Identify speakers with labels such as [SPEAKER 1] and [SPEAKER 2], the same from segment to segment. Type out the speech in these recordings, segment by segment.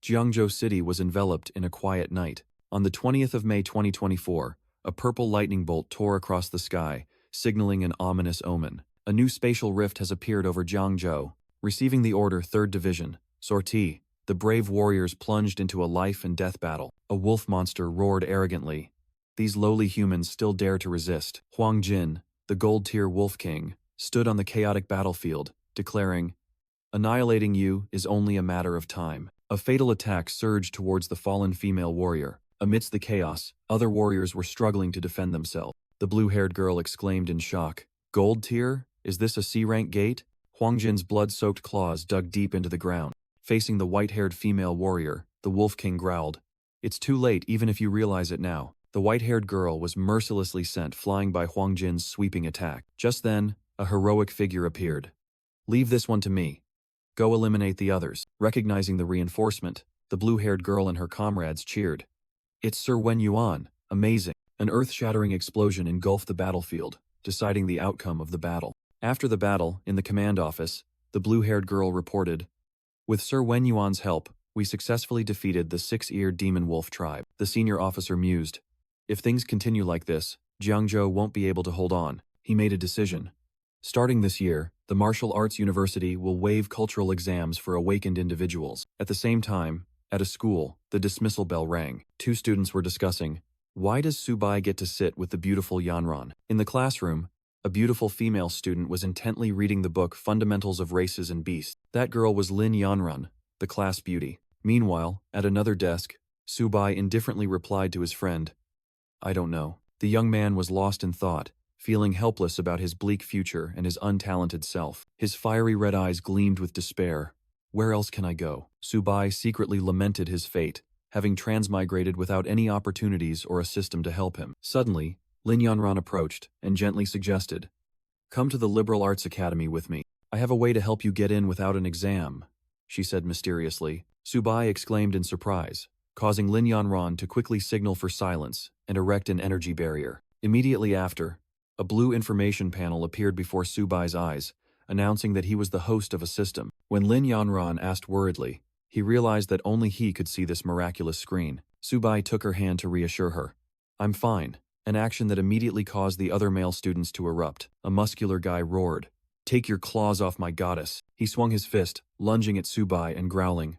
[SPEAKER 1] Jiangzhou City was enveloped in a quiet night. On the 20th of May 2024, a purple lightning bolt tore across the sky, signaling an ominous omen. A new spatial rift has appeared over Jiangzhou. Receiving the order 3rd Division, Sortie, the brave warriors plunged into a life-and-death battle. A wolf monster roared arrogantly. These lowly humans still dare to resist. Huang Jin, the gold-tier wolf king, stood on the chaotic battlefield, declaring, "Annihilating you is only a matter of time." A fatal attack surged towards the fallen female warrior. Amidst the chaos, other warriors were struggling to defend themselves. The blue-haired girl exclaimed in shock, "Gold tier? Is this a C-rank gate?" Huang Jin's blood-soaked claws dug deep into the ground. Facing the white-haired female warrior, the Wolf King growled, "It's too late even if you realize it now." The white-haired girl was mercilessly sent flying by Huang Jin's sweeping attack. Just then, a heroic figure appeared. "Leave this one to me. Go eliminate the others." Recognizing the reinforcement, the blue-haired girl and her comrades cheered. "It's Sir Wen Yuan, amazing." An earth-shattering explosion engulfed the battlefield, deciding the outcome of the battle. After the battle, in the command office, the blue-haired girl reported, "With Sir Wen Yuan's help, we successfully defeated the 6-eared demon wolf tribe." The senior officer mused. If things continue like this, Jiangzhou won't be able to hold on. He made a decision. Starting this year, the Martial Arts University will waive cultural exams for awakened individuals. At the same time, at a school, the dismissal bell rang. 2 students were discussing, "Why does Subai get to sit with the beautiful Yanran?" In the classroom, a beautiful female student was intently reading the book Fundamentals of Races and Beasts. That girl was Lin Yanran, the class beauty. Meanwhile, at another desk, Subai indifferently replied to his friend, "I don't know." The young man was lost in thought, feeling helpless about his bleak future and his untalented self. His fiery red eyes gleamed with despair. "Where else can I go?" Subai secretly lamented his fate, having transmigrated without any opportunities or a system to help him. Suddenly, Lin Yanran approached and gently suggested, "Come to the Liberal Arts Academy with me. I have a way to help you get in without an exam," she said mysteriously. Subai exclaimed in surprise, causing Lin Yanran to quickly signal for silence and erect an energy barrier. Immediately after, a blue information panel appeared before Subai's eyes, announcing that he was the host of a system. When Lin Yanran asked worriedly, he realized that only he could see this miraculous screen. Subai took her hand to reassure her. "I'm fine," an action that immediately caused the other male students to erupt. A muscular guy roared, "Take your claws off my goddess." He swung his fist, lunging at Subai and growling,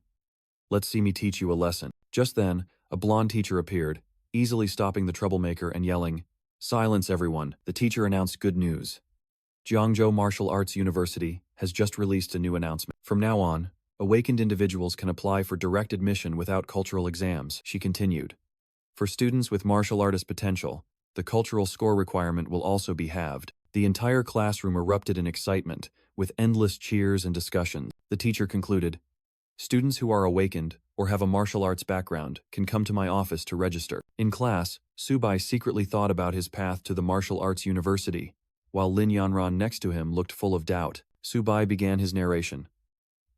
[SPEAKER 1] "Let's see me teach you a lesson." Just then, a blonde teacher appeared, easily stopping the troublemaker and yelling, "Silence everyone." The teacher announced good news. Jiangzhou Martial Arts University has just released a new announcement. From now on, awakened individuals can apply for direct admission without cultural exams, she continued. For students with martial artist potential, the cultural score requirement will also be halved. The entire classroom erupted in excitement, with endless cheers and discussions. The teacher concluded, "Students who are awakened or have a martial arts background can come to my office to register." In class, Subai secretly thought about his path to the Martial Arts University, while Lin Yanran next to him looked full of doubt. Subai began his narration.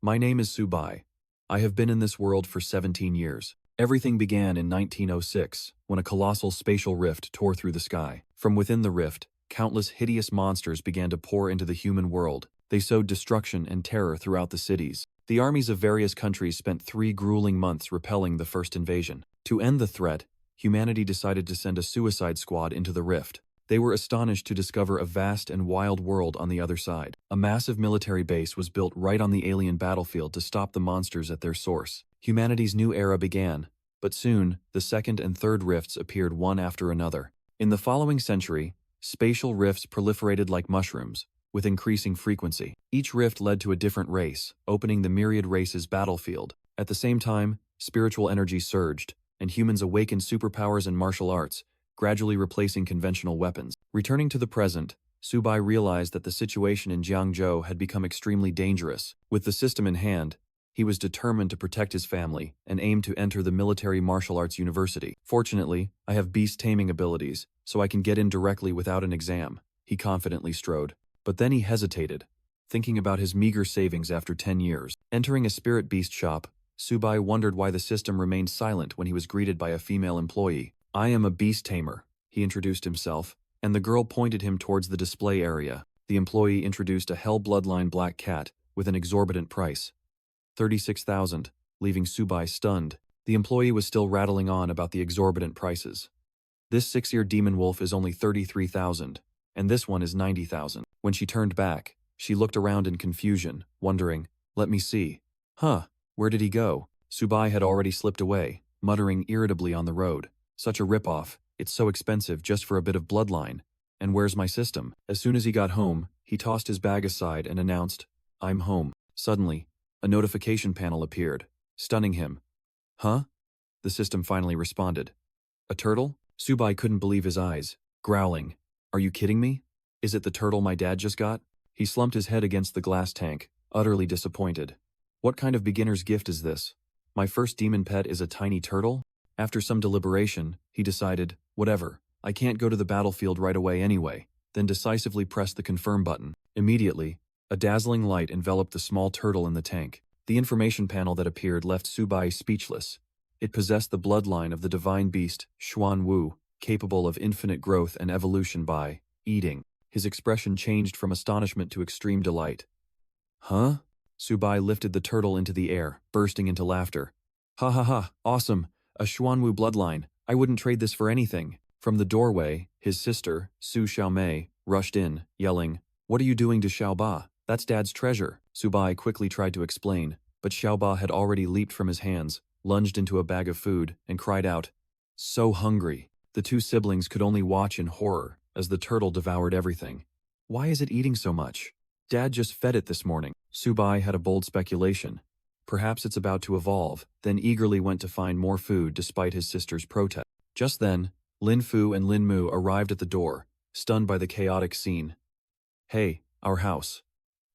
[SPEAKER 1] "My name is Subai. I have been in this world for 17 years. Everything began in 1906, when a colossal spatial rift tore through the sky. From within the rift, countless hideous monsters began to pour into the human world. They sowed destruction and terror throughout the cities. The armies of various countries spent 3 grueling months repelling the first invasion. To end the threat, humanity decided to send a suicide squad into the rift. They were astonished to discover a vast and wild world on the other side. A massive military base was built right on the alien battlefield to stop the monsters at their source. Humanity's new era began, but soon, the second and third rifts appeared one after another. In the following century, spatial rifts proliferated like mushrooms, with increasing frequency. Each rift led to a different race, opening the myriad races' battlefield. At the same time, spiritual energy surged, and humans awakened superpowers and martial arts, gradually replacing conventional weapons. Returning to the present, Subai realized that the situation in Jiangzhou had become extremely dangerous. With the system in hand, he was determined to protect his family and aimed to enter the military martial arts university. "Fortunately, I have beast taming abilities, so I can get in directly without an exam," he confidently strode. But then he hesitated, thinking about his meager savings after 10 years. Entering a spirit beast shop, Subai wondered why the system remained silent when he was greeted by a female employee. "I am a beast tamer," he introduced himself, and the girl pointed him towards the display area. The employee introduced a hell bloodline black cat with an exorbitant price. 36,000. leaving Subai stunned. The employee was still rattling on about the exorbitant prices. This 6-year demon wolf is only 33,000, and this one is 90,000. When she turned back, she looked around in confusion, wondering, let me see. Huh, where did he go? Subai had already slipped away, muttering irritably on the road. Such a ripoff, it's so expensive just for a bit of bloodline. And where's my system? As soon as he got home, he tossed his bag aside and announced, I'm home. Suddenly, a notification panel appeared, stunning him. Huh? The system finally responded. A turtle? Subai couldn't believe his eyes, growling. Are you kidding me? Is it the turtle my dad just got? He slumped his head against the glass tank, utterly disappointed. What kind of beginner's gift is this? My first demon pet is a tiny turtle? After some deliberation, he decided, whatever, I can't go to the battlefield right away anyway, then decisively pressed the confirm button. Immediately, a dazzling light enveloped the small turtle in the tank. The information panel that appeared left Subai speechless. It possessed the bloodline of the divine beast, Xuan Wu, capable of infinite growth and evolution by eating. His expression changed from astonishment to extreme delight. Huh? Subai lifted the turtle into the air, bursting into laughter. Ha ha ha, awesome, a Xuanwu bloodline, I wouldn't trade this for anything. From the doorway, his sister, Su Xiaomei, rushed in, yelling, What are you doing to Xiaoba? That's Dad's treasure. Subai quickly tried to explain, but Xiaoba had already leaped from his hands, lunged into a bag of food, and cried out, So hungry. The two siblings could only watch in horror as the turtle devoured everything. Why is it eating so much? Dad just fed it this morning. Subai had a bold speculation. Perhaps it's about to evolve, then eagerly went to find more food despite his sister's protest. Just then, Lin Fu and Lin Mu arrived at the door, stunned by the chaotic scene. Hey, our house.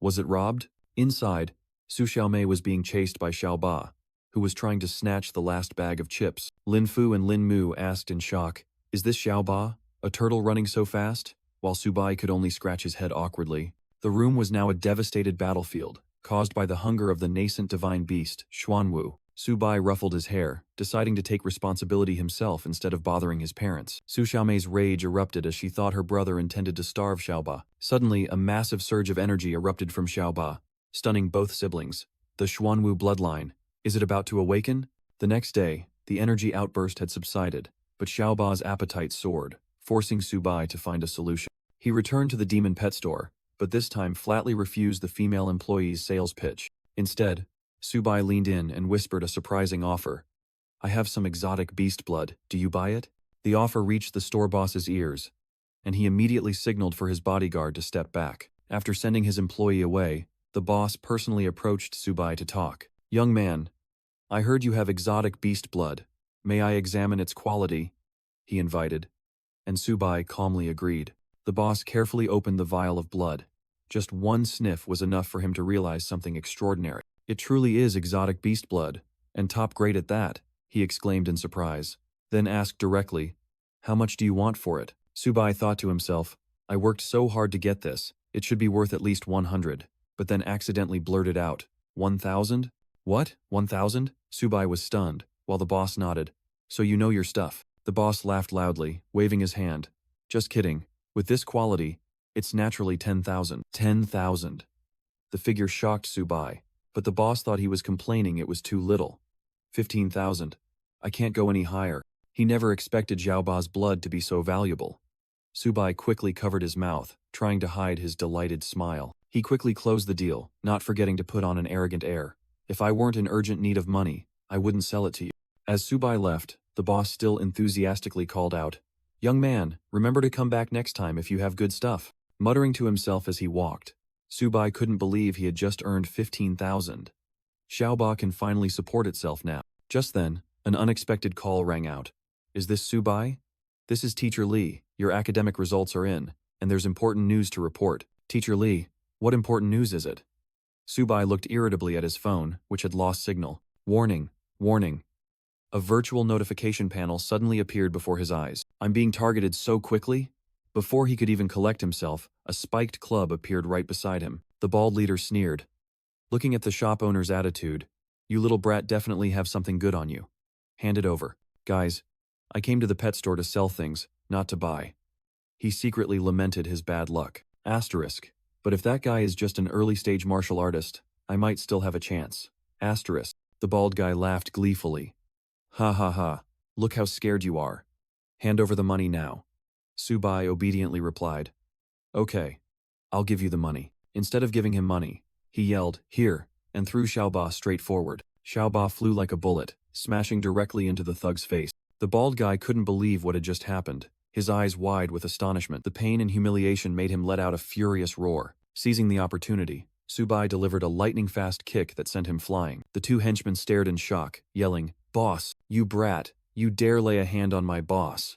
[SPEAKER 1] Was it robbed? Inside, Su Xiaomei was being chased by Xiaoba, who was trying to snatch the last bag of chips. Lin Fu and Lin Mu asked in shock, Is this Xiaoba, a turtle running so fast? While Subai could only scratch his head awkwardly. The room was now a devastated battlefield, caused by the hunger of the nascent divine beast, Xuanwu. Subai ruffled his hair, deciding to take responsibility himself instead of bothering his parents. Su Xiaomei's rage erupted as she thought her brother intended to starve Xiaoba. Suddenly, a massive surge of energy erupted from Xiaoba, stunning both siblings. The Xuanwu bloodline. Is it about to awaken? The next day, the energy outburst had subsided, but Xiaoba's appetite soared, forcing Subai to find a solution. He returned to the demon pet store, but this time flatly refused the female employee's sales pitch. Instead, Subai leaned in and whispered a surprising offer. I have some exotic beast blood, do you buy it? The offer reached the store boss's ears, and he immediately signaled for his bodyguard to step back. After sending his employee away, the boss personally approached Subai to talk. Young man, I heard you have exotic beast blood. May I examine its quality? He invited, and Subai calmly agreed. The boss carefully opened the vial of blood. Just one sniff was enough for him to realize something extraordinary. It truly is exotic beast blood, and top grade at that, he exclaimed in surprise. Then asked directly, How much do you want for it? Subai thought to himself, I worked so hard to get this, it should be worth at least 100, but then accidentally blurted out, 1,000? What? 1,000? Subai was stunned, while the boss nodded. So you know your stuff. The boss laughed loudly, waving his hand. Just kidding. With this quality, it's naturally 10,000. 10,000. The figure shocked Subai, but the boss thought he was complaining it was too little. 15,000. I can't go any higher. He never expected Xiaoba's blood to be so valuable. Subai quickly covered his mouth, trying to hide his delighted smile. He quickly closed the deal, not forgetting to put on an arrogant air. If I weren't in urgent need of money, I wouldn't sell it to you. As Subai left, the boss still enthusiastically called out, Young man, remember to come back next time if you have good stuff. Muttering to himself as he walked, Subai couldn't believe he had just earned 15,000. Xiaoba can finally support itself now. Just then, an unexpected call rang out. Is this Subai? This is Teacher Li. Your academic results are in, and there's important news to report. Teacher Li, what important news is it? Subai looked irritably at his phone, which had lost signal. Warning, warning. A virtual notification panel suddenly appeared before his eyes. I'm being targeted so quickly? Before he could even collect himself, a spiked club appeared right beside him. The bald leader sneered. Looking at the shop owner's attitude, you little brat definitely have something good on you. Hand it over. Guys, I came to the pet store to sell things, not to buy. He secretly lamented his bad luck. Asterisk. But if that guy is just an early-stage martial artist, I might still have a chance. Asterisk. The bald guy laughed gleefully. Ha ha ha, look how scared you are. Hand over the money now. Subai obediently replied. Okay, I'll give you the money. Instead of giving him money, he yelled, here, and threw Xiaoba straight forward. Xiaoba flew like a bullet, smashing directly into the thug's face. The bald guy couldn't believe what had just happened, his eyes wide with astonishment. The pain and humiliation made him let out a furious roar. Seizing the opportunity, Subai delivered a lightning-fast kick that sent him flying. The two henchmen stared in shock, yelling, Boss, you brat, you dare lay a hand on my boss.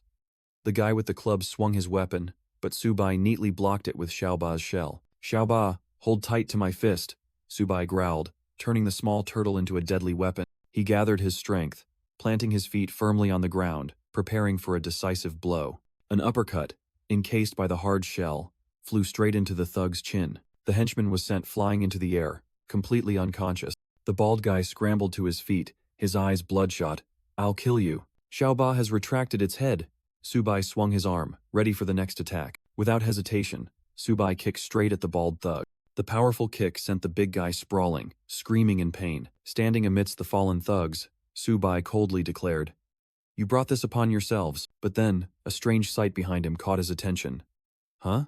[SPEAKER 1] The guy with the club swung his weapon, but Subai neatly blocked it with Xiaoba's shell. Xiaoba, hold tight to my fist, Subai growled, turning the small turtle into a deadly weapon. He gathered his strength, planting his feet firmly on the ground, preparing for a decisive blow. An uppercut, encased by the hard shell, flew straight into the thug's chin. The henchman was sent flying into the air, completely unconscious. The bald guy scrambled to his feet, his eyes bloodshot. I'll kill you. Xiaoba has retracted its head. Subai swung his arm, ready for the next attack. Without hesitation, Subai kicked straight at the bald thug. The powerful kick sent the big guy sprawling, screaming in pain. Standing amidst the fallen thugs, Subai coldly declared, You brought this upon yourselves. But then, a strange sight behind him caught his attention. Huh?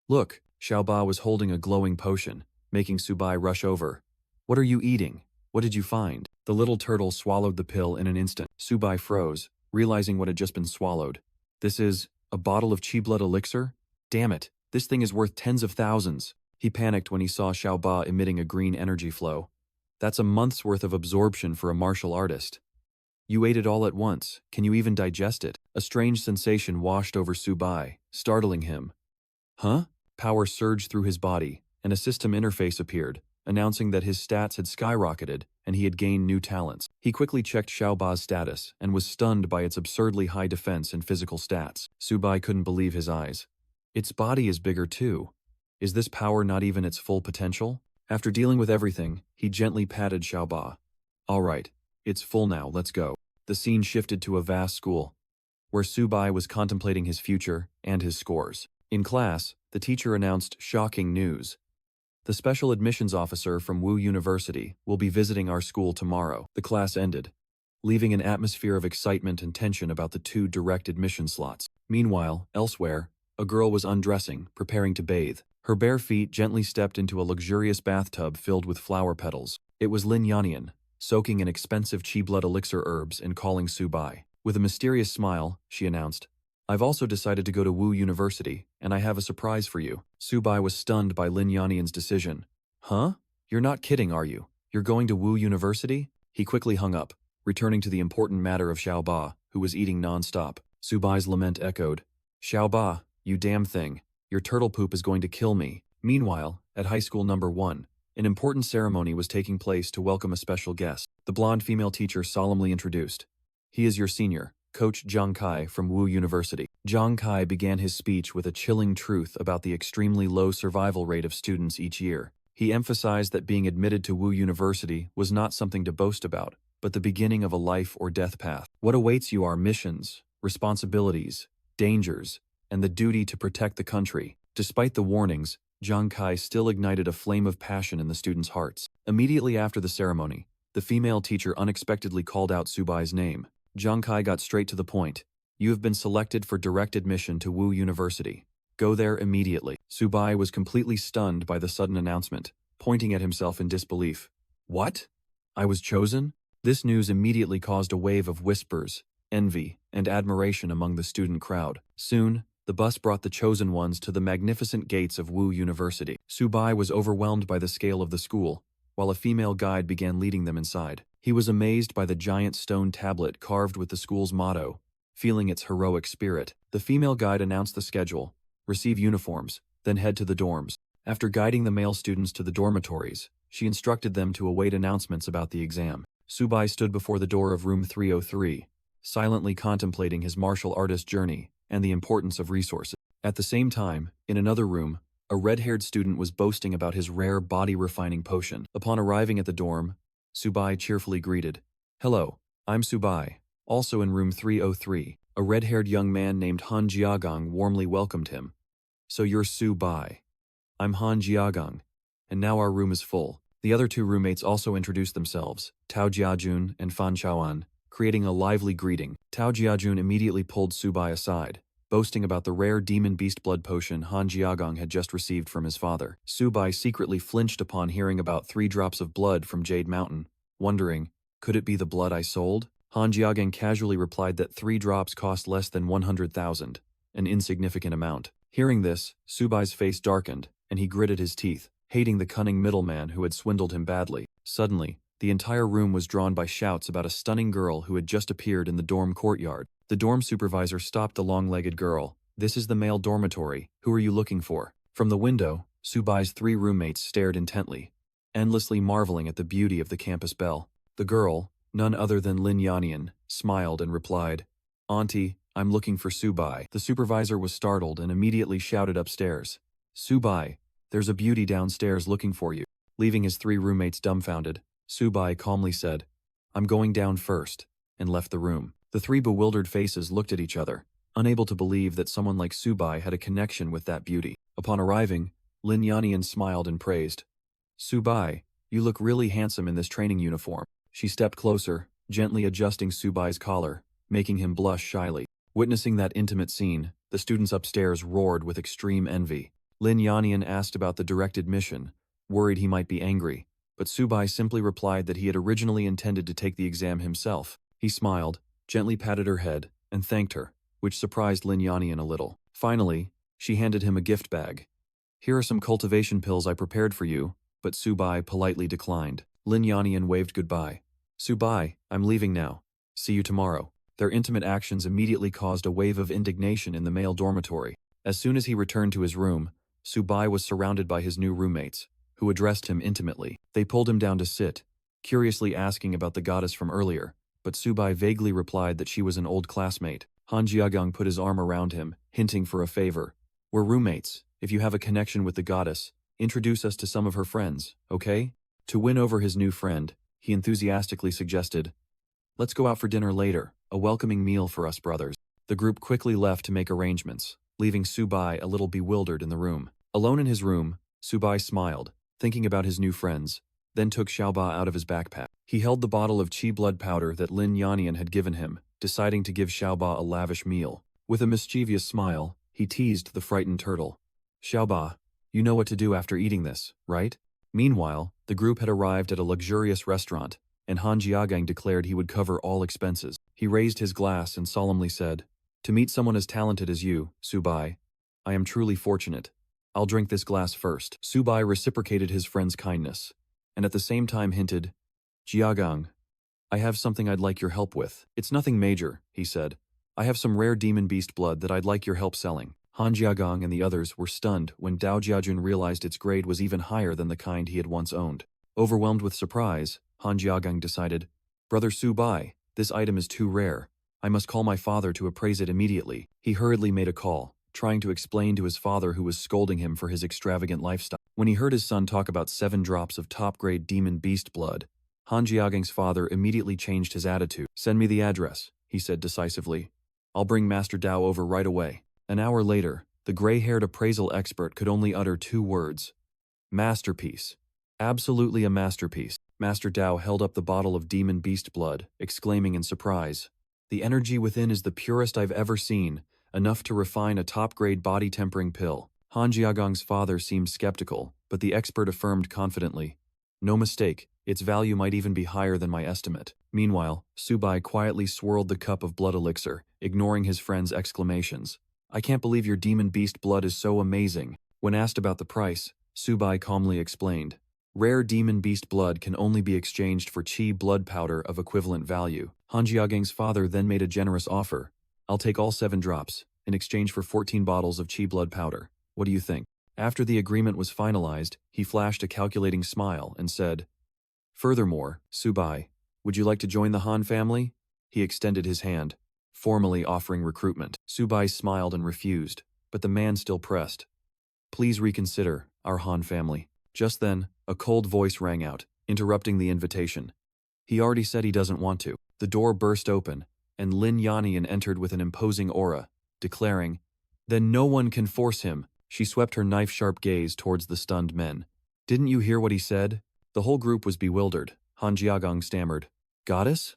[SPEAKER 1] Look, Xiaoba was holding a glowing potion, making Subai rush over. What are you eating? What did you find? The little turtle swallowed the pill in an instant. Subai froze, realizing what had just been swallowed. This is a bottle of chi blood elixir? Damn it, this thing is worth tens of thousands. He panicked when he saw Xiaoba emitting a green energy flow. That's a month's worth of absorption for a martial artist. You ate it all at once. Can you even digest it? A strange sensation washed over Subai, startling him. Huh? Power surged through his body, and a system interface appeared, announcing that his stats had skyrocketed and he had gained new talents. He quickly checked Xiaoba's status and was stunned by its absurdly high defense and physical stats. Subai couldn't believe his eyes. Its body is bigger too. Is this power not even its full potential? After dealing with everything, he gently patted Xiaoba. All right, it's full now, let's go. The scene shifted to a vast school, where Subai was contemplating his future and his scores. In class, the teacher announced shocking news. The special admissions officer from Wu University will be visiting our school tomorrow. The class ended, leaving an atmosphere of excitement and tension about the 2 direct admission slots. Meanwhile, elsewhere, a girl was undressing, preparing to bathe. Her bare feet gently stepped into a luxurious bathtub filled with flower petals. It was Lin Yanian, soaking in expensive chi blood elixir herbs and calling Subai. With a mysterious smile, she announced, I've also decided to go to Wu University, and I have a surprise for you. Subai was stunned by Lin Yanian's decision. Huh? You're not kidding, are you? You're going to Wu University? He quickly hung up, returning to the important matter of Xiaoba, who was eating non-stop. Subai's lament echoed. Xiaoba, you damn thing. Your turtle poop is going to kill me. Meanwhile, at high school number 1, an important ceremony was taking place to welcome a special guest. The blonde female teacher solemnly introduced. He is your senior, Coach Zhang Kai from Wu University. Zhang Kai began his speech with a chilling truth about the extremely low survival rate of students each year. He emphasized that being admitted to Wu University was not something to boast about, but the beginning of a life or death path. What awaits you are missions, responsibilities, dangers, and the duty to protect the country. Despite the warnings, Zhang Kai still ignited a flame of passion in the students' hearts. Immediately after the ceremony, the female teacher unexpectedly called out Subai's name. Zhang Kai got straight to the point. You have been selected for direct admission to Wu University. Go there immediately. Subai was completely stunned by the sudden announcement, pointing at himself in disbelief. What? I was chosen? This news immediately caused a wave of whispers, envy, and admiration among the student crowd. Soon, the bus brought the chosen ones to the magnificent gates of Wu University. Subai was overwhelmed by the scale of the school, while a female guide began leading them inside. He was amazed by the giant stone tablet carved with the school's motto, feeling its heroic spirit. The female guide announced the schedule, receive uniforms, then head to the dorms. After guiding the male students to the dormitories, she instructed them to await announcements about the exam. Subai stood before the door of room 303, silently contemplating his martial artist journey and the importance of resources. At the same time, in another room, a red-haired student was boasting about his rare body-refining potion. Upon arriving at the dorm, Subai cheerfully greeted, Hello, I'm Subai, also in room 303. A red-haired young man named Han Jiagang warmly welcomed him. So you're Subai. I'm Han Jiagang, and now our room is full. The other two roommates also introduced themselves, Tao Jiajun and Fan Chaoan, creating a lively greeting. Tao Jiajun immediately pulled Subai aside, boasting about the rare demon beast blood potion Han Jiagong had just received from his father. Subai secretly flinched upon hearing about 3 drops of blood from Jade Mountain, wondering, could it be the blood I sold? Han Jiagong casually replied that 3 drops cost less than 100,000, an insignificant amount. Hearing this, Subai's face darkened, and he gritted his teeth, hating the cunning middleman who had swindled him badly. Suddenly, the entire room was drawn by shouts about a stunning girl who had just appeared in the dorm courtyard. The dorm supervisor stopped the long-legged girl. "This is the male dormitory. Who are you looking for?" From the window, Subai's 3 roommates stared intently, endlessly marveling at the beauty of the campus belle. The girl, none other than Lin Yanian, smiled and replied, "Auntie, I'm looking for Subai." The supervisor was startled and immediately shouted upstairs, "Subai, there's a beauty downstairs looking for you." Leaving his 3 roommates dumbfounded, Subai calmly said, "I'm going down first," and left the room. The 3 bewildered faces looked at each other, unable to believe that someone like Subai had a connection with that beauty. Upon arriving, Lin Yanian smiled and praised, "Subai, you look really handsome in this training uniform." She stepped closer, gently adjusting Subai's collar, making him blush shyly. Witnessing that intimate scene, the students upstairs roared with extreme envy. Lin Yanian asked about the directed mission, worried he might be angry, but Subai simply replied that he had originally intended to take the exam himself. He smiled, gently patted her head, and thanked her, which surprised Lin Yanian a little. Finally, she handed him a gift bag. "Here are some cultivation pills I prepared for you," but Subai politely declined. Lin Yanian waved goodbye. "Subai, I'm leaving now. See you tomorrow." Their intimate actions immediately caused a wave of indignation in the male dormitory. As soon as he returned to his room, Subai was surrounded by his new roommates, who addressed him intimately. They pulled him down to sit, curiously asking about the goddess from earlier, but Subai vaguely replied that she was an old classmate. Han Jiagong put his arm around him, hinting for a favor. "We're roommates. If you have a connection with the goddess, introduce us to some of her friends, okay?" To win over his new friend, he enthusiastically suggested, "Let's go out for dinner later, a welcoming meal for us brothers." The group quickly left to make arrangements, leaving Subai a little bewildered in the room. Alone in his room, Subai smiled, thinking about his new friends, then took Xiaoba out of his backpack. He held the bottle of qi blood powder that Lin Yanian had given him, deciding to give Xiaoba a lavish meal. With a mischievous smile, he teased the frightened turtle. "Xiaoba, you know what to do after eating this, right?" Meanwhile, the group had arrived at a luxurious restaurant, and Han Jiagang declared he would cover all expenses. He raised his glass and solemnly said, "To meet someone as talented as you, Subai, I am truly fortunate. I'll drink this glass first." Subai reciprocated his friend's kindness, and at the same time hinted, "Jiagang, I have something I'd like your help with." "It's nothing major," he said. "I have some rare demon beast blood that I'd like your help selling." Han Jiagong and the others were stunned when Dao Jiajun realized its grade was even higher than the kind he had once owned. Overwhelmed with surprise, Han Jiagong decided, "Brother Subai, this item is too rare. I must call my father to appraise it immediately." He hurriedly made a call, trying to explain to his father who was scolding him for his extravagant lifestyle. When he heard his son talk about 7 drops of top-grade demon beast blood, Han Jiagong's father immediately changed his attitude. "Send me the address," he said decisively. "I'll bring Master Dao over right away." An hour later, the gray-haired appraisal expert could only utter 2 words. "Masterpiece. Absolutely a masterpiece." Master Dao held up the bottle of demon beast blood, exclaiming in surprise, "The energy within is the purest I've ever seen, enough to refine a top-grade body-tempering pill." Han Jiagong's father seemed skeptical, but the expert affirmed confidently, "No mistake, its value might even be higher than my estimate." Meanwhile, Subai quietly swirled the cup of blood elixir, ignoring his friend's exclamations. "I can't believe your demon beast blood is so amazing." When asked about the price, Subai calmly explained, "Rare demon beast blood can only be exchanged for qi blood powder of equivalent value." Han Jiagong's father then made a generous offer. "I'll take all 7 drops, in exchange for 14 bottles of qi blood powder. What do you think?" After the agreement was finalized, he flashed a calculating smile and said, "Furthermore, Subai, would you like to join the Han family?" He extended his hand, formally offering recruitment. Subai smiled and refused, but the man still pressed, "Please reconsider, our Han family." Just then, a cold voice rang out, interrupting the invitation. "He already said he doesn't want to." The door burst open, and Lin Yanian entered with an imposing aura, declaring, "Then no one can force him." She swept her knife-sharp gaze towards the stunned men. "Didn't you hear what he said? The whole group was bewildered. Han Jiagong stammered, "Goddess?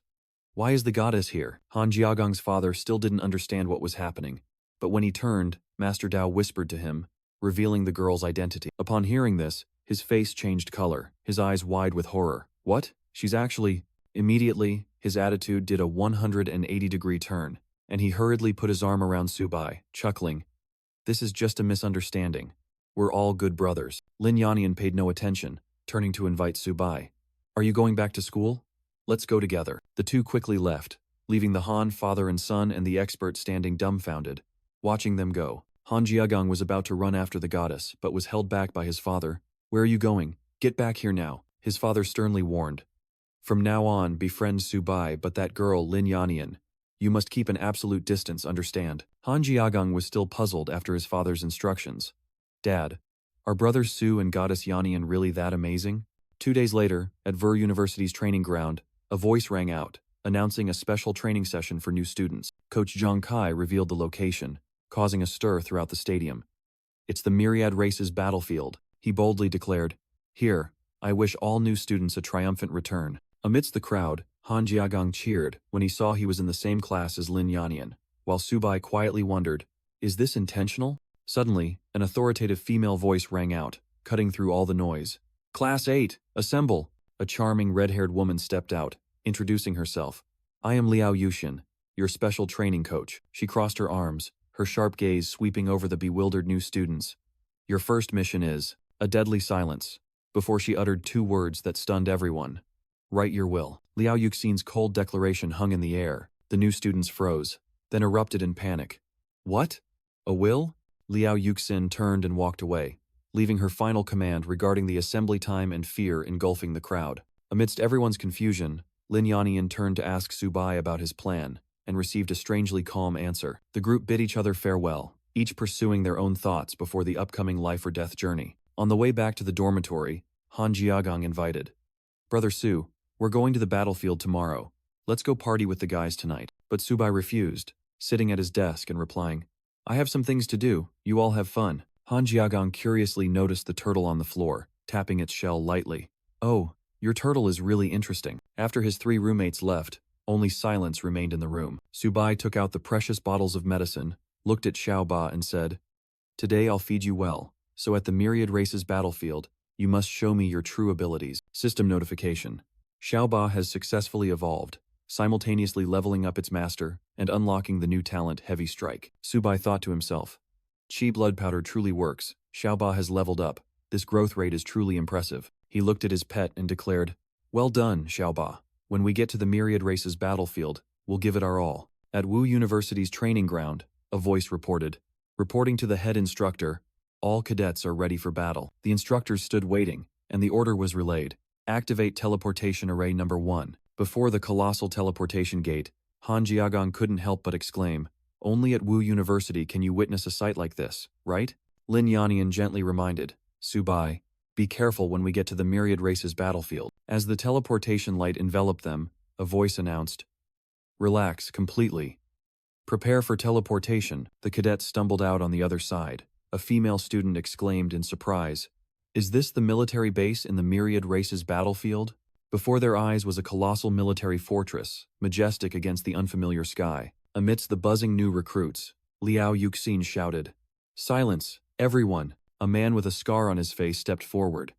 [SPEAKER 1] Why is the goddess here?" Han Jiagong's father still didn't understand what was happening, but when he turned, Master Dao whispered to him, revealing the girl's identity. Upon hearing this, his face changed color, his eyes wide with horror. "What? She's actually—" Immediately, his attitude did a 180-degree turn, and he hurriedly put his arm around Subai, chuckling, "This is just a misunderstanding. We're all good brothers." Lin Yanian paid no attention, turning to invite Subai. "Are you going back to school? Let's go together." The two quickly left, leaving the Han father and son and the expert standing dumbfounded, watching them go. Han Jiagong was about to run after the goddess, but was held back by his father. "Where are you going? Get back here now," his father sternly warned. "From now on, befriend Subai, but that girl, Lin Yanian. You must keep an absolute distance, understand?" Han Jiagong was still puzzled after his father's instructions. "Dad, are brothers Su and goddess Yanian really that amazing?" 2 days later, at Ver University's training ground, a voice rang out, announcing a special training session for new students. Coach Zhang Kai revealed the location, causing a stir throughout the stadium. "It's the Myriad Races battlefield," he boldly declared. "Here, I wish all new students a triumphant return." Amidst the crowd, Han Jiagong cheered when he saw he was in the same class as Lin Yanian, while Subai quietly wondered, "Is this intentional?" Suddenly, an authoritative female voice rang out, cutting through all the noise. "Class 8, assemble!" A charming red-haired woman stepped out, introducing herself. "I am Liao Yushin, your special training coach." She crossed her arms, her sharp gaze sweeping over the bewildered new students. "Your first mission is a deadly silence," before she uttered 2 words that stunned everyone. "Write your will." Liao Yuxin's cold declaration hung in the air. The new students froze, then erupted in panic. "What? A will?" Liao Yuxin turned and walked away, leaving her final command regarding the assembly time and fear engulfing the crowd. Amidst everyone's confusion, Lin Yanian turned to ask Subai about his plan, and received a strangely calm answer. The group bid each other farewell, each pursuing their own thoughts before the upcoming life-or-death journey. On the way back to the dormitory, Han Jiagong invited, "Brother Su, we're going to the battlefield tomorrow. Let's go party with the guys tonight." But Subai refused, sitting at his desk and replying, "I have some things to do, you all have fun." Han Jiagong curiously noticed the turtle on the floor, tapping its shell lightly. "Oh, your turtle is really interesting." After his 3 roommates left, only silence remained in the room. Subai took out the precious bottles of medicine, looked at Xiaoba and said, "Today I'll feed you well, so at the Myriad Races battlefield, you must show me your true abilities." System notification. Xiaoba has successfully evolved, simultaneously leveling up its master and unlocking the new talent Heavy Strike. Subai thought to himself, "Qi blood powder truly works. Xiaoba has leveled up. This growth rate is truly impressive." He looked at his pet and declared, "Well done, Xiaoba. When we get to the Myriad Races battlefield, we'll give it our all." At Wu University's training ground, a voice reported, "Reporting to the head instructor, all cadets are ready for battle." The instructors stood waiting, and the order was relayed. "Activate teleportation array number 1. Before the colossal teleportation gate, Han Jiagong couldn't help but exclaim, "Only at Wu University can you witness a sight like this, right?" Lin Yanian gently reminded, "Subai, be careful when we get to the Myriad Races battlefield." As the teleportation light enveloped them, a voice announced, "Relax completely. Prepare for teleportation." The cadets stumbled out on the other side. A female student exclaimed in surprise, "Is this the military base in the Myriad Races battlefield?" Before their eyes was a colossal military fortress, majestic against the unfamiliar sky. Amidst the buzzing new recruits, Liao Yuxin shouted, "Silence, everyone!" A man with a scar on his face stepped forward.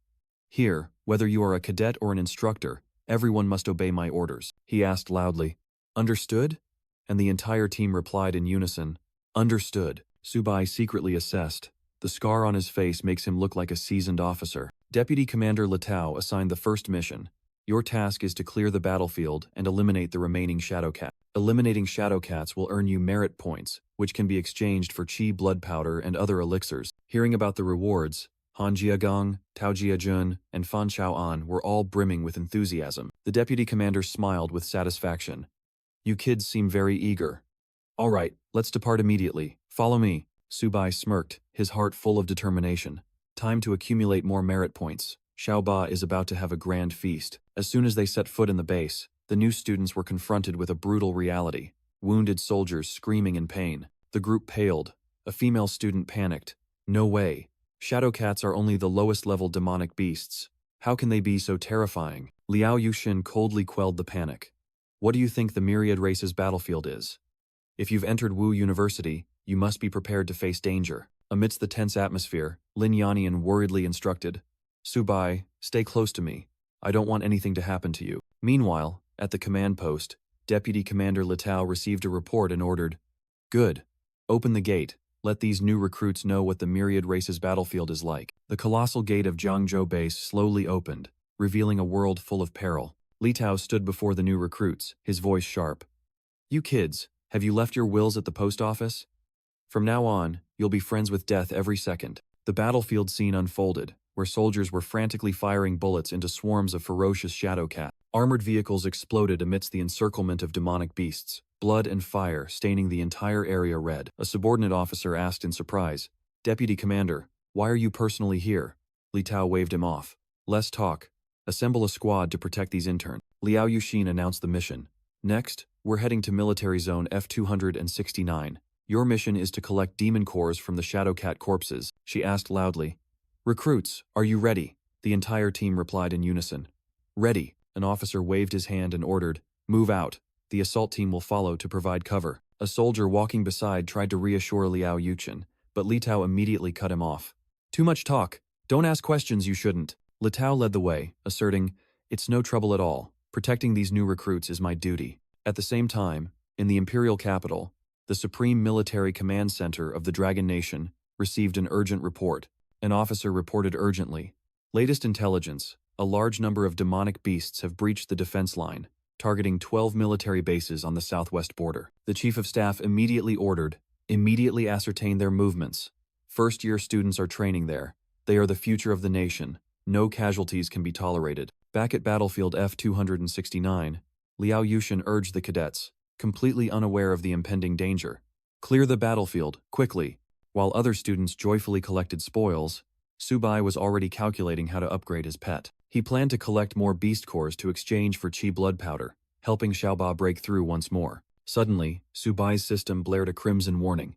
[SPEAKER 1] "Here, whether you are a cadet or an instructor, everyone must obey my orders," he asked loudly. "Understood?" And the entire team replied in unison, "Understood." Subai secretly assessed, the scar on his face makes him look like a seasoned officer. Deputy Commander Latau assigned the first mission. "Your task is to clear the battlefield and eliminate the remaining Shadow Cat. Eliminating Shadow Cats will earn you merit points, which can be exchanged for Qi blood powder and other elixirs." Hearing about the rewards, Han Jiagong, Tao Jiajun, and Fan Chaoan were all brimming with enthusiasm. The deputy commander smiled with satisfaction. "You kids seem very eager. All right, let's depart immediately. Follow me." Subai smirked, his heart full of determination. Time to accumulate more merit points. Xiaoba is about to have a grand feast. As soon as they set foot in the base, the new students were confronted with a brutal reality. Wounded soldiers screaming in pain. The group paled. A female student panicked. "No way. Shadow Cats are only the lowest level demonic beasts. How can they be so terrifying? Liao Yuxin coldly quelled the panic. What do you think the myriad races battlefield is? If you've entered Wu University, you must be prepared to face danger. Amidst the tense atmosphere, Lin Yannian worriedly instructed, Subai, stay close to me. I don't want anything to happen to you. Meanwhile, at the command post, Deputy Commander Litao received a report and ordered, Good. Open the gate. Let these new recruits know what the myriad races battlefield is like. The colossal gate of Jiangzhou base slowly opened, revealing a world full of peril. Litao stood before the new recruits, his voice sharp. You kids, have you left your wills at the post office? From now on, you'll be friends with death every second. The battlefield scene unfolded, where soldiers were frantically firing bullets into swarms of ferocious shadow cats. Armored vehicles exploded amidst the encirclement of demonic beasts, blood and fire staining the entire area red. A subordinate officer asked in surprise, Deputy Commander, why are you personally here? Li Tao waved him off. Less talk. Assemble a squad to protect these interns. Liao Yuxin announced the mission. Next, we're heading to Military Zone F-269. Your mission is to collect demon cores from the Shadow Cat corpses, she asked loudly. Recruits, are you ready? The entire team replied in unison. Ready. An officer waved his hand and ordered, Move out. The assault team will follow to provide cover. A soldier walking beside tried to reassure Liao Yuxin, but Li Tao immediately cut him off. Too much talk. Don't ask questions you shouldn't. Li Tao led the way, asserting, It's no trouble at all. Protecting these new recruits is my duty. At the same time, in the imperial capital, the Supreme Military Command Center of the Dragon Nation received an urgent report. An officer reported urgently. Latest intelligence, a large number of demonic beasts have breached the defense line, targeting 12 military bases on the southwest border. The Chief of Staff immediately ordered, immediately ascertain their movements. First-year students are training there. They are the future of the nation. No casualties can be tolerated. Back at battlefield F-269, Liao Yuxin urged the cadets, completely unaware of the impending danger. Clear the battlefield, quickly. While other students joyfully collected spoils, Subai was already calculating how to upgrade his pet. He planned to collect more beast cores to exchange for chi blood powder, helping Xiaoba break through once more. Suddenly, Subai's system blared a crimson warning.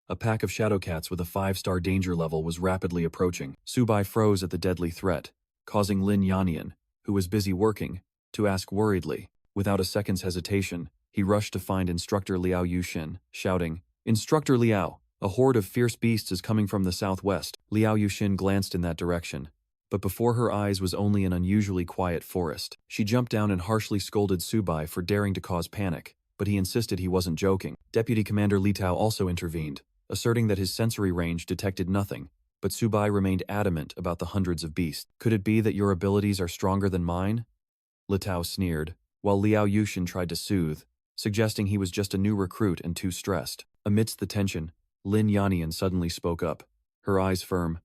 [SPEAKER 1] A pack of shadow cats with a 5-star danger level was rapidly approaching. Subai froze at the deadly threat, causing Lin Yannian, who was busy working, to ask worriedly. Without a second's hesitation, he rushed to find Instructor Liao Yuxin, shouting, Instructor Liao! A horde of fierce beasts is coming from the southwest. Liao Yuxin glanced in that direction, but before her eyes was only an unusually quiet forest. She jumped down and harshly scolded Subai for daring to cause panic, but he insisted he wasn't joking. Deputy Commander Li Tao also intervened, asserting that his sensory range detected nothing, but Subai remained adamant about the hundreds of beasts. Could it be that your abilities are stronger than mine? Li Tao sneered, while Liao Yuxin tried to soothe, suggesting he was just a new recruit and too stressed. Amidst the tension, Lin Yannian suddenly spoke up, her eyes firm.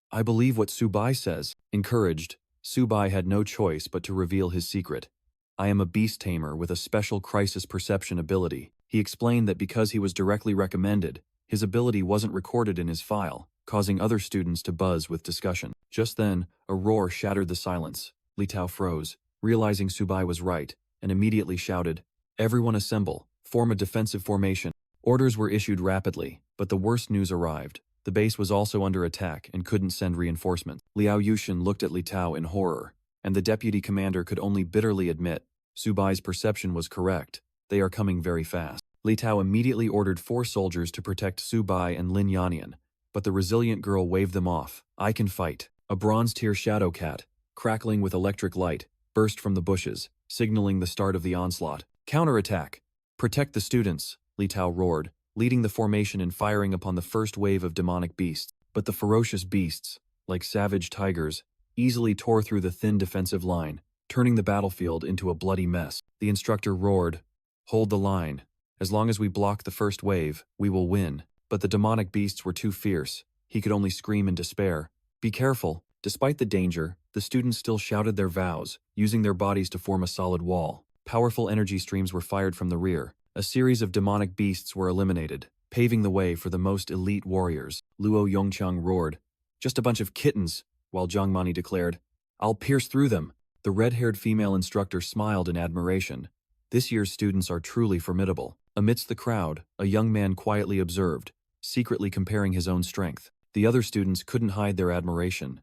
[SPEAKER 1] I believe what Subai says. Encouraged, Subai had no choice but to reveal his secret. I am a beast tamer with a special crisis perception ability. He explained that because he was directly recommended, his ability wasn't recorded in his file, causing other students to buzz with discussion. Just then, a roar shattered the silence. Li Tao froze, realizing Subai was right, and immediately shouted, Everyone assemble, form a defensive formation. Orders were issued rapidly, but the worst news arrived. The base was also under attack and couldn't send reinforcements. Liao Yuxin looked at Li Tao in horror, and the deputy commander could only bitterly admit, Subai's perception was correct. They are coming very fast. Li Tao immediately ordered 4 soldiers to protect Subai and Lin Yannian, but the resilient girl waved them off. I can fight. A bronze-tier shadow cat, crackling with electric light, burst from the bushes, signaling the start of the onslaught. Counterattack! Protect the students! Li Tao roared, leading the formation and firing upon the first wave of demonic beasts. But the ferocious beasts, like savage tigers, easily tore through the thin defensive line, turning the battlefield into a bloody mess. The instructor roared, Hold the line. As long as we block the first wave, we will win. But the demonic beasts were too fierce. He could only scream in despair. Be careful. Despite the danger, the students still shouted their vows, using their bodies to form a solid wall. Powerful energy streams were fired from the rear. A series of demonic beasts were eliminated, paving the way for the most elite warriors. Luo Yongchang roared, Just a bunch of kittens, while Zhang Mani declared, I'll pierce through them. The red-haired female instructor smiled in admiration. This year's students are truly formidable. Amidst the crowd, a young man quietly observed, secretly comparing his own strength. The other students couldn't hide their admiration.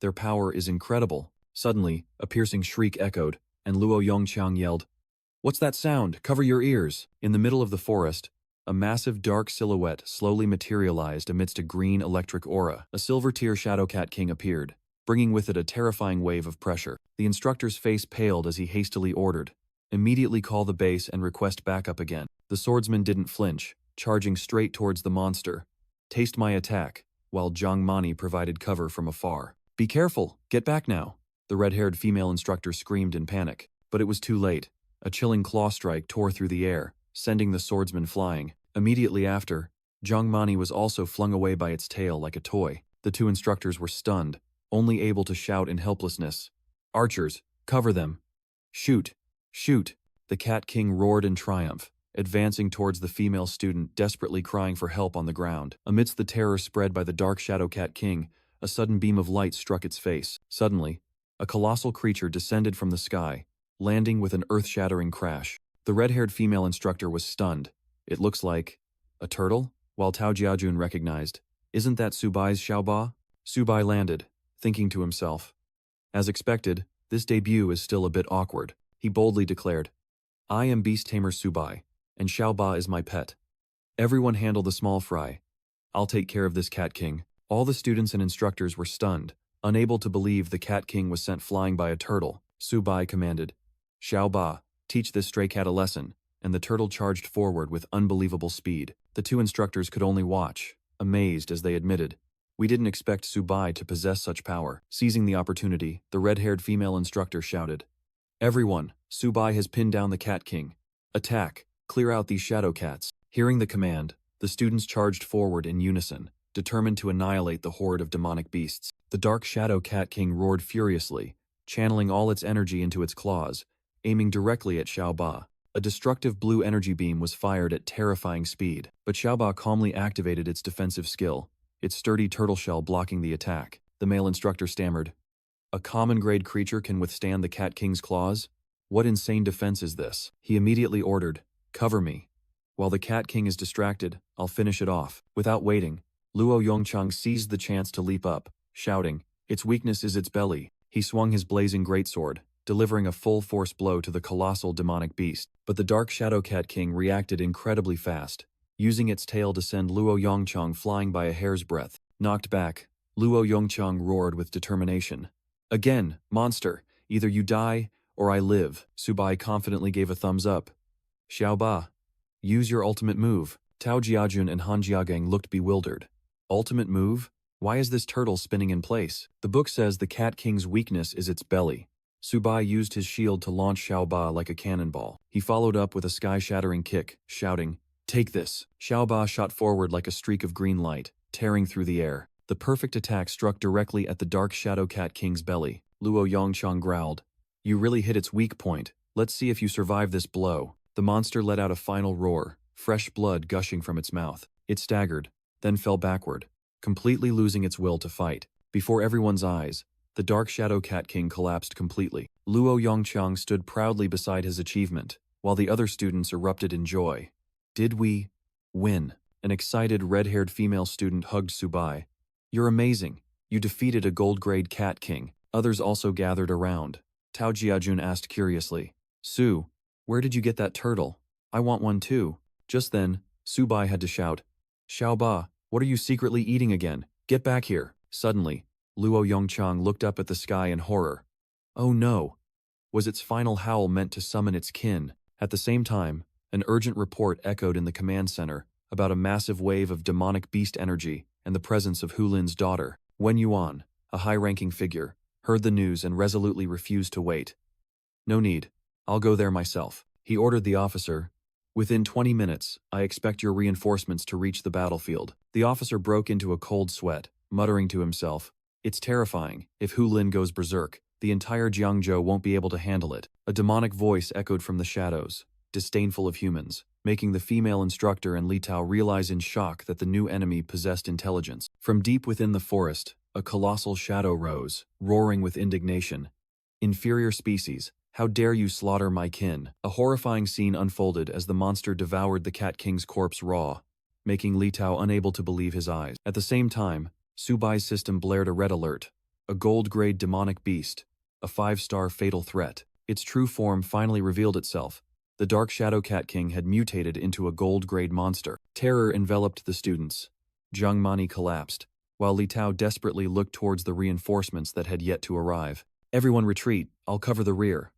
[SPEAKER 1] Their power is incredible. Suddenly, a piercing shriek echoed, and Luo Yongqiang yelled, "What's that sound? Cover your ears!" In the middle of the forest, a massive dark silhouette slowly materialized amidst a green electric aura. A silver-tier Shadow Cat King appeared, bringing with it a terrifying wave of pressure. The instructor's face paled as he hastily ordered, "Immediately call the base and request backup again." The swordsman didn't flinch, charging straight towards the monster. "Taste my attack," while Zhang Mani provided cover from afar. "Be careful! Get back now!" The red-haired female instructor screamed in panic, but it was too late. A chilling claw strike tore through the air, sending the swordsman flying. Immediately after, Zhang Mani was also flung away by its tail like a toy. The two instructors were stunned, only able to shout in helplessness, "Archers, cover them! Shoot! Shoot!" The Cat King roared in triumph, advancing towards the female student desperately crying for help on the ground. Amidst the terror spread by the dark Shadow Cat King, a sudden beam of light struck its face. Suddenly, a colossal creature descended from the sky, landing with an earth-shattering crash. The red-haired female instructor was stunned. "It looks like a turtle?" While Tao Jiajun recognized, "Isn't that Subai's Xiaoba?" Subai landed, thinking to himself, "As expected, this debut is still a bit awkward." He boldly declared, "I am Beast Tamer Subai, and Xiaoba is my pet. Everyone handle the small fry. I'll take care of this Cat King." All the students and instructors were stunned, unable to believe the Cat King was sent flying by a turtle. Subai commanded, "Xiaoba, teach this stray cat a lesson," and the turtle charged forward with unbelievable speed. The two instructors could only watch, amazed as they admitted, "We didn't expect Subai to possess such power." Seizing the opportunity, the red-haired female instructor shouted, "Everyone, Subai has pinned down the Cat King. Attack, clear out these shadow cats." Hearing the command, the students charged forward in unison, determined to annihilate the horde of demonic beasts. The dark Shadow Cat King roared furiously, channeling all its energy into its claws, aiming directly at Xiaoba. A destructive blue energy beam was fired at terrifying speed, but Xiaoba calmly activated its defensive skill, its sturdy turtle shell blocking the attack. The male instructor stammered, "A common-grade creature can withstand the Cat King's claws? What insane defense is this?" He immediately ordered, "Cover me. While the Cat King is distracted, I'll finish it off." Without waiting, Luo Yongqiang seized the chance to leap up, shouting, "Its weakness is its belly." He swung his blazing greatsword, delivering a full-force blow to the colossal demonic beast. But the dark Shadow Cat King reacted incredibly fast, using its tail to send Luo Yongqiang flying by a hair's breadth. Knocked back, Luo Yongqiang roared with determination, "Again, monster, either you die, or I live." Subai confidently gave a thumbs up. "Xiaoba, use your ultimate move." Tao Jiajun and Han Jiagang looked bewildered. "Ultimate move? Why is this turtle spinning in place?" "The book says the Cat King's weakness is its belly." Subai used his shield to launch Xiaoba like a cannonball. He followed up with a sky-shattering kick, shouting, "Take this." Xiaoba shot forward like a streak of green light, tearing through the air. The perfect attack struck directly at the dark Shadow Cat King's belly. Luo Yongqiang growled, "You really hit its weak point. Let's see if you survive this blow." The monster let out a final roar, fresh blood gushing from its mouth. It staggered, then fell backward, completely losing its will to fight. Before everyone's eyes, the dark Shadow Cat King collapsed completely. Luo Yongqiang stood proudly beside his achievement, while the other students erupted in joy. "Did we win?" An excited red-haired female student hugged Subai. "You're amazing. You defeated a gold-grade Cat King." Others also gathered around. Tao Jiajun asked curiously, "Su, where did you get that turtle? I want one too." Just then, Subai had to shout, "Xiaoba, what are you secretly eating again? Get back here." Suddenly, Luo Yongqiang looked up at the sky in horror. Oh no! Was its final howl meant to summon its kin? At the same time, an urgent report echoed in the command center about a massive wave of demonic beast energy and the presence of Hulin's daughter. Wen Yuan, a high-ranking figure, heard the news and resolutely refused to wait. "No need. I'll go there myself." He ordered the officer, "Within 20 minutes, I expect your reinforcements to reach the battlefield." The officer broke into a cold sweat, muttering to himself, "It's terrifying. If Hulin goes berserk, the entire Jiangzhou won't be able to handle it." A demonic voice echoed from the shadows, disdainful of humans, making the female instructor and Li Tao realize in shock that the new enemy possessed intelligence. From deep within the forest, a colossal shadow rose, roaring with indignation. "Inferior species, how dare you slaughter my kin?" A horrifying scene unfolded as the monster devoured the Cat King's corpse raw, making Li Tao unable to believe his eyes. At the same time, Subai's system blared a red alert. A gold-grade demonic beast, a 5-star fatal threat. Its true form finally revealed itself. The Dark Shadow Cat King had mutated into a gold-grade monster. Terror enveloped the students. Jiang Mani collapsed, while Li Tao desperately looked towards the reinforcements that had yet to arrive. "Everyone retreat, I'll cover the rear,"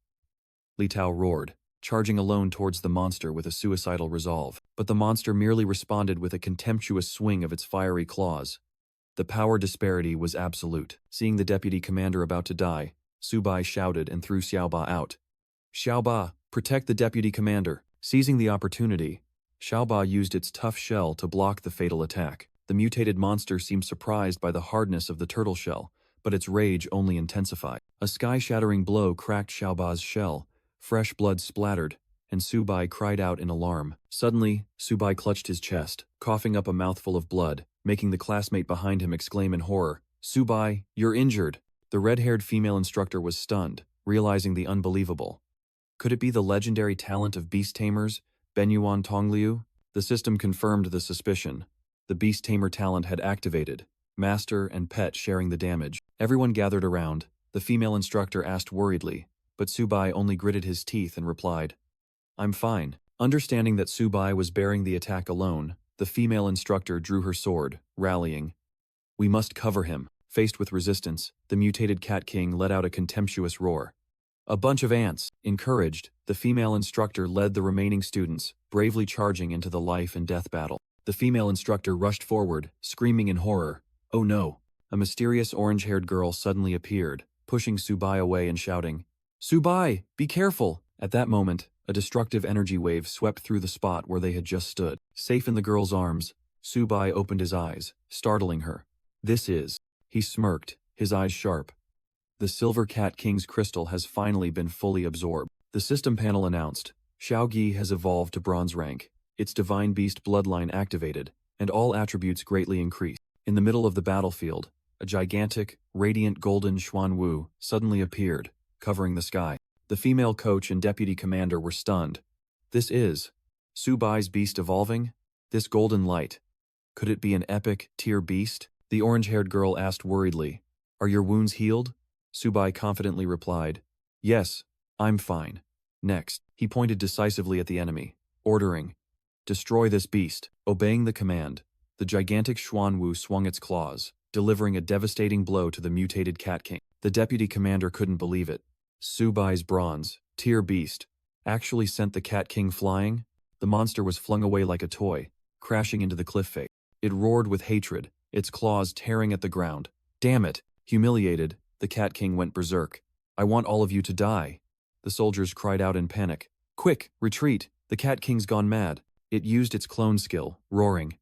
[SPEAKER 1] Li Tao roared, charging alone towards the monster with a suicidal resolve. But the monster merely responded with a contemptuous swing of its fiery claws. The power disparity was absolute. Seeing the deputy commander about to die, Subai shouted and threw Xiaoba out. "Xiaoba, protect the deputy commander." Seizing the opportunity, Xiaoba used its tough shell to block the fatal attack. The mutated monster seemed surprised by the hardness of the turtle shell, but its rage only intensified. A sky-shattering blow cracked Xiaoba's shell, fresh blood splattered, and Subai cried out in alarm. Suddenly, Subai clutched his chest, coughing up a mouthful of blood, making the classmate behind him exclaim in horror, "Subai, you're injured!" The red-haired female instructor was stunned, realizing the unbelievable. Could it be the legendary talent of beast tamers, Benyuan Tongliu? The system confirmed the suspicion. The beast tamer talent had activated, master and pet sharing the damage. Everyone gathered around. The female instructor asked worriedly, but Subai only gritted his teeth and replied, "I'm fine." Understanding that Subai was bearing the attack alone, the female instructor drew her sword, rallying. "We must cover him." Faced with resistance, the mutated Cat King let out a contemptuous roar. "A bunch of ants." Encouraged, the female instructor led the remaining students, bravely charging into the life and death battle. The female instructor rushed forward, screaming in horror, "Oh no!" A mysterious orange-haired girl suddenly appeared, pushing Subai away and shouting, "Subai, be careful!" At that moment, a destructive energy wave swept through the spot where they had just stood. Safe in the girl's arms, Subai opened his eyes, startling her. "This is..." He smirked, his eyes sharp. "The Silver Cat King's crystal has finally been fully absorbed." The system panel announced, "Xiaogi has evolved to bronze rank, its divine beast bloodline activated, and all attributes greatly increased." In the middle of the battlefield, a gigantic, radiant golden Xuanwu suddenly appeared, covering the sky. The female coach and deputy commander were stunned. "This is Subai's beast evolving? This golden light. Could it be an epic, tier beast?" The orange-haired girl asked worriedly, "Are your wounds healed?" Subai confidently replied, "Yes, I'm fine." Next, he pointed decisively at the enemy, ordering, "Destroy this beast." Obeying the command, the gigantic Xuanwu swung its claws, delivering a devastating blow to the mutated Cat King. The deputy commander couldn't believe it. Subai's bronze, tier beast, actually sent the Cat King flying? The monster was flung away like a toy, crashing into the cliff face. It roared with hatred, its claws tearing at the ground. "Damn it!" Humiliated, the Cat King went berserk. "I want all of you to die." The soldiers cried out in panic. "Quick, retreat! The Cat King's gone mad." It used its clone skill, roaring,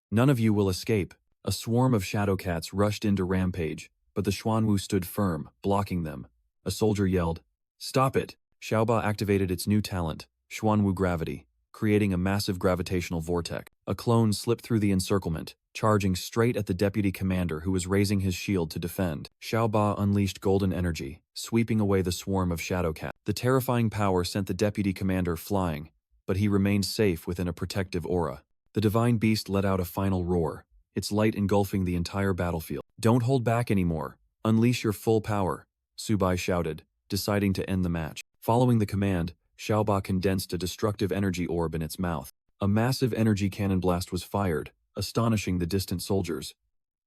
[SPEAKER 1] "None of you will escape." A swarm of shadow cats rushed in to rampage, but the Xuanwu stood firm, blocking them. A soldier yelled, "Stop it!" Xiaoba activated its new talent, Xuanwu Gravity, creating a massive gravitational vortex. A clone slipped through the encirclement, charging straight at the deputy commander who was raising his shield to defend. Xiaoba unleashed golden energy, sweeping away the swarm of shadow cats. The terrifying power sent the deputy commander flying, but he remained safe within a protective aura. The divine beast let out a final roar, its light engulfing the entire battlefield. "Don't hold back anymore. Unleash your full power," Subai shouted, deciding to end the match. Following the command, Xiaoba condensed a destructive energy orb in its mouth. A massive energy cannon blast was fired, astonishing the distant soldiers.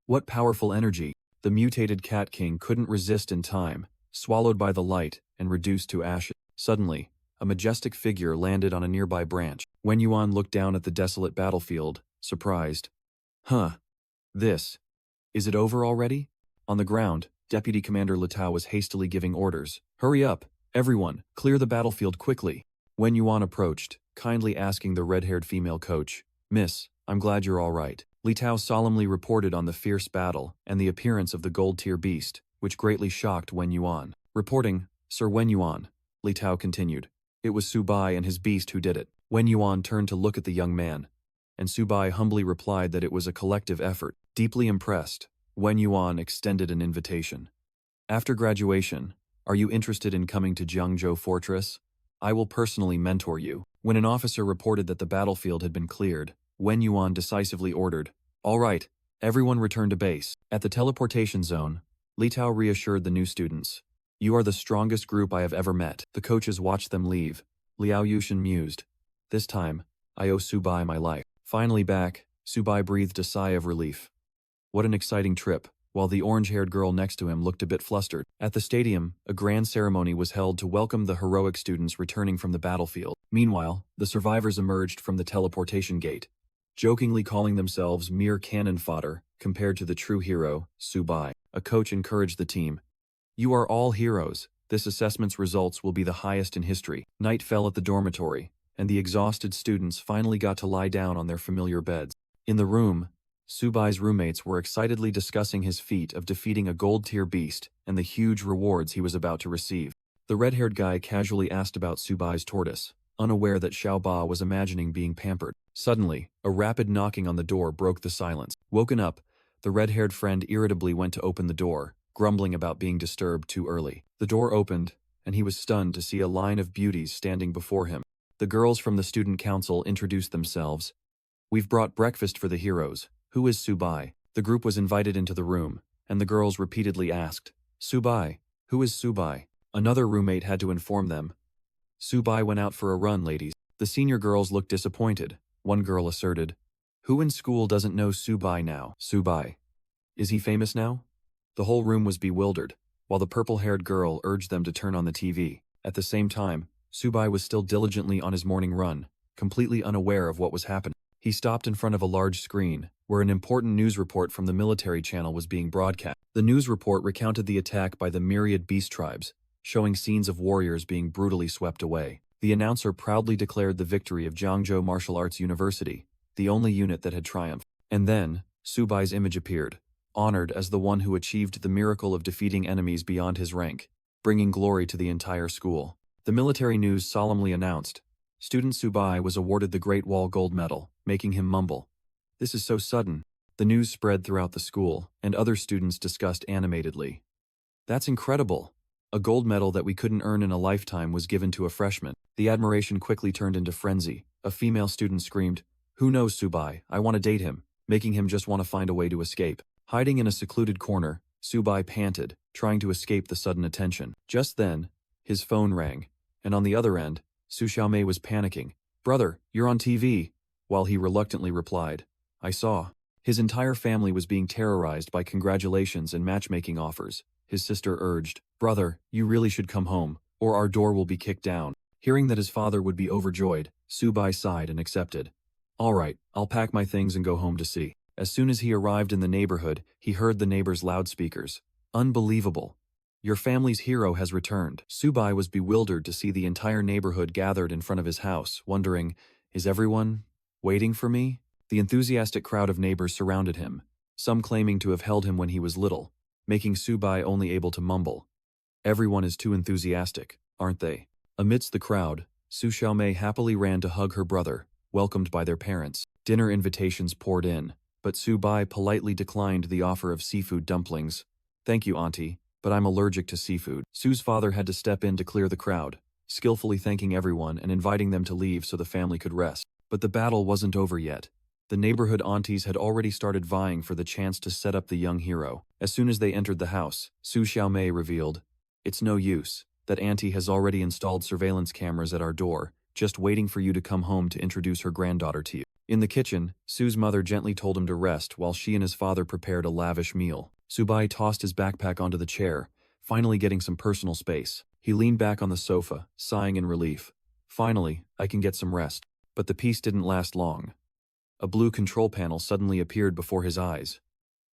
[SPEAKER 1] What powerful energy! The mutated Cat King couldn't resist in time, swallowed by the light and reduced to ashes. Suddenly, a majestic figure landed on a nearby branch. Wen Yuan looked down at the desolate battlefield, surprised. "Huh. Is it over already?" On the ground, Deputy Commander Litao was hastily giving orders. "Hurry up, everyone, clear the battlefield quickly." Wen Yuan approached, kindly asking the red-haired female coach, "Miss, I'm glad you're all right." Litao solemnly reported on the fierce battle and the appearance of the gold-tier beast, which greatly shocked Wen Yuan. "Reporting, Sir Wen Yuan," Litao continued. "It was Subai and his beast who did it." Wen Yuan turned to look at the young man, and Subai humbly replied that it was a collective effort. Deeply impressed, Wen Yuan extended an invitation. "After graduation, are you interested in coming to Jiangzhou Fortress? I will personally mentor you." When an officer reported that the battlefield had been cleared, Wen Yuan decisively ordered, "All right, everyone return to base." At the teleportation zone, Litao reassured the new students. You are the strongest group I have ever met. The coaches watched them leave. Liao Yushin mused. This time, I owe Subai my life. Finally back, Subai breathed a sigh of relief. What an exciting trip, while the orange-haired girl next to him looked a bit flustered. At the stadium, a grand ceremony was held to welcome the heroic students returning from the battlefield. Meanwhile, the survivors emerged from the teleportation gate, jokingly calling themselves mere cannon fodder compared to the true hero, Subai. A coach encouraged the team. You are all heroes. This assessment's results will be the highest in history. Night fell at the dormitory, and the exhausted students finally got to lie down on their familiar beds. In the room, Subai's roommates were excitedly discussing his feat of defeating a gold-tier beast and the huge rewards he was about to receive. The red-haired guy casually asked about Subai's tortoise, unaware that Xiaoba was imagining being pampered. Suddenly, a rapid knocking on the door broke the silence. Woken up, the red-haired friend irritably went to open the door, grumbling about being disturbed too early. The door opened, and he was stunned to see a line of beauties standing before him. The girls from the student council introduced themselves. We've brought breakfast for the heroes. Who is Subai? The group was invited into the room, and the girls repeatedly asked, Subai, who is Subai? Another roommate had to inform them. Subai went out for a run, ladies. The senior girls looked disappointed. One girl asserted, who in school doesn't know Subai now? Subai. Is he famous now? The whole room was bewildered, while the purple-haired girl urged them to turn on the TV. At the same time, Subai was still diligently on his morning run, completely unaware of what was happening. He stopped in front of a large screen, where an important news report from the military channel was being broadcast. The news report recounted the attack by the myriad beast tribes, showing scenes of warriors being brutally swept away. The announcer proudly declared the victory of Jiangzhou Martial Arts University, the only unit that had triumphed. And then, Subai's image appeared, honored as the one who achieved the miracle of defeating enemies beyond his rank, bringing glory to the entire school. The military news solemnly announced, Student Subai was awarded the Great Wall Gold Medal, making him mumble. This is so sudden. The news spread throughout the school, and other students discussed animatedly. That's incredible. A gold medal that we couldn't earn in a lifetime was given to a freshman. The admiration quickly turned into frenzy. A female student screamed, Who knows Subai? I want to date him, making him just want to find a way to escape. Hiding in a secluded corner, Subai panted, trying to escape the sudden attention. Just then, his phone rang, and on the other end, Su Xiaomei was panicking. Brother, you're on TV, while he reluctantly replied, I saw. His entire family was being terrorized by congratulations and matchmaking offers. His sister urged, Brother, you really should come home, or our door will be kicked down. Hearing that his father would be overjoyed, Subai sighed and accepted. All right, I'll pack my things and go home to see. As soon as he arrived in the neighborhood, he heard the neighbors' loudspeakers. Unbelievable. Your family's hero has returned. Subai was bewildered to see the entire neighborhood gathered in front of his house, wondering, is everyone waiting for me? The enthusiastic crowd of neighbors surrounded him, some claiming to have held him when he was little, making Subai only able to mumble. Everyone is too enthusiastic, aren't they? Amidst the crowd, Su Xiaomei happily ran to hug her brother, welcomed by their parents. Dinner invitations poured in, but Subai politely declined the offer of seafood dumplings. Thank you, auntie, but I'm allergic to seafood. Su's father had to step in to clear the crowd, skillfully thanking everyone and inviting them to leave so the family could rest. But the battle wasn't over yet. The neighborhood aunties had already started vying for the chance to set up the young hero. As soon as they entered the house, Su Xiaomei revealed, It's no use. That auntie has already installed surveillance cameras at our door, just waiting for you to come home to introduce her granddaughter to you. In the kitchen, Su's mother gently told him to rest while she and his father prepared a lavish meal. Subai tossed his backpack onto the chair, finally getting some personal space. He leaned back on the sofa, sighing in relief. Finally, I can get some rest. But the peace didn't last long. A blue control panel suddenly appeared before his eyes.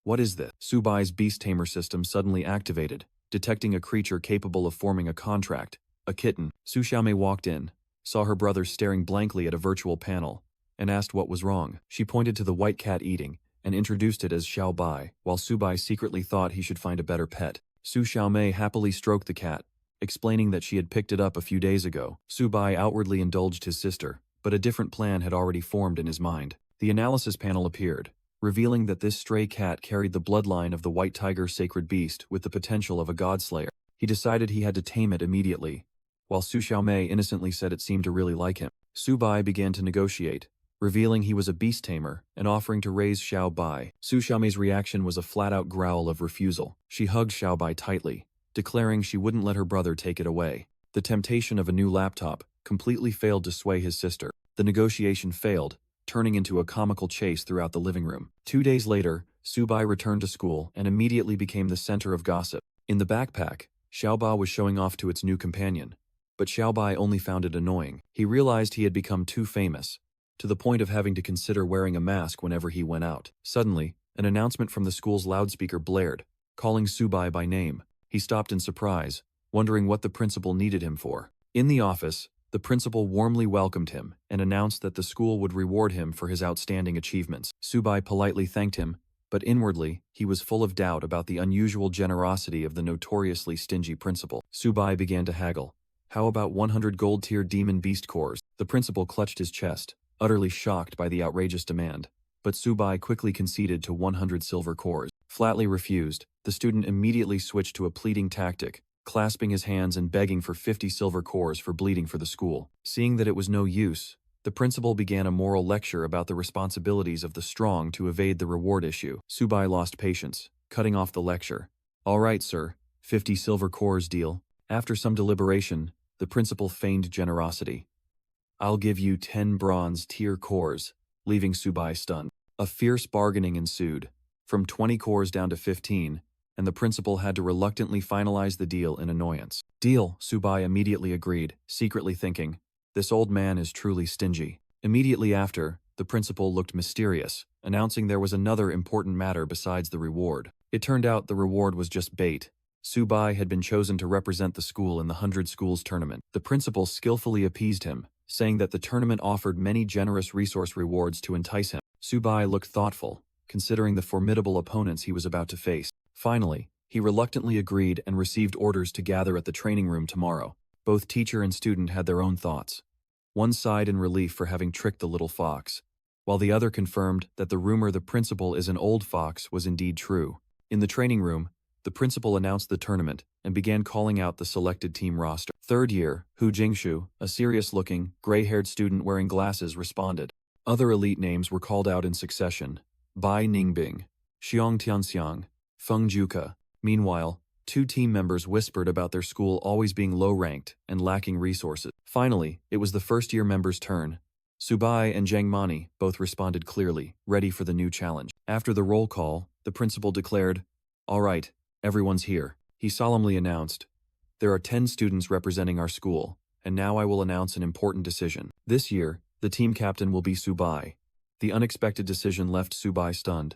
[SPEAKER 1] What is this? Subai's beast tamer system suddenly activated, detecting a creature capable of forming a contract, a kitten. Su Xiaomei walked in, saw her brother staring blankly at a virtual panel, and asked what was wrong. She pointed to the white cat eating, and introduced it as Xiaobai, while Subai secretly thought he should find a better pet. Su Xiaomei happily stroked the cat, explaining that she had picked it up a few days ago. Subai outwardly indulged his sister, but a different plan had already formed in his mind. The analysis panel appeared, revealing that this stray cat carried the bloodline of the white tiger sacred beast with the potential of a godslayer. He decided he had to tame it immediately, while Su Xiaomei innocently said it seemed to really like him. Subai began to negotiate, revealing he was a beast tamer and offering to raise Xiaobai. Su Xiaomei's reaction was a flat-out growl of refusal. She hugged Xiaobai tightly, declaring she wouldn't let her brother take it away. The temptation of a new laptop completely failed to sway his sister. The negotiation failed, turning into a comical chase throughout the living room. 2 days later, Subai returned to school and immediately became the center of gossip. In the backpack, Xiaoba was showing off to its new companion, but Xiaobai only found it annoying. He realized he had become too famous, to the point of having to consider wearing a mask whenever he went out. Suddenly, an announcement from the school's loudspeaker blared, calling Subai by name. He stopped in surprise, wondering what the principal needed him for. In the office, the principal warmly welcomed him and announced that the school would reward him for his outstanding achievements. Subai politely thanked him, but inwardly, he was full of doubt about the unusual generosity of the notoriously stingy principal. Subai began to haggle. How about 100 gold-tier demon beast cores? The principal clutched his chest, utterly shocked by the outrageous demand, but Subai quickly conceded to 100 silver cores. Flatly refused, the student immediately switched to a pleading tactic, clasping his hands and begging for 50 silver cores for bleeding for the school. Seeing that it was no use, the principal began a moral lecture about the responsibilities of the strong to evade the reward issue. Subai lost patience, cutting off the lecture. All right, sir, 50 silver cores deal. After some deliberation, the principal feigned generosity. I'll give you 10 bronze-tier cores, leaving Subai stunned. A fierce bargaining ensued, from 20 cores down to 15, and the principal had to reluctantly finalize the deal in annoyance. Deal, Subai immediately agreed, secretly thinking, this old man is truly stingy. Immediately after, the principal looked mysterious, announcing there was another important matter besides the reward. It turned out the reward was just bait. Subai had been chosen to represent the school in the 100 Schools tournament. The principal skillfully appeased him, saying that the tournament offered many generous resource rewards to entice him. Subai looked thoughtful, considering the formidable opponents he was about to face. Finally, he reluctantly agreed and received orders to gather at the training room tomorrow. Both teacher and student had their own thoughts. One sighed in relief for having tricked the little fox, while the other confirmed that the rumor the principal is an old fox was indeed true. In the training room, the principal announced the tournament and began calling out the selected team roster. Third year, Hu Jingshu, a serious-looking, gray-haired student wearing glasses, responded. Other elite names were called out in succession: Bai Ningbing, Xiong Tianxiang, Feng Juke. Meanwhile, 2 team members whispered about their school always being low-ranked and lacking resources. Finally, it was the first-year members' turn. Subai and Zhang Mani both responded clearly, ready for the new challenge. After the roll call, the principal declared, "All right, everyone's here." He solemnly announced, "There are 10 students representing our school, and now I will announce an important decision. This year, the team captain will be Subai." The unexpected decision left Subai stunned.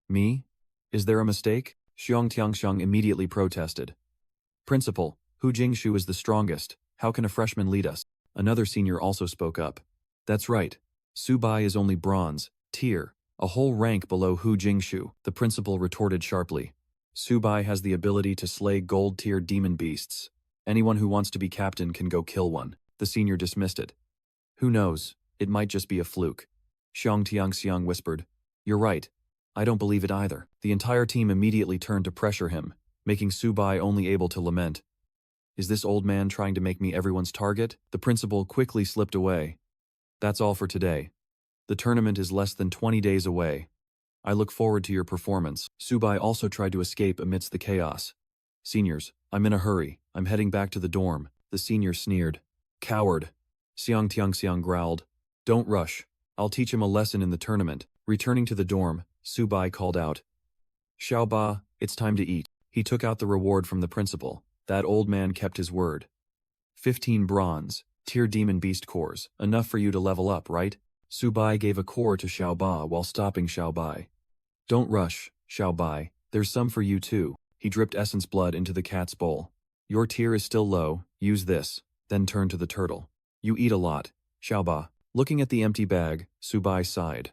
[SPEAKER 1] "Me? Is there a mistake?" Xiong Tiangxiang immediately protested. "Principal, Hu Jingshu is the strongest. How can a freshman lead us?" Another senior also spoke up. "That's right. Subai is only bronze, tier, a whole rank below Hu Jingshu," the principal retorted sharply. "Subai has the ability to slay gold-tier demon beasts. Anyone who wants to be captain can go kill one." The senior dismissed it. "Who knows, it might just be a fluke." Xiong Tiangxiang whispered. "You're right. I don't believe it either." The entire team immediately turned to pressure him, making Subai only able to lament. "Is this old man trying to make me everyone's target?" The principal quickly slipped away. "That's all for today. The tournament is less than 20 days away. I look forward to your performance." Subai also tried to escape amidst the chaos. "Seniors, I'm in a hurry. I'm heading back to the dorm." The senior sneered. "Coward." Xiang Tiangxiang growled. "Don't rush. I'll teach him a lesson in the tournament." Returning to the dorm, Subai called out, "Xiaoba, it's time to eat." He took out the reward from the principal. That old man kept his word. 15 bronze, tier demon beast cores, enough for you to level up, right? Subai gave a core to Xiaoba while stopping Xiaobai. "Don't rush, Xiaobai, there's some for you too." He dripped essence blood into the cat's bowl. "Your tier is still low, use this," then turned to the turtle. "You eat a lot, Xiaoba." Looking at the empty bag, Subai sighed.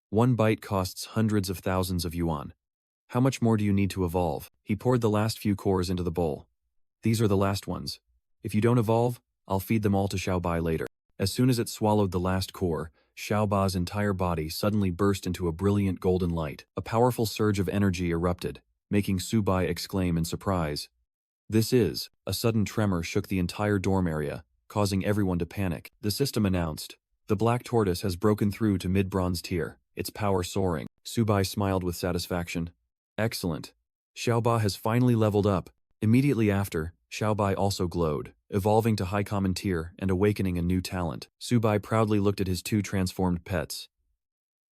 [SPEAKER 1] One bite costs hundreds of thousands of yuan. How much more do you need to evolve? He poured the last few cores into the bowl. "These are the last ones. If you don't evolve, I'll feed them all to Xiaobai later." As soon as it swallowed the last core, Xiaoba's entire body suddenly burst into a brilliant golden light. A powerful surge of energy erupted, making Subai exclaim in surprise. "This is..." A sudden tremor shook the entire dorm area, causing everyone to panic. The system announced, "The Black Tortoise has broken through to mid-bronze tier, its power soaring." Subai smiled with satisfaction. "Excellent. Xiaoba has finally leveled up, Immediately after, Xiaobai also glowed, evolving to high common tier and awakening a new talent. Subai proudly looked at his two transformed pets.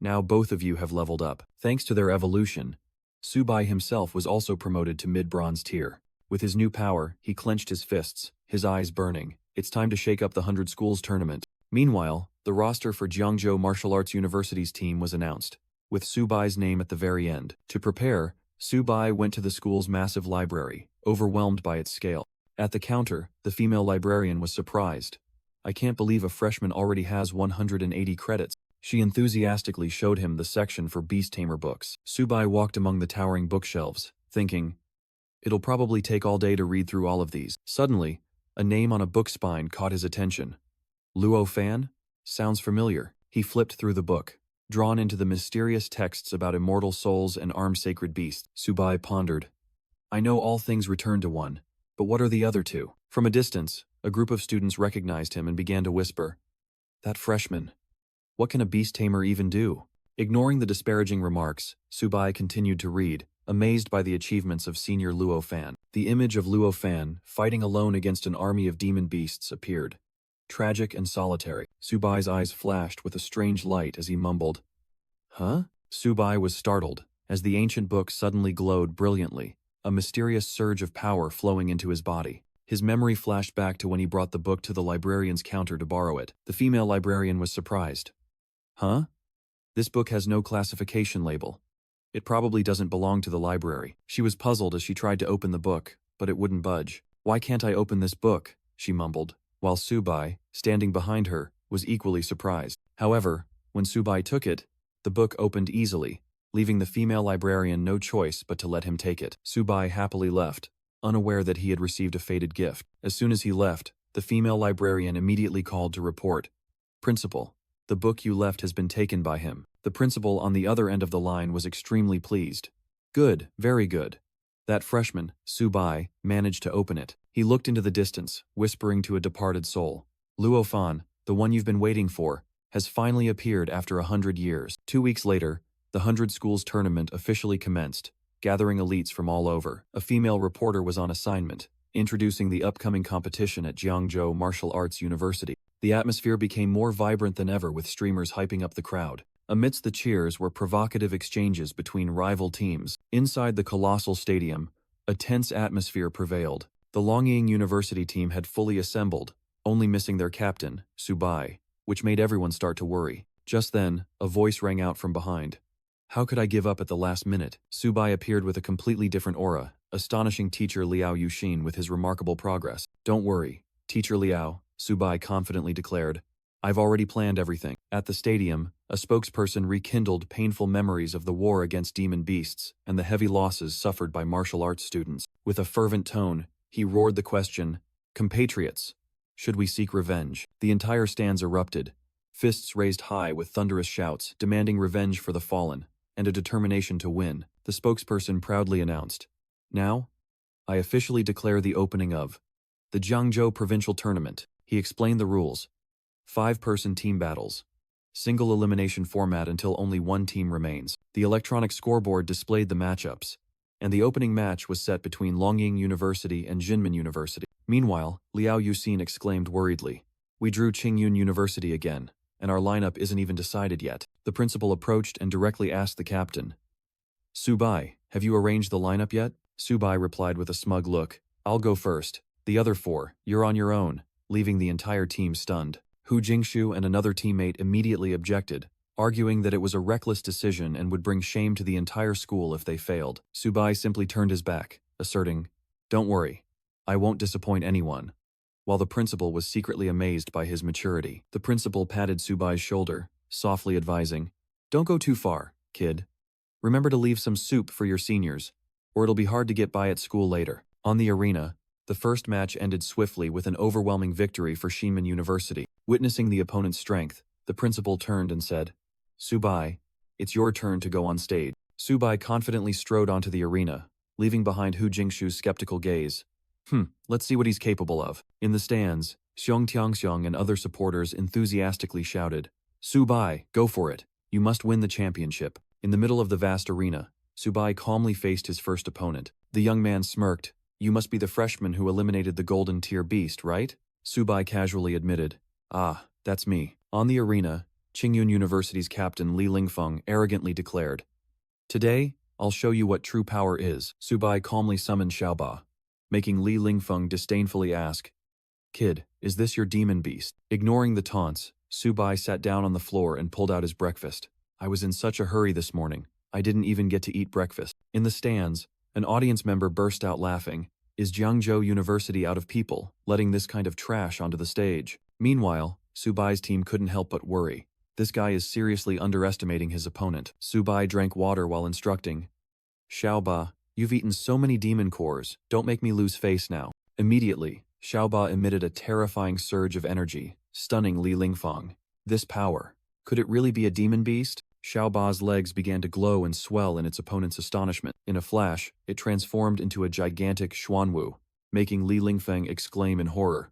[SPEAKER 1] Now both of you have leveled up. Thanks to their evolution, Subai himself was also promoted to mid-bronze tier. With his new power, he clenched his fists, his eyes burning. It's time to shake up the 100 Schools tournament. Meanwhile, the roster for Jiangzhou Martial Arts University's team was announced, with Subai's name at the very end. To prepare, Subai went to the school's massive library, overwhelmed by its scale. At the counter, the female librarian was surprised. I can't believe a freshman already has 180 credits. She enthusiastically showed him the section for beast tamer books. Subai walked among the towering bookshelves, thinking, it'll probably take all day to read through all of these. Suddenly, a name on a book spine caught his attention. Luo Fan? Sounds familiar. He flipped through the book, drawn into the mysterious texts about immortal souls and armed sacred beasts. Subai pondered. I know all things return to one, but what are the other two? From a distance, a group of students recognized him and began to whisper, that freshman. What can a beast tamer even do? Ignoring the disparaging remarks, Subai continued to read, amazed by the achievements of senior Luo Fan. The image of Luo Fan, fighting alone against an army of demon beasts, appeared. Tragic and solitary. Subai's eyes flashed with a strange light as he mumbled, huh? Subai was startled, as the ancient book suddenly glowed brilliantly, a mysterious surge of power flowing into his body. His memory flashed back to when he brought the book to the librarian's counter to borrow it. The female librarian was surprised. Huh? This book has no classification label. It probably doesn't belong to the library. She was puzzled as she tried to open the book, but it wouldn't budge. Why can't I open this book? She mumbled, while Subai, standing behind her, was equally surprised. However, when Subai took it, the book opened easily, leaving the female librarian no choice but to let him take it. Subai happily left, unaware that he had received a fated gift. As soon as he left, the female librarian immediately called to report, Principal, the book you left has been taken by him. The principal on the other end of the line was extremely pleased. Good, very good. That freshman, Subai, managed to open it. He looked into the distance, whispering to a departed soul. Luo Fan, the one you've been waiting for, has finally appeared after 100 years. 2 weeks later, the 100 Schools tournament officially commenced, gathering elites from all over. A female reporter was on assignment, introducing the upcoming competition at Jiangzhou Martial Arts University. The atmosphere became more vibrant than ever with streamers hyping up the crowd. Amidst the cheers were provocative exchanges between rival teams. Inside the colossal stadium, a tense atmosphere prevailed. The Longying University team had fully assembled, only missing their captain, Subai, which made everyone start to worry. Just then, a voice rang out from behind. How could I give up at the last minute? Subai appeared with a completely different aura, astonishing teacher Liao Yuxin with his remarkable progress. Don't worry, Teacher Liao, Subai confidently declared. I've already planned everything. At the stadium, a spokesperson rekindled painful memories of the war against demon beasts and the heavy losses suffered by martial arts students. With a fervent tone, he roared the question, Compatriots, should we seek revenge? The entire stands erupted, fists raised high with thunderous shouts, demanding revenge for the fallen, and a determination to win. The spokesperson proudly announced, Now, I officially declare the opening of the Jiangzhou Provincial Tournament. He explained the rules. 5-person team battles. Single elimination format until only one team remains. The electronic scoreboard displayed the matchups, and the opening match was set between Longying University and Jinmen University. Meanwhile, Liao Yuxin exclaimed worriedly, We drew Qingyun University again, and our lineup isn't even decided yet. The principal approached and directly asked the captain, Subai, have you arranged the lineup yet? Subai replied with a smug look, I'll go first. The other 4, you're on your own, leaving the entire team stunned. Hu Jingshu and another teammate immediately objected, arguing that it was a reckless decision and would bring shame to the entire school if they failed. Subai simply turned his back, asserting, Don't worry, I won't disappoint anyone. While the principal was secretly amazed by his maturity, the principal patted Subai's shoulder, softly advising, Don't go too far, kid. Remember to leave some soup for your seniors, or it'll be hard to get by at school later. On the arena, the first match ended swiftly with an overwhelming victory for Shinmen University. Witnessing the opponent's strength, the principal turned and said, Subai, it's your turn to go on stage. Subai confidently strode onto the arena, leaving behind Hu Jingshu's skeptical gaze. Let's see what he's capable of. In the stands, Xiong Tiangxiong and other supporters enthusiastically shouted, Subai, go for it. You must win the championship. In the middle of the vast arena, Subai calmly faced his first opponent. The young man smirked, you must be the freshman who eliminated the golden tier beast, right? Subai casually admitted. Ah, that's me. On the arena, Qingyun University's captain Li Lingfeng arrogantly declared. Today, I'll show you what true power is. Subai calmly summoned Xiaoba, making Li Lingfeng disdainfully ask, Kid, is this your demon beast? Ignoring the taunts, Subai sat down on the floor and pulled out his breakfast. I was in such a hurry this morning, I didn't even get to eat breakfast. In the stands, an audience member burst out laughing. Is Jiangzhou University out of people, letting this kind of trash onto the stage? Meanwhile, Subai's team couldn't help but worry. This guy is seriously underestimating his opponent. Subai drank water while instructing. Xiaoba, you've eaten so many demon cores, don't make me lose face now. Immediately, Xiaoba emitted a terrifying surge of energy, stunning Li Lingfeng. This power. Could it really be a demon beast? Xiaoba's legs began to glow and swell in its opponent's astonishment. In a flash, it transformed into a gigantic xuanwu, making Li Lingfeng exclaim in horror.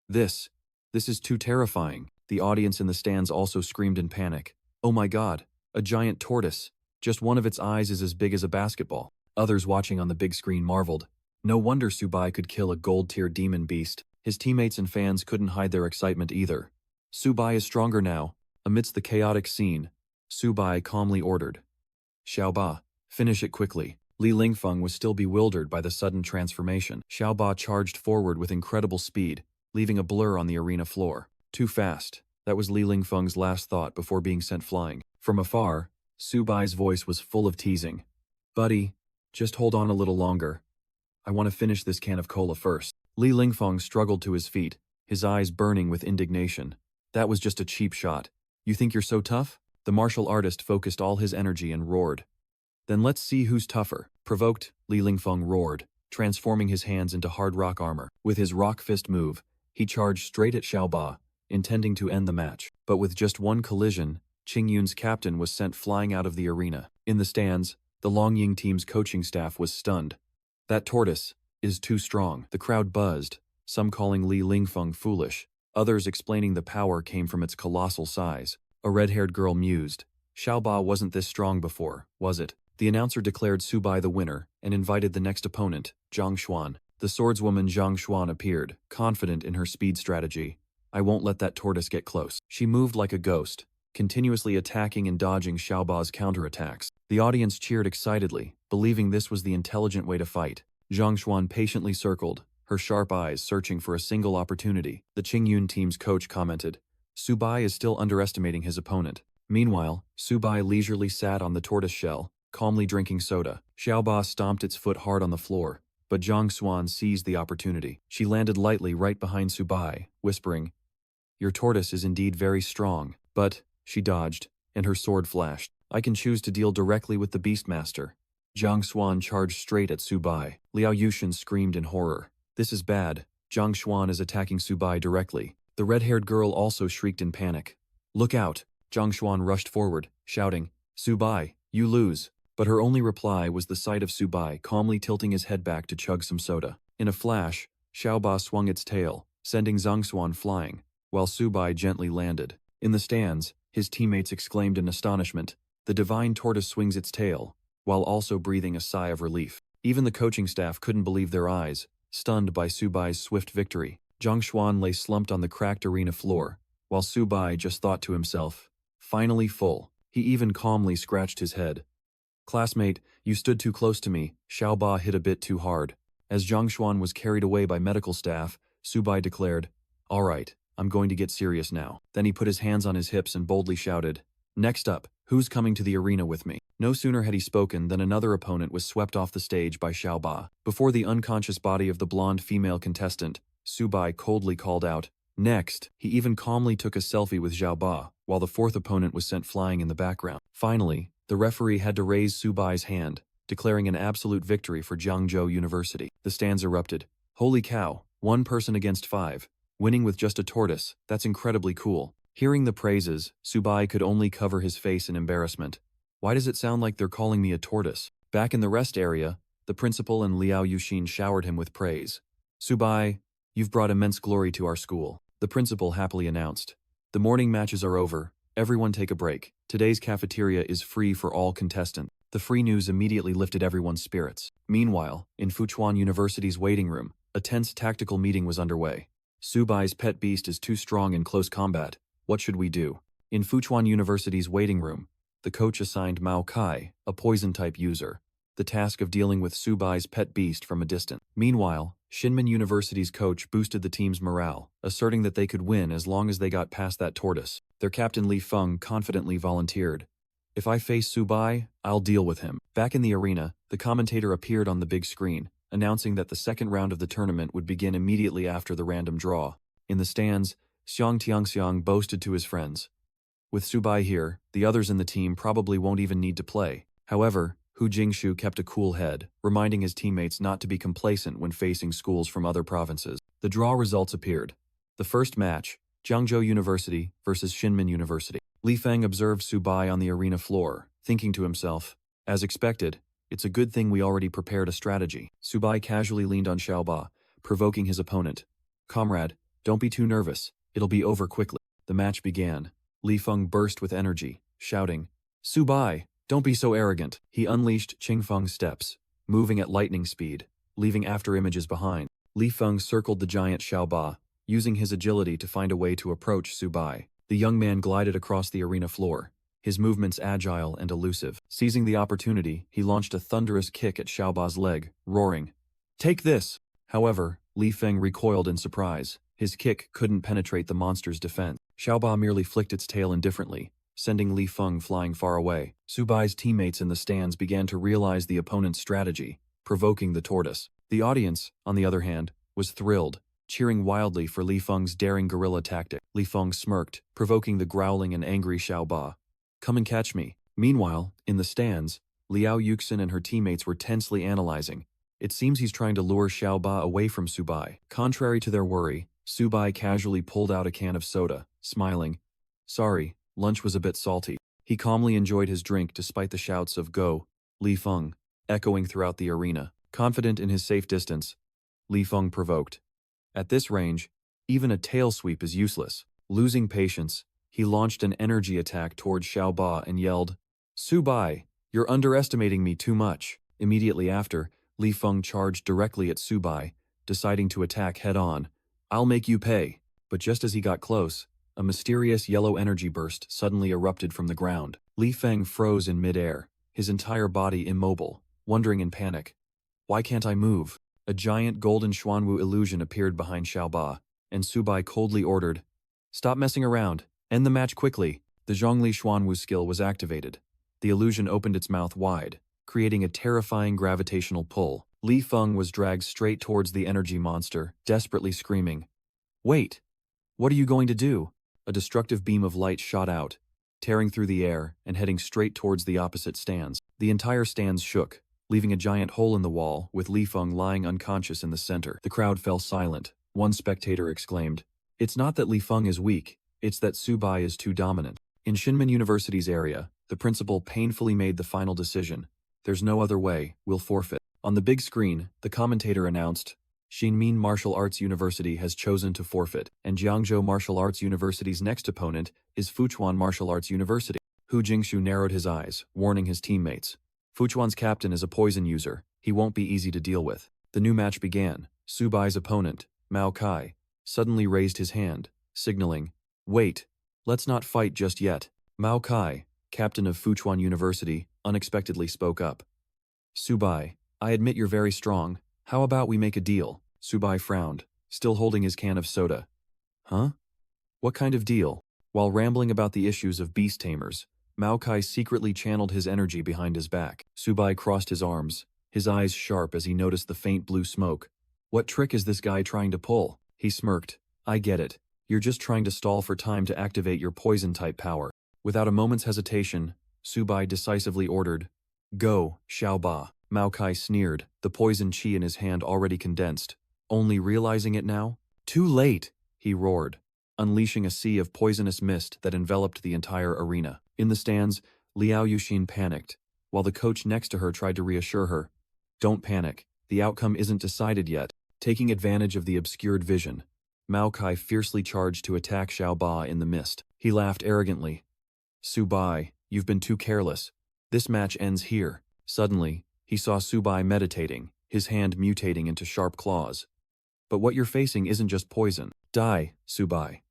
[SPEAKER 1] This is too terrifying. The audience in the stands also screamed in panic. Oh my god, a giant tortoise. Just one of its eyes is as big as a basketball. Others watching on the big screen marveled. No wonder Subai could kill a gold-tier demon beast. His teammates and fans couldn't hide their excitement either. Subai is stronger now. Amidst the chaotic scene, Subai calmly ordered. Xiaoba, finish it quickly. Li Lingfeng was still bewildered by the sudden transformation. Xiaoba charged forward with incredible speed, leaving a blur on the arena floor. Too fast. That was Li Lingfeng's last thought before being sent flying. From afar, Subai's voice was full of teasing. Buddy, just hold on a little longer. I want to finish this can of cola first. Li Lingfeng struggled to his feet, his eyes burning with indignation. That was just a cheap shot. You think you're so tough? The martial artist focused all his energy and roared. Then let's see who's tougher. Provoked, Li Lingfeng roared, transforming his hands into hard rock armor. With his rock fist move, he charged straight at Xiaoba, intending to end the match. But with just one collision, Qingyun's captain was sent flying out of the arena. In the stands, the Longying team's coaching staff was stunned. That tortoise is too strong. The crowd buzzed, some calling Li Lingfeng foolish, others explaining the power came from its colossal size. A red-haired girl mused. Xiaoba wasn't this strong before, was it? The announcer declared Subai the winner and invited the next opponent, Zhang Xuan. The swordswoman Zhang Xuan appeared, confident in her speed strategy. I won't let that tortoise get close. She moved like a ghost, continuously attacking and dodging Xiaoba's counterattacks. The audience cheered excitedly, believing this was the intelligent way to fight. Zhang Xuan patiently circled, her sharp eyes searching for a single opportunity. The Qingyun team's coach commented, Subai is still underestimating his opponent. Meanwhile, Subai leisurely sat on the tortoise shell, calmly drinking soda. Xiaoba stomped its foot hard on the floor, but Zhang Xuan seized the opportunity. She landed lightly right behind Subai, whispering, Your tortoise is indeed very strong, but, she dodged, and her sword flashed. I can choose to deal directly with the Beastmaster. Zhang Xuan charged straight at Subai. Liao Yushin screamed in horror. This is bad. Zhang Xuan is attacking Subai directly. The red-haired girl also shrieked in panic. Look out! Zhang Xuan rushed forward, shouting, Subai, you lose. But her only reply was the sight of Subai calmly tilting his head back to chug some soda. In a flash, Xiaoba swung its tail, sending Zhang Xuan flying, while Subai gently landed. In the stands, his teammates exclaimed in astonishment. The divine tortoise swings its tail, while also breathing a sigh of relief. Even the coaching staff couldn't believe their eyes, stunned by Subai's swift victory. Zhang Xuan lay slumped on the cracked arena floor, while Subai just thought to himself, finally full. He even calmly scratched his head. Classmate, you stood too close to me. Xiaoba hit a bit too hard. As Zhang Xuan was carried away by medical staff, Subai declared, All right, I'm going to get serious now. Then he put his hands on his hips and boldly shouted, Next up, who's coming to the arena with me? No sooner had he spoken than another opponent was swept off the stage by Xiaoba. Before the unconscious body of the blonde female contestant, Subai coldly called out, Next! He even calmly took a selfie with Xiaoba, while the fourth opponent was sent flying in the background. Finally, the referee had to raise Subai's hand, declaring an absolute victory for Jiangzhou University. The stands erupted. Holy cow, 1 person against 5. Winning with just a tortoise, that's incredibly cool. Hearing the praises, Subai could only cover his face in embarrassment. Why does it sound like they're calling me a tortoise? Back in the rest area, the principal and Liao Yushin showered him with praise. Subai, you've brought immense glory to our school, the principal happily announced. The morning matches are over. Everyone take a break. Today's cafeteria is free for all contestants. The free news immediately lifted everyone's spirits. Meanwhile, in Fuchuan University's waiting room, a tense tactical meeting was underway. Subai's pet beast is too strong in close combat. What should we do? In Fuchuan University's waiting room, the coach assigned Mao Kai, a poison-type user, the task of dealing with Subai's pet beast from a distance. Meanwhile, Shinmin University's coach boosted the team's morale, asserting that they could win as long as they got past that tortoise. Their captain Li Feng confidently volunteered, "If I face Subai, I'll deal with him." Back in the arena, the commentator appeared on the big screen, announcing that the second round of the tournament would begin immediately after the random draw. In the stands, Xiang Tiangxiang boasted to his friends, "With Subai here, the others in the team probably won't even need to play." However, Hu Jingshu kept a cool head, reminding his teammates not to be complacent when facing schools from other provinces. The draw results appeared. The first match, Jiangzhou University versus Shinmin University. Li Feng observed Subai on the arena floor, thinking to himself, "As expected, it's a good thing we already prepared a strategy." Subai casually leaned on Xiaoba, provoking his opponent. "Comrade, don't be too nervous, it'll be over quickly." The match began. Li Feng burst with energy, shouting, "Subai, don't be so arrogant." He unleashed Qingfeng's steps, moving at lightning speed, leaving after-images behind. Li Feng circled the giant Xiaoba, using his agility to find a way to approach Subai. The young man glided across the arena floor, his movements agile and elusive. Seizing the opportunity, he launched a thunderous kick at Xiaoba's leg, roaring, "Take this!" However, Li Feng recoiled in surprise. His kick couldn't penetrate the monster's defense. Xiaoba merely flicked its tail indifferently, sending Li Feng flying far away. Subai's teammates in the stands began to realize the opponent's strategy, provoking the tortoise. The audience, on the other hand, was thrilled, cheering wildly for Li Feng's daring guerrilla tactic. Li Feng smirked, provoking the growling and angry Xiaoba. "Come and catch me." Meanwhile, in the stands, Liao Yuxin and her teammates were tensely analyzing. It seems he's trying to lure Xiaoba away from Subai. Contrary to their worry, Subai casually pulled out a can of soda, smiling. "Sorry, lunch was a bit salty." He calmly enjoyed his drink despite the shouts of "Go, Li Feng," echoing throughout the arena. Confident in his safe distance, Li Feng provoked. At this range, even a tail sweep is useless. Losing patience, he launched an energy attack towards Xiaoba and yelled, "Subai, you're underestimating me too much." Immediately after, Li Feng charged directly at Subai, deciding to attack head-on. "I'll make you pay." But just as he got close, a mysterious yellow energy burst suddenly erupted from the ground. Li Feng froze in mid-air, his entire body immobile, wondering in panic, "Why can't I move?" A giant golden Xuanwu illusion appeared behind Xiaoba, and Subai coldly ordered, "Stop messing around, end the match quickly." The Zhongli Xuanwu skill was activated. The illusion opened its mouth wide, creating a terrifying gravitational pull. Li Feng was dragged straight towards the energy monster, desperately screaming, "Wait! What are you going to do?" A destructive beam of light shot out, tearing through the air and heading straight towards the opposite stands. The entire stands shook, leaving a giant hole in the wall with Li Feng lying unconscious in the center. The crowd fell silent. One spectator exclaimed, "It's not that Li Feng is weak, it's that Subai is too dominant." In Shinmin University's area, the principal painfully made the final decision. "There's no other way, we'll forfeit." On the big screen, the commentator announced, "Shinmin Martial Arts University has chosen to forfeit, and Jiangzhou Martial Arts University's next opponent is Fuchuan Martial Arts University." Hu Jingshu narrowed his eyes, warning his teammates. Fuchuan's captain is a poison user. He won't be easy to deal with. The new match began. Subai's opponent, Mao Kai, suddenly raised his hand, signaling, "Wait, let's not fight just yet." Mao Kai, captain of Fuchuan University, unexpectedly spoke up. "Subai, I admit you're very strong. How about we make a deal?" Subai frowned, still holding his can of soda. "Huh? What kind of deal?" While rambling about the issues of beast tamers, Mao Kai secretly channeled his energy behind his back. Subai crossed his arms, his eyes sharp as he noticed the faint blue smoke. "What trick is this guy trying to pull?" He smirked. "I get it. You're just trying to stall for time to activate your poison-type power." Without a moment's hesitation, Subai decisively ordered, "Go, Xiaoba." Mao Kai sneered, the poison chi in his hand already condensed. "Only realizing it now?" "Too late!" he roared, unleashing a sea of poisonous mist that enveloped the entire arena. In the stands, Liao Yuxin panicked, while the coach next to her tried to reassure her. "Don't panic, the outcome isn't decided yet." Taking advantage of the obscured vision, Mao Kai fiercely charged to attack Xiaoba in the mist. He laughed arrogantly. "Subai, you've been too careless. This match ends here. Suddenly, he saw Subai meditating, his hand mutating into sharp claws. But what you're facing isn't just poison. Die, Subai.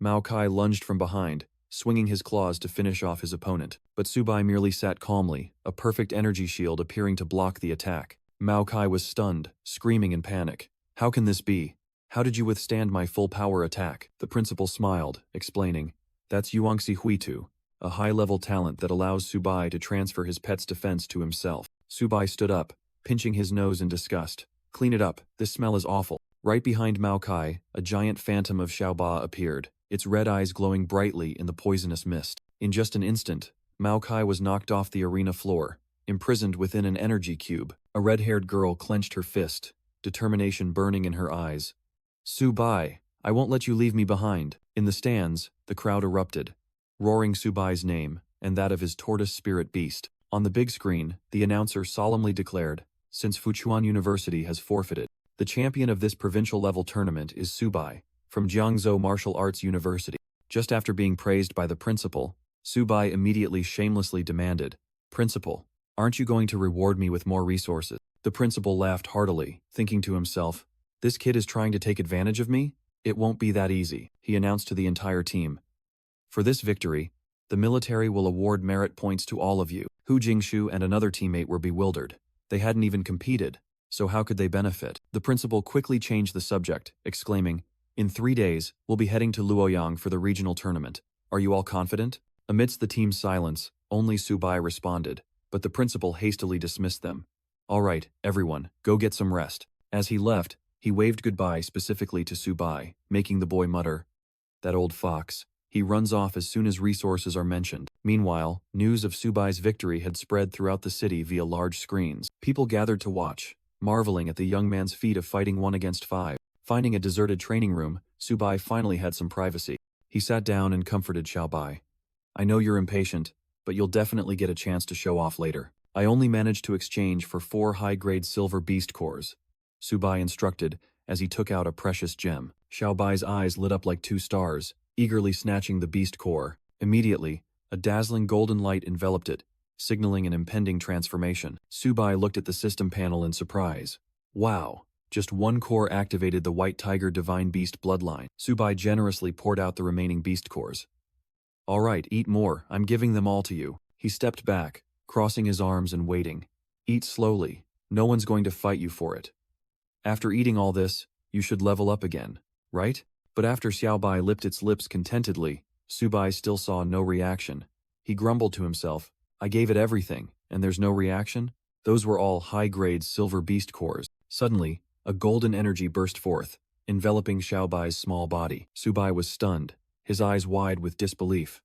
[SPEAKER 1] Maokai lunged from behind, swinging his claws to finish off his opponent. But Subai merely sat calmly, a perfect energy shield appearing to block the attack. Maokai was stunned, screaming in panic. How can this be? How did you withstand my full power attack? The principal smiled, explaining, That's Yuangxi Huitu, a high-level talent that allows Subai to transfer his pet's defense to himself. Subai stood up, pinching his nose in disgust. Clean it up, this smell is awful. Right behind Maokai, a giant phantom of Xiaoba appeared, its red eyes glowing brightly in the poisonous mist. In just an instant, Maokai was knocked off the arena floor, imprisoned within an energy cube. A red-haired girl clenched her fist, determination burning in her eyes. Subai, I won't let you leave me behind. In the stands, the crowd erupted, roaring Subai's name and that of his tortoise spirit beast. On the big screen, the announcer solemnly declared, since Fuchuan University has forfeited, the champion of this provincial-level tournament is Subai, from Jiangzhou Martial Arts University. Just after being praised by the principal, Subai immediately shamelessly demanded, Principal, aren't you going to reward me with more resources? The principal laughed heartily, thinking to himself, this kid is trying to take advantage of me? It won't be that easy, he announced to the entire team. For this victory, the military will award merit points to all of you. Hu Jingshu and another teammate were bewildered. They hadn't even competed, so how could they benefit? The principal quickly changed the subject, exclaiming, in 3 days, we'll be heading to Luoyang for the regional tournament. Are you all confident? Amidst the team's silence, only Subai responded, but the principal hastily dismissed them. All right, everyone, go get some rest. As he left, he waved goodbye specifically to Subai, making the boy mutter, that old fox. He runs off as soon as resources are mentioned. Meanwhile, news of Subai's victory had spread throughout the city via large screens. People gathered to watch, marveling at the young man's feat of fighting 1 against 5. Finding a deserted training room, Subai finally had some privacy. He sat down and comforted Xiaobai. I know you're impatient, but you'll definitely get a chance to show off later. I only managed to exchange for 4 high-grade silver beast cores, Subai instructed as he took out a precious gem. Xiaobai's eyes lit up like 2 stars, eagerly snatching the beast core. Immediately, a dazzling golden light enveloped it, signaling an impending transformation. Subai looked at the system panel in surprise. Wow, just 1 core activated the White Tiger Divine Beast bloodline. Subai generously poured out the remaining beast cores. All right, eat more, I'm giving them all to you. He stepped back, crossing his arms and waiting. Eat slowly, no one's going to fight you for it. After eating all this, you should level up again, right? But after Xiaobai licked its lips contentedly, Subai still saw no reaction. He grumbled to himself, I gave it everything, and there's no reaction? Those were all high-grade silver beast cores. Suddenly, a golden energy burst forth, enveloping Xiaobai's small body. Subai was stunned, his eyes wide with disbelief.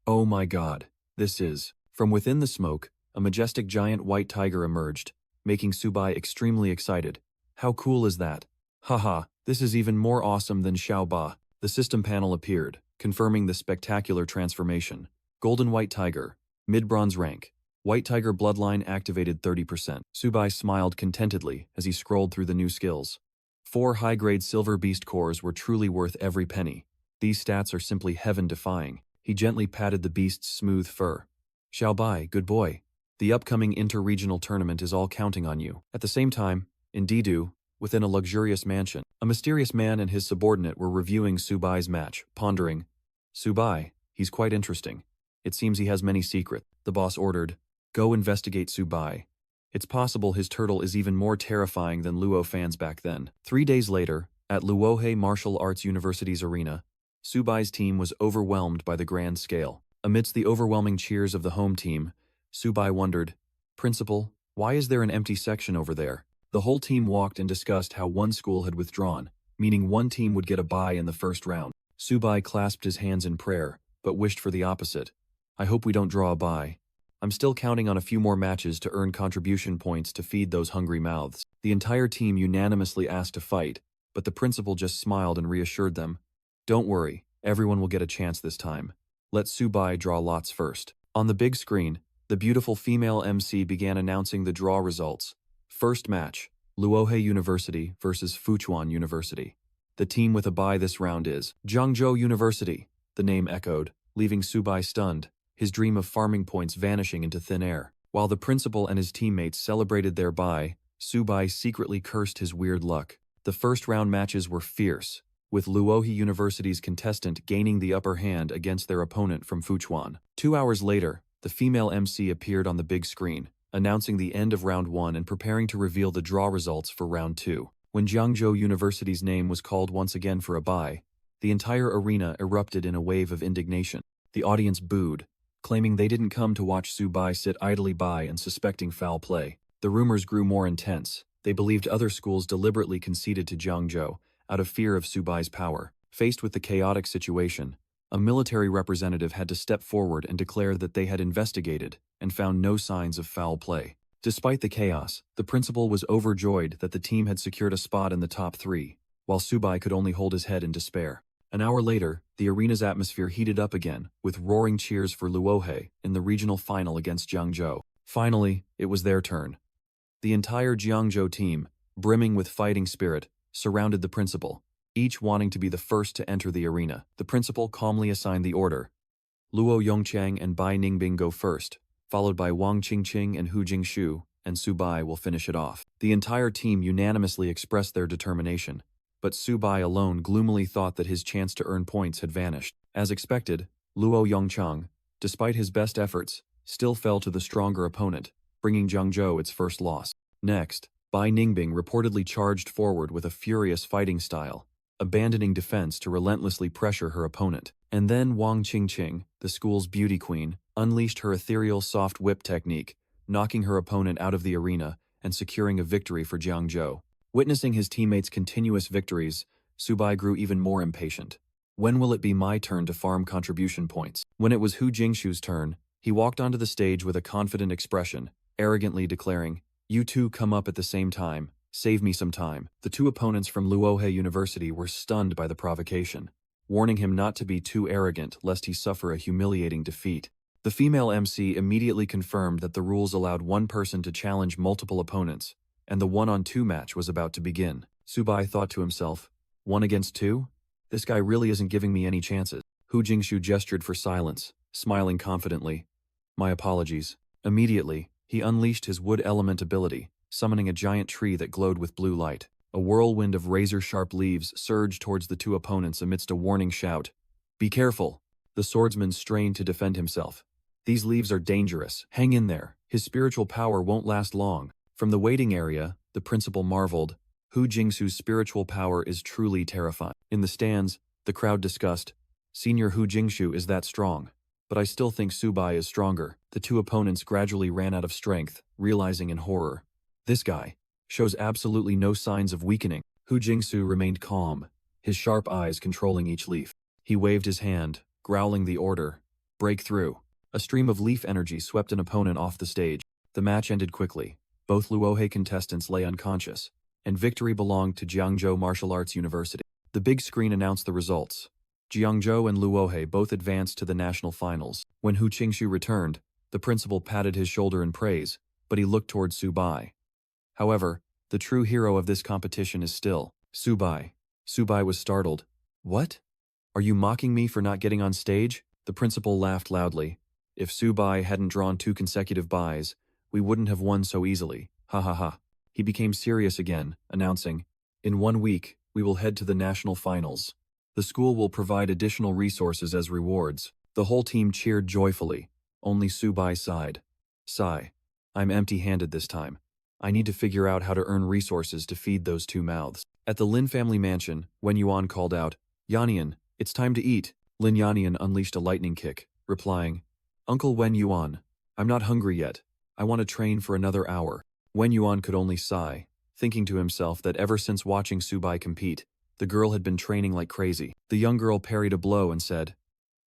[SPEAKER 1] Oh my god, this is... From within the smoke, a majestic giant white tiger emerged, making Subai extremely excited. How cool is that? Haha, this is even more awesome than Xiaoba. The system panel appeared, confirming the spectacular transformation. Golden White Tiger, mid-bronze rank. White Tiger bloodline activated 30%. Subai smiled contentedly as he scrolled through the new skills. 4 high-grade silver beast cores were truly worth every penny. These stats are simply heaven-defying. He gently patted the beast's smooth fur. Xiaobai, good boy. The upcoming inter-regional tournament is all counting on you. At the same time, in Didu, within a luxurious mansion, a mysterious man and his subordinate were reviewing Subai's match, pondering, Subai, he's quite interesting. It seems he has many secrets. The boss ordered, go investigate Subai. It's possible his turtle is even more terrifying than Luo fans back then. 3 days later, at Luohe Martial Arts University's arena, Subai's team was overwhelmed by the grand scale. Amidst the overwhelming cheers of the home team, Subai wondered, Principal, why is there an empty section over there? The whole team walked and discussed how one school had withdrawn, meaning one team would get a bye in the first round. Subai clasped his hands in prayer, but wished for the opposite. I hope we don't draw a bye. I'm still counting on a few more matches to earn contribution points to feed those hungry mouths. The entire team unanimously asked to fight, but the principal just smiled and reassured them. Don't worry, everyone will get a chance this time. Let Subai draw lots first. On the big screen, the beautiful female MC began announcing the draw results. First match, Luohe University versus Fuchuan University. The team with a bye this round is Jiangzhou University, the name echoed, leaving Subai stunned. his dream of farming points vanishing into thin air. While the principal and his teammates celebrated their bye, Subai secretly cursed his weird luck. The first-round matches were fierce, with Luohe University's contestant gaining the upper hand against their opponent from Fuchuan. 2 hours later, the female MC appeared on the big screen, announcing the end of Round 1 and preparing to reveal the draw results for Round 2. When Jiangzhou University's name was called once again for a bye, the entire arena erupted in a wave of indignation. The audience booed, claiming they didn't come to watch Subai sit idly by and suspecting foul play. The rumors grew more intense. They believed other schools deliberately conceded to Jiangzhou out of fear of Subai's power. Faced with the chaotic situation, a military representative had to step forward and declare that they had investigated and found no signs of foul play. Despite the chaos, the principal was overjoyed that the team had secured a spot in the top 3, while Subai could only hold his head in despair. An hour later, the arena's atmosphere heated up again, with roaring cheers for Luohe in the regional final against Jiangzhou. Finally, it was their turn. The entire Jiangzhou team, brimming with fighting spirit, surrounded the principal, each wanting to be the first to enter the arena. The principal calmly assigned the order. Luo Yongqiang and Bai Ningbing go first, followed by Wang Qingqing and Hu Jingshu, and Subai will finish it off. The entire team unanimously expressed their determination, but Subai alone gloomily thought that his chance to earn points had vanished. As expected, Luo Yongqiang, despite his best efforts, still fell to the stronger opponent, bringing Jiangzhou its first loss. Next, Bai Ningbing reportedly charged forward with a furious fighting style, abandoning defense to relentlessly pressure her opponent. And then Wang Qingqing, the school's beauty queen, unleashed her ethereal soft whip technique, knocking her opponent out of the arena and securing a victory for Jiangzhou. Witnessing his teammates' continuous victories, Subai grew even more impatient. When will it be my turn to farm contribution points? When it was Hu Jingshu's turn, he walked onto the stage with a confident expression, arrogantly declaring, "You two come up at the same time, save me some time." The two opponents from Luohe University were stunned by the provocation, warning him not to be too arrogant lest he suffer a humiliating defeat. The female MC immediately confirmed that the rules allowed one person to challenge multiple opponents, and the 1-on-2 match was about to begin. Subai thought to himself, 1 against 2? This guy really isn't giving me any chances. Hu Jingshu gestured for silence, smiling confidently. "My apologies." Immediately, he unleashed his wood element ability, summoning a giant tree that glowed with blue light. A whirlwind of razor-sharp leaves surged towards the two opponents amidst a warning shout. "Be careful!" The swordsman strained to defend himself. "These leaves are dangerous. Hang in there. His spiritual power won't last long." From the waiting area, the principal marveled. Hu Jingsu's spiritual power is truly terrifying. In the stands, the crowd discussed, "Senior Hu Jingshu is that strong. But I still think Subai is stronger." The two opponents gradually ran out of strength, realizing in horror, "This guy shows absolutely no signs of weakening." Hu Jingsu remained calm, his sharp eyes controlling each leaf. He waved his hand, growling the order, "Break through." A stream of leaf energy swept an opponent off the stage. The match ended quickly. Both Luohe contestants lay unconscious, and victory belonged to Jiangzhou Martial Arts University. The big screen announced the results. Jiangzhou and Luohe both advanced to the national finals. When Hu Qingshu returned, the principal patted his shoulder in praise, but he looked towards Subai. However, the true hero of this competition is still Subai. Subai was startled. "What? Are you mocking me for not getting on stage?" The principal laughed loudly. "If Subai hadn't drawn 2 consecutive byes, we wouldn't have won so easily. Ha ha ha." He became serious again, announcing, "In 1 week, we will head to the national finals. The school will provide additional resources as rewards." The whole team cheered joyfully. Only Subai sighed. "Sigh. I'm empty-handed this time. I need to figure out how to earn resources to feed those 2 mouths." At the Lin family mansion, Wen Yuan called out, "Yanian, it's time to eat." Lin Yanian unleashed a lightning kick, replying, "Uncle Wen Yuan, I'm not hungry yet. I want to train for another hour." Wen Yuan could only sigh, thinking to himself that ever since watching Subai compete, the girl had been training like crazy. The young girl parried a blow and said,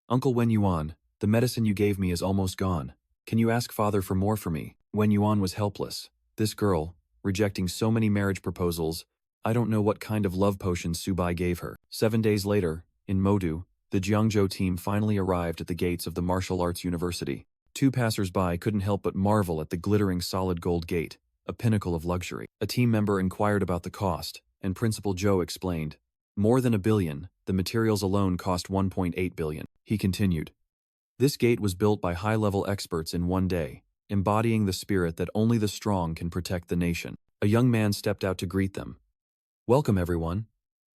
[SPEAKER 1] "Uncle Wen Yuan, the medicine you gave me is almost gone. Can you ask father for more for me?" Wen Yuan was helpless. This girl, rejecting so many marriage proposals, I don't know what kind of love potions Subai gave her. 7 days later, in Modu, the Jiangzhou team finally arrived at the gates of the Martial Arts University. 2 passers-by couldn't help but marvel at the glittering solid gold gate, a pinnacle of luxury. A team member inquired about the cost, and Principal Zhou explained, "More than $1 billion, the materials alone cost $1.8 billion. He continued, This gate was built by high-level experts in one day, embodying the spirit that only the strong can protect the nation. A young man stepped out to greet them. Welcome, everyone.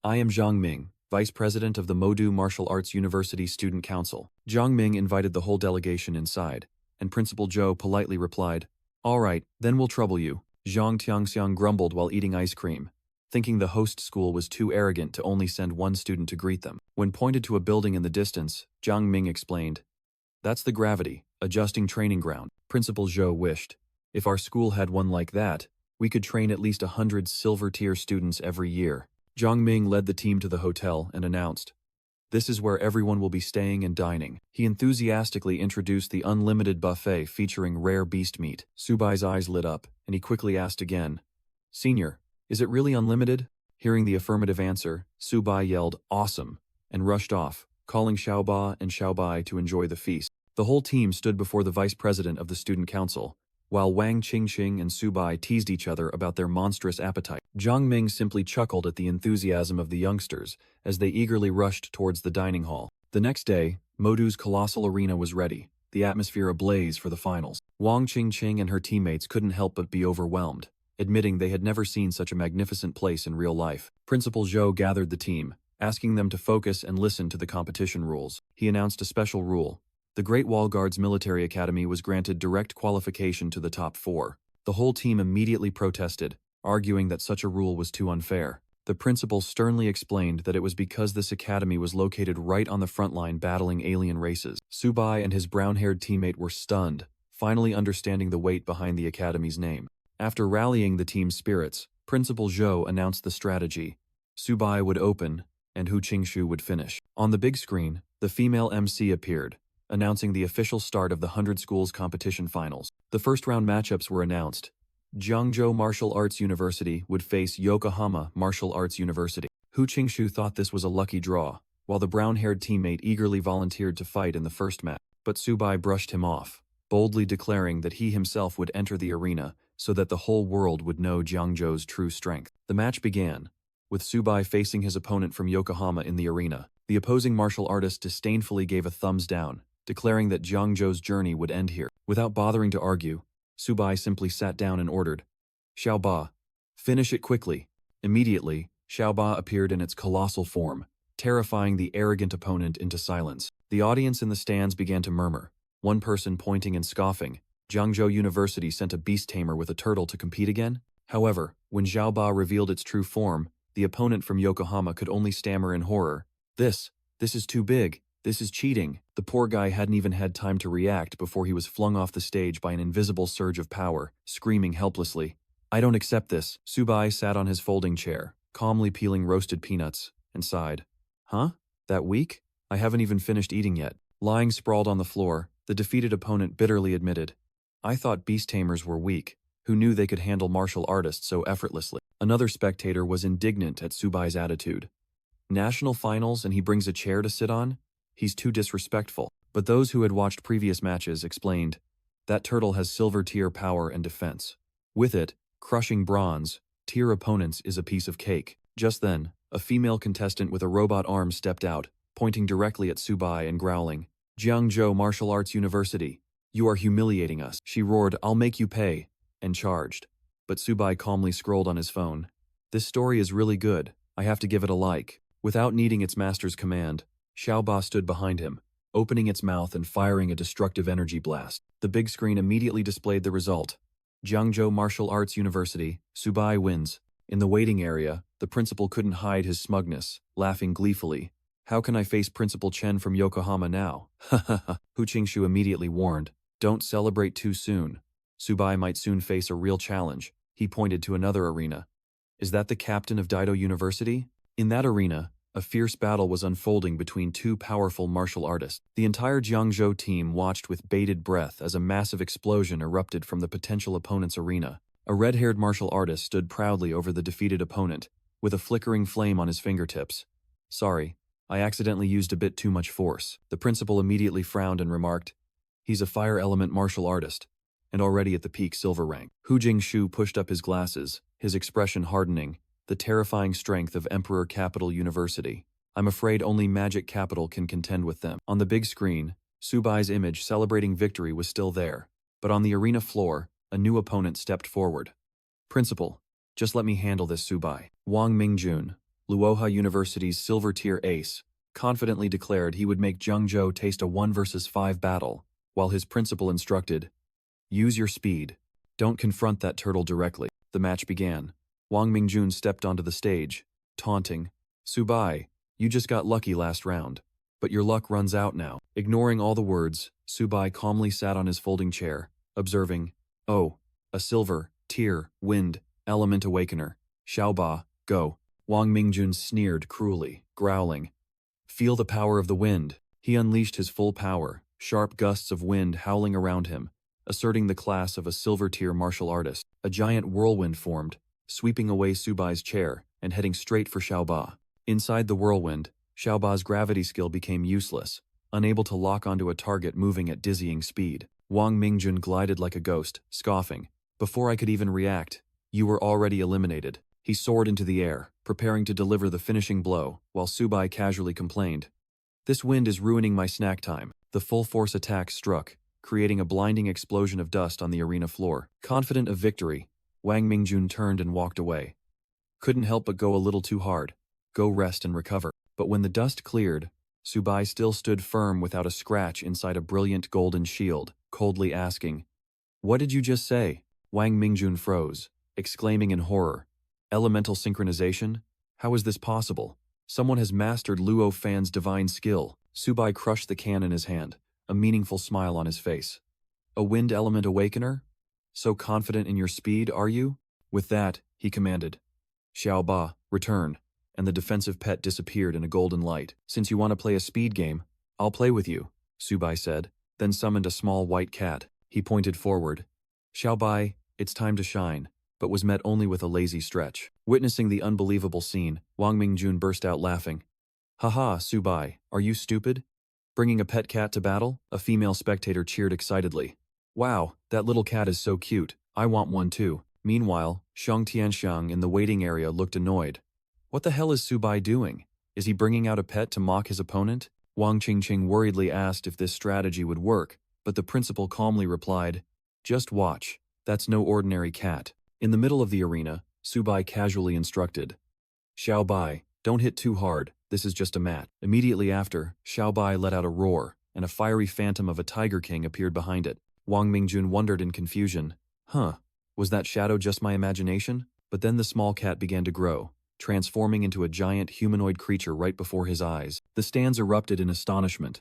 [SPEAKER 1] I am Zhang Ming, Vice President of the Modu Martial Arts University Student Council. Zhang Ming invited the whole delegation inside, and Principal Zhou politely replied, All right, then we'll trouble you. Zhang Tiangxiang grumbled while eating ice cream, thinking the host school was too arrogant to only send one student to greet them. When pointed to a building in the distance, Zhang Ming explained, That's the gravity, adjusting training ground. Principal Zhou wished, if our school had one like that, we could train at least 100 silver-tier students every year. Zhang Ming led the team to the hotel and announced, This is where everyone will be staying and dining. He enthusiastically introduced the unlimited buffet featuring rare beast meat. Subai's eyes lit up, and he quickly asked again, Senior, is it really unlimited? Hearing the affirmative answer, Subai yelled, Awesome, and rushed off, calling Xiaoba and Xiaobai to enjoy the feast. The whole team stood before the vice president of the student council, while Wang Qingqing and Subai teased each other about their monstrous appetite. Zhang Ming simply chuckled at the enthusiasm of the youngsters as they eagerly rushed towards the dining hall. The next day, Modu's colossal arena was ready, the atmosphere ablaze for the finals. Wang Qingqing and her teammates couldn't help but be overwhelmed, admitting they had never seen such a magnificent place in real life. Principal Zhou gathered the team, asking them to focus and listen to the competition rules. He announced a special rule. The Great Wall Guard's military academy was granted direct qualification to the top 4. The whole team immediately protested, arguing that such a rule was too unfair. The principal sternly explained that it was because this academy was located right on the front line battling alien races. Subai and his brown-haired teammate were stunned, finally understanding the weight behind the academy's name. After rallying the team's spirits, Principal Zhou announced the strategy. Subai would open, and Hu Qingshu would finish. On the big screen, the female MC appeared, announcing the official start of the 100 Schools competition finals. The first-round matchups were announced. Jiangzhou Martial Arts University would face Yokohama Martial Arts University. Hu Qingshu thought this was a lucky draw, while the brown-haired teammate eagerly volunteered to fight in the first match. But Subai brushed him off, boldly declaring that he himself would enter the arena so that the whole world would know Jiangzhou's true strength. The match began, with Subai facing his opponent from Yokohama in the arena. The opposing martial artist disdainfully gave a thumbs down, declaring that Jiangzhou's journey would end here. Without bothering to argue, Subai simply sat down and ordered, Xiaoba, finish it quickly. Immediately, Xiaoba appeared in its colossal form, terrifying the arrogant opponent into silence. The audience in the stands began to murmur, one person pointing and scoffing, Jiangzhou University sent a beast tamer with a turtle to compete again? However, when Xiaoba revealed its true form, the opponent from Yokohama could only stammer in horror, This is too big. This is cheating. The poor guy hadn't even had time to react before he was flung off the stage by an invisible surge of power, screaming helplessly, I don't accept this. Subai sat on his folding chair, calmly peeling roasted peanuts, and sighed. Huh? That weak? I haven't even finished eating yet. Lying sprawled on the floor, the defeated opponent bitterly admitted, I thought beast tamers were weak. Who knew they could handle martial artists so effortlessly? Another spectator was indignant at Subai's attitude. National finals and he brings a chair to sit on? He's too disrespectful. But those who had watched previous matches explained, that turtle has silver tier power and defense. With it, crushing bronze tier opponents is a piece of cake. Just then, a female contestant with a robot arm stepped out, pointing directly at Subai and growling, Jiangzhou Martial Arts University, you are humiliating us. She roared, I'll make you pay, and charged. But Subai calmly scrolled on his phone. This story is really good. I have to give it a like. Without needing its master's command, Xiaoba stood behind him, opening its mouth and firing a destructive energy blast. The big screen immediately displayed the result. Jiangzhou Martial Arts University, Subai wins. In the waiting area, the principal couldn't hide his smugness, laughing gleefully. How can I face Principal Chen from Yokohama now? Ha ha ha. Hu Qingshu immediately warned, don't celebrate too soon. Subai might soon face a real challenge. He pointed to another arena. Is that the captain of Daido University? In that arena, a fierce battle was unfolding between two powerful martial artists. The entire Jiangzhou team watched with bated breath as a massive explosion erupted from the potential opponent's arena. A red-haired martial artist stood proudly over the defeated opponent, with a flickering flame on his fingertips. Sorry, I accidentally used a bit too much force. The principal immediately frowned and remarked, he's a fire element martial artist, and already at the peak silver rank. Hu Jingshu pushed up his glasses, his expression hardening, the terrifying strength of Emperor Capital University. I'm afraid only Magic Capital can contend with them. On the big screen, Subai's image celebrating victory was still there, but on the arena floor, a new opponent stepped forward. Principal, just let me handle this, Subai. Wang Mingjun, Luoha University's silver-tier ace, confidently declared he would make Zhengzhou taste a 1 versus 5 battle, while his principal instructed, use your speed. Don't confront that turtle directly. The match began. Wang Mingjun stepped onto the stage, taunting, Subai, you just got lucky last round. But your luck runs out now. Ignoring all the words, Subai calmly sat on his folding chair, observing, oh, a silver, tier, wind, element awakener. Xiaoba, go. Wang Mingjun sneered cruelly, growling. Feel the power of the wind. He unleashed his full power, sharp gusts of wind howling around him, asserting the class of a silver-tier martial artist. A giant whirlwind formed, sweeping away Subai's chair and heading straight for Xiaoba. Inside the whirlwind, Xiaoba's gravity skill became useless, unable to lock onto a target moving at dizzying speed. Wang Mingjun glided like a ghost, scoffing. Before I could even react, you were already eliminated. He soared into the air, preparing to deliver the finishing blow, while Subai casually complained. This wind is ruining my snack time. The full-force attack struck, creating a blinding explosion of dust on the arena floor. Confident of victory, Wang Mingjun turned and walked away. Couldn't help but go a little too hard. Go rest and recover. But when the dust cleared, Subai still stood firm without a scratch inside a brilliant golden shield, coldly asking, what did you just say? Wang Mingjun froze, exclaiming in horror. Elemental synchronization? How is this possible? Someone has mastered Luo Fan's divine skill. Subai crushed the can in his hand, a meaningful smile on his face. A wind element awakener? So confident in your speed, are you? With that, he commanded. Xiaoba, return. And the defensive pet disappeared in a golden light. Since you want to play a speed game, I'll play with you, Subai said, then summoned a small white cat. He pointed forward. Xiaobai, it's time to shine, but was met only with a lazy stretch. Witnessing the unbelievable scene, Wang Mingjun burst out laughing. Haha, Subai, are you stupid? Bringing a pet cat to battle? A female spectator cheered excitedly. Wow, that little cat is so cute. I want one too. Meanwhile, Shang Tianxiang in the waiting area looked annoyed. What the hell is Subai doing? Is he bringing out a pet to mock his opponent? Wang Qingqing worriedly asked if this strategy would work, but the principal calmly replied, just watch, that's no ordinary cat. In the middle of the arena, Subai casually instructed. Xiaobai, don't hit too hard, this is just a mat. Immediately after, Xiaobai let out a roar, and a fiery phantom of a Tiger King appeared behind it. Wang Mingjun wondered in confusion. Was that shadow just my imagination? But then the small cat began to grow, transforming into a giant humanoid creature right before his eyes. The stands erupted in astonishment.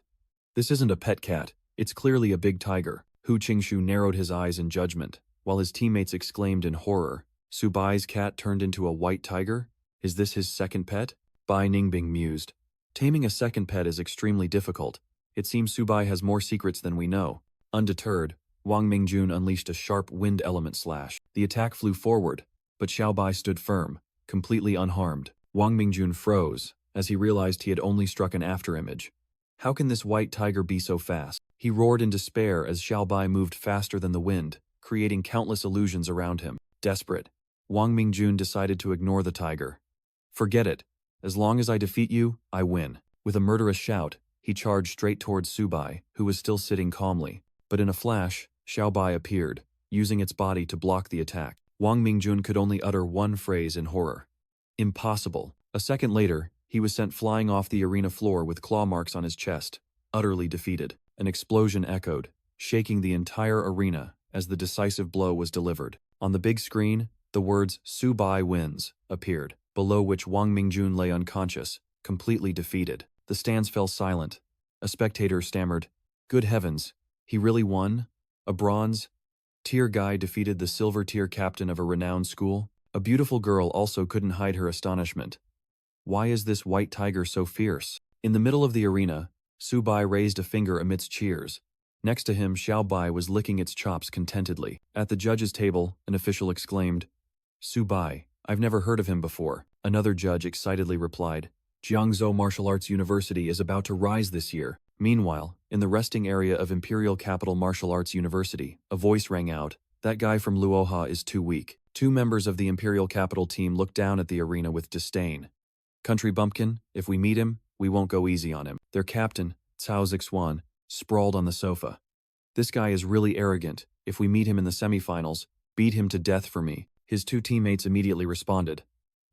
[SPEAKER 1] This isn't a pet cat, it's clearly a big tiger. Hu Qingshu narrowed his eyes in judgment, while his teammates exclaimed in horror. Subai's cat turned into a white tiger? Is this his second pet? Bai Ningbing mused. Taming a second pet is extremely difficult. It seems Subai has more secrets than we know. Undeterred, Wang Mingjun unleashed a sharp wind element slash. The attack flew forward, but Xiaobai stood firm, completely unharmed. Wang Mingjun froze, as he realized he had only struck an afterimage. How can this white tiger be so fast? He roared in despair as Xiaobai moved faster than the wind, creating countless illusions around him. Desperate, Wang Mingjun decided to ignore the tiger. Forget it. As long as I defeat you, I win. With a murderous shout, he charged straight towards Subai, who was still sitting calmly. But in a flash, Xiaobai appeared, using its body to block the attack. Wang Mingjun could only utter one phrase in horror. Impossible. A second later, he was sent flying off the arena floor with claw marks on his chest, utterly defeated. An explosion echoed, shaking the entire arena as the decisive blow was delivered. On the big screen, the words "Subai wins" appeared, below which Wang Mingjun lay unconscious, completely defeated. The stands fell silent. A spectator stammered, "Good heavens, he really won? A bronze tier guy defeated the silver tier captain of a renowned school?" A beautiful girl also couldn't hide her astonishment. Why is this white tiger so fierce? In the middle of the arena, Subai raised a finger amidst cheers. Next to him, Xiaobai was licking its chops contentedly. At the judges' table, an official exclaimed, "Subai, I've never heard of him before." Another judge excitedly replied, "Jiangzhou Martial Arts University is about to rise this year." Meanwhile, in the resting area of Imperial Capital Martial Arts University, a voice rang out, "That guy from Luoha is too weak." Two members of the Imperial Capital team looked down at the arena with disdain. "Country bumpkin, if we meet him, we won't go easy on him." Their captain, Cao Zixuan, sprawled on the sofa. This guy is really arrogant. If we meet him in the semifinals, beat him to death for me. His two teammates immediately responded.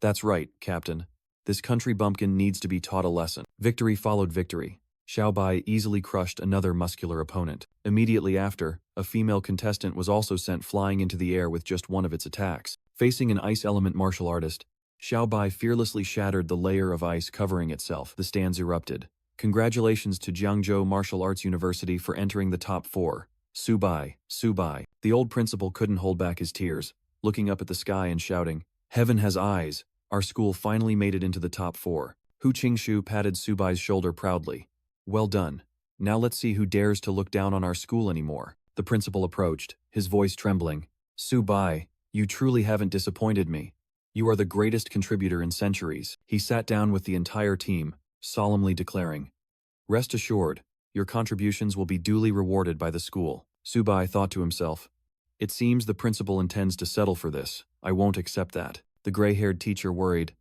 [SPEAKER 1] That's right, Captain. This country bumpkin needs to be taught a lesson. Victory followed victory. Subai easily crushed another muscular opponent. Immediately after, a female contestant was also sent flying into the air with just one of its attacks. Facing an ice element martial artist, Subai fearlessly shattered the layer of ice covering itself. The stands erupted. Congratulations to Jiangzhou Martial Arts University for entering the top 4. Subai, Subai. The old principal couldn't hold back his tears, looking up at the sky and shouting, "Heaven has eyes. Our school finally made it into the top 4. Hu Qingshu patted Subai's shoulder proudly. Well done. Now let's see who dares to look down on our school anymore. The principal approached, his voice trembling. Subai, you truly haven't disappointed me. You are the greatest contributor in centuries. He sat down with the entire team, solemnly declaring, rest assured, your contributions will be duly rewarded by the school. Subai thought to himself, it seems the principal intends to settle for this. I won't accept that. The gray-haired teacher worried.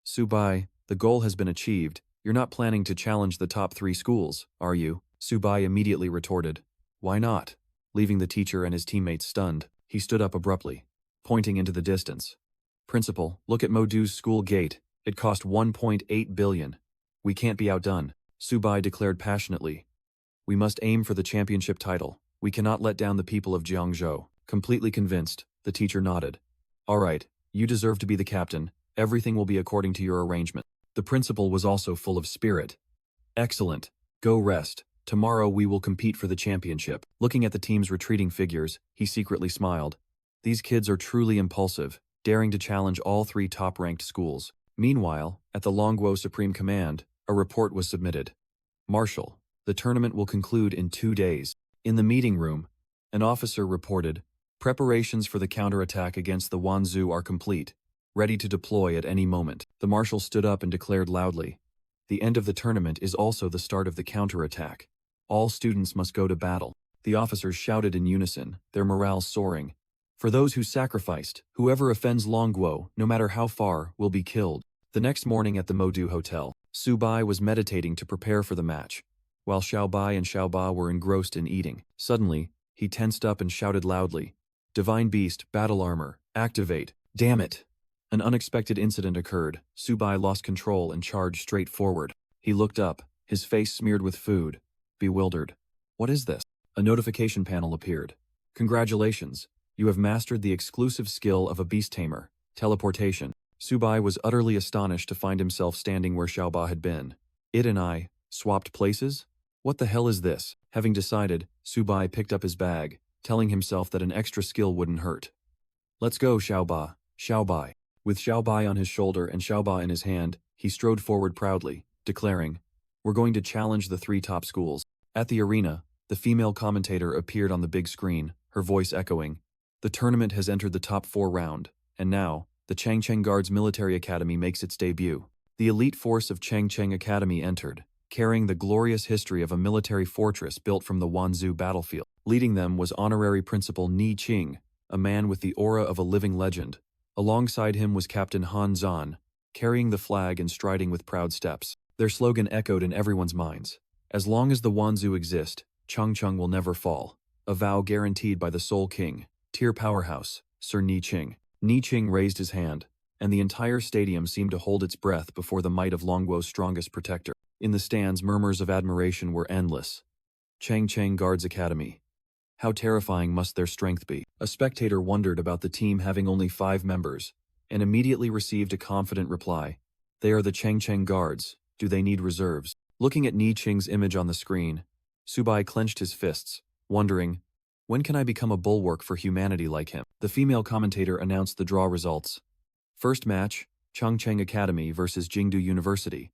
[SPEAKER 1] Subai, the goal has been achieved. You're not planning to challenge the top 3 schools, are you? Subai immediately retorted. Why not? Leaving the teacher and his teammates stunned, he stood up abruptly, pointing into the distance. Principal, look at Modu's school gate. It cost 1.8 billion. We can't be outdone, Subai declared passionately. We must aim for the championship title. We cannot let down the people of Jiangzhou. Completely convinced, the teacher nodded. All right, you deserve to be the captain. Everything will be according to your arrangement. The principal was also full of spirit. Excellent. Go rest. Tomorrow we will compete for the championship. Looking at the team's retreating figures, he secretly smiled. These kids are truly impulsive, daring to challenge all 3 top-ranked schools. Meanwhile, at the Longguo Supreme Command, a report was submitted. Marshal, the tournament will conclude in 2 days. In the meeting room, an officer reported, preparations for the counterattack against the Wanzhou are complete, ready to deploy at any moment. The marshal stood up and declared loudly, the end of the tournament is also the start of the counterattack. All students must go to battle. The officers shouted in unison, their morale soaring. For those who sacrificed, whoever offends Longguo, no matter how far, will be killed. The next morning at the Modu Hotel, Subai was meditating to prepare for the match, while Xiaobai and Xiaoba were engrossed in eating. Suddenly, he tensed up and shouted loudly, Divine Beast, Battle Armor, activate. Damn it! An unexpected incident occurred. Subai lost control and charged straight forward. He looked up, his face smeared with food, bewildered. What is this? A notification panel appeared. Congratulations, you have mastered the exclusive skill of a beast tamer, teleportation. Subai was utterly astonished to find himself standing where Xiaoba had been. It and I swapped places? What the hell is this? Having decided, Subai picked up his bag, telling himself that an extra skill wouldn't hurt. Let's go, Xiaoba. Xiaobai. With Xiaobai on his shoulder and Xiaoba in his hand, he strode forward proudly, declaring, we're going to challenge the 3 top schools. At the arena, the female commentator appeared on the big screen, her voice echoing, the tournament has entered the top 4 round, and now, the Changcheng Guards Military Academy makes its debut. The elite force of Changcheng Academy entered, carrying the glorious history of a military fortress built from the Wanzhou battlefield. Leading them was Honorary Principal Ni Qing, a man with the aura of a living legend. Alongside him was Captain Han Zhan, carrying the flag and striding with proud steps. Their slogan echoed in everyone's minds. As long as the Wanzhou exist, Changcheng will never fall. A vow guaranteed by the Soul King, Tier Powerhouse, Sir Ni Qing. Ni Qing raised his hand, and the entire stadium seemed to hold its breath before the might of Longguo's strongest protector. In the stands, murmurs of admiration were endless. Changcheng Guards Academy. How terrifying must their strength be? A spectator wondered about the team having only 5 members, and immediately received a confident reply. They are the Changcheng Guards. Do they need reserves? Looking at Ni Qing's image on the screen, Subai clenched his fists, wondering, when can I become a bulwark for humanity like him? The female commentator announced the draw results. First match, Changcheng Academy versus Jingdu University.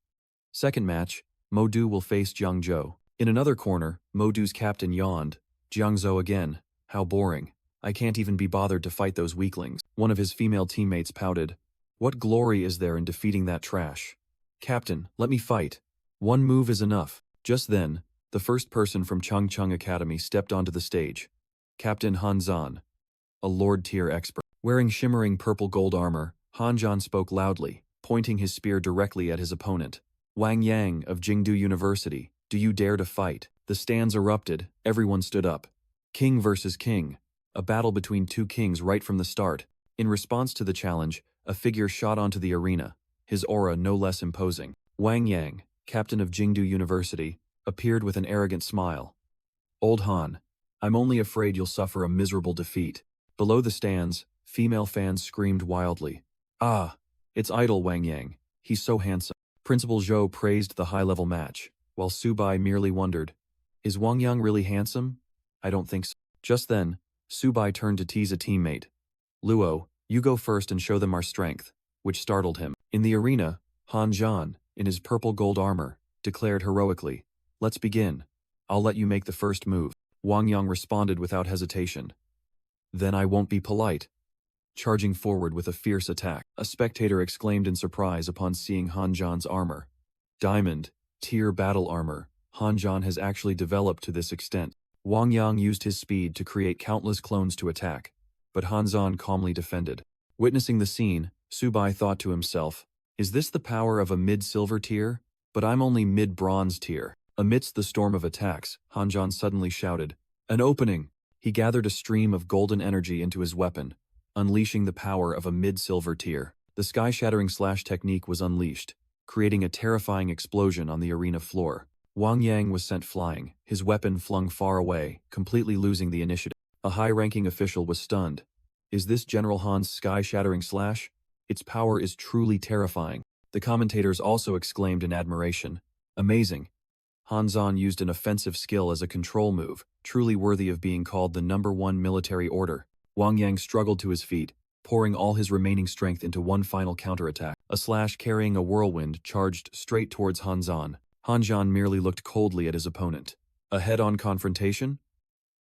[SPEAKER 1] Second match, Modu will face Jiangzhou. In another corner, Modu's captain yawned. Jiangzhou again. How boring. I can't even be bothered to fight those weaklings. One of his female teammates pouted. What glory is there in defeating that trash? Captain, let me fight. One move is enough. Just then, the first person from Changcheng Academy stepped onto the stage. Captain Han Zhan, a Lord-tier expert. Wearing shimmering purple-gold armor, Han Zhan spoke loudly, pointing his spear directly at his opponent. Wang Yang of Jingdu University, Do you dare to fight? The stands erupted, everyone stood up. King versus king. A battle between two kings right from the start. In response to the challenge, a figure shot onto the arena, his aura no less imposing. Wang Yang, captain of Jingdu University, appeared with an arrogant smile. Old Han, I'm only afraid you'll suffer a miserable defeat. Below the stands, female fans screamed wildly. Ah, it's idol Wang Yang, he's so handsome. Principal Zhou praised the high-level match, while Subai merely wondered, is Wang Yang really handsome? I don't think so. Just then, Subai turned to tease a teammate. Luo, you go first and show them our strength, which startled him. In the arena, Han Zhan, in his purple gold armor, declared heroically, let's begin. I'll let you make the first move. Wang Yang responded without hesitation. Then I won't be polite. Charging forward with a fierce attack, a spectator exclaimed in surprise upon seeing Han Zhan's armor. Diamond, tier battle armor, Han Zhan has actually developed to this extent. Wang Yang used his speed to create countless clones to attack, but Han Zhan calmly defended. Witnessing the scene, Subai thought to himself, is this the power of a mid-silver tier? But I'm only mid-bronze tier. Amidst the storm of attacks, Han Zhan suddenly shouted, an opening! He gathered a stream of golden energy into his weapon, unleashing the power of a mid-silver tier. The sky-shattering slash technique was unleashed, creating a terrifying explosion on the arena floor. Wang Yang was sent flying, his weapon flung far away, completely losing the initiative. A high-ranking official was stunned. Is this General Han's sky-shattering slash? Its power is truly terrifying. The commentators also exclaimed in admiration. Amazing. Han Zhan used an offensive skill as a control move, truly worthy of being called the #1 military order. Wang Yang struggled to his feet, pouring all his remaining strength into one final counterattack. A slash carrying a whirlwind charged straight towards Han Zhan. Han Zhan merely looked coldly at his opponent. A head-on confrontation?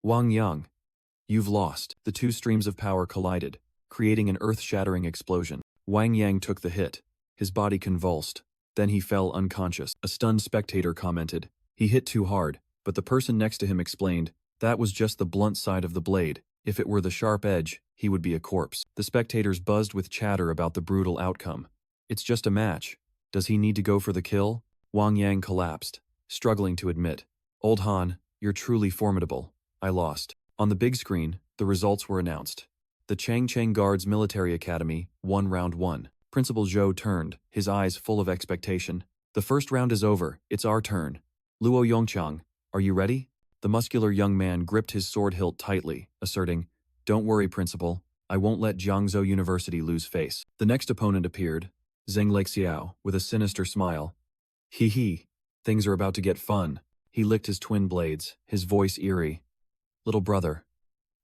[SPEAKER 1] Wang Yang, you've lost. The two streams of power collided, creating an earth-shattering explosion. Wang Yang took the hit. His body convulsed. Then he fell unconscious. A stunned spectator commented, he hit too hard, but the person next to him explained, that was just the blunt side of the blade. If it were the sharp edge, he would be a corpse. The spectators buzzed with chatter about the brutal outcome. It's just a match. Does he need to go for the kill? Wang Yang collapsed, struggling to admit, Old Han, you're truly formidable. I lost. On the big screen, the results were announced. The Changcheng Guards Military Academy won round 1. Principal Zhou turned, his eyes full of expectation. The first round is over, it's our turn. Luo Yongchang, are you ready? The muscular young man gripped his sword hilt tightly, asserting, don't worry, Principal, I won't let Jiangzhou University lose face. The next opponent appeared, Zheng Lexiao, with a sinister smile. Hee hee, things are about to get fun. He licked his twin blades, his voice eerie. Little brother,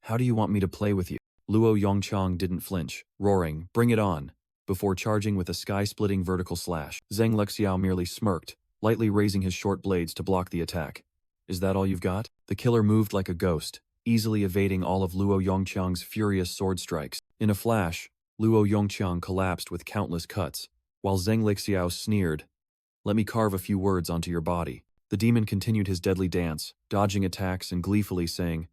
[SPEAKER 1] how do you want me to play with you? Luo Yongchang didn't flinch, roaring, bring it on, before charging with a sky-splitting vertical slash. Zheng Lexiao merely smirked, lightly raising his short blades to block the attack. Is that all you've got? The killer moved like a ghost, easily evading all of Luo Yongchang's furious sword strikes. In a flash, Luo Yongchang collapsed with countless cuts, while Zheng Lexiao sneered, let me carve a few words onto your body. The demon continued his deadly dance, dodging attacks and gleefully saying,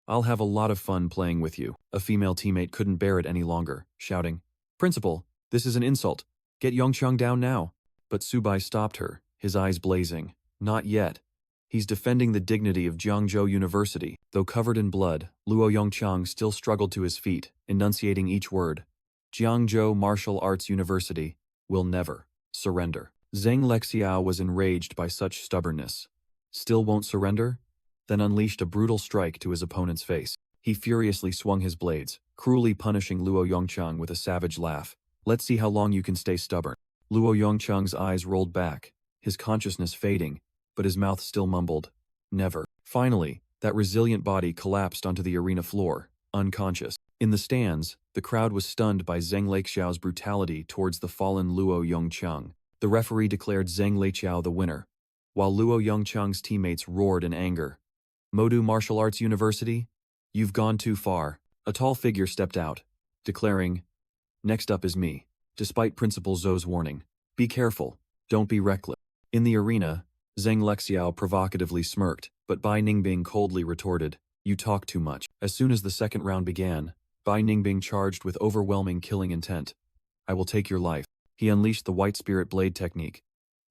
[SPEAKER 1] I'll have a lot of fun playing with you. A female teammate couldn't bear it any longer, shouting, Principal, this is an insult. Get Yongchang down now. But Subai stopped her, his eyes blazing. Not yet. He's defending the dignity of Jiangzhou University. Though covered in blood, Luo Yongchang still struggled to his feet, enunciating each word. Jiangzhou Martial Arts University will never surrender. Zheng Lexiao was enraged by such stubbornness. Still won't surrender? Then unleashed a brutal strike to his opponent's face. He furiously swung his blades, cruelly punishing Luo Yongchang with a savage laugh. Let's see how long you can stay stubborn. Luo Yongchang's eyes rolled back, his consciousness fading, but his mouth still mumbled, never. Finally, that resilient body collapsed onto the arena floor, unconscious. In the stands, the crowd was stunned by Zheng Lexiao's brutality towards the fallen Luo Yongchang. The referee declared Zheng Lexiao the winner, while Luo Yongchang's teammates roared in anger. Modu Martial Arts University? You've gone too far. A tall figure stepped out, declaring, next up is me. Despite Principal Zhou's warning, be careful, don't be reckless. In the arena, Zheng Lexiao provocatively smirked, but Bai Ningbing coldly retorted, you talk too much. As soon as the second round began, Bai Ningbing charged with overwhelming killing intent. I will take your life. He unleashed the White Spirit Blade technique,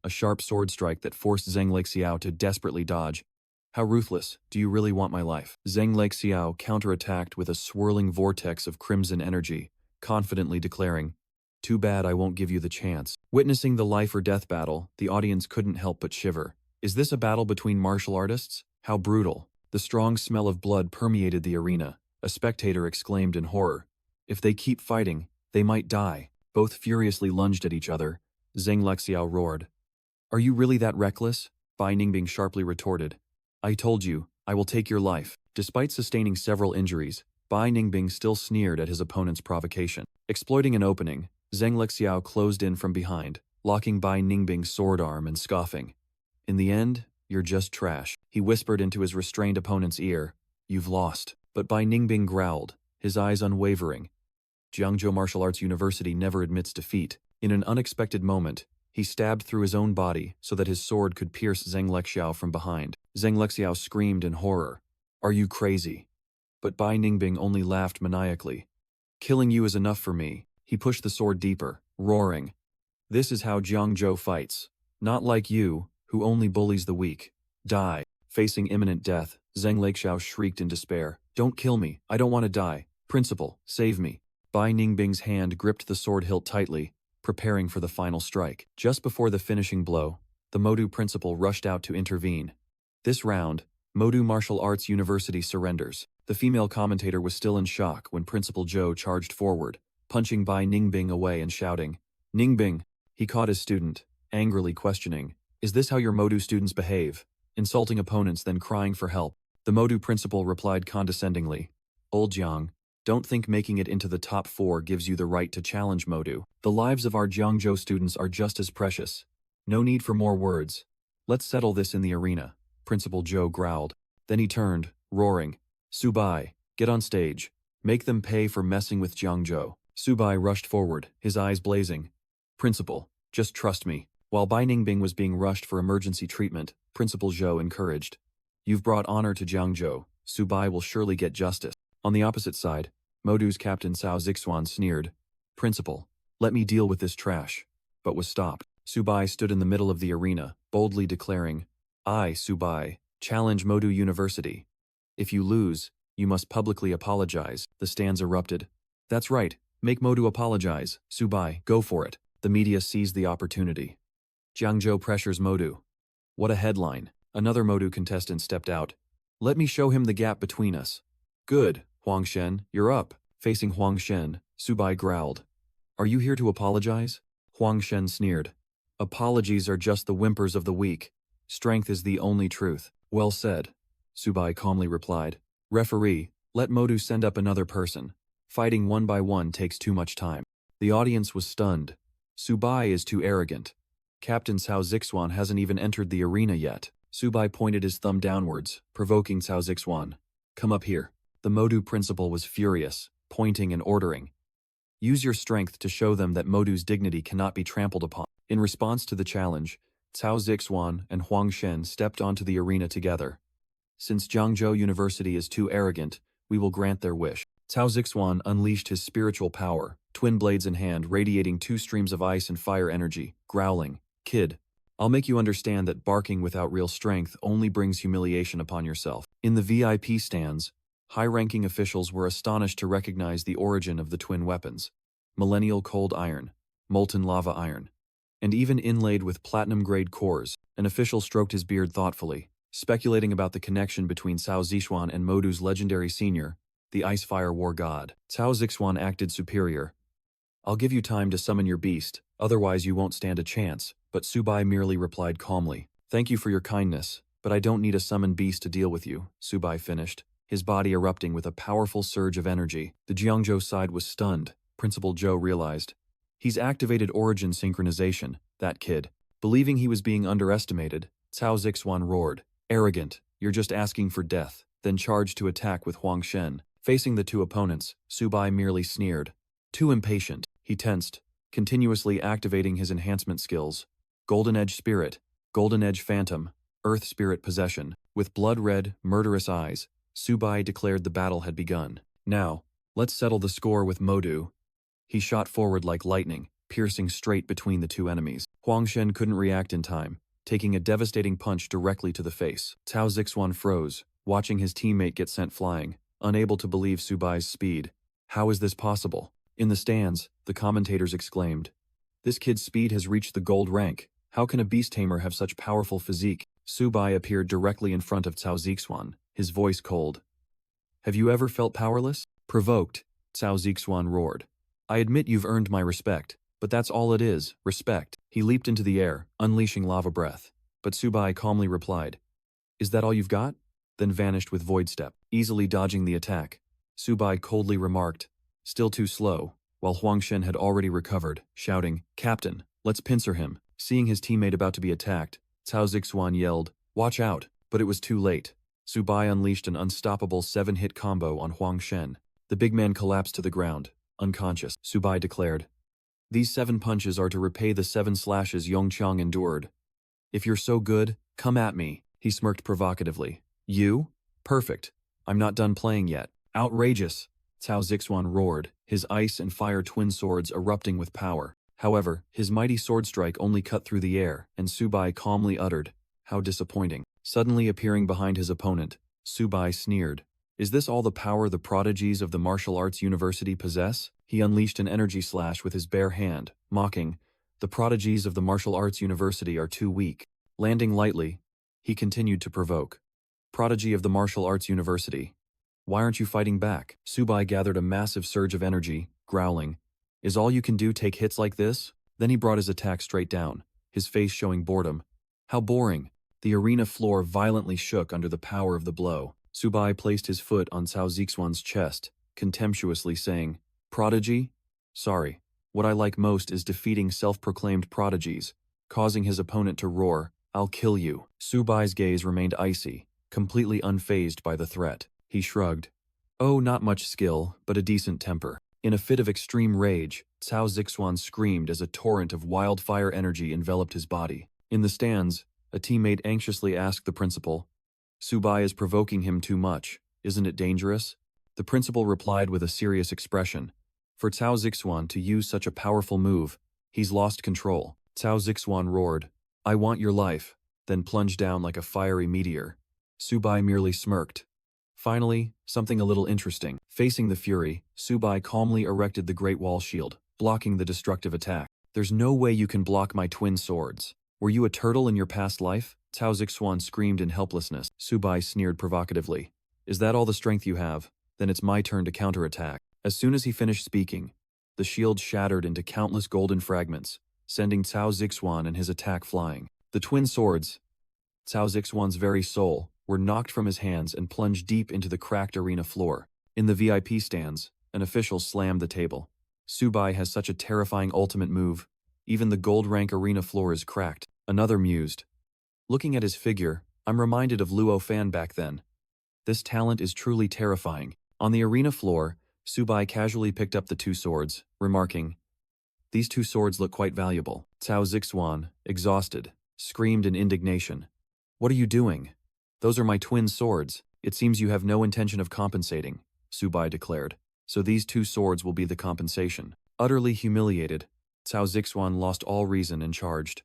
[SPEAKER 1] a sharp sword strike that forced Zheng Lexiao to desperately dodge. How ruthless, do you really want my life? Zheng Lexiao counterattacked with a swirling vortex of crimson energy, confidently declaring, too bad I won't give you the chance. Witnessing the life or death battle, the audience couldn't help but shiver. Is this a battle between martial artists? How brutal. The strong smell of blood permeated the arena. A spectator exclaimed in horror. If they keep fighting, they might die. Both furiously lunged at each other. Zheng Lexiao roared. Are you really that reckless? Bai Ningbing sharply retorted. I told you, I will take your life. Despite sustaining several injuries, Bai Ningbing still sneered at his opponent's provocation. Exploiting an opening, Zheng Lexiao closed in from behind, locking Bai Ningbing's sword arm and scoffing. In the end, you're just trash. He whispered into his restrained opponent's ear. You've lost. But Bai Ningbing growled, his eyes unwavering. Jiangzhou Martial Arts University never admits defeat. In an unexpected moment, he stabbed through his own body so that his sword could pierce Zheng Lexiao from behind. Zheng Lexiao screamed in horror. Are you crazy? But Bai Ningbing only laughed maniacally. Killing you is enough for me. He pushed the sword deeper, roaring. This is how Jiangzhou fights. Not like you, who only bullies the weak. Die. Facing imminent death, Zheng Lexiao shrieked in despair. Don't kill me. I don't want to die. Principal, save me. Bai Ningbing's hand gripped the sword hilt tightly, preparing for the final strike. Just before the finishing blow, the Modu principal rushed out to intervene. This round, Modu Martial Arts University surrenders. The female commentator was still in shock when Principal Zhou charged forward, punching Bai Ningbing away and shouting, Ningbing! He caught his student, angrily questioning, is this how your Modu students behave? Insulting opponents then crying for help. The Modu principal replied condescendingly, Old Jiang, don't think making it into the top 4 gives you the right to challenge Modu. The lives of our Jiangzhou students are just as precious. No need for more words. Let's settle this in the arena, Principal Zhou growled. Then he turned, roaring, Subai, get on stage. Make them pay for messing with Jiangzhou. Subai rushed forward, his eyes blazing. Principal, just trust me. While Bai Ningbing was being rushed for emergency treatment, Principal Zhou encouraged. You've brought honor to Jiangzhou. Subai will surely get justice. On the opposite side, Modu's captain Cao Zixuan sneered. Principal, let me deal with this trash. But was stopped. Subai stood in the middle of the arena, boldly declaring, I, Subai, challenge Modu University. If you lose, you must publicly apologize. The stands erupted. That's right, make Modu apologize. Subai, go for it. The media seized the opportunity. Jiangzhou pressures Modu. What a headline. Another Modu contestant stepped out. Let me show him the gap between us. Good, Huang Shen, you're up. Facing Huang Shen, Subai growled. Are you here to apologize? Huang Shen sneered. Apologies are just the whimpers of the weak. Strength is the only truth. Well said, Subai calmly replied. Referee, let Modu send up another person. Fighting one by one takes too much time. The audience was stunned. Subai is too arrogant. Captain Cao Zixuan hasn't even entered the arena yet. Subai pointed his thumb downwards, provoking Cao Zixuan. Come up here. The Modu principal was furious, pointing and ordering. Use your strength to show them that Modu's dignity cannot be trampled upon. In response to the challenge, Cao Zixuan and Huang Shen stepped onto the arena together. Since Jiangzhou University is too arrogant, we will grant their wish. Cao Zixuan unleashed his spiritual power, twin blades in hand radiating 2 streams of ice and fire energy, growling, Kid, I'll make you understand that barking without real strength only brings humiliation upon yourself. In the VIP stands, high-ranking officials were astonished to recognize the origin of the twin weapons. Millennial cold iron, molten lava iron, and even inlaid with platinum-grade cores. An official stroked his beard thoughtfully, speculating about the connection between Cao Zixuan and Modu's legendary senior, the Ice-Fire War God. Cao Zixuan acted superior. I'll give you time to summon your beast, otherwise you won't stand a chance, but Subai merely replied calmly. Thank you for your kindness, but I don't need a summoned beast to deal with you, Subai finished, his body erupting with a powerful surge of energy. The Jiangzhou side was stunned, Principal Zhou realized. He's activated origin synchronization, that kid. Believing he was being underestimated, Cao Zixuan roared, Arrogant, you're just asking for death, then charged to attack with Huang Shen. Facing the 2 opponents, Subai merely sneered. Too impatient, he tensed, continuously activating his enhancement skills. Golden Edge Spirit, Golden Edge Phantom, Earth Spirit Possession. With blood-red, murderous eyes, Subai declared the battle had begun. Now, let's settle the score with Modu. He shot forward like lightning, piercing straight between the two enemies. Huangshen couldn't react in time, taking a devastating punch directly to the face. Cao Zixuan froze, watching his teammate get sent flying, unable to believe Subai's speed. How is this possible? In the stands, the commentators exclaimed, "This kid's speed has reached the gold rank. How can a beast tamer have such powerful physique?" Subai appeared directly in front of Cao Zixuan, his voice cold. "Have you ever felt powerless?" Provoked, Cao Zixuan roared. "I admit you've earned my respect, but that's all it is, respect." He leaped into the air, unleashing lava breath. But Subai calmly replied, "Is that all you've got?" Then vanished with void step, easily dodging the attack. Subai coldly remarked, "Still too slow," while Huangshen had already recovered, shouting, "Captain, let's pincer him." Seeing his teammate about to be attacked, Cao Zixuan yelled, "Watch out," but it was too late. Subai unleashed an unstoppable 7-hit combo on Huangshen. The big man collapsed to the ground, unconscious. Subai declared, "These 7 punches are to repay the 7 slashes Yongqiang endured. If you're so good, come at me." He smirked provocatively. "You? Perfect. I'm not done playing yet." "Outrageous!" Cao Zixuan roared, his ice and fire twin swords erupting with power. However, his mighty sword strike only cut through the air, and Subai calmly uttered, "How disappointing." Suddenly appearing behind his opponent, Subai sneered, "Is this all the power the prodigies of the martial arts university possess?" He unleashed an energy slash with his bare hand, mocking, "The prodigies of the martial arts university are too weak." Landing lightly, he continued to provoke, "Prodigy of the martial arts university, why aren't you fighting back?" Subai gathered a massive surge of energy, growling, "Is all you can do take hits like this?" Then he brought his attack straight down, his face showing boredom. "How boring." The arena floor violently shook under the power of the blow. Subai placed his foot on Cao Zixuan's chest, contemptuously saying, "Prodigy? Sorry. What I like most is defeating self-proclaimed prodigies," causing his opponent to roar, "I'll kill you." Subai's gaze remained icy, completely unfazed by the threat. He shrugged. "Oh, not much skill, but a decent temper." In a fit of extreme rage, Cao Zixuan screamed as a torrent of wildfire energy enveloped his body. In the stands, a teammate anxiously asked the principal, "Subai is provoking him too much. Isn't it dangerous?" The principal replied with a serious expression, "For Cao Zixuan to use such a powerful move, he's lost control." Cao Zixuan roared, "I want your life," then plunged down like a fiery meteor. Subai merely smirked. Finally, something a little interesting. Facing the fury, Subai calmly erected the Great Wall Shield, blocking the destructive attack. "There's no way you can block my twin swords. Were you a turtle in your past life?" Cao Zixuan screamed in helplessness. Subai sneered provocatively. "Is that all the strength you have? Then it's my turn to counterattack." As soon as he finished speaking, the shield shattered into countless golden fragments, sending Cao Zixuan and his attack flying. The twin swords, Cao Zixuan's very soul, were knocked from his hands and plunged deep into the cracked arena floor. In the VIP stands, an official slammed the table. "Subai has such a terrifying ultimate move. Even the gold rank arena floor is cracked." Another mused, "Looking at his figure, I'm reminded of Luo Fan back then. This talent is truly terrifying." On the arena floor, Subai casually picked up the 2 swords, remarking, "These 2 swords look quite valuable." Cao Zixuan, exhausted, screamed in indignation, "What are you doing? Those are my twin swords." "It seems you have no intention of compensating," Subai declared, "so these 2 swords will be the compensation." Utterly humiliated, Cao Zixuan lost all reason and charged,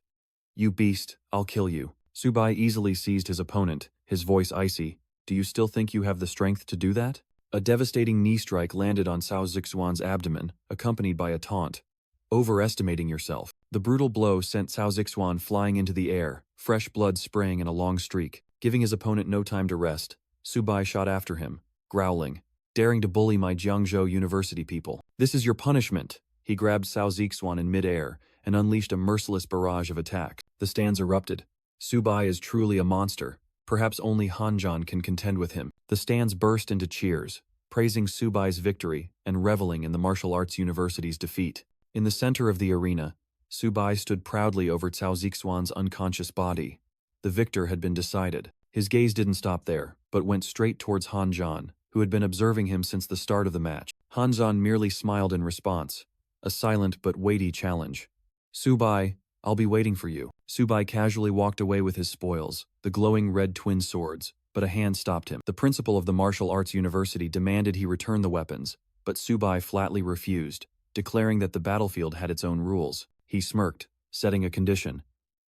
[SPEAKER 1] "You beast, I'll kill you." Subai easily seized his opponent, his voice icy, "Do you still think you have the strength to do that?" A devastating knee strike landed on Cao Zixuan's abdomen, accompanied by a taunt, "Overestimating yourself." The brutal blow sent Cao Zixuan flying into the air, fresh blood spraying in a long streak. Giving his opponent no time to rest, Subai shot after him, growling, "Daring to bully my Jiangzhou University people. This is your punishment." He grabbed Cao Zixuan in mid-air and unleashed a merciless barrage of attacks. The stands erupted. Subai is truly a monster. Perhaps only Hanzhan can contend with him. The stands burst into cheers, praising Subai's victory and reveling in the martial arts university's defeat. In the center of the arena, Subai stood proudly over Cao Zixuan's unconscious body. The victor had been decided. His gaze didn't stop there, but went straight towards Hanzhan, who had been observing him since the start of the match. Hanzhan merely smiled in response, a silent but weighty challenge. "Subai, I'll be waiting for you." Subai casually walked away with his spoils, the glowing red twin swords, but a hand stopped him. The principal of the martial arts university demanded he return the weapons, but Subai flatly refused, declaring that the battlefield had its own rules. He smirked, setting a condition.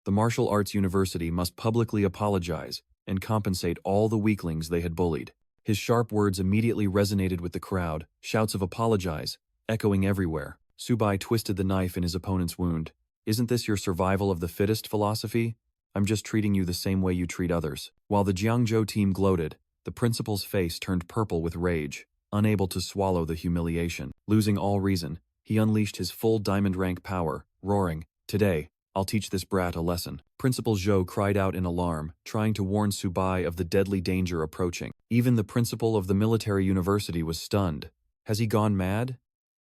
[SPEAKER 1] The martial arts university must publicly apologize and compensate all the weaklings they had bullied. His sharp words immediately resonated with the crowd, shouts of apologize, echoing everywhere. Subai twisted the knife in his opponent's wound. Isn't this your survival of the fittest philosophy? I'm just treating you the same way you treat others. While the Jiangzhou team gloated, the principal's face turned purple with rage, unable to swallow the humiliation. Losing all reason, he unleashed his full diamond rank power, roaring, "Today, I'll teach this brat a lesson." Principal Zhou cried out in alarm, trying to warn Subai of the deadly danger approaching. Even the principal of the military university was stunned. Has he gone mad?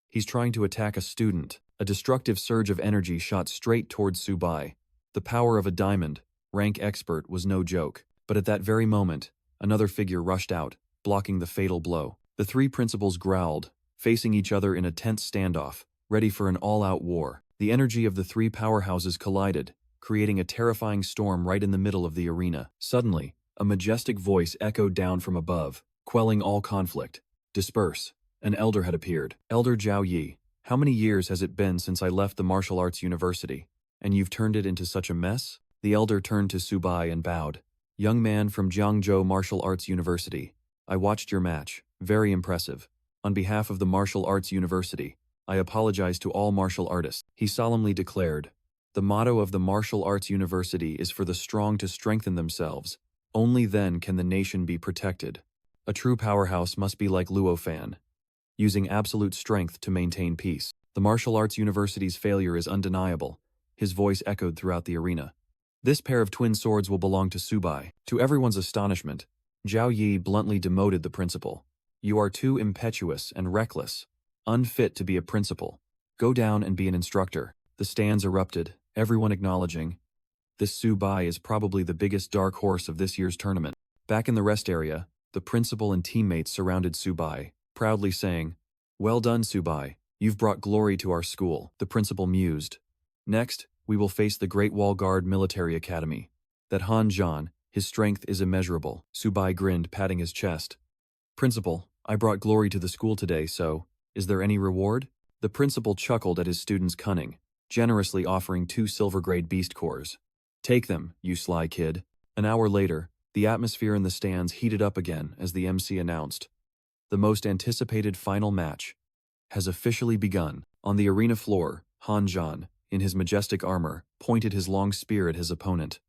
[SPEAKER 1] He's trying to attack a student. A destructive surge of energy shot straight towards Subai. The power of a diamond, rank expert, was no joke. But at that very moment, another figure rushed out, blocking the fatal blow. The three principals growled, facing each other in a tense standoff, ready for an all-out war. The energy of the three powerhouses collided, creating a terrifying storm right in the middle of the arena. Suddenly, a majestic voice echoed down from above, quelling all conflict. "Disperse." An elder had appeared. "Elder Zhao Yi, how many years has it been since I left the martial arts university? And you've turned it into such a mess?" The elder turned to Subai and bowed. "Young man from Jiangzhou Martial Arts University, I watched your match. Very impressive. On behalf of the Martial Arts University, I apologize to all martial artists." He solemnly declared, "The motto of the Martial Arts University is for the strong to strengthen themselves. Only then can the nation be protected. A true powerhouse must be like Luo Fan, using absolute strength to maintain peace. The Martial Arts University's failure is undeniable." His voice echoed throughout the arena. "This pair of twin swords will belong to Subai." To everyone's astonishment, Zhao Yi bluntly demoted the principal. "You are too impetuous and reckless. Unfit to be a principal. Go down and be an instructor." The stands erupted, everyone acknowledging, "This Subai is probably the biggest dark horse of this year's tournament." Back in the rest area, the principal and teammates surrounded Subai, proudly saying, "Well done, Subai. You've brought glory to our school." The principal mused. "Next, we will face the Great Wall Guard Military Academy. That Han Zhan, his strength is immeasurable." Subai grinned, patting his chest. "Principal, I brought glory to the school today, so, is there any reward?" The principal chuckled at his students' cunning, generously offering 2 silver-grade beast cores. "Take them, you sly kid." An hour later, the atmosphere in the stands heated up again as the MC announced, "The most anticipated final match has officially begun." On the arena floor, Han Zhan, in his majestic armor, pointed his long spear at his opponent.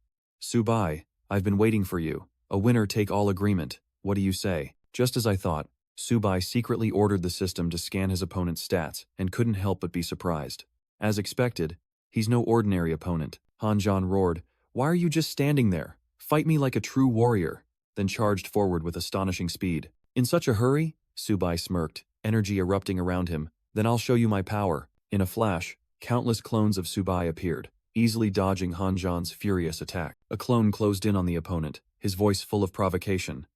[SPEAKER 1] "Subai, I've been waiting for you. A winner-take-all agreement. What do you say?" Just as I thought, Subai secretly ordered the system to scan his opponent's stats and couldn't help but be surprised. As expected, he's no ordinary opponent. Han Zhan roared, "Why are you just standing there? Fight me like a true warrior," then charged forward with astonishing speed. "In such a hurry?" Subai smirked, energy erupting around him. "Then I'll show you my power." In a flash, countless clones of Subai appeared, easily dodging Han Zhan's furious attack. A clone closed in on the opponent, his voice full of provocation.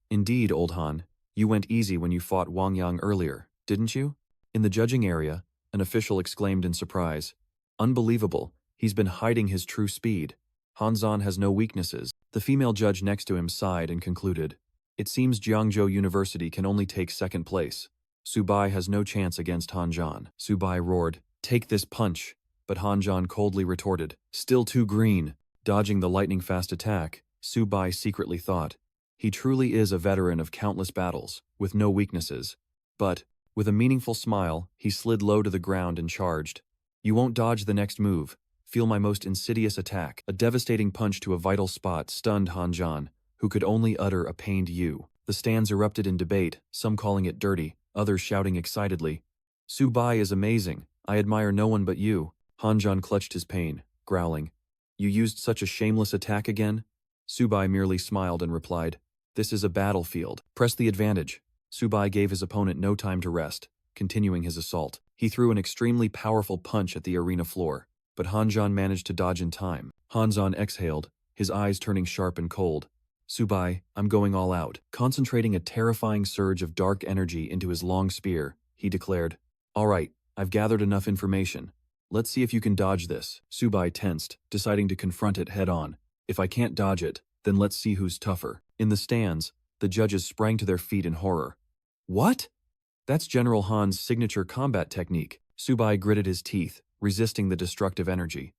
[SPEAKER 1] "Indeed, old Han, you went easy when you fought Wang Yang earlier, didn't you?" In the judging area, an official exclaimed in surprise, "Unbelievable, he's been hiding his true speed. Han Zhan has no weaknesses." The female judge next to him sighed and concluded, "It seems Jiangzhou University can only take second place. Subai has no chance against Han Zhan." Subai roared, "Take this punch," but Han Zhan coldly retorted, "Still too green." Dodging the lightning-fast attack, Subai secretly thought, "He truly is a veteran of countless battles, with no weaknesses." But, with a meaningful smile, he slid low to the ground and charged. "You won't dodge the next move. Feel my most insidious attack." A devastating punch to a vital spot stunned Han Zhan, who could only utter a pained "you." The stands erupted in debate, some calling it dirty, others shouting excitedly, "Subai is amazing. I admire no one but you." Han Zhan clutched his pain, growling, "You used such a shameless attack again?" Subai merely smiled and replied, "This is a battlefield. Press the advantage." Subai gave his opponent no time to rest, continuing his assault. He threw an extremely powerful punch at the arena floor, but Han Zhan managed to dodge in time. Han Zhan exhaled, his eyes turning sharp and cold. "Subai, I'm going all out." Concentrating a terrifying surge of dark energy into his long spear, he declared, "All right, I've gathered enough information. Let's see if you can dodge this." Subai tensed, deciding to confront it head-on. "If I can't dodge it, then let's see who's tougher." In the stands, the judges sprang to their feet in horror. "What? That's General Han's signature combat technique." Subai gritted his teeth, resisting the destructive energy.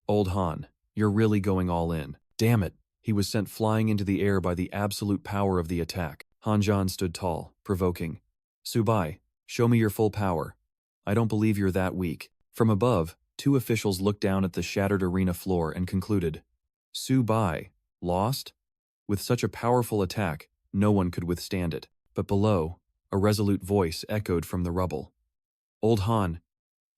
[SPEAKER 1] Old Han, you're really going all in. Damn it. He was sent flying into the air by the absolute power of the attack. Hanjan stood tall, provoking. Subai, show me your full power. I don't believe you're that weak. From above, two officials looked down at the shattered arena floor and concluded. Subai, lost? With such a powerful attack, no one could withstand it. But below, a resolute voice echoed from the rubble. Old Han,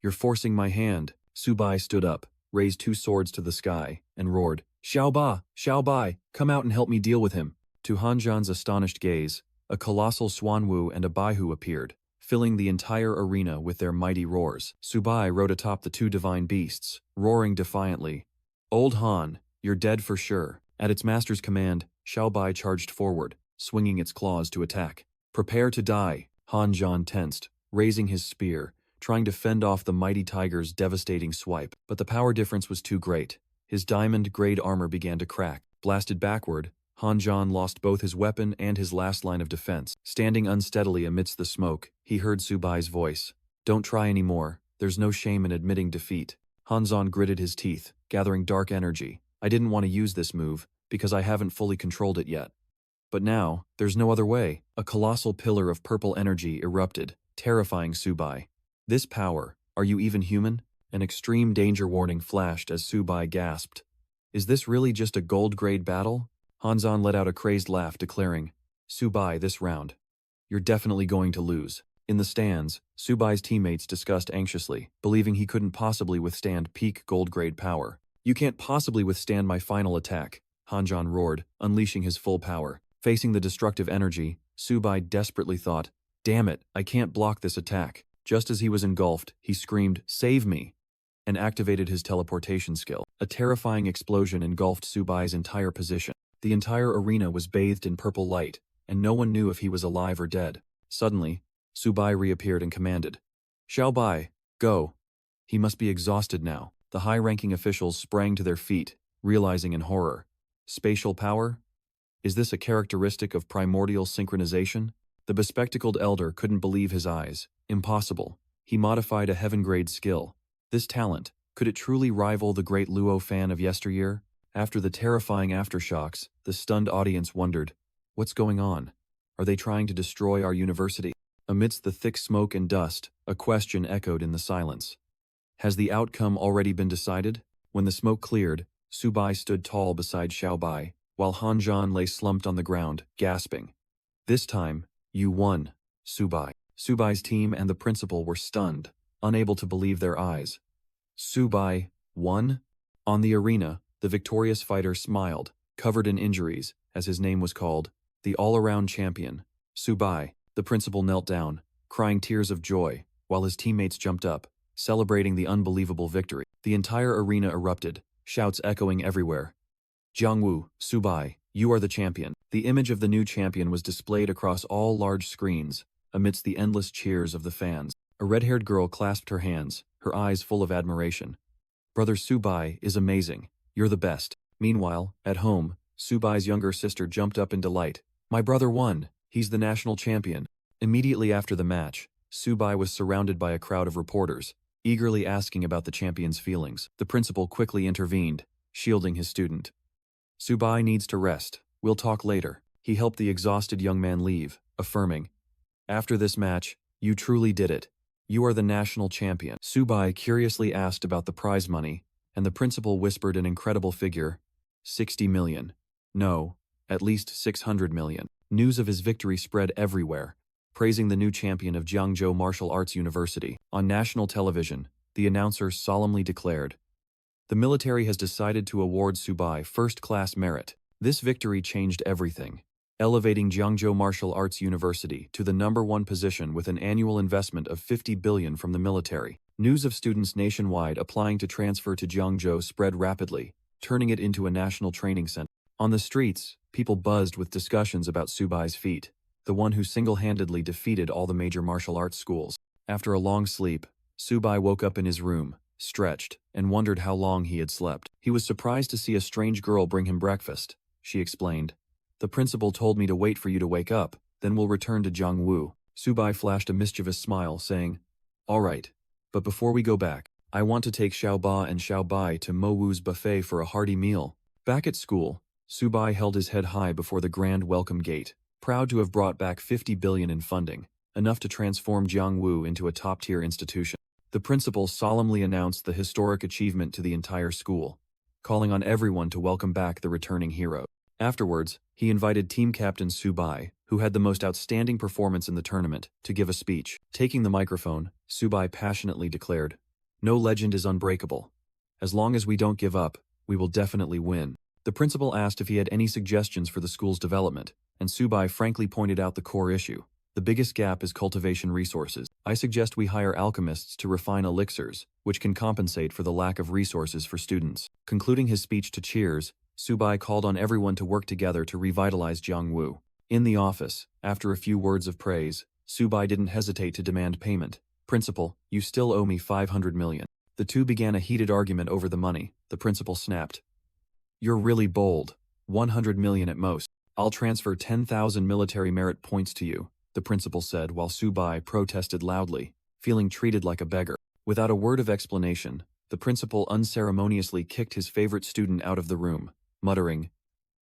[SPEAKER 1] you're forcing my hand. Subai stood up, raised two swords to the sky, and roared, Xiaobai, come out and help me deal with him. To Hanjan's astonished gaze, a colossal Xuanwu and a Baihu appeared, filling the entire arena with their mighty roars. Subai rode atop the two divine beasts, roaring defiantly. Old Han, you're dead for sure. At its master's command, Xiaobai charged forward, swinging its claws to attack. Prepare to die, Hanjan tensed, raising his spear, trying to fend off the mighty tiger's devastating swipe. But the power difference was too great. His diamond-grade armor began to crack. Blasted backward, Hanjan lost both his weapon and his last line of defense. Standing unsteadily amidst the smoke, he heard Subai's voice. Don't try anymore. There's no shame in admitting defeat. Hanzan gritted his teeth, gathering dark energy. I didn't want to use this move, because I haven't fully controlled it yet. But now, there's no other way. A colossal pillar of purple energy erupted, terrifying Subai. This power, are you even human? An extreme danger warning flashed as Subai gasped. Is this really just a gold-grade battle? Hanzan let out a crazed laugh, declaring, Subai, this round. You're definitely going to lose. In the stands, Subai's teammates discussed anxiously, believing he couldn't possibly withstand peak gold-grade power. You can't possibly withstand my final attack, Hanjan roared, unleashing his full power. Facing the destructive energy, Subai desperately thought, damn it, I can't block this attack. Just as he was engulfed, he screamed, save me, and activated his teleportation skill. A terrifying explosion engulfed Subai's entire position. The entire arena was bathed in purple light, and no one knew if he was alive or dead. Suddenly, Subai reappeared and commanded, Xiaobai, go. He must be exhausted now. The high-ranking officials sprang to their feet, realizing in horror. Spatial power? Is this a characteristic of primordial synchronization? The bespectacled elder couldn't believe his eyes. Impossible. He modified a heaven-grade skill. This talent, could it truly rival the great Luo fan of yesteryear? After the terrifying aftershocks, the stunned audience wondered, what's going on? Are they trying to destroy our university? Amidst the thick smoke and dust, a question echoed in the silence. Has the outcome already been decided? When the smoke cleared, Subai stood tall beside Xiaobai, while Hanjan lay slumped on the ground, gasping. This time, you won, Subai. Subai's team and the principal were stunned, unable to believe their eyes. Subai won? On the arena, the victorious fighter smiled, covered in injuries, as his name was called, the all-around champion. Subai, the principal knelt down, crying tears of joy, while his teammates jumped up, celebrating the unbelievable victory. The entire arena erupted, shouts echoing everywhere. Jiangwu, Subai, you are the champion. The image of the new champion was displayed across all large screens, amidst the endless cheers of the fans. A red-haired girl clasped her hands, her eyes full of admiration. Brother Subai is amazing. You're the best. Meanwhile, at home, Subai's younger sister jumped up in delight. My brother won. He's the national champion. Immediately after the match, Subai was surrounded by a crowd of reporters, eagerly asking about the champion's feelings. The principal quickly intervened, shielding his student. Subai needs to rest. We'll talk later. He helped the exhausted young man leave, affirming, after this match, you truly did it. You are the national champion. Subai curiously asked about the prize money, and the principal whispered an incredible figure, 60 million. No, at least 600 million. News of his victory spread everywhere, praising the new champion of Jiangzhou Martial Arts University. On national television, the announcer solemnly declared, the military has decided to award Subai first-class merit. This victory changed everything, elevating Jiangzhou Martial Arts University to the #1 position with an annual investment of 50 billion from the military. News of students nationwide applying to transfer to Jiangzhou spread rapidly, turning it into a national training center. On the streets, people buzzed with discussions about Subai's feat, the one who single-handedly defeated all the major martial arts schools. After a long sleep, Subai woke up in his room, stretched, and wondered how long he had slept. He was surprised to see a strange girl bring him breakfast, she explained. The principal told me to wait for you to wake up, then we'll return to Jiangwu. Subai flashed a mischievous smile, saying, all right, But before we go back, I want to take Xiaoba and Xiaobai to Mowu's buffet for a hearty meal. Back at school, Subai held his head high before the grand welcome gate, proud to have brought back 50 billion in funding, enough to transform Jiangwu into a top-tier institution. The principal solemnly announced the historic achievement to the entire school, calling on everyone to welcome back the returning hero. Afterwards, he invited team captain Subai, who had the most outstanding performance in the tournament, to give a speech. Taking the microphone, Subai passionately declared, "No legend is unbreakable. As long as we don't give up, we will definitely win." The principal asked if he had any suggestions for the school's development, and Subai frankly pointed out the core issue. The biggest gap is cultivation resources. I suggest we hire alchemists to refine elixirs, which can compensate for the lack of resources for students. Concluding his speech to cheers, Subai called on everyone to work together to revitalize Jiangwu. In the office, after a few words of praise, Subai didn't hesitate to demand payment. "Principal, you still owe me 500 million. The two began a heated argument over the money. The principal snapped. "You're really bold. 100 million at most. I'll transfer 10,000 military merit points to you," the principal said while Subai protested loudly, feeling treated like a beggar. Without a word of explanation, the principal unceremoniously kicked his favorite student out of the room, muttering,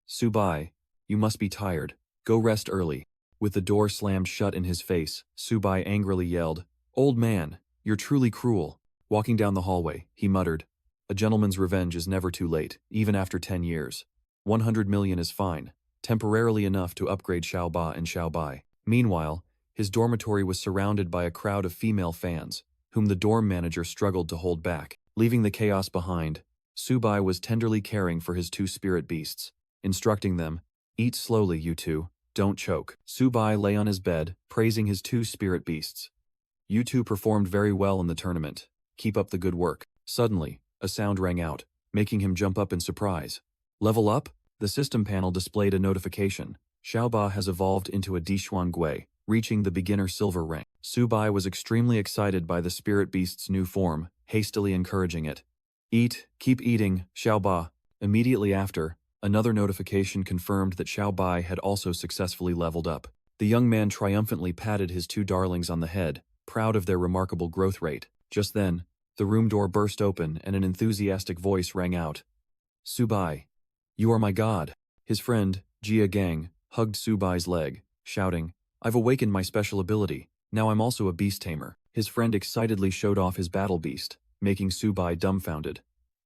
[SPEAKER 1] "Subai, you must be tired. Go rest early." With the door slammed shut in his face, Subai angrily yelled, "Old man, you're truly cruel." Walking down the hallway, he muttered, "A gentleman's revenge is never too late, even after 10 years. 100 million is fine, temporarily enough to upgrade Xiaoba and Xiaobai." Meanwhile, his dormitory was surrounded by a crowd of female fans, whom the dorm manager struggled to hold back. Leaving the chaos behind, Subai was tenderly caring for his two spirit beasts, instructing them, "Eat slowly, you two, don't choke." Subai lay on his bed, praising his two spirit beasts. "You two performed very well in the tournament. Keep up the good work." Suddenly, a sound rang out, making him jump up in surprise. "Level up?" The system panel displayed a notification. Xiaoba has evolved into a Dishuan Gui, reaching the beginner silver rank. Subai was extremely excited by the spirit beast's new form, hastily encouraging it. "Eat, keep eating, Xiaoba." Immediately after, another notification confirmed that Xiaobai had also successfully leveled up. The young man triumphantly patted his two darlings on the head, proud of their remarkable growth rate. Just then, the room door burst open and an enthusiastic voice rang out. "Subai, you are my god." His friend, Jia Gang, hugged Subai's leg, shouting, "I've awakened my special ability. Now I'm also a beast tamer." His friend excitedly showed off his battle beast, making Subai dumbfounded.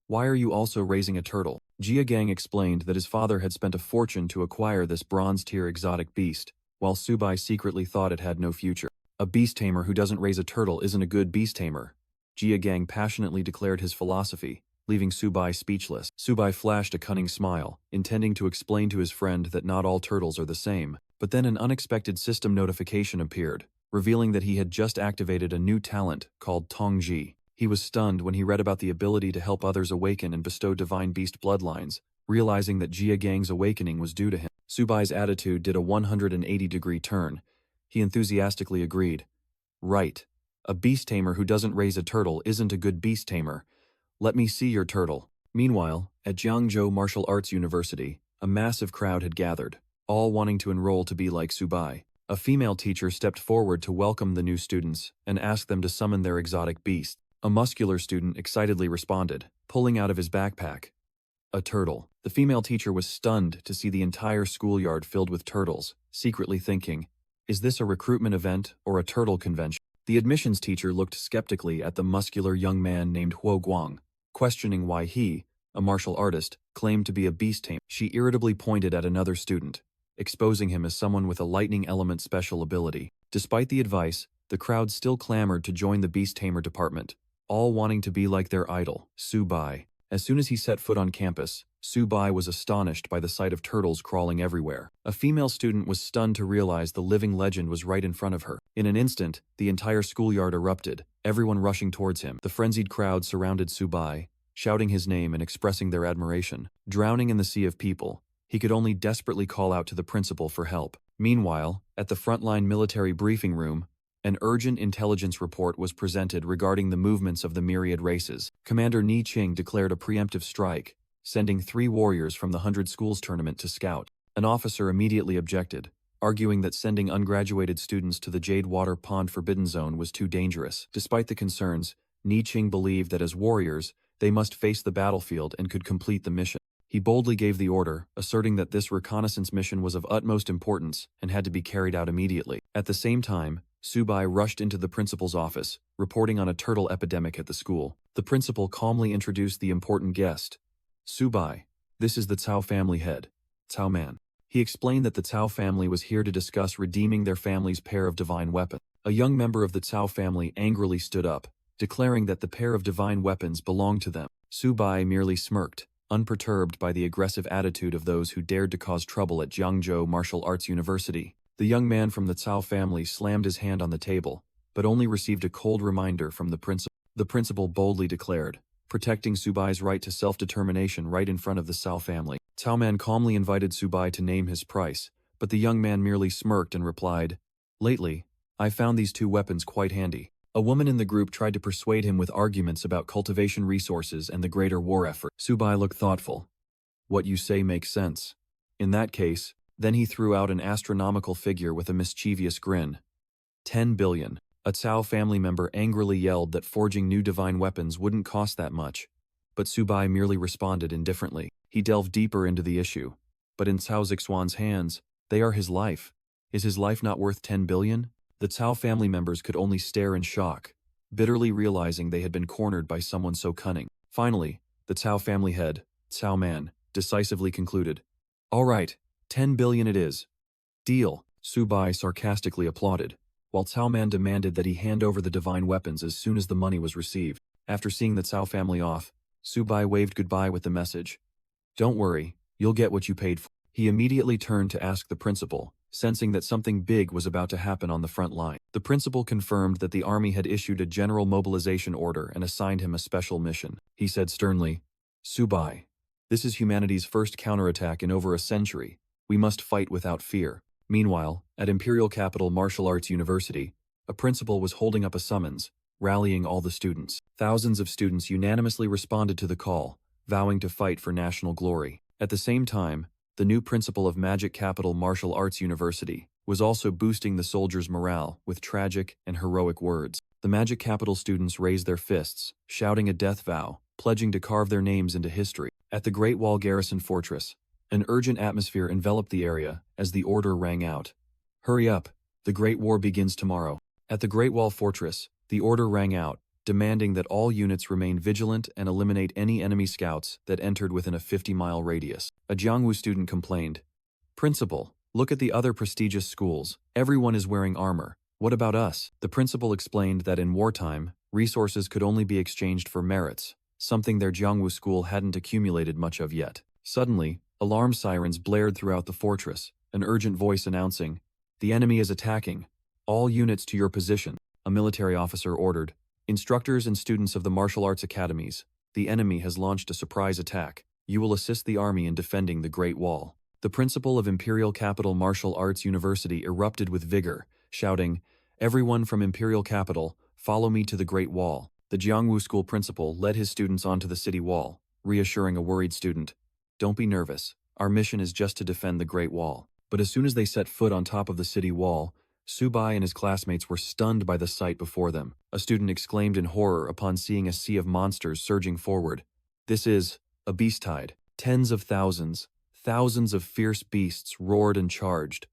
[SPEAKER 1] "Why are you also raising a turtle?" Jia Gang explained that his father had spent a fortune to acquire this bronze-tier exotic beast, while Subai secretly thought it had no future. "A beast tamer who doesn't raise a turtle isn't a good beast tamer," Jia Gang passionately declared his philosophy, leaving Subai speechless. Subai flashed a cunning smile, intending to explain to his friend that not all turtles are the same, but then an unexpected system notification appeared, revealing that he had just activated a new talent called Tongji. He was stunned when he read about the ability to help others awaken and bestow divine beast bloodlines, realizing that Jia Gang's awakening was due to him. Subai's attitude did a 180-degree turn. He enthusiastically agreed. "Right. A beast tamer who doesn't raise a turtle isn't a good beast tamer. Let me see your turtle." Meanwhile, at Jiangzhou Martial Arts University, a massive crowd had gathered, all wanting to enroll to be like Subai. A female teacher stepped forward to welcome the new students and asked them to summon their exotic beast. A muscular student excitedly responded, pulling out of his backpack a turtle. The female teacher was stunned to see the entire schoolyard filled with turtles, secretly thinking, "Is this a recruitment event or a turtle convention?" The admissions teacher looked skeptically at the muscular young man named Huo Guang, questioning why he, a martial artist, claimed to be a beast tamer. She irritably pointed at another student, exposing him as someone with a lightning element special ability. Despite the advice, the crowd still clamored to join the beast tamer department, all wanting to be like their idol, Subai. As soon as he set foot on campus, Subai was astonished by the sight of turtles crawling everywhere. A female student was stunned to realize the living legend was right in front of her. In an instant, the entire schoolyard erupted, everyone rushing towards him. The frenzied crowd surrounded Subai, shouting his name and expressing their admiration. Drowning in the sea of people, he could only desperately call out to the principal for help. Meanwhile, at the Frontline military briefing room, an urgent intelligence report was presented regarding the movements of the myriad races. Commander Ni Qing declared a preemptive strike, sending 3 warriors from the 100 Schools tournament to scout. An officer immediately objected, arguing that sending ungraduated students to the Jade Water Pond Forbidden Zone was too dangerous. Despite the concerns, Niching believed that as warriors, they must face the battlefield and could complete the mission. He boldly gave the order, asserting that this reconnaissance mission was of utmost importance and had to be carried out immediately. At the same time, Subai rushed into the principal's office, reporting on a turtle epidemic at the school. The principal calmly introduced the important guest. Subai, this is the Cao family head, Cao Man. He explained that the Cao family was here to discuss redeeming their family's pair of divine weapons. A young member of the Cao family angrily stood up, declaring that the pair of divine weapons belonged to them. Subai merely smirked, unperturbed by the aggressive attitude of those who dared to cause trouble at Jiangzhou Martial Arts University. The young man from the Cao family slammed his hand on the table, but only received a cold reminder from the principal. The principal boldly declared, protecting Subai's right to self-determination right in front of the Cao family. Cao Man calmly invited Subai to name his price, but the young man merely smirked and replied, "Lately, I found these two weapons quite handy." A woman in the group tried to persuade him with arguments about cultivation resources and the greater war effort. Subai looked thoughtful. "What you say makes sense. In that case," then he threw out an astronomical figure with a mischievous grin. 10 billion. A Cao family member angrily yelled that forging new divine weapons wouldn't cost that much, but Subai merely responded indifferently. He delved deeper into the issue. But in Cao Zixuan's hands, they are his life. Is his life not worth 10 billion? The Cao family members could only stare in shock, bitterly realizing they had been cornered by someone so cunning. Finally, the Cao family head, Cao Man, decisively concluded, "All right, 10 billion it is. Deal." Subai sarcastically applauded, while Cao Man demanded that he hand over the divine weapons as soon as the money was received. After seeing the Cao family off, Subai waved goodbye with the message, "Don't worry, you'll get what you paid for." He immediately turned to ask the principal, sensing that something big was about to happen on the front line. The principal confirmed that the army had issued a general mobilization order and assigned him a special mission. He said sternly, "Subai, this is humanity's first counterattack in over a century. We must fight without fear." Meanwhile, at Imperial Capital Martial Arts University, a principal was holding up a summons, rallying all the students. Thousands of students unanimously responded to the call, vowing to fight for national glory. At the same time, the new principal of Magic Capital Martial Arts University was also boosting the soldiers' morale with tragic and heroic words. The Magic Capital students raised their fists, shouting a death vow, pledging to carve their names into history. At the Great Wall Garrison Fortress, an urgent atmosphere enveloped the area as the order rang out. "Hurry up, the Great War begins tomorrow." At the Great Wall Fortress, the order rang out, demanding that all units remain vigilant and eliminate any enemy scouts that entered within a 50-mile radius. A Jiangwu student complained, "Principal, look at the other prestigious schools. Everyone is wearing armor. What about us?" The principal explained that in wartime, resources could only be exchanged for merits, something their Jiangwu school hadn't accumulated much of yet. Suddenly, alarm sirens blared throughout the fortress, an urgent voice announcing, "The enemy is attacking. All units to your position." A military officer ordered, "Instructors and students of the martial arts academies, the enemy has launched a surprise attack. You will assist the army in defending the Great Wall." The principal of Imperial Capital Martial Arts University erupted with vigor, shouting, "Everyone from Imperial Capital, follow me to the Great Wall." The Jiangwu school principal led his students onto the city wall, reassuring a worried student, "Don't be nervous. Our mission is just to defend the Great Wall." But as soon as they set foot on top of the city wall, Subai and his classmates were stunned by the sight before them. A student exclaimed in horror upon seeing a sea of monsters surging forward. "This is a beast tide." Tens of thousands of fierce beasts roared and charged.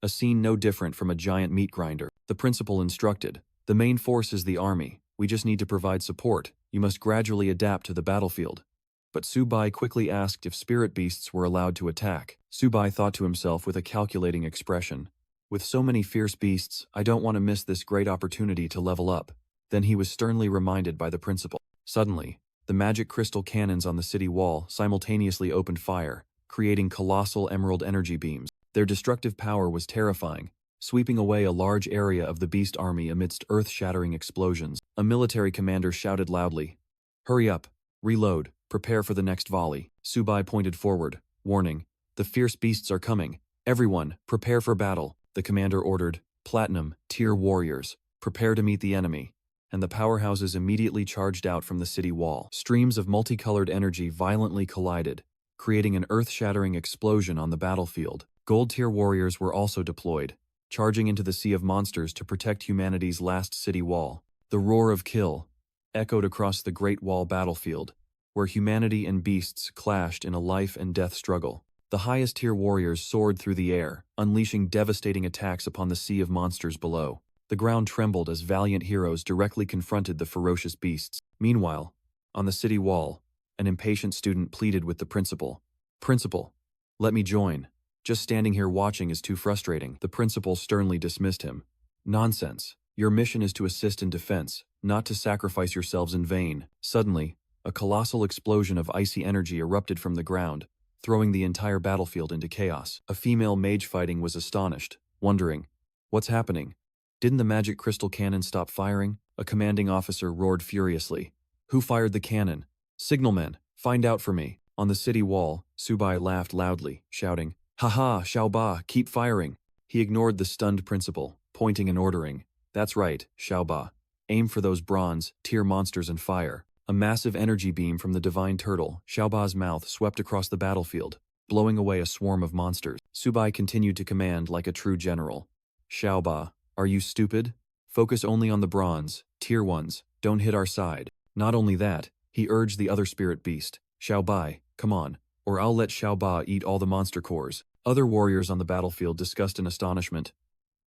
[SPEAKER 1] A scene no different from a giant meat grinder. The principal instructed, "The main force is the army. We just need to provide support. You must gradually adapt to the battlefield." But Subai quickly asked if spirit beasts were allowed to attack. Subai thought to himself with a calculating expression, "With so many fierce beasts, I don't want to miss this great opportunity to level up." Then he was sternly reminded by the principal. Suddenly, the magic crystal cannons on the city wall simultaneously opened fire, creating colossal emerald energy beams. Their destructive power was terrifying, sweeping away a large area of the beast army amidst earth-shattering explosions. A military commander shouted loudly, "Hurry up, reload, prepare for the next volley." Subai pointed forward, warning, "The fierce beasts are coming. Everyone, prepare for battle." The commander ordered, "Platinum, tier warriors, prepare to meet the enemy." And the powerhouses immediately charged out from the city wall. Streams of multicolored energy violently collided, creating an earth-shattering explosion on the battlefield. Gold-tier warriors were also deployed, charging into the sea of monsters to protect humanity's last city wall. The roar of kill, echoed across the Great Wall battlefield, where humanity and beasts clashed in a life-and-death struggle. The highest-tier warriors soared through the air, unleashing devastating attacks upon the sea of monsters below. The ground trembled as valiant heroes directly confronted the ferocious beasts. Meanwhile, on the city wall, an impatient student pleaded with the principal. "Principal, let me join. Just standing here watching is too frustrating." The principal sternly dismissed him. "Nonsense. Your mission is to assist in defense, not to sacrifice yourselves in vain." Suddenly, a colossal explosion of icy energy erupted from the ground, throwing the entire battlefield into chaos. A female mage fighting was astonished, wondering, "What's happening? Didn't the magic crystal cannon stop firing?" A commanding officer roared furiously. "Who fired the cannon? Signalmen, find out for me." On the city wall, Subai laughed loudly, shouting, "Ha-ha, Xiaoba, keep firing." He ignored the stunned principal, pointing and ordering, "That's right, Xiaoba. Aim for those bronze-tier monsters and fire." A massive energy beam from the divine turtle, Xiaoba's mouth, swept across the battlefield, blowing away a swarm of monsters. Subai continued to command like a true general. "Xiaoba, are you stupid? Focus only on the bronze, tier ones, don't hit our side." Not only that, he urged the other spirit beast, "Xiaobai, come on, or I'll let Xiaoba eat all the monster cores." Other warriors on the battlefield discussed in astonishment.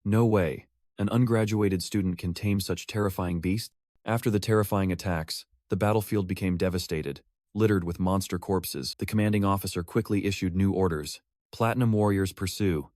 [SPEAKER 1] "No way. An ungraduated student can tame such terrifying beasts?" After the terrifying attacks, the battlefield became devastated, littered with monster corpses. The commanding officer quickly issued new orders. "Platinum warriors pursue.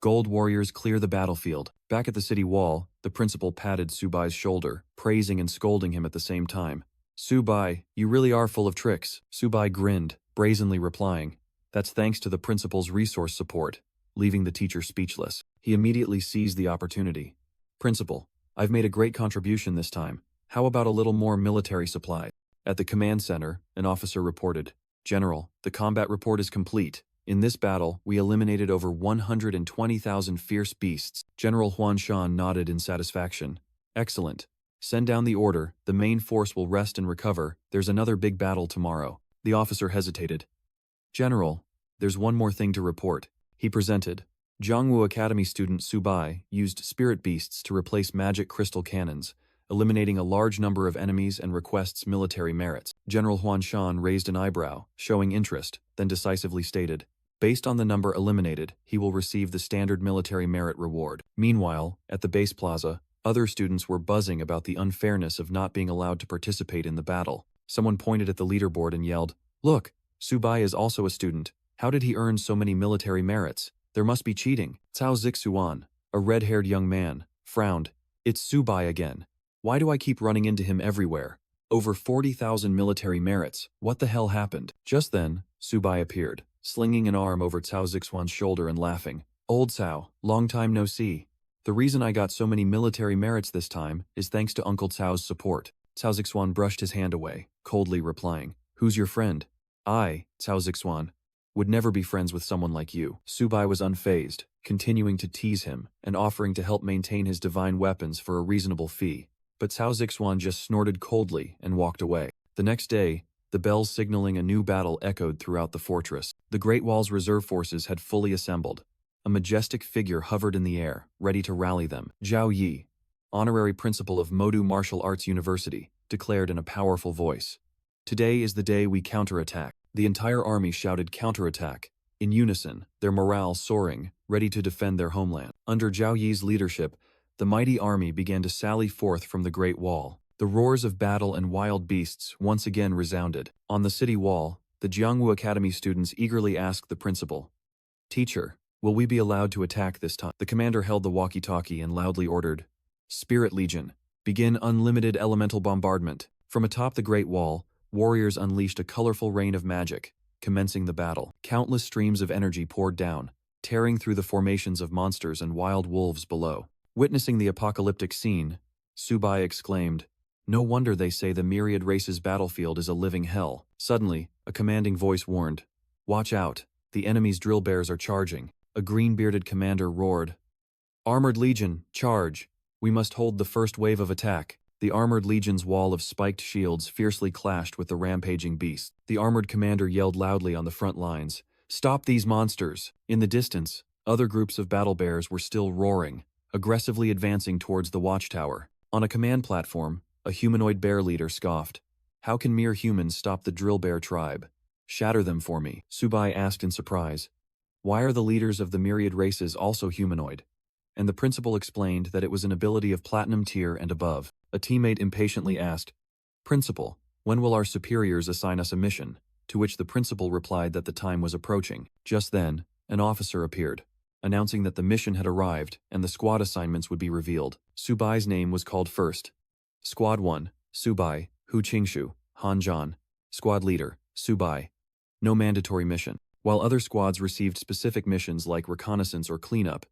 [SPEAKER 1] Gold warriors clear the battlefield." Back at the city wall, the principal patted Subai's shoulder, praising and scolding him at the same time. "Subai, you really are full of tricks." Subai grinned, brazenly replying, "That's thanks to the principal's resource support," leaving the teacher speechless. He immediately seized the opportunity. "Principal, I've made a great contribution this time. How about a little more military supply?" At the command center, an officer reported, "General, the combat report is complete. In this battle, we eliminated over 120,000 fierce beasts." General Huan Shan nodded in satisfaction. "Excellent. Send down the order, the main force will rest and recover, there's another big battle tomorrow." The officer hesitated. "General, there's one more thing to report." He presented. Jiangwu Academy student Subai used spirit beasts to replace magic crystal cannons, eliminating a large number of enemies and requests military merits. General Huan Shan raised an eyebrow, showing interest, then decisively stated, "Based on the number eliminated, he will receive the standard military merit reward." Meanwhile, at the base plaza, other students were buzzing about the unfairness of not being allowed to participate in the battle. Someone pointed at the leaderboard and yelled, "Look, Subai is also a student. How did he earn so many military merits? There must be cheating." Cao Zixuan, a red-haired young man, frowned. "It's Subai again. Why do I keep running into him everywhere? Over 40,000 military merits. What the hell happened?" Just then, Subai appeared, slinging an arm over Cao Zixuan's shoulder and laughing. "Old Cao, long time no see. The reason I got so many military merits this time is thanks to Uncle Cao's support." Cao Zixuan brushed his hand away, coldly replying, "Who's your friend?" "I, Cao Zixuan, would never be friends with someone like you." Subai was unfazed, continuing to tease him and offering to help maintain his divine weapons for a reasonable fee. But Cao Zixuan just snorted coldly and walked away. The next day, the bells signaling a new battle echoed throughout the fortress. The Great Wall's reserve forces had fully assembled. A majestic figure hovered in the air, ready to rally them. Zhao Yi, honorary principal of Modu Martial Arts University, declared in a powerful voice, "Today is the day we counterattack." The entire army shouted counterattack, in unison, their morale soaring, ready to defend their homeland. Under Zhao Yi's leadership, the mighty army began to sally forth from the Great Wall. The roars of battle and wild beasts once again resounded. On the city wall, the Jiangwu Academy students eagerly asked the principal, "Teacher, will we be allowed to attack this time?" The commander held the walkie-talkie and loudly ordered, "Spirit Legion, begin unlimited elemental bombardment." From atop the Great Wall, warriors unleashed a colorful rain of magic, commencing the battle. Countless streams of energy poured down, tearing through the formations of monsters and wild wolves below. Witnessing the apocalyptic scene, Subai exclaimed, "No wonder they say the myriad races battlefield is a living hell." Suddenly, a commanding voice warned, "Watch out, the enemy's drill bears are charging." A green-bearded commander roared, "Armored Legion, charge! We must hold the first wave of attack." The Armored Legion's wall of spiked shields fiercely clashed with the rampaging beast. The armored commander yelled loudly on the front lines, "Stop these monsters!" In the distance, other groups of battle bears were still roaring, aggressively advancing towards the watchtower. On a command platform, A humanoid bear leader scoffed. How can mere humans stop the drill bear tribe? Shatter them for me, Subai asked in surprise. Why are the leaders of the myriad races also humanoid? And the principal explained that it was an ability of platinum tier and above. A teammate impatiently asked, Principal, when will our superiors assign us a mission? To which the principal replied that the time was approaching. Just then, an officer appeared, announcing that the mission had arrived and the squad assignments would be revealed. Subai's name was called first. Squad 1, Subai, Hu Qingshu, Han Zhan. Squad Leader, Subai. No mandatory mission. While other squads received specific missions like reconnaissance or cleanup,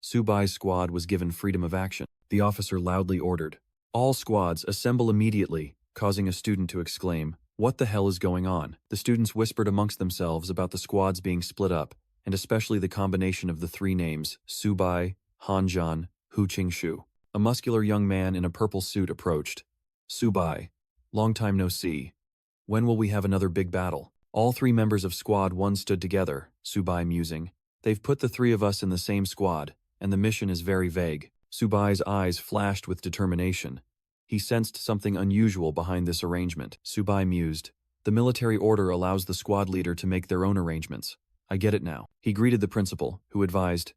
[SPEAKER 1] Subai's squad was given freedom of action. The officer loudly ordered, All squads assemble immediately, causing a student to exclaim, What the hell is going on? The students whispered amongst themselves about the squads being split up, and especially the combination of the three names, Subai, Han Zhan, Hu Qingshu. A muscular young man in a purple suit approached. Subai, long time no see. When will we have another big battle? All three members of Squad 1 stood together, Subai musing. They've put the three of us in the same squad, and the mission is very vague. Subai's eyes flashed with determination. He sensed something unusual behind this arrangement. Subai mused. The military order allows the squad leader to make their own arrangements. I get it now. He greeted the principal, who advised,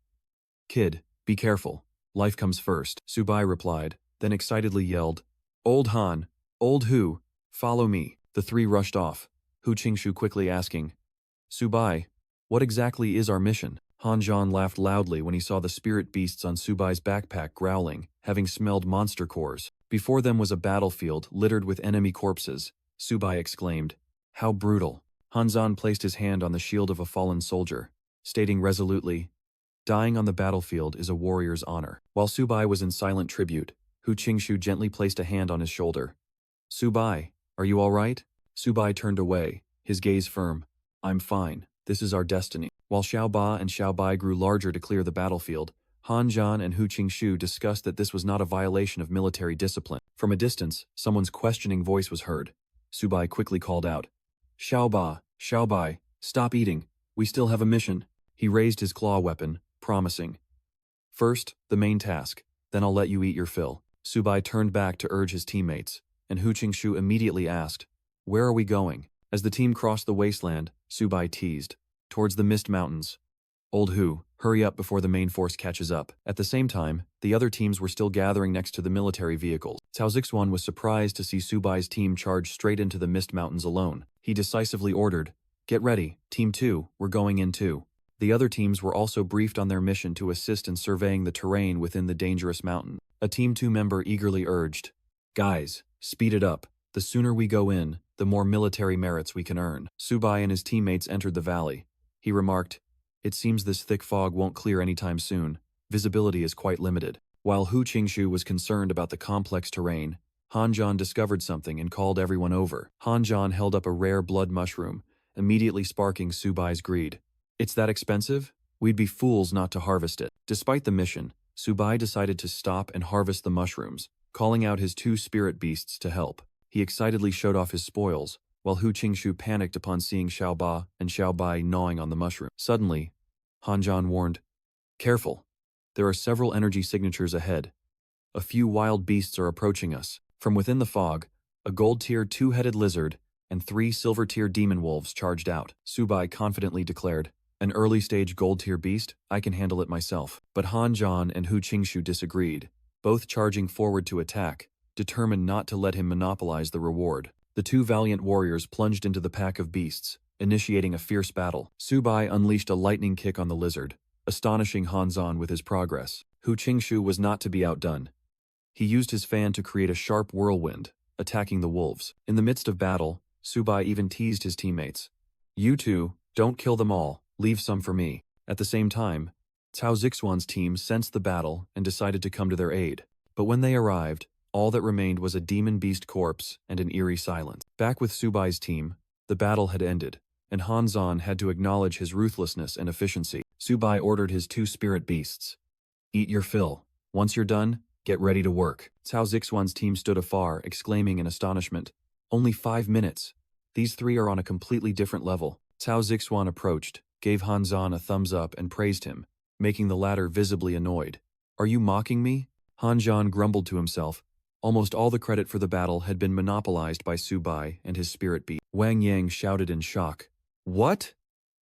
[SPEAKER 1] Kid, be careful. Life comes first. Subai replied, then excitedly yelled, Old Han, Old Hu, follow me. The three rushed off, Hu Qingshu quickly asking, Subai, what exactly is our mission? Han Zhan laughed loudly when he saw the spirit beasts on Subai's backpack growling, having smelled monster cores. Before them was a battlefield littered with enemy corpses. Subai exclaimed, How brutal. Han Zhan placed his hand on the shield of a fallen soldier, stating resolutely, Dying on the battlefield is a warrior's honor. While Subai was in silent tribute, Hu Qingshu gently placed a hand on his shoulder. Subai, are you all right? Subai turned away, his gaze firm. I'm fine. This is our destiny. While Xiaoba and Xiaobai grew larger to clear the battlefield, Han Zhan and Hu Qingshu discussed that this was not a violation of military discipline. From a distance, someone's questioning voice was heard. Subai quickly called out, Xiaoba, Xiaobai, stop eating. We still have a mission. He raised his claw weapon, promising. First, the main task, then I'll let you eat your fill. Subai turned back to urge his teammates, and Hu Qingshu immediately asked, Where are we going? As the team crossed the wasteland, Subai teased, Towards the Mist Mountains. Old Hu, hurry up before the main force catches up. At the same time, the other teams were still gathering next to the military vehicles. Cao Zixuan was surprised to see Subai's team charge straight into the Mist Mountains alone. He decisively ordered, Get ready, Team 2, we're going in too. The other teams were also briefed on their mission to assist in surveying the terrain within the dangerous mountain. A Team 2 member eagerly urged, Guys, speed it up. The sooner we go in, the more military merits we can earn. Subai and his teammates entered the valley. He remarked, It seems this thick fog won't clear anytime soon. Visibility is quite limited. While Hu Qingshu was concerned about the complex terrain, Han Zhan discovered something and called everyone over. Han Zhan held up a rare blood mushroom, immediately sparking Subai's greed. It's that expensive? We'd be fools not to harvest it. Despite the mission, Subai decided to stop and harvest the mushrooms, calling out his two spirit beasts to help. He excitedly showed off his spoils, while Hu Qingshu panicked upon seeing Xiaoba and Xiaobai gnawing on the mushroom. Suddenly, Han Zhan warned, Careful. There are several energy signatures ahead. A few wild beasts are approaching us. From within the fog, a gold-tier two-headed lizard and 3 silver-tier demon wolves charged out. Subai confidently declared, An early-stage gold-tier beast? I can handle it myself. But Han Zhan and Hu Qingshu disagreed, both charging forward to attack, determined not to let him monopolize the reward. The two valiant warriors plunged into the pack of beasts, initiating a fierce battle. Subai unleashed a lightning kick on the lizard, astonishing Han Zhan with his progress. Hu Qingshu was not to be outdone. He used his fan to create a sharp whirlwind, attacking the wolves. In the midst of battle, Subai even teased his teammates. You two, don't kill them all, leave some for me. At the same time, Cao Zixuan's team sensed the battle and decided to come to their aid. But when they arrived, all that remained was a demon beast corpse and an eerie silence. Back with Subai's team, the battle had ended, and Han Zhan had to acknowledge his ruthlessness and efficiency. Subai ordered his 2 spirit beasts. Eat your fill. Once you're done, get ready to work. Cao Zixuan's team stood afar, exclaiming in astonishment, Only 5 minutes. These 3 are on a completely different level. Cao Zixuan approached, gave Han Zhan a thumbs up and praised him, making the latter visibly annoyed. Are you mocking me? Han Zhan grumbled to himself. Almost all the credit for the battle had been monopolized by Subai and his spirit beast. Wang Yang shouted in shock. What?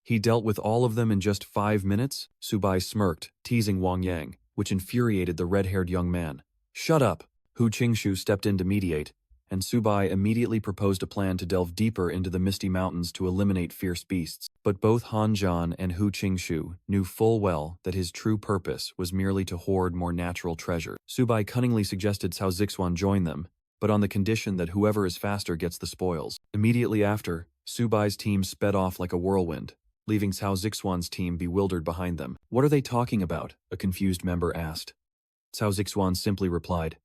[SPEAKER 1] He dealt with all of them in just 5 minutes? Subai smirked, teasing Wang Yang, which infuriated the red-haired young man. Shut up! Hu Qingshu stepped in to mediate, and Subai immediately proposed a plan to delve deeper into the Misty Mountains to eliminate fierce beasts. But both Han Zhan and Hu Qingshu knew full well that his true purpose was merely to hoard more natural treasure. Subai cunningly suggested Cao Zixuan join them, but on the condition that whoever is faster gets the spoils. Immediately after, Subai's team sped off like a whirlwind, leaving Cao Zixuan's team bewildered behind them. What are they talking about? A confused member asked. Cao Zixuan simply replied,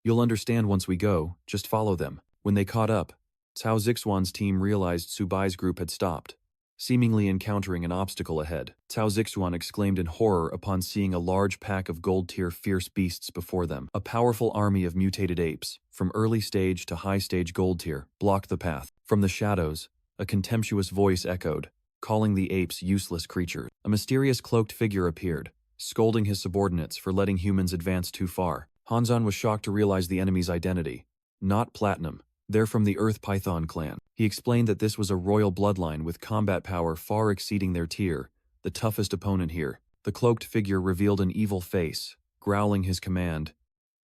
[SPEAKER 1] You'll understand once we go, just follow them. When they caught up, Cao Zixuan's team realized Subai's group had stopped, seemingly encountering an obstacle ahead. Cao Zixuan exclaimed in horror upon seeing a large pack of gold-tier fierce beasts before them. A powerful army of mutated apes, from early stage to high stage gold-tier, blocked the path. From the shadows, a contemptuous voice echoed, calling the apes useless creatures. A mysterious cloaked figure appeared, scolding his subordinates for letting humans advance too far. Hanzan was shocked to realize the enemy's identity. Not Platinum. They're from the Earth Python clan. He explained that this was a royal bloodline with combat power far exceeding their tier, the toughest opponent here. The cloaked figure revealed an evil face, growling his command.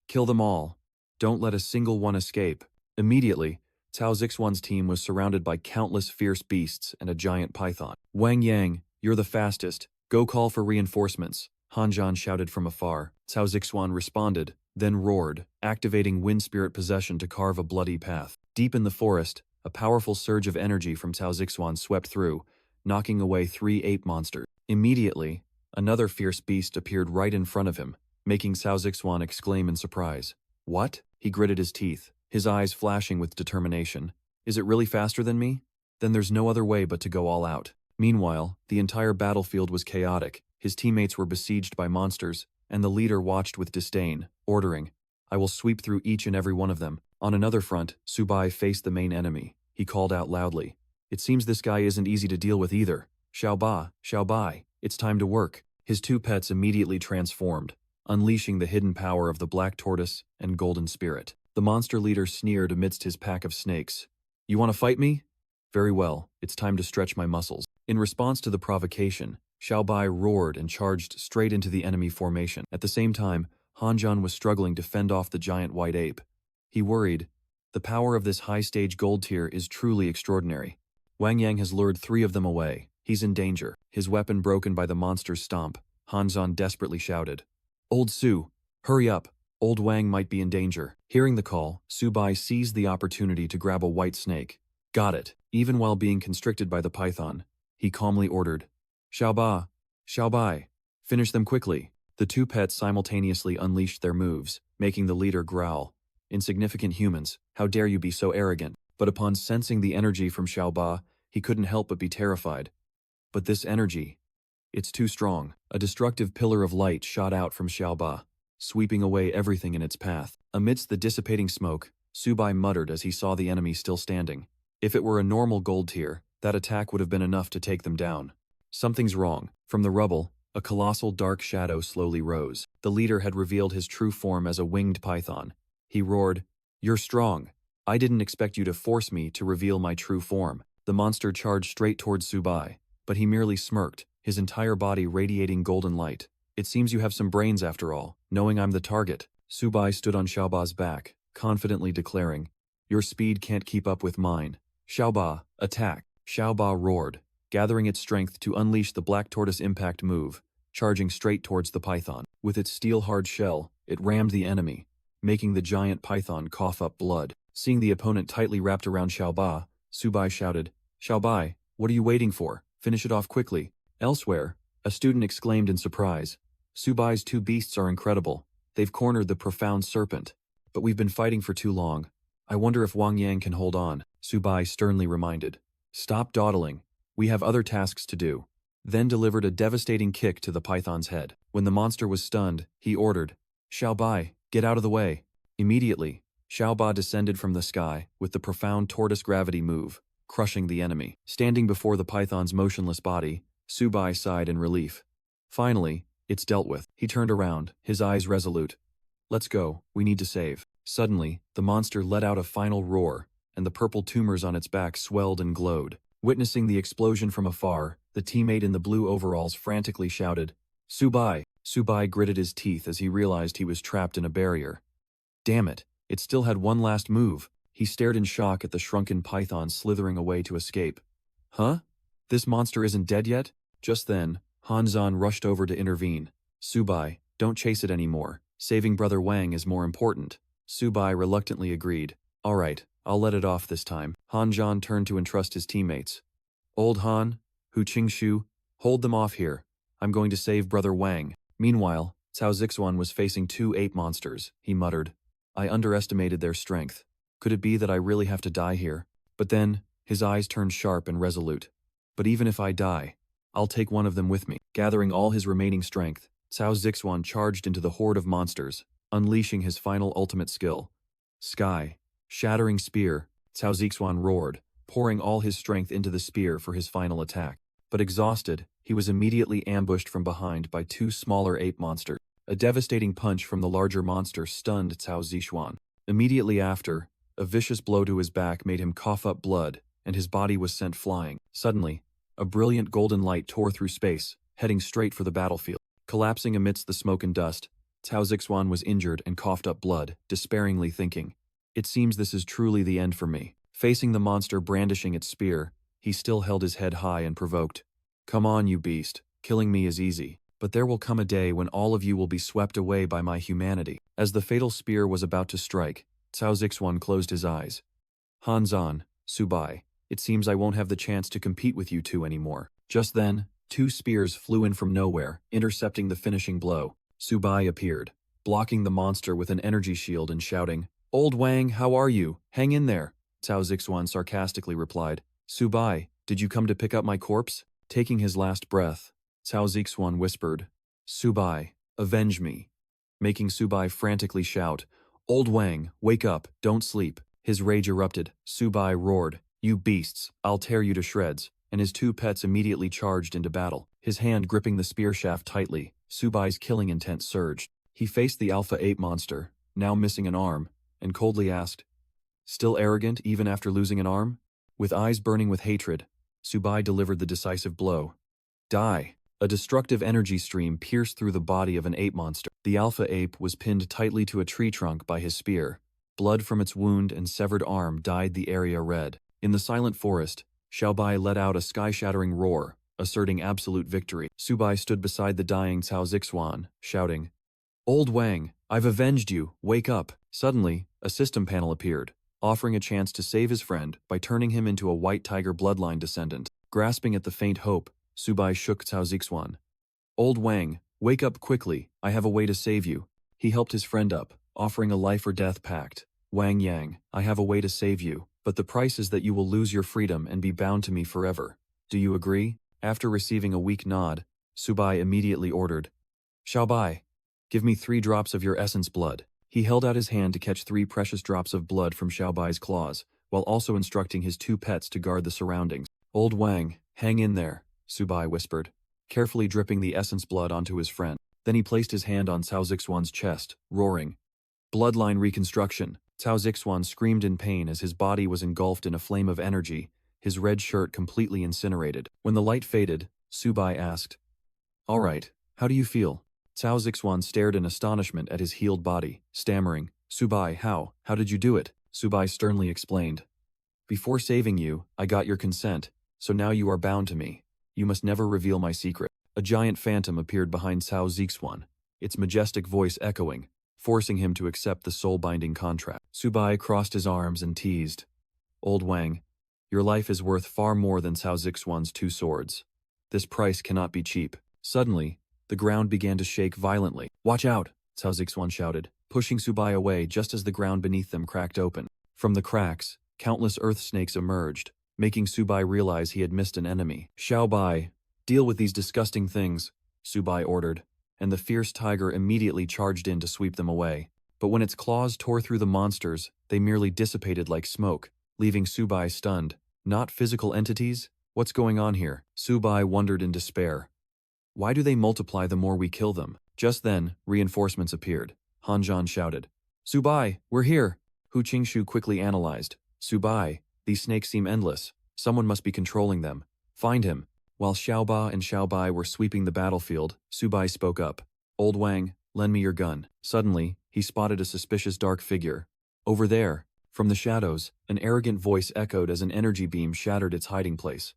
[SPEAKER 1] Kill them all. Don't let a single one escape. Immediately, Cao Zixuan's team was surrounded by countless fierce beasts and a giant python. Wang Yang, you're the fastest. Go call for reinforcements, Han Zhan shouted from afar. Cao Zixuan responded, then roared, activating wind spirit possession to carve a bloody path. Deep in the forest, a powerful surge of energy from Cao Zixuan swept through, knocking away 3 ape monsters. Immediately, another fierce beast appeared right in front of him, making Cao Zixuan exclaim in surprise. What? He gritted his teeth, his eyes flashing with determination. Is it really faster than me? Then there's no other way but to go all out. Meanwhile, the entire battlefield was chaotic. His teammates were besieged by monsters, and the leader watched with disdain, ordering, I will sweep through each and every one of them. On another front, Subai faced the main enemy. He called out loudly, It seems this guy isn't easy to deal with either. Xiaobai, it's time to work. His 2 pets immediately transformed, unleashing the hidden power of the black tortoise and golden spirit. The monster leader sneered amidst his pack of snakes. You want to fight me? Very well, it's time to stretch my muscles. In response to the provocation, Xiaobai roared and charged straight into the enemy formation. At the same time, Han Zhan was struggling to fend off the giant white ape. He worried, the power of this high-stage gold tier is truly extraordinary. Wang Yang has lured 3 of them away. He's in danger. His weapon broken by the monster's stomp, Han Zhan desperately shouted. Old Su, hurry up. Old Wang might be in danger. Hearing the call, Subai seized the opportunity to grab a white snake. Got it. Even while being constricted by the python, he calmly ordered, Xiaobai, finish them quickly. The 2 pets simultaneously unleashed their moves, making the leader growl. Insignificant humans, how dare you be so arrogant? But upon sensing the energy from Xiaobai, he couldn't help but be terrified. But this energy, it's too strong. A destructive pillar of light shot out from Xiaobai, sweeping away everything in its path. Amidst the dissipating smoke, Subai muttered as he saw the enemy still standing. If it were a normal gold tier, that attack would have been enough to take them down. Something's wrong. From the rubble, a colossal dark shadow slowly rose. The leader had revealed his true form as a winged python. He roared, You're strong. I didn't expect you to force me to reveal my true form. The monster charged straight towards Subai, but he merely smirked, his entire body radiating golden light. It seems you have some brains after all, knowing I'm the target. Subai stood on Xiaobai's back, confidently declaring, Your speed can't keep up with mine. Xiaobai, attack. Xiaobai roared, gathering its strength to unleash the black tortoise impact move, charging straight towards the python. With its steel-hard shell, it rammed the enemy, making the giant python cough up blood. Seeing the opponent tightly wrapped around Xiaobai, Subai shouted, Xiaobai, what are you waiting for? Finish it off quickly. Elsewhere, a student exclaimed in surprise, Subai's 2 beasts are incredible. They've cornered the profound serpent. But we've been fighting for too long. I wonder if Wang Yang can hold on. Subai sternly reminded. Stop dawdling. We have other tasks to do. Then delivered a devastating kick to the python's head. When the monster was stunned, he ordered, Xiaobai, get out of the way. Immediately, Xiaobai descended from the sky with the profound tortoise gravity move, crushing the enemy. Standing before the python's motionless body, Subai sighed in relief. Finally, it's dealt with. He turned around, his eyes resolute. Let's go, we need to save. Suddenly, the monster let out a final roar, and the purple tumors on its back swelled and glowed. Witnessing the explosion from afar, the teammate in the blue overalls frantically shouted, "Subai!" Subai gritted his teeth as he realized he was trapped in a barrier. Damn it, it still had one last move. He stared in shock at the shrunken python slithering away to escape. Huh? This monster isn't dead yet? Just then, Hanzan rushed over to intervene. Subai, don't chase it anymore. Saving Brother Wang is more important. Subai reluctantly agreed. Alright, I'll let it off this time. Hanzhan turned to entrust his teammates. Old Han, Hu Qingshu, hold them off here. I'm going to save Brother Wang. Meanwhile, Cao Zixuan was facing two ape monsters. He muttered. I underestimated their strength. Could it be that I really have to die here? But then, his eyes turned sharp and resolute. But even if I die, I'll take one of them with me. Gathering all his remaining strength, Cao Zixuan charged into the horde of monsters, unleashing his final ultimate skill. Sky. Shattering spear, Cao Zixuan roared, pouring all his strength into the spear for his final attack. But exhausted, he was immediately ambushed from behind by two smaller ape monsters. A devastating punch from the larger monster stunned Cao Zixuan. Immediately after, a vicious blow to his back made him cough up blood, and his body was sent flying. Suddenly, a brilliant golden light tore through space, heading straight for the battlefield. Collapsing amidst the smoke and dust, Cao Zixuan was injured and coughed up blood, despairingly thinking, it seems this is truly the end for me. Facing the monster brandishing its spear, he still held his head high and provoked. Come on, you beast, killing me is easy. But there will come a day when all of you will be swept away by my humanity. As the fatal spear was about to strike, Cao Zixuan closed his eyes. Hanzan, Subai, it seems I won't have the chance to compete with you two anymore. Just then, two spears flew in from nowhere, intercepting the finishing blow. Subai appeared, blocking the monster with an energy shield and shouting, Old Wang, how are you? Hang in there. Cao Zixuan sarcastically replied, Subai, did you come to pick up my corpse? Taking his last breath, Cao Zixuan whispered, Subai, avenge me. Making Subai frantically shout, Old Wang, wake up, don't sleep. His rage erupted. Subai roared, You beasts, I'll tear you to shreds, and his two pets immediately charged into battle. His hand gripping the spear shaft tightly, Subai's killing intent surged. He faced the alpha ape monster, now missing an arm, and coldly asked, Still arrogant even after losing an arm? With eyes burning with hatred, Subai delivered the decisive blow. Die! A destructive energy stream pierced through the body of an ape monster. The alpha ape was pinned tightly to a tree trunk by his spear. Blood from its wound and severed arm dyed the area red. In the silent forest, Xiaobai let out a sky-shattering roar, asserting absolute victory. Subai stood beside the dying Cao Zixuan, shouting, Old Wang, I've avenged you, wake up. Suddenly, a system panel appeared, offering a chance to save his friend by turning him into a white tiger bloodline descendant. Grasping at the faint hope, Subai shook Cao Zixuan. Old Wang, wake up quickly, I have a way to save you. He helped his friend up, offering a life or death pact. Wang Yang, I have a way to save you, but the price is that you will lose your freedom and be bound to me forever. Do you agree? After receiving a weak nod, Subai immediately ordered, Xiaobai, give me 3 drops of your essence blood. He held out his hand to catch 3 precious drops of blood from Xiaobai's claws, while also instructing his 2 pets to guard the surroundings. Old Wang, hang in there, Subai whispered, carefully dripping the essence blood onto his friend. Then he placed his hand on Cao Zixuan's chest, roaring, Bloodline reconstruction. Cao Zixuan screamed in pain as his body was engulfed in a flame of energy, his red shirt completely incinerated. When the light faded, Subai asked, All right, how do you feel? Cao Zixuan stared in astonishment at his healed body, stammering, Subai, how did you do it? Subai sternly explained, Before saving you, I got your consent, so now you are bound to me. You must never reveal my secret. A giant phantom appeared behind Cao Zixuan, its majestic voice echoing, forcing him to accept the soul-binding contract. Subai crossed his arms and teased, Old Wang, your life is worth far more than Cao Zixuan's 2 swords. This price cannot be cheap. Suddenly, the ground began to shake violently. Watch out, Cao Zixuan shouted, pushing Subai away just as the ground beneath them cracked open. From the cracks, countless earth snakes emerged, making Subai realize he had missed an enemy. Xiaobai, deal with these disgusting things, Subai ordered, and the fierce tiger immediately charged in to sweep them away. But when its claws tore through the monsters, they merely dissipated like smoke, leaving Subai stunned. Not physical entities? What's going on here? Subai wondered in despair. Why do they multiply the more we kill them? Just then, reinforcements appeared. Hanzhan shouted, Subai, we're here. Hu Qingshu quickly analyzed. Subai, these snakes seem endless. Someone must be controlling them. Find him. While Xiaoba and Xiaobai were sweeping the battlefield, Subai spoke up. Old Wang, lend me your gun. Suddenly, he spotted a suspicious dark figure. Over there, from the shadows, an arrogant voice echoed as an energy beam shattered its hiding place.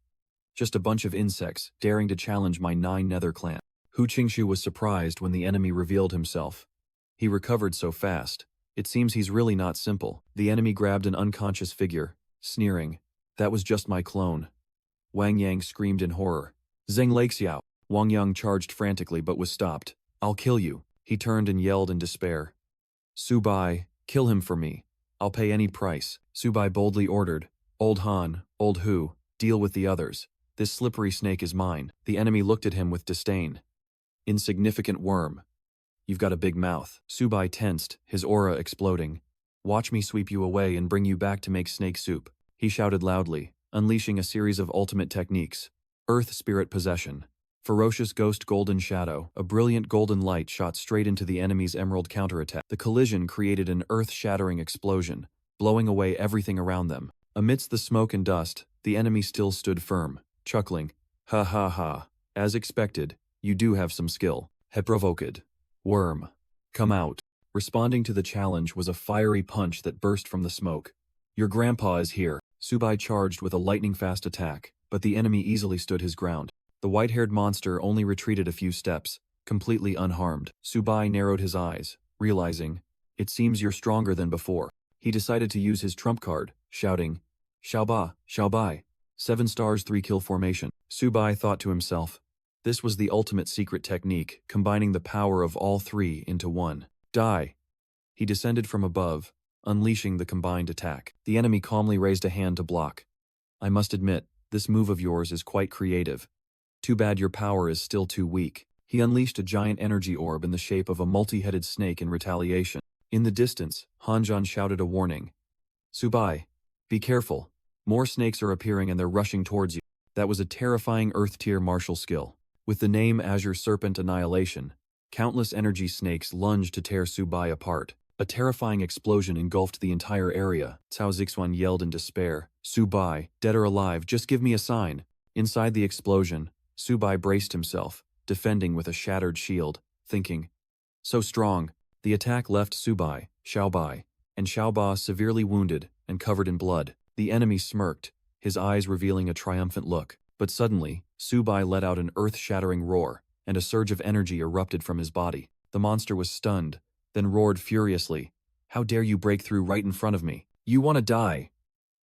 [SPEAKER 1] Just a bunch of insects, daring to challenge my 9 nether clan. Hu Qingshu was surprised when the enemy revealed himself. He recovered so fast. It seems he's really not simple. The enemy grabbed an unconscious figure, sneering. That was just my clone. Wang Yang screamed in horror. Zheng Laikxiao. Wang Yang charged frantically but was stopped. I'll kill you. He turned and yelled in despair. Subai, kill him for me. I'll pay any price. Subai boldly ordered. Old Han, old Hu, deal with the others. This slippery snake is mine. The enemy looked at him with disdain. Insignificant worm. You've got a big mouth. Subai tensed, his aura exploding. Watch me sweep you away and bring you back to make snake soup. He shouted loudly, unleashing a series of ultimate techniques. Earth Spirit Possession. Ferocious Ghost Golden Shadow. A brilliant golden light shot straight into the enemy's emerald counterattack. The collision created an earth-shattering explosion, blowing away everything around them. Amidst the smoke and dust, the enemy still stood firm, chuckling. Ha ha ha. As expected, you do have some skill. He provoked. Worm. Come out. Responding to the challenge was a fiery punch that burst from the smoke. Your grandpa is here. Subai charged with a lightning-fast attack, but the enemy easily stood his ground. The white-haired monster only retreated a few steps, completely unharmed. Subai narrowed his eyes, realizing, it seems you're stronger than before. He decided to use his trump card, shouting, Xiaoba, Xiaobai, 7 stars 3 kill formation. Subai thought to himself, this was the ultimate secret technique, combining the power of all 3 into one. Die. He descended from above, unleashing the combined attack. The enemy calmly raised a hand to block. I must admit, this move of yours is quite creative. Too bad your power is still too weak. He unleashed a giant energy orb in the shape of a multi-headed snake in retaliation. In the distance, Hanzhan shouted a warning. Subai, be careful. More snakes are appearing and they're rushing towards you. That was a terrifying Earth-tier martial skill. With the name Azure Serpent Annihilation, countless energy snakes lunged to tear Subai apart. A terrifying explosion engulfed the entire area. Cao Zixuan yelled in despair. Subai, dead or alive, just give me a sign. Inside the explosion, Subai braced himself, defending with a shattered shield, thinking, so strong. The attack left Subai, Xiaobai, and Xiaoba severely wounded and covered in blood. The enemy smirked, his eyes revealing a triumphant look. But suddenly, Subai let out an earth-shattering roar, and a surge of energy erupted from his body. The monster was stunned, then roared furiously. How dare you break through right in front of me? You want to die?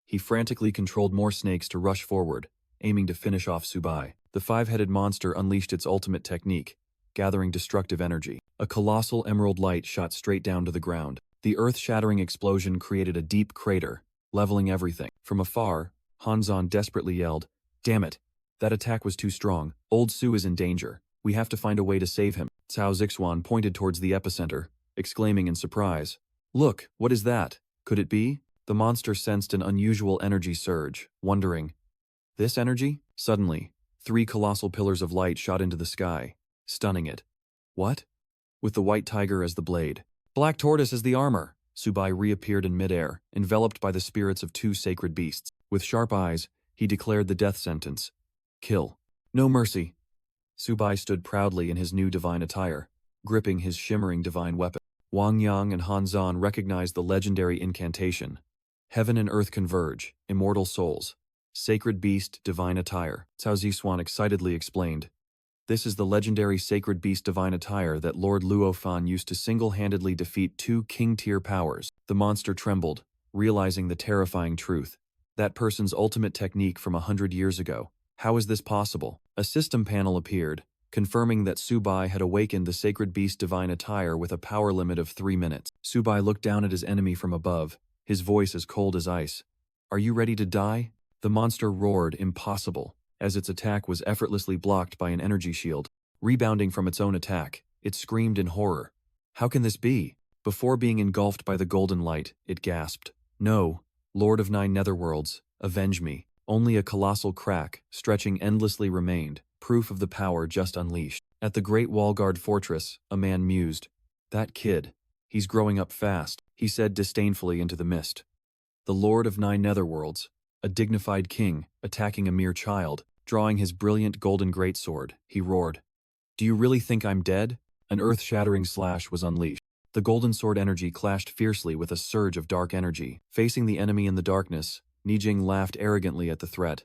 [SPEAKER 1] He frantically controlled more snakes to rush forward, aiming to finish off Subai. The 5-headed monster unleashed its ultimate technique, gathering destructive energy. A colossal emerald light shot straight down to the ground. The earth-shattering explosion created a deep crater, leveling everything. From afar, Hanzhan desperately yelled, damn it! That attack was too strong. Old Su is in danger. We have to find a way to save him. Cao Zixuan pointed towards the epicenter, exclaiming in surprise. Look, what is that? Could it be? The monster sensed an unusual energy surge, wondering. This energy? Suddenly, 3 colossal pillars of light shot into the sky, stunning it. What? With the white tiger as the blade. Black tortoise as the armor. Subai reappeared in midair, enveloped by the spirits of 2 sacred beasts. With sharp eyes, he declared the death sentence. Kill. No mercy. Subai stood proudly in his new divine attire, gripping his shimmering divine weapon. Wang Yang and Hanzhan recognized the legendary incantation. Heaven and earth converge, immortal souls. Sacred beast, divine attire. Cao Zixuan excitedly explained. This is the legendary sacred beast divine attire that Lord Luofan used to single-handedly defeat 2 king-tier powers. The monster trembled, realizing the terrifying truth. That person's ultimate technique from 100 years ago. How is this possible? A system panel appeared, confirming that Subai had awakened the sacred beast divine attire with a power limit of 3 minutes. Subai looked down at his enemy from above, his voice as cold as ice. Are you ready to die? The monster roared, impossible, as its attack was effortlessly blocked by an energy shield. Rebounding from its own attack, it screamed in horror. How can this be? Before being engulfed by the golden light, it gasped. No, Lord of 9 netherworlds, avenge me. Only a colossal crack, stretching endlessly remained, proof of the power just unleashed. At the Great Wallguard Fortress, a man mused. That kid. He's growing up fast. he said disdainfully into the mist. The Lord of 9 netherworlds, a dignified king, attacking a mere child, drawing his brilliant golden greatsword, he roared. Do you really think I'm dead? An earth-shattering slash was unleashed. The golden sword energy clashed fiercely with a surge of dark energy. Facing the enemy in the darkness, Nijing laughed arrogantly at the threat.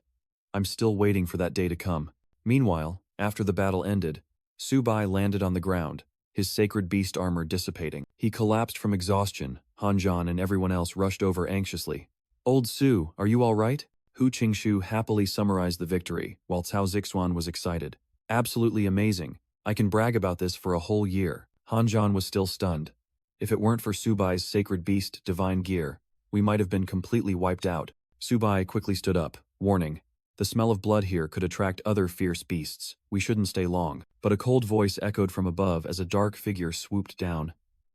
[SPEAKER 1] I'm still waiting for that day to come. Meanwhile, after the battle ended, Subai landed on the ground, his sacred beast armor dissipating. He collapsed from exhaustion. Hanjan and everyone else rushed over anxiously. Old Su, are you all right? Hu Qingshu happily summarized the victory, while Cao Zixuan was excited. Absolutely amazing. I can brag about this for a whole year. Hanjan was still stunned. If it weren't for Subai's sacred beast divine gear, we might have been completely wiped out. Subai quickly stood up, warning. The smell of blood here could attract other fierce beasts. We shouldn't stay long. But a cold voice echoed from above as a dark figure swooped down.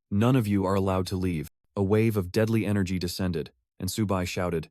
[SPEAKER 1] None of you are allowed to leave. A wave of deadly energy descended, and Subai shouted,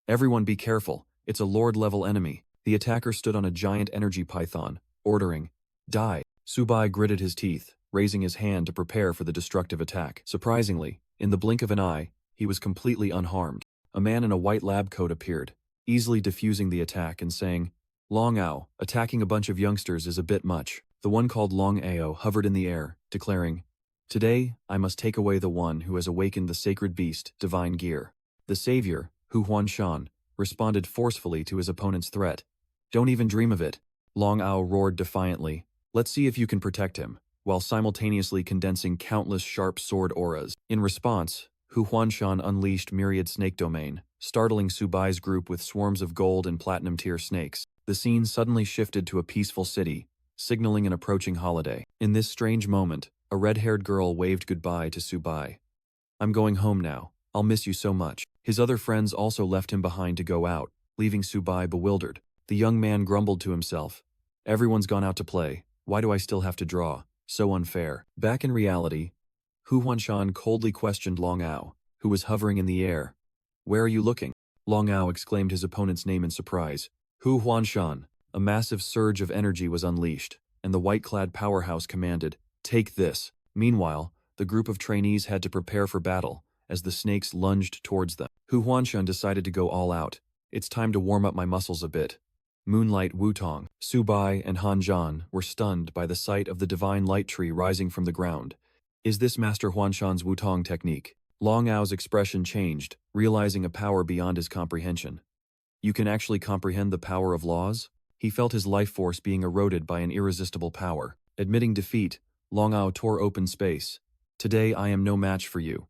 [SPEAKER 1] Everyone be careful, it's a lord-level enemy. The attacker stood on a giant energy python, ordering, Die. Subai gritted his teeth, raising his hand to prepare for the destructive attack. Surprisingly, in the blink of an eye, he was completely unharmed. A man in a white lab coat appeared, easily diffusing the attack and saying, Long Ao, attacking a bunch of youngsters is a bit much. The one called Long Ao hovered in the air, declaring, Today, I must take away the one who has awakened the sacred beast, divine gear. The savior, Hu Huanshan, responded forcefully to his opponent's threat. Don't even dream of it. Long Ao roared defiantly. Let's see if you can protect him, while simultaneously condensing countless sharp sword auras. In response, Hu Huanshan unleashed myriad snake domain, startling Subai's group with swarms of gold and platinum-tier snakes. The scene suddenly shifted to a peaceful city, signaling an approaching holiday. In this strange moment, a red-haired girl waved goodbye to Subai. I'm going home now. I'll miss you so much. His other friends also left him behind to go out, leaving Subai bewildered. The young man grumbled to himself. Everyone's gone out to play. Why do I still have to draw? So unfair. Back in reality, Hu Huanshan coldly questioned Long Ao, who was hovering in the air. Where are you looking? Long Ao exclaimed his opponent's name in surprise. Hu Huanshan. A massive surge of energy was unleashed, and the white-clad powerhouse commanded, Take this. Meanwhile, the group of trainees had to prepare for battle, as the snakes lunged towards them. Hu Huanshan decided to go all out. It's time to warm up my muscles a bit. Moonlight Wutong. Subai and Hanjan were stunned by the sight of the divine light tree rising from the ground. Is this Master Huanshan's Wutong technique? Long Ao's expression changed, realizing a power beyond his comprehension. You can actually comprehend the power of laws? He felt his life force being eroded by an irresistible power. Admitting defeat, Long Ao tore open space. Today I am no match for you.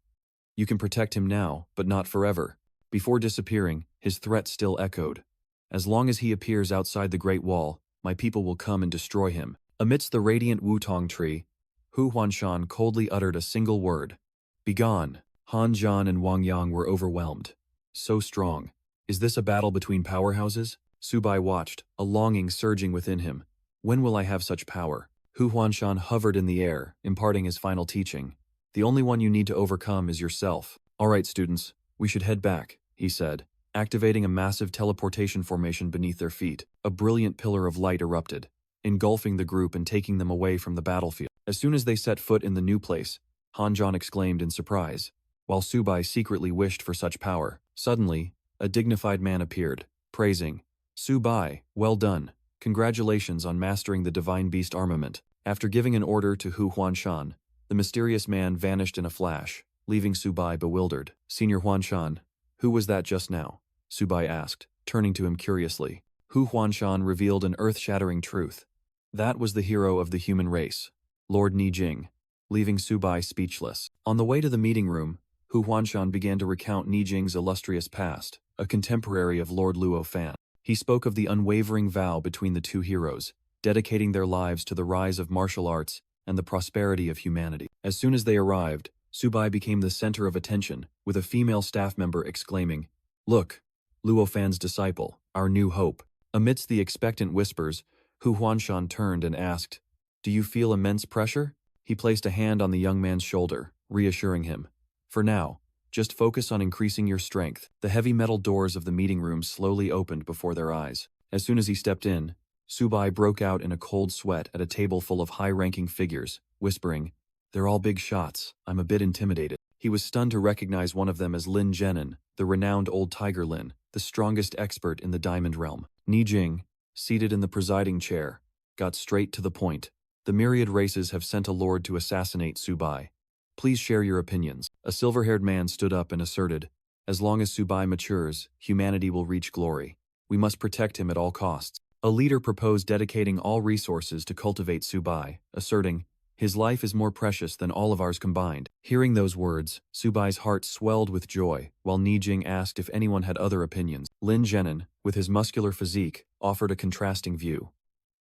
[SPEAKER 1] You can protect him now, but not forever. Before disappearing, his threat still echoed. As long as he appears outside the Great Wall, my people will come and destroy him. Amidst the radiant Wutong tree, Hu Huanshan coldly uttered a single word. Begone. Han Zhan and Wang Yang were overwhelmed. So strong. Is this a battle between powerhouses? Subai watched, a longing surging within him. When will I have such power? Hu Huanshan hovered in the air, imparting his final teaching. The only one you need to overcome is yourself. All right, students, we should head back, he said, activating a massive teleportation formation beneath their feet. A brilliant pillar of light erupted, engulfing the group and taking them away from the battlefield. As soon as they set foot in the new place, Hanjan exclaimed in surprise, while Subai secretly wished for such power. Suddenly, a dignified man appeared, praising, Subai, well done. Congratulations on mastering the divine beast armament. After giving an order to Hu Huanshan, the mysterious man vanished in a flash, leaving Subai bewildered. Senior Huanshan, who was that just now? Subai asked, turning to him curiously. Hu Huanshan revealed an earth-shattering truth. That was the hero of the human race, Lord Nijing, leaving Subai speechless. On the way to the meeting room, Hu Huanshan began to recount Nijing's illustrious past, a contemporary of Lord Luo Fan. He spoke of the unwavering vow between the two heroes, dedicating their lives to the rise of martial arts and the prosperity of humanity. As soon as they arrived, Subai became the center of attention, with a female staff member exclaiming, Look, Luo Fan's disciple, our new hope. Amidst the expectant whispers, Hu Huanshan turned and asked, Do you feel immense pressure? He placed a hand on the young man's shoulder, reassuring him. For now, just focus on increasing your strength. The heavy metal doors of the meeting room slowly opened before their eyes. As soon as he stepped in, Subai broke out in a cold sweat at a table full of high-ranking figures, whispering, They're all big shots. I'm a bit intimidated. He was stunned to recognize one of them as Lin Zhenin, the renowned old tiger Lin, the strongest expert in the diamond realm. Ni Jing, seated in the presiding chair, got straight to the point. The myriad races have sent a lord to assassinate Subai. Please share your opinions. A silver-haired man stood up and asserted, as long as Subai matures, humanity will reach glory. We must protect him at all costs. A leader proposed dedicating all resources to cultivate Subai, asserting, his life is more precious than all of ours combined. Hearing those words, Subai's heart swelled with joy, while Ni Jing asked if anyone had other opinions. Lin Zhenin, with his muscular physique, offered a contrasting view.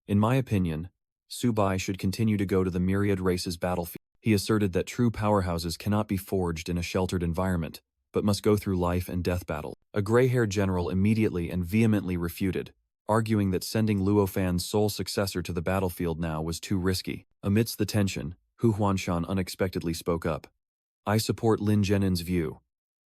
[SPEAKER 1] In my opinion, Subai should continue to go to the myriad races battlefield. He asserted that true powerhouses cannot be forged in a sheltered environment, but must go through life and death battle. A gray-haired general immediately and vehemently refuted, arguing that sending Luo Fan's sole successor to the battlefield now was too risky. Amidst the tension, Hu Huanshan unexpectedly spoke up. I support Lin Zhenin's view.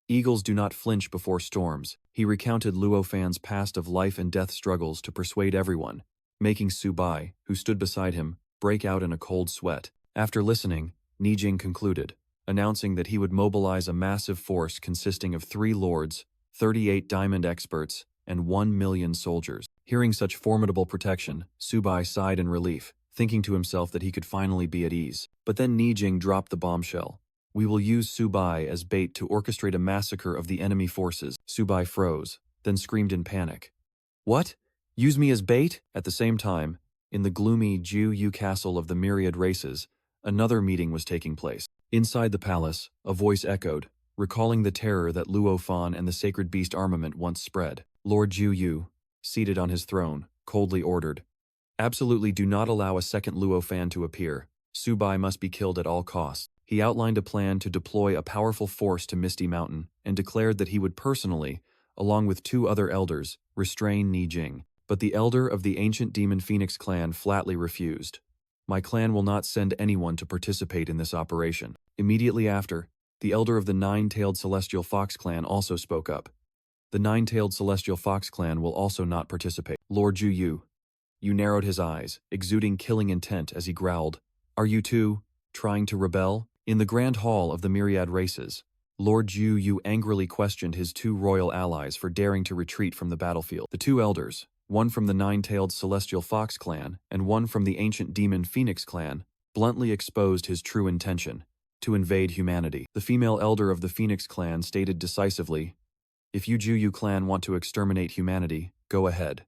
[SPEAKER 1] Eagles do not flinch before storms. He recounted Luo Fan's past of life and death struggles to persuade everyone, making Subai, who stood beside him, break out in a cold sweat. After listening, Ni Jing concluded, announcing that he would mobilize a massive force consisting of 3 lords, 38 diamond experts, and 1 million soldiers. Hearing such formidable protection, Subai sighed in relief, thinking to himself that he could finally be at ease. But then Ni Jing dropped the bombshell. We will use Subai as bait to orchestrate a massacre of the enemy forces. Subai froze, then screamed in panic. What? Use me as bait? At the same time, in the gloomy Jiu castle of the myriad races, another meeting was taking place. Inside the palace, a voice echoed, recalling the terror that Luo Fan and the sacred beast armament once spread. Lord Jiu, seated on his throne, coldly ordered, absolutely do not allow a second Luo Fan to appear. Subai must be killed at all costs. He outlined a plan to deploy a powerful force to Misty Mountain and declared that he would personally, along with 2 other elders, restrain Ni Jing. But the elder of the ancient demon Phoenix clan flatly refused. My clan will not send anyone to participate in this operation. Immediately after, the elder of the 9-tailed Celestial Fox clan also spoke up. The 9-tailed Celestial Fox clan will also not participate. Lord Jiu, you narrowed his eyes, exuding killing intent as he growled, are you too trying to rebel? In the grand hall of the myriad races, Lord Jiu angrily questioned his 2 royal allies for daring to retreat from the battlefield. The 2 elders, one from the 9-tailed Celestial Fox clan and one from the ancient demon Phoenix clan, bluntly exposed his true intention, to invade humanity. The female elder of the Phoenix clan stated decisively, if you Jiu clan want to exterminate humanity, go ahead.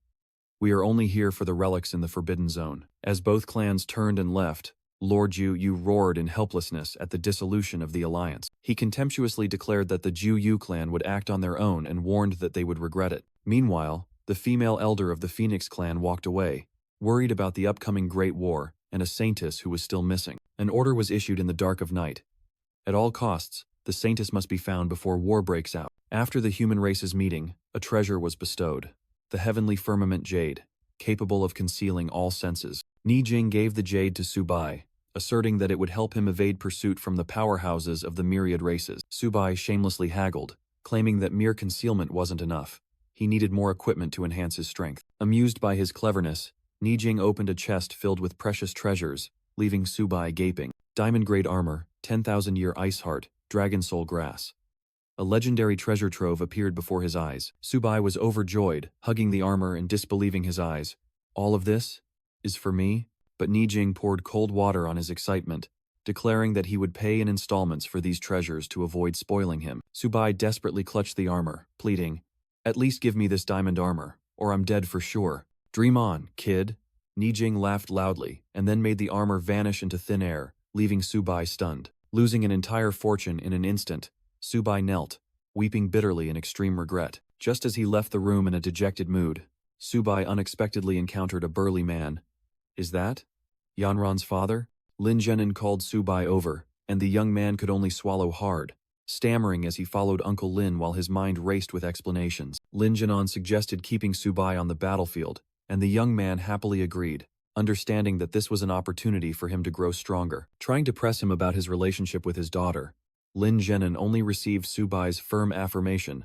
[SPEAKER 1] We are only here for the relics in the Forbidden Zone. As both clans turned and left, Lord Jiu roared in helplessness at the dissolution of the alliance. He contemptuously declared that the Jiu clan would act on their own and warned that they would regret it. Meanwhile, the female elder of the Phoenix clan walked away, worried about the upcoming Great War and a saintess who was still missing. An order was issued in the dark of night. At all costs, the saintess must be found before war breaks out. After the human race's meeting, a treasure was bestowed. The heavenly firmament jade, capable of concealing all senses. Ni Jing gave the jade to Subai, asserting that it would help him evade pursuit from the powerhouses of the myriad races. Subai shamelessly haggled, claiming that mere concealment wasn't enough. He needed more equipment to enhance his strength. Amused by his cleverness, Ni Jing opened a chest filled with precious treasures, leaving Subai gaping. Diamond-grade armor, 10,000-year ice heart, dragon soul grass. A legendary treasure trove appeared before his eyes. Subai was overjoyed, hugging the armor and disbelieving his eyes. All of this is for me? But Ni Jing poured cold water on his excitement, declaring that he would pay in installments for these treasures to avoid spoiling him. Subai desperately clutched the armor, pleading, at least give me this diamond armor, or I'm dead for sure. Dream on, kid. Ni Jing laughed loudly, and then made the armor vanish into thin air, leaving Subai stunned. Losing an entire fortune in an instant, Subai knelt, weeping bitterly in extreme regret. Just as he left the room in a dejected mood, Subai unexpectedly encountered a burly man. Is that Yanran's father? Lin Zhenin called Subai over, and the young man could only swallow hard, stammering as he followed Uncle Lin while his mind raced with explanations. Lin Zhenin suggested keeping Subai on the battlefield, and the young man happily agreed, understanding that this was an opportunity for him to grow stronger. Trying to press him about his relationship with his daughter, Lin Zhenin only received Subai's firm affirmation.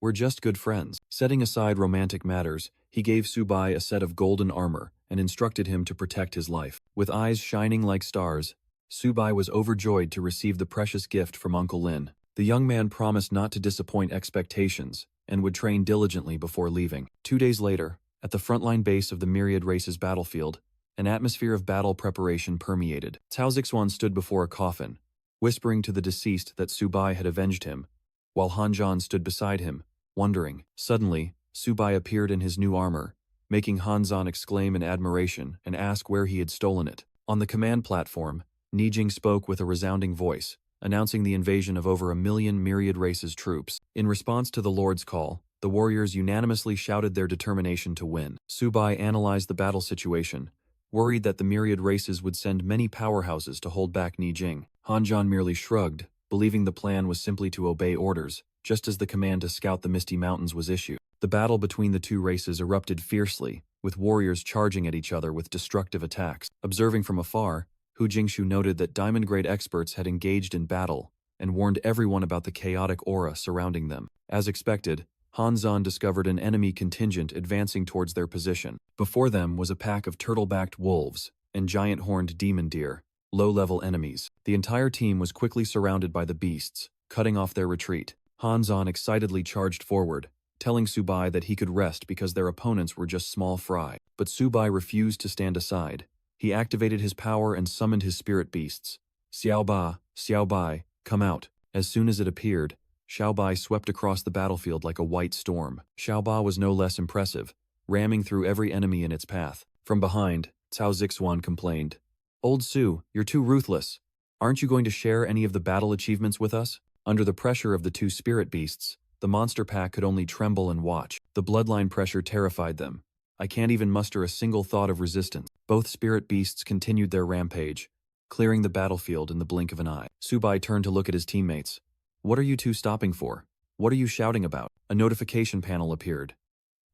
[SPEAKER 1] We're just good friends. Setting aside romantic matters, he gave Subai a set of golden armor and instructed him to protect his life. With eyes shining like stars, Subai was overjoyed to receive the precious gift from Uncle Lin. The young man promised not to disappoint expectations and would train diligently before leaving. 2 days later, at the frontline base of the Myriad Races battlefield, an atmosphere of battle preparation permeated. Cao Zixuan stood before a coffin, whispering to the deceased that Subai had avenged him, while Han Zhan stood beside him, wondering. Suddenly, Subai appeared in his new armor, making Han Zhan exclaim in admiration and ask where he had stolen it. On the command platform, Nijing spoke with a resounding voice, announcing the invasion of over 1 million Myriad Races troops. In response to the Lord's call, the warriors unanimously shouted their determination to win. Subai analyzed the battle situation, worried that the Myriad Races would send many powerhouses to hold back Nijing. Han Zhan merely shrugged, believing the plan was simply to obey orders, just as the command to scout the Misty Mountains was issued. The battle between the two races erupted fiercely, with warriors charging at each other with destructive attacks. Observing from afar, Hu Jingshu noted that diamond-grade experts had engaged in battle and warned everyone about the chaotic aura surrounding them. As expected, Han Zhan discovered an enemy contingent advancing towards their position. Before them was a pack of turtle-backed wolves and giant-horned demon deer, low-level enemies. The entire team was quickly surrounded by the beasts, cutting off their retreat. Han Zhan excitedly charged forward, telling Subai that he could rest because their opponents were just small fry. But Subai refused to stand aside. He activated his power and summoned his spirit beasts. Xiaobai, come out. As soon as it appeared, Xiaobai swept across the battlefield like a white storm. Xiaobai was no less impressive, ramming through every enemy in its path. From behind, Cao Zixuan complained, "Old Su, you're too ruthless. Aren't you going to share any of the battle achievements with us?" Under the pressure of the two spirit beasts, the monster pack could only tremble and watch. The bloodline pressure terrified them. "I can't even muster a single thought of resistance." Both spirit beasts continued their rampage, clearing the battlefield in the blink of an eye. Subai turned to look at his teammates. "What are you two stopping for? What are you shouting about?" A notification panel appeared.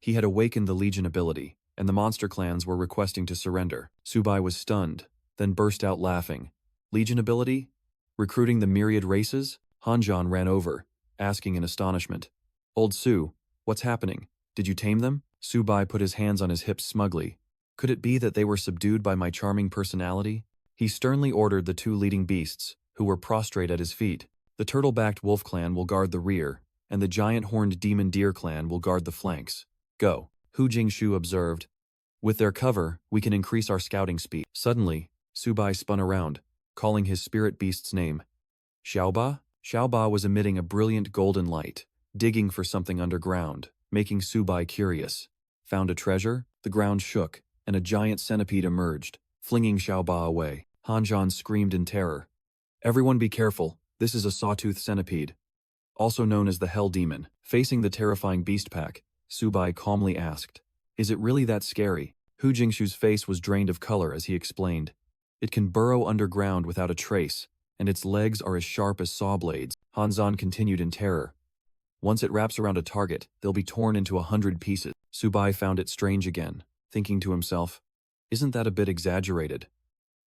[SPEAKER 1] He had awakened the Legion ability, and the monster clans were requesting to surrender. Subai was stunned, then burst out laughing. "Legion ability? Recruiting the Myriad Races?" Han Zhan ran over, asking in astonishment. "Old Su, what's happening? Did you tame them?" Subai put his hands on his hips smugly. "Could it be that they were subdued by my charming personality?" He sternly ordered the two leading beasts, who were prostrate at his feet. "The turtle-backed wolf clan will guard the rear, and the giant-horned demon deer clan will guard the flanks. Go." Hu Jingshu observed. "With their cover, we can increase our scouting speed." Suddenly, Subai spun around, calling his spirit beast's name. "Xiaoba?" Xiaoba was emitting a brilliant golden light, digging for something underground, making Subai curious. Found a treasure? The ground shook, and a giant centipede emerged, flinging Xiaoba away. Han Zhan screamed in terror. "Everyone be careful, this is a sawtooth centipede, also known as the Hell Demon." Facing the terrifying beast pack, Subai calmly asked, "Is it really that scary?" Hu Jingshu's face was drained of color as he explained. "It can burrow underground without a trace, and its legs are as sharp as saw blades." Han Zhan continued in terror. "Once it wraps around a target, they'll be torn into 100 pieces." Subai found it strange again, thinking to himself, "Isn't that a bit exaggerated?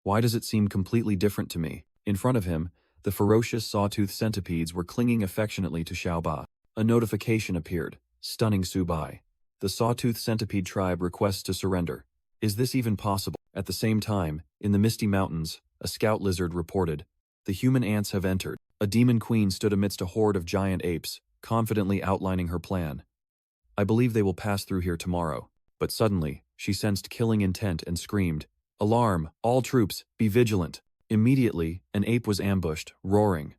[SPEAKER 1] Why does it seem completely different to me?" In front of him, the ferocious sawtooth centipedes were clinging affectionately to Xiaoba. A notification appeared, stunning Subai. "The sawtooth centipede tribe requests to surrender. Is this even possible?" At the same time, in the Misty Mountains, a scout lizard reported, "The human ants have entered." A demon queen stood amidst a horde of giant apes, confidently outlining her plan. "I believe they will pass through here tomorrow." But suddenly, she sensed killing intent and screamed, "Alarm! All troops, be vigilant!" Immediately, an ape was ambushed, roaring.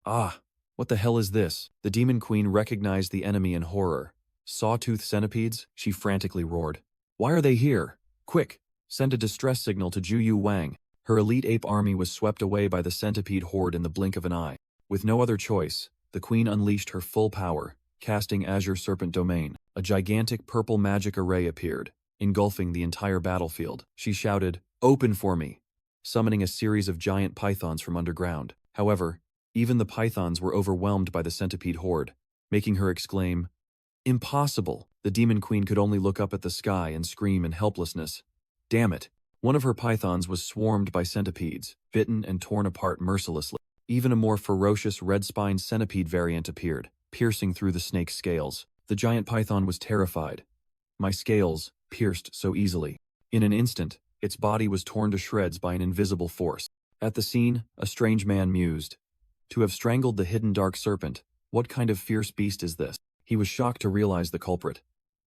[SPEAKER 1] "Ah! What the hell is this?" The demon queen recognized the enemy in horror. "Sawtooth centipedes?" she frantically roared. "Why are they here? Quick! Send a distress signal to Juyu Wang." Her elite ape army was swept away by the centipede horde in the blink of an eye. With no other choice, the queen unleashed her full power, casting Azure Serpent Domain. A gigantic purple magic array appeared, engulfing the entire battlefield. She shouted, "Open for me!" summoning a series of giant pythons from underground. However, even the pythons were overwhelmed by the centipede horde, making her exclaim, "Impossible!" The demon queen could only look up at the sky and scream in helplessness. Damn it! One of her pythons was swarmed by centipedes, bitten and torn apart mercilessly. Even a more ferocious red-spined centipede variant appeared, piercing through the snake's scales. The giant python was terrified. "My scales, pierced so easily." In an instant, its body was torn to shreds by an invisible force. At the scene, a strange man mused. To have strangled the hidden dark serpent, what kind of fierce beast is this? He was shocked to realize the culprit.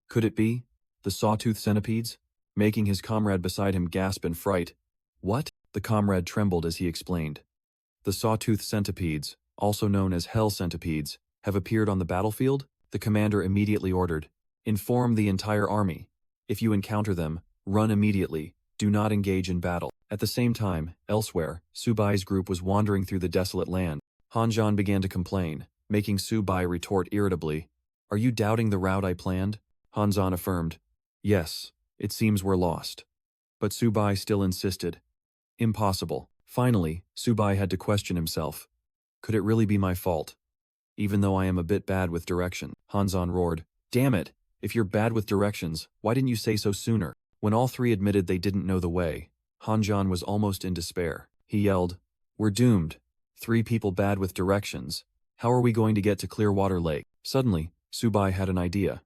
[SPEAKER 1] Could it be the sawtooth centipedes? Making his comrade beside him gasp in fright. What? The comrade trembled as he explained. The sawtooth centipedes, also known as hell centipedes, have appeared on the battlefield? The commander immediately ordered. Inform the entire army. If you encounter them, run immediately. Do not engage in battle. At the same time, elsewhere, Subai's group was wandering through the desolate land. Hanjan began to complain, making Subai retort irritably. Are you doubting the route I planned? Hanzan affirmed. Yes, it seems we're lost. But Subai still insisted. Impossible. Finally, Subai had to question himself. Could it really be my fault? Even though I am a bit bad with direction, Hanzan roared. Damn it! If you're bad with directions, why didn't you say so sooner? When all three admitted they didn't know the way, Hanjan was almost in despair. He yelled, We're doomed. 3 people bad with directions. How are we going to get to Clearwater Lake? Suddenly, Subai had an idea.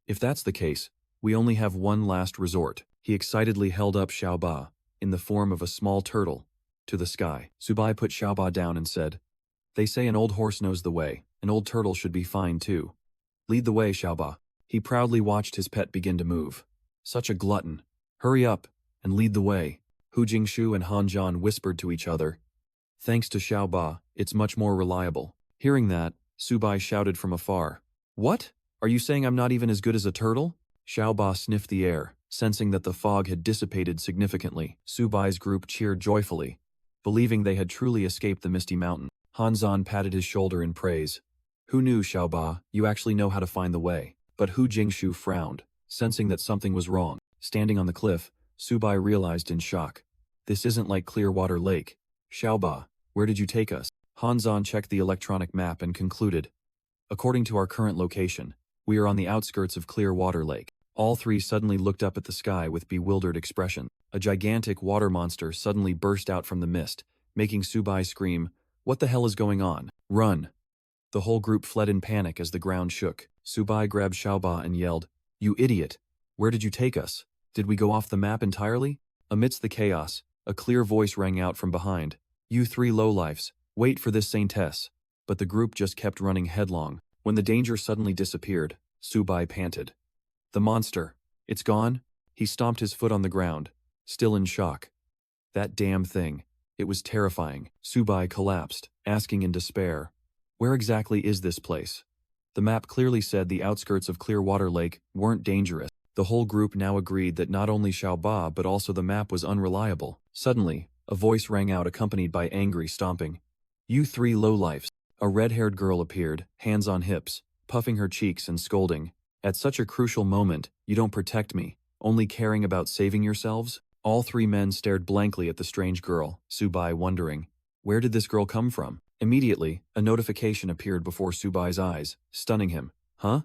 [SPEAKER 1] If that's the case, we only have one last resort. He excitedly held up Xiaoba, in the form of a small turtle, to the sky. Subai put Xiaoba down and said, They say an old horse knows the way. An old turtle should be fine too. Lead the way, Xiaoba. He proudly watched his pet begin to move. Such a glutton. Hurry up, and lead the way. Hu Jingshu and Han Zhan whispered to each other. Thanks to Xiaoba, it's much more reliable. Hearing that, Subai shouted from afar. What? Are you saying I'm not even as good as a turtle? Xiaoba sniffed the air, sensing that the fog had dissipated significantly. Subai's group cheered joyfully, believing they had truly escaped the misty mountain. Han Zhan patted his shoulder in praise. Who knew, Xiaoba, you actually know how to find the way. But Hu Jingshu frowned, sensing that something was wrong. Standing on the cliff, Subai realized in shock. This isn't like Clearwater Lake. Xiaoba, where did you take us? Han Zhan checked the electronic map and concluded. According to our current location, we are on the outskirts of Clearwater Lake. All three suddenly looked up at the sky with bewildered expression. A gigantic water monster suddenly burst out from the mist, making Subai scream, What the hell is going on? Run! The whole group fled in panic as the ground shook. Subai grabbed Xiaoba and yelled, You idiot! Where did you take us? Did we go off the map entirely? Amidst the chaos, a clear voice rang out from behind. You 3 lowlifes, wait for this saintess. But the group just kept running headlong. When the danger suddenly disappeared, Subai panted. The monster. It's gone? He stomped his foot on the ground, still in shock. That damn thing. It was terrifying. Subai collapsed, asking in despair, Where exactly is this place? The map clearly said the outskirts of Clearwater Lake weren't dangerous. The whole group now agreed that not only Xiaoba but also the map was unreliable. Suddenly, a voice rang out accompanied by angry stomping. You 3 lowlifes. A red-haired girl appeared, hands on hips, puffing her cheeks and scolding. At such a crucial moment, you don't protect me, only caring about saving yourselves? All 3 men stared blankly at the strange girl, Subai wondering, where did this girl come from? Immediately, a notification appeared before Subai's eyes, stunning him. Huh?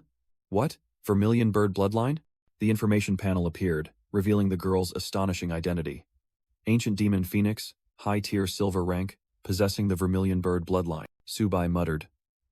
[SPEAKER 1] What? Vermilion bird bloodline? The information panel appeared, revealing the girl's astonishing identity. Ancient demon phoenix, high-tier silver rank, possessing the vermilion bird bloodline. Subai muttered.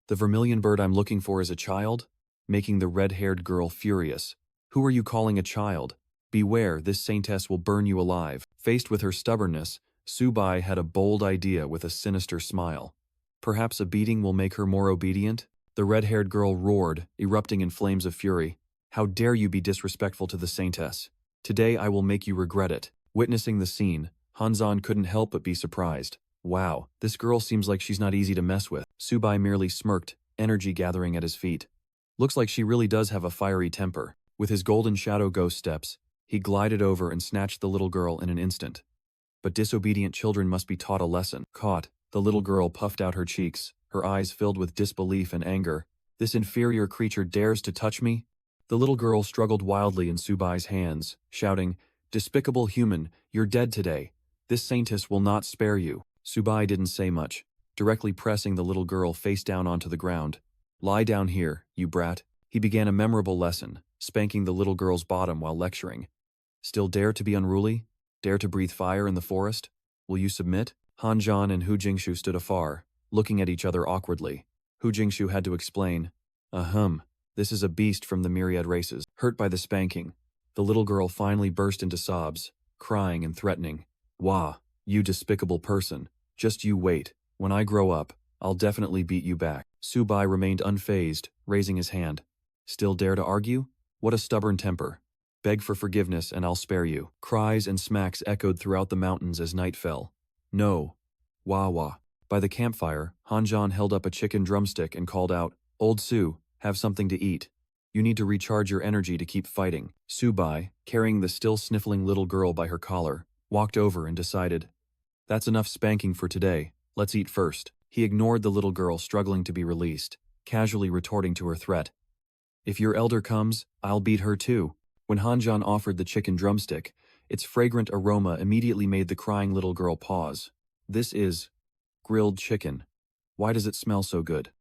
[SPEAKER 1] The vermilion bird I'm looking for is a child? Making the red-haired girl furious. Who are you calling a child? Beware, this saintess will burn you alive. Faced with her stubbornness, Subai had a bold idea with a sinister smile. Perhaps a beating will make her more obedient? The red-haired girl roared, erupting in flames of fury. How dare you be disrespectful to the saintess? Today I will make you regret it. Witnessing the scene, Hanzan couldn't help but be surprised. Wow, this girl seems like she's not easy to mess with. Subai merely smirked, energy gathering at his feet. Looks like she really does have a fiery temper. With his golden shadow ghost steps, he glided over and snatched the little girl in an instant. But disobedient children must be taught a lesson. Caught, the little girl puffed out her cheeks, her eyes filled with disbelief and anger. This inferior creature dares to touch me? The little girl struggled wildly in Subai's hands, shouting, Despicable human, you're dead today. This saintess will not spare you. Subai didn't say much, directly pressing the little girl face down onto the ground. Lie down here, you brat. He began a memorable lesson, spanking the little girl's bottom while lecturing. Still dare to be unruly? Dare to breathe fire in the forest? Will you submit? Han Zhan and Hu Jingshu stood afar, looking at each other awkwardly. Hu Jingshu had to explain. This is a beast from the myriad races. Hurt by the spanking, the little girl finally burst into sobs, crying and threatening. Wah, you despicable person. Just you wait. When I grow up, I'll definitely beat you back. Subai remained unfazed, raising his hand. Still dare to argue? What a stubborn temper. Beg for forgiveness and I'll spare you. Cries and smacks echoed throughout the mountains as night fell. No. Wah wah. By the campfire, Hanjan held up a chicken drumstick and called out, Old Su, have something to eat. You need to recharge your energy to keep fighting. Subai, carrying the still sniffling little girl by her collar, walked over and decided, That's enough spanking for today, let's eat first. He ignored the little girl struggling to be released, casually retorting to her threat. If your elder comes, I'll beat her too. When Hanjan offered the chicken drumstick, its fragrant aroma immediately made the crying little girl pause. This is grilled chicken. Why does it smell so good?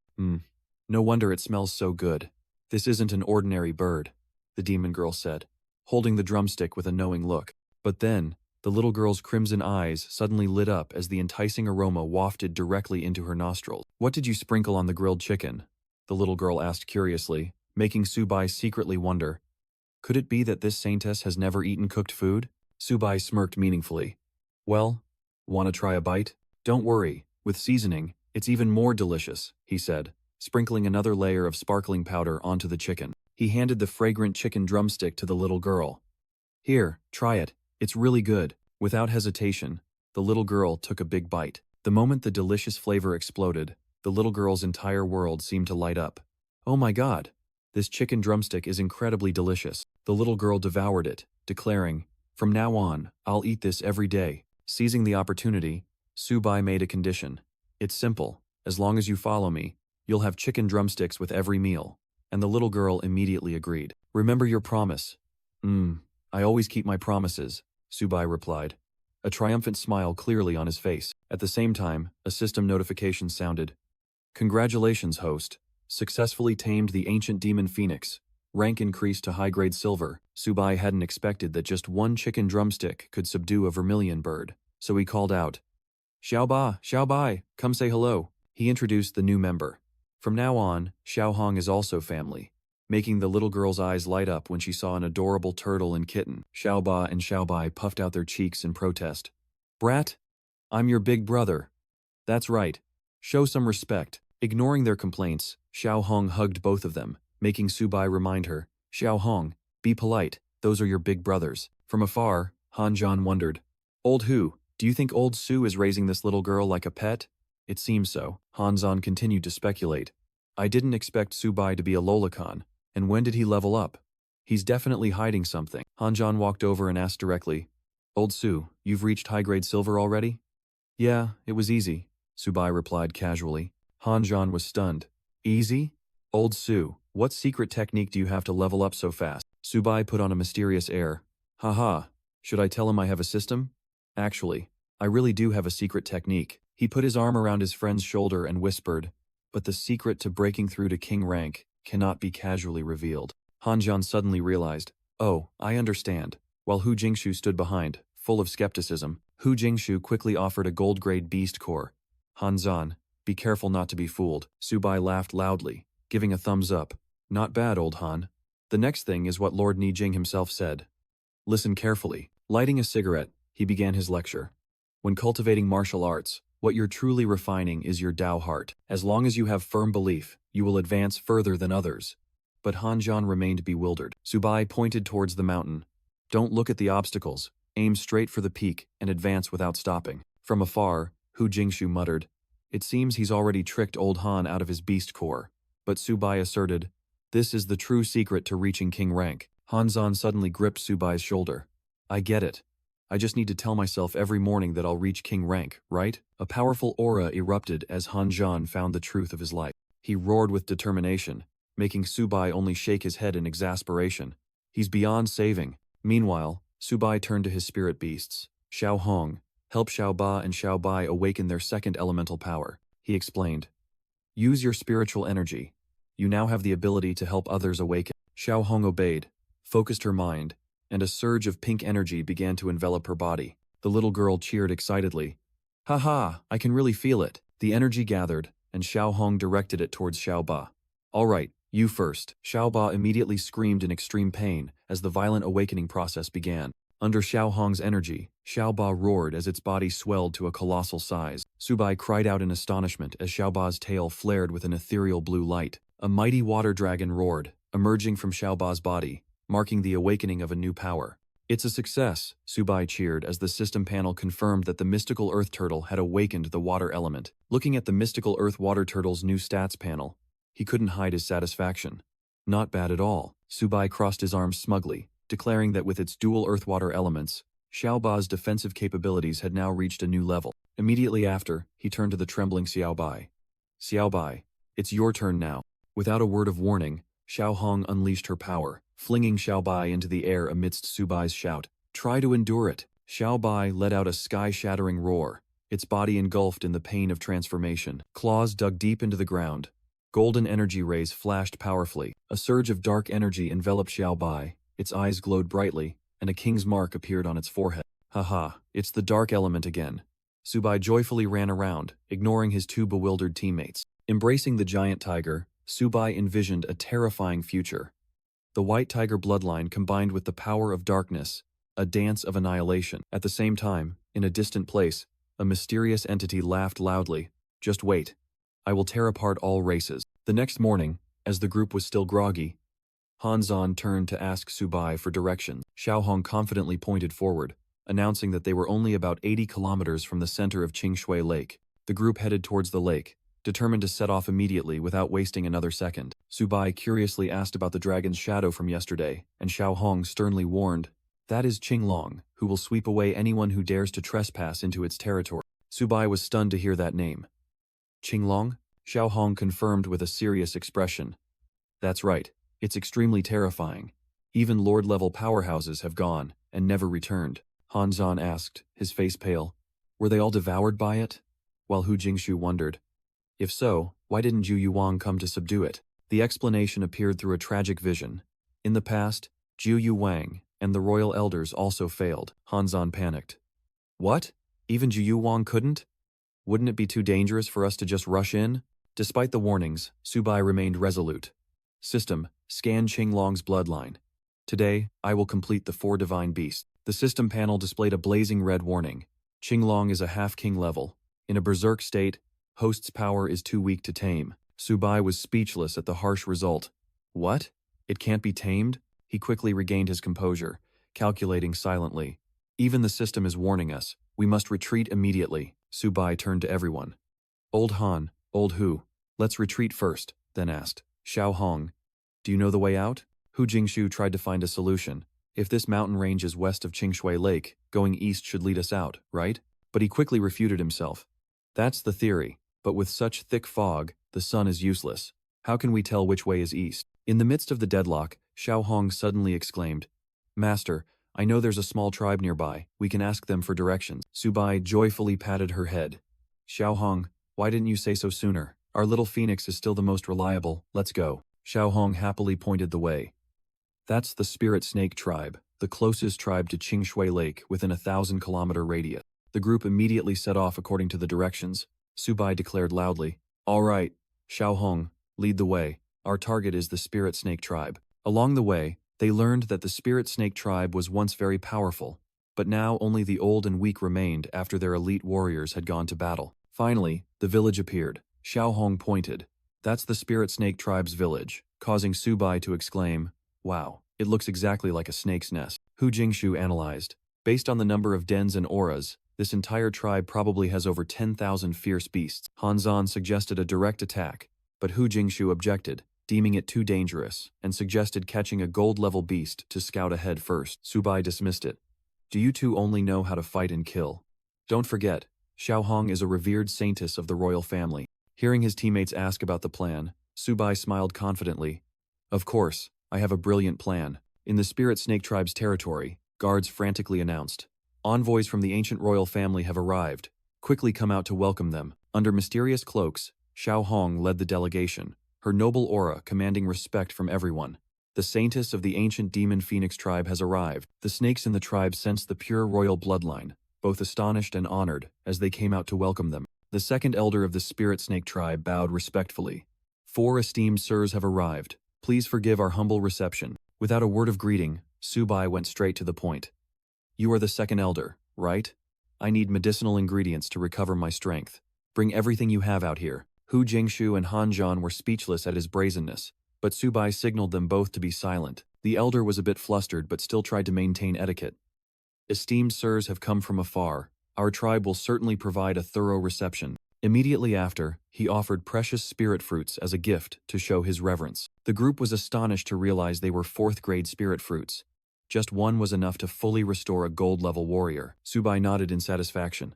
[SPEAKER 1] No wonder it smells so good. This isn't an ordinary bird, the demon girl said, holding the drumstick with a knowing look. But then, the little girl's crimson eyes suddenly lit up as the enticing aroma wafted directly into her nostrils. What did you sprinkle on the grilled chicken? The little girl asked curiously, making Subai secretly wonder. Could it be that this saintess has never eaten cooked food? Subai smirked meaningfully. Well, wanna try a bite? Don't worry, with seasoning, it's even more delicious, he said, sprinkling another layer of sparkling powder onto the chicken. He handed the fragrant chicken drumstick to the little girl. Here, try it, it's really good. Without hesitation, the little girl took a big bite. The moment the delicious flavor exploded, the little girl's entire world seemed to light up. Oh my God! This chicken drumstick is incredibly delicious. The little girl devoured it, declaring, From now on, I'll eat this every day. Seizing the opportunity, Subai made a condition. It's simple. As long as you follow me, you'll have chicken drumsticks with every meal. And the little girl immediately agreed. Remember your promise. I always keep my promises, Subai replied, a triumphant smile clearly on his face. At the same time, a system notification sounded. Congratulations, host. Successfully tamed the ancient demon phoenix. Rank increased to high-grade silver. Subai hadn't expected that just one chicken drumstick could subdue a vermilion bird, so he called out, Xiaobai, come say hello. He introduced the new member. From now on, Xiaohong is also family, making the little girl's eyes light up when she saw an adorable turtle and kitten. Xiaoba and Xiaobai puffed out their cheeks in protest. Brat, I'm your big brother. That's right. Show some respect. Ignoring their complaints, Xiaohong hugged both of them, making Subai remind her, Xiaohong, be polite, those are your big brothers. From afar, Hanjan wondered, Old who? Do you think old Su is raising this little girl like a pet? It seems so. Hanzan continued to speculate. I didn't expect Subai to be a lolicon, and when did he level up? He's definitely hiding something. Hanjan walked over and asked directly, Old Su, you've reached high-grade silver already? Yeah, it was easy, Subai replied casually. Hanjan was stunned. Easy? Old Su, what secret technique do you have to level up so fast? Subai put on a mysterious air. Haha, should I tell him I have a system? Actually, I really do have a secret technique. He put his arm around his friend's shoulder and whispered, but the secret to breaking through to king rank cannot be casually revealed. Hanjan suddenly realized, oh, I understand. While Hu Jingshu stood behind, full of skepticism, Hu Jingshu quickly offered a gold-grade beast core. Hanzan, be careful not to be fooled. Subai laughed loudly, giving a thumbs up. Not bad, old Han. The next thing is what Lord Nijing himself said. Listen carefully. Lighting a cigarette, he began his lecture. When cultivating martial arts, what you're truly refining is your Tao heart. As long as you have firm belief, you will advance further than others. But Hanjan remained bewildered. Subai pointed towards the mountain. Don't look at the obstacles. Aim straight for the peak and advance without stopping. From afar, Hu Jingshu muttered, It seems he's already tricked old Han out of his beast core. But Subai asserted, This is the true secret to reaching king rank. Hanzan suddenly gripped Subai's shoulder. I get it. I just need to tell myself every morning that I'll reach king rank, right? A powerful aura erupted as Hanjan found the truth of his life. He roared with determination, making Subai only shake his head in exasperation. He's beyond saving. Meanwhile, Subai turned to his spirit beasts. Xiao Hong, help Xiao Ba and Xiao Bai awaken their second elemental power. He explained. Use your spiritual energy. You now have the ability to help others awaken. Xiao Hong obeyed, focused her mind, and a surge of pink energy began to envelop her body. The little girl cheered excitedly. Ha, I can really feel it. The energy gathered, and Xiao Hong directed it towards Xiao Ba. All right, you first. Xiao Ba immediately screamed in extreme pain as the violent awakening process began. Under Xiao Hong's energy, Xiao Ba roared as its body swelled to a colossal size. Subai cried out in astonishment as Xiaoba's tail flared with an ethereal blue light. A mighty water dragon roared, emerging from Xiaoba's body, marking the awakening of a new power. It's a success, Subai cheered as the system panel confirmed that the mystical earth turtle had awakened the water element. Looking at the mystical earth water turtle's new stats panel, he couldn't hide his satisfaction. Not bad at all. Subai crossed his arms smugly, declaring that with its dual earth-water elements, Xiaoba's defensive capabilities had now reached a new level. Immediately after, he turned to the trembling Xiaobai. Xiaobai, it's your turn now. Without a word of warning, Xiao Hong unleashed her power, flinging Xiaobai into the air amidst Subai's shout. Try to endure it. Xiaobai let out a sky-shattering roar, its body engulfed in the pain of transformation. Claws dug deep into the ground. Golden energy rays flashed powerfully. A surge of dark energy enveloped Xiaobai, its eyes glowed brightly, and a king's mark appeared on its forehead. Haha, it's the dark element again. Subai joyfully ran around, ignoring his two bewildered teammates. Embracing the giant tiger, Subai envisioned a terrifying future. The white tiger bloodline combined with the power of darkness, a dance of annihilation. At the same time, in a distant place, a mysterious entity laughed loudly. Just wait. I will tear apart all races. The next morning, as the group was still groggy, Hanzan turned to ask Subai for directions. Xiao Hong confidently pointed forward, announcing that they were only about 80 kilometers from the center of Qingshui Lake. The group headed towards the lake, determined to set off immediately without wasting another second. Subai curiously asked about the dragon's shadow from yesterday, and Xiao Hong sternly warned, "That is Qinglong, who will sweep away anyone who dares to trespass into its territory." Subai was stunned to hear that name. Qinglong? Xiao Hong confirmed with a serious expression. That's right, it's extremely terrifying. Even Lord-level powerhouses have gone, and never returned. Hanzan asked, his face pale. Were they all devoured by it? While Hu Jingshu wondered. If so, why didn't Zhu Yuwang come to subdue it? The explanation appeared through a tragic vision. In the past, Zhu Yuwang and the royal elders also failed. Hanzan panicked. What? Even Zhu Yuwang couldn't? Wouldn't it be too dangerous for us to just rush in? Despite the warnings, Subai remained resolute. System, scan Qinglong's bloodline. Today, I will complete the 4 divine beasts. The system panel displayed a blazing red warning. Qinglong is a half-king level. In a berserk state, host's power is too weak to tame. Subai was speechless at the harsh result. What? It can't be tamed? He quickly regained his composure, calculating silently. Even the system is warning us. We must retreat immediately. Subai turned to everyone. Old Han, Old Hu, let's retreat first, then asked. Xiao Hong, do you know the way out? Hu Jingshu tried to find a solution. If this mountain range is west of Qingshui Lake, going east should lead us out, right? But he quickly refuted himself. That's the theory, but with such thick fog, the sun is useless. How can we tell which way is east? In the midst of the deadlock, Xiao Hong suddenly exclaimed, Master, I know there's a small tribe nearby. We can ask them for directions. Subai joyfully patted her head. Xiao Hong, why didn't you say so sooner? Our little phoenix is still the most reliable. Let's go. Xiao Hong happily pointed the way. That's the Spirit Snake tribe, the closest tribe to Qingshui Lake within a 1,000-kilometer radius. The group immediately set off according to the directions. Subai declared loudly, All right, Xiao Hong, lead the way. Our target is the Spirit Snake tribe. Along the way, they learned that the Spirit Snake tribe was once very powerful, but now only the old and weak remained after their elite warriors had gone to battle. Finally, the village appeared. Xiao Hong pointed. That's the Spirit Snake tribe's village, causing Subai to exclaim, Wow, it looks exactly like a snake's nest. Hu Jingshu analyzed. Based on the number of dens and auras, this entire tribe probably has over 10,000 fierce beasts. Hanzan suggested a direct attack, but Hu Jingshu objected, deeming it too dangerous, and suggested catching a gold-level beast to scout ahead first. Subai dismissed it. Do you two only know how to fight and kill? Don't forget, Xiao Hong is a revered saintess of the royal family. Hearing his teammates ask about the plan, Subai smiled confidently. Of course, I have a brilliant plan. In the Spirit Snake tribe's territory, guards frantically announced. Envoys from the ancient royal family have arrived. Quickly come out to welcome them. Under mysterious cloaks, Xiao Hong led the delegation, her noble aura commanding respect from everyone. The saintess of the ancient demon phoenix tribe has arrived. The snakes in the tribe sensed the pure royal bloodline, both astonished and honored, as they came out to welcome them. The second elder of the Spirit Snake tribe bowed respectfully. 4 esteemed sirs have arrived. Please forgive our humble reception. Without a word of greeting, Subai went straight to the point. You are the second elder, right? I need medicinal ingredients to recover my strength. Bring everything you have out here. Hu Jingshu and Han Zhan were speechless at his brazenness, but Subai signaled them both to be silent. The elder was a bit flustered but still tried to maintain etiquette. Esteemed sirs have come from afar. Our tribe will certainly provide a thorough reception. Immediately after, he offered precious spirit fruits as a gift to show his reverence. The group was astonished to realize they were 4th-grade spirit fruits. Just one was enough to fully restore a gold-level warrior. Subai nodded in satisfaction.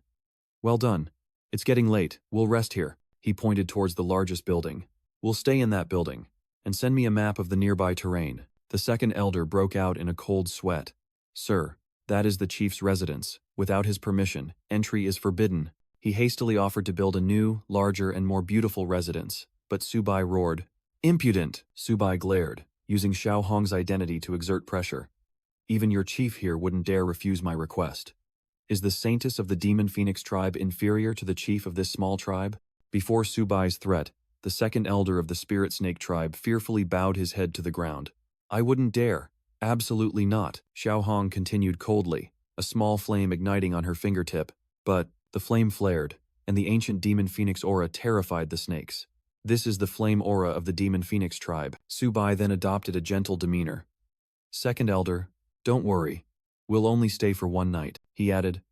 [SPEAKER 1] Well done. It's getting late. We'll rest here. He pointed towards the largest building. We'll stay in that building. And send me a map of the nearby terrain. The second elder broke out in a cold sweat. Sir, that is the chief's residence. Without his permission, entry is forbidden. He hastily offered to build a new, larger, and more beautiful residence, but Subai roared. Impudent! Subai glared, using Xiao Hong's identity to exert pressure. Even your chief here wouldn't dare refuse my request. Is the saintess of the Demon Phoenix tribe inferior to the chief of this small tribe? Before Subai's threat, the second elder of the Spirit Snake tribe fearfully bowed his head to the ground. I wouldn't dare. Absolutely not, Xiao Hong continued coldly, a small flame igniting on her fingertip. But the flame flared, and the ancient Demon Phoenix aura terrified the snakes. This is the flame aura of the Demon Phoenix tribe. Subai then adopted a gentle demeanor. Second elder, don't worry. We'll only stay for one night, he added.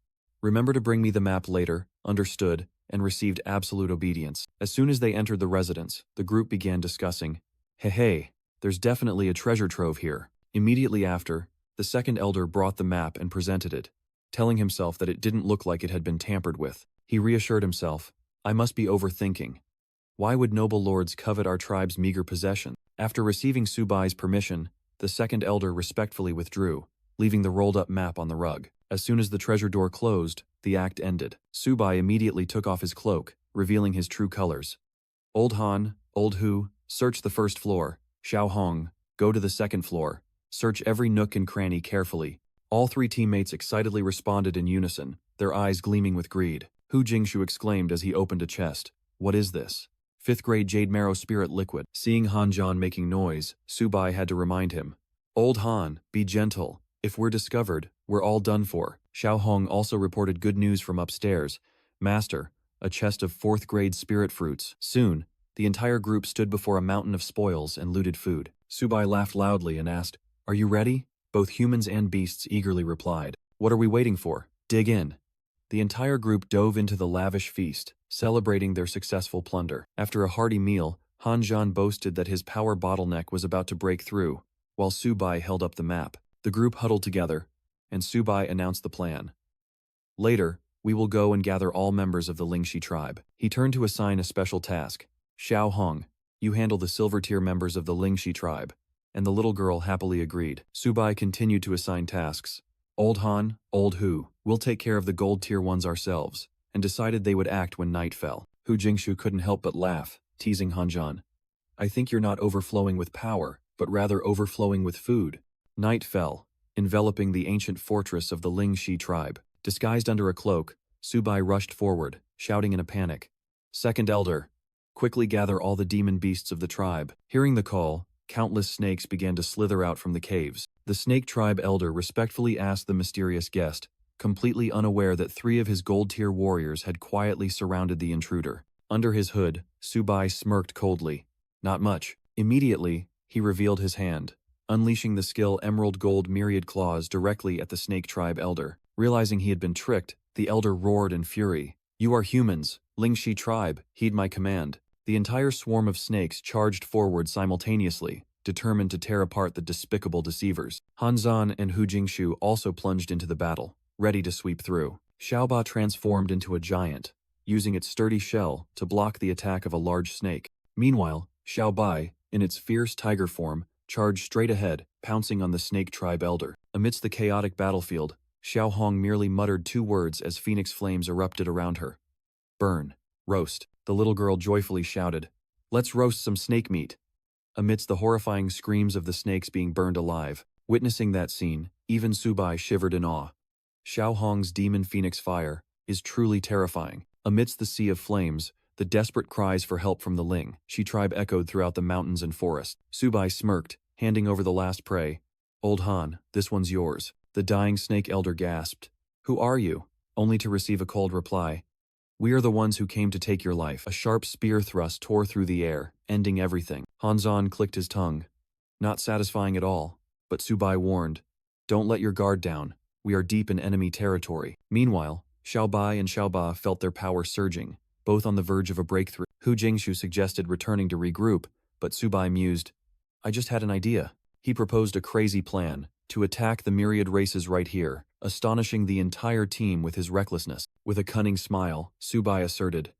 [SPEAKER 1] Remember to bring me the map later, understood, and received absolute obedience. As soon as they entered the residence, the group began discussing. Hey, there's definitely a treasure trove here. Immediately after, the second elder brought the map and presented it, telling himself that it didn't look like it had been tampered with. He reassured himself, I must be overthinking. Why would noble lords covet our tribe's meager possession? After receiving Subai's permission, the second elder respectfully withdrew, leaving the rolled-up map on the rug. As soon as the treasure door closed, the act ended. Subai immediately took off his cloak, revealing his true colors. Old Han, Old Hu, search the first floor. Xiao Hong, go to the second floor. Search every nook and cranny carefully. All 3 teammates excitedly responded in unison, their eyes gleaming with greed. Hu Jingshu exclaimed as he opened a chest. What is this? 5th-grade Jade Marrow Spirit Liquid. Seeing Han Zhan making noise, Subai had to remind him. Old Han, be gentle. If we're discovered, we're all done for. Xiao Hong also reported good news from upstairs. Master, a chest of 4th-grade spirit fruits. Soon, the entire group stood before a mountain of spoils and looted food. Subai laughed loudly and asked, Are you ready? Both humans and beasts eagerly replied. What are we waiting for? Dig in. The entire group dove into the lavish feast, celebrating their successful plunder. After a hearty meal, Han Zhan boasted that his power bottleneck was about to break through, while Subai held up the map. The group huddled together, and Subai announced the plan. Later, we will go and gather all members of the Lingxi tribe. He turned to assign a special task. Xiao Hong, you handle the silver tier members of the Lingxi tribe. And the little girl happily agreed. Subai continued to assign tasks. Old Han, Old Hu, we'll take care of the gold tier ones ourselves, and decided they would act when night fell. Hu Jingshu couldn't help but laugh, teasing Han Zhan. I think you're not overflowing with power, but rather overflowing with food. Night fell, enveloping the ancient fortress of the Lingxi tribe. Disguised under a cloak, Subai rushed forward, shouting in a panic. Second elder, quickly gather all the demon beasts of the tribe. Hearing the call, countless snakes began to slither out from the caves. The snake tribe elder respectfully asked the mysterious guest, completely unaware that 3 of his gold-tier warriors had quietly surrounded the intruder. Under his hood, Subai smirked coldly. Not much. Immediately, he revealed his hand, unleashing the skill Emerald Gold Myriad Claws directly at the snake tribe elder. Realizing he had been tricked, the elder roared in fury. You are humans, Lingxi tribe, heed my command. The entire swarm of snakes charged forward simultaneously, determined to tear apart the despicable deceivers. Han Zhan and Hu Jingshu also plunged into the battle, ready to sweep through. Xiaoba transformed into a giant, using its sturdy shell to block the attack of a large snake. Meanwhile, Xiaobai, in its fierce tiger form, charged straight ahead, pouncing on the snake tribe elder. Amidst the chaotic battlefield, Xiao Hong merely muttered 2 words as phoenix flames erupted around her. Burn. Roast. The little girl joyfully shouted, Let's roast some snake meat. Amidst the horrifying screams of the snakes being burned alive, witnessing that scene, even Subai shivered in awe. Xiao Hong's demon phoenix fire is truly terrifying. Amidst the sea of flames, the desperate cries for help from the Lingxi tribe echoed throughout the mountains and forest. Subai smirked, handing over the last prey. Old Han, this one's yours. The dying snake elder gasped. Who are you? Only to receive a cold reply. We are the ones who came to take your life. A sharp spear thrust tore through the air, ending everything. Hanzon clicked his tongue. Not satisfying at all, but Subai warned, "Don't let your guard down. We are deep in enemy territory." Meanwhile, Xiaobai and Xiaoba felt their power surging, both on the verge of a breakthrough. Hu Jingshu suggested returning to regroup, but Subai mused, "I just had an idea." He proposed a crazy plan, to attack the myriad races right here, astonishing the entire team with his recklessness. With a cunning smile, Subai asserted,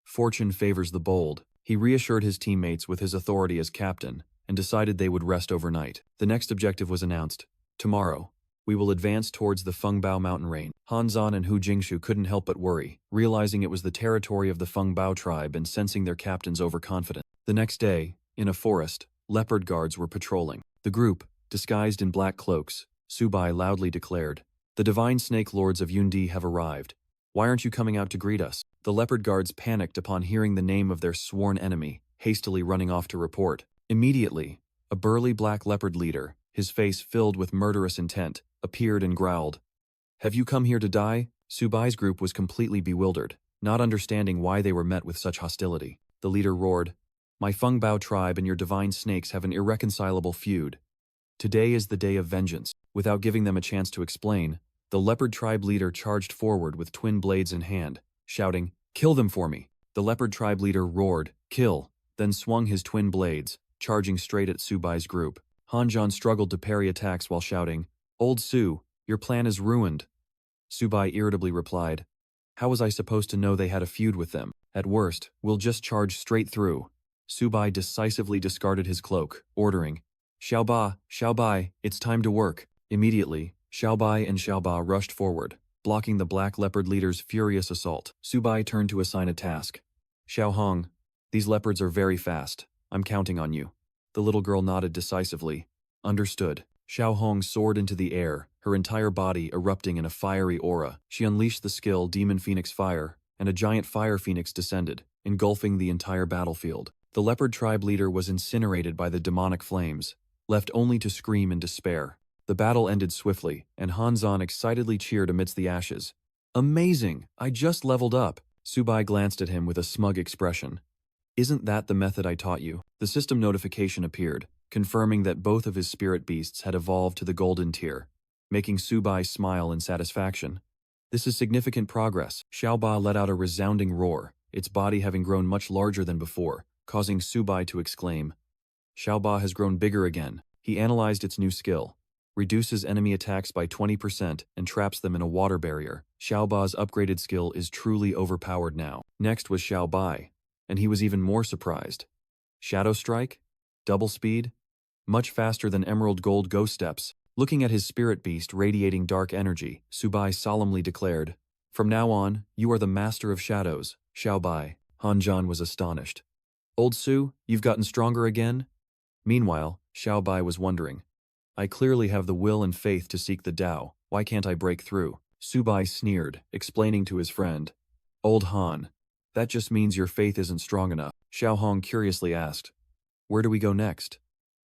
[SPEAKER 1] "Fortune favors the bold." He reassured his teammates with his authority as captain, and decided they would rest overnight. The next objective was announced. "Tomorrow, we will advance towards the Fengbao mountain range." Hanzon and Hu Jingshu couldn't help but worry, realizing it was the territory of the Fengbao tribe and sensing their captain's overconfidence. The next day, in a forest, leopard guards were patrolling. The group, disguised in black cloaks, Subai loudly declared, "The divine snake lords of Yundi have arrived. Why aren't you coming out to greet us?" The leopard guards panicked upon hearing the name of their sworn enemy, hastily running off to report. Immediately, a burly black leopard leader, his face filled with murderous intent, appeared and growled, "Have you come here to die?" Subai's group was completely bewildered, not understanding why they were met with such hostility. The leader roared, "My Fengbao tribe and your divine snakes have an irreconcilable feud. Today is the day of vengeance." Without giving them a chance to explain, the leopard tribe leader charged forward with twin blades in hand, shouting, "Kill them for me." The leopard tribe leader roared, "Kill," then swung his twin blades, charging straight at Subai's group. Hanzon struggled to parry attacks while shouting, "Old Su, your plan is ruined." Subai irritably replied, "How was I supposed to know they had a feud with them? At worst, we'll just charge straight through." Subai decisively discarded his cloak, ordering, "Xiaoba, Xiaobai, it's time to work." Immediately, Xiaobai and Xiaoba rushed forward, blocking the black leopard leader's furious assault. Subai turned to assign a task. "Xiaohong, these leopards are very fast. I'm counting on you." The little girl nodded decisively. "Understood." Xiaohong soared into the air, her entire body erupting in a fiery aura. She unleashed the skill Demon Phoenix Fire, and a giant fire phoenix descended, engulfing the entire battlefield. The leopard tribe leader was incinerated by the demonic flames, left only to scream in despair. The battle ended swiftly, and Hanzon excitedly cheered amidst the ashes. "Amazing! I just leveled up." Subai glanced at him with a smug expression. "Isn't that the method I taught you?" The system notification appeared, confirming that both of his spirit beasts had evolved to the golden tier, making Subai smile in satisfaction. "This is significant progress." Xiaoba let out a resounding roar, its body having grown much larger than before, causing Subai to exclaim, "Xiaoba has grown bigger again." He analyzed its new skill. Reduces enemy attacks by 20% and traps them in a water barrier. Xiaoba's upgraded skill is truly overpowered now. Next was Xiaobai, and he was even more surprised. Shadow Strike? Double speed? Much faster than Emerald Gold Ghost Steps. Looking at his spirit beast radiating dark energy, Subai solemnly declared, "From now on, you are the master of shadows, Xiaobai." Hanzon was astonished. "Old Su, you've gotten stronger again?" Meanwhile, Xiaobai was wondering, "I clearly have the will and faith to seek the Tao. Why can't I break through?" Subai sneered, explaining to his friend, "Old Han, that just means your faith isn't strong enough." Xiaohong curiously asked, "Where do we go next?"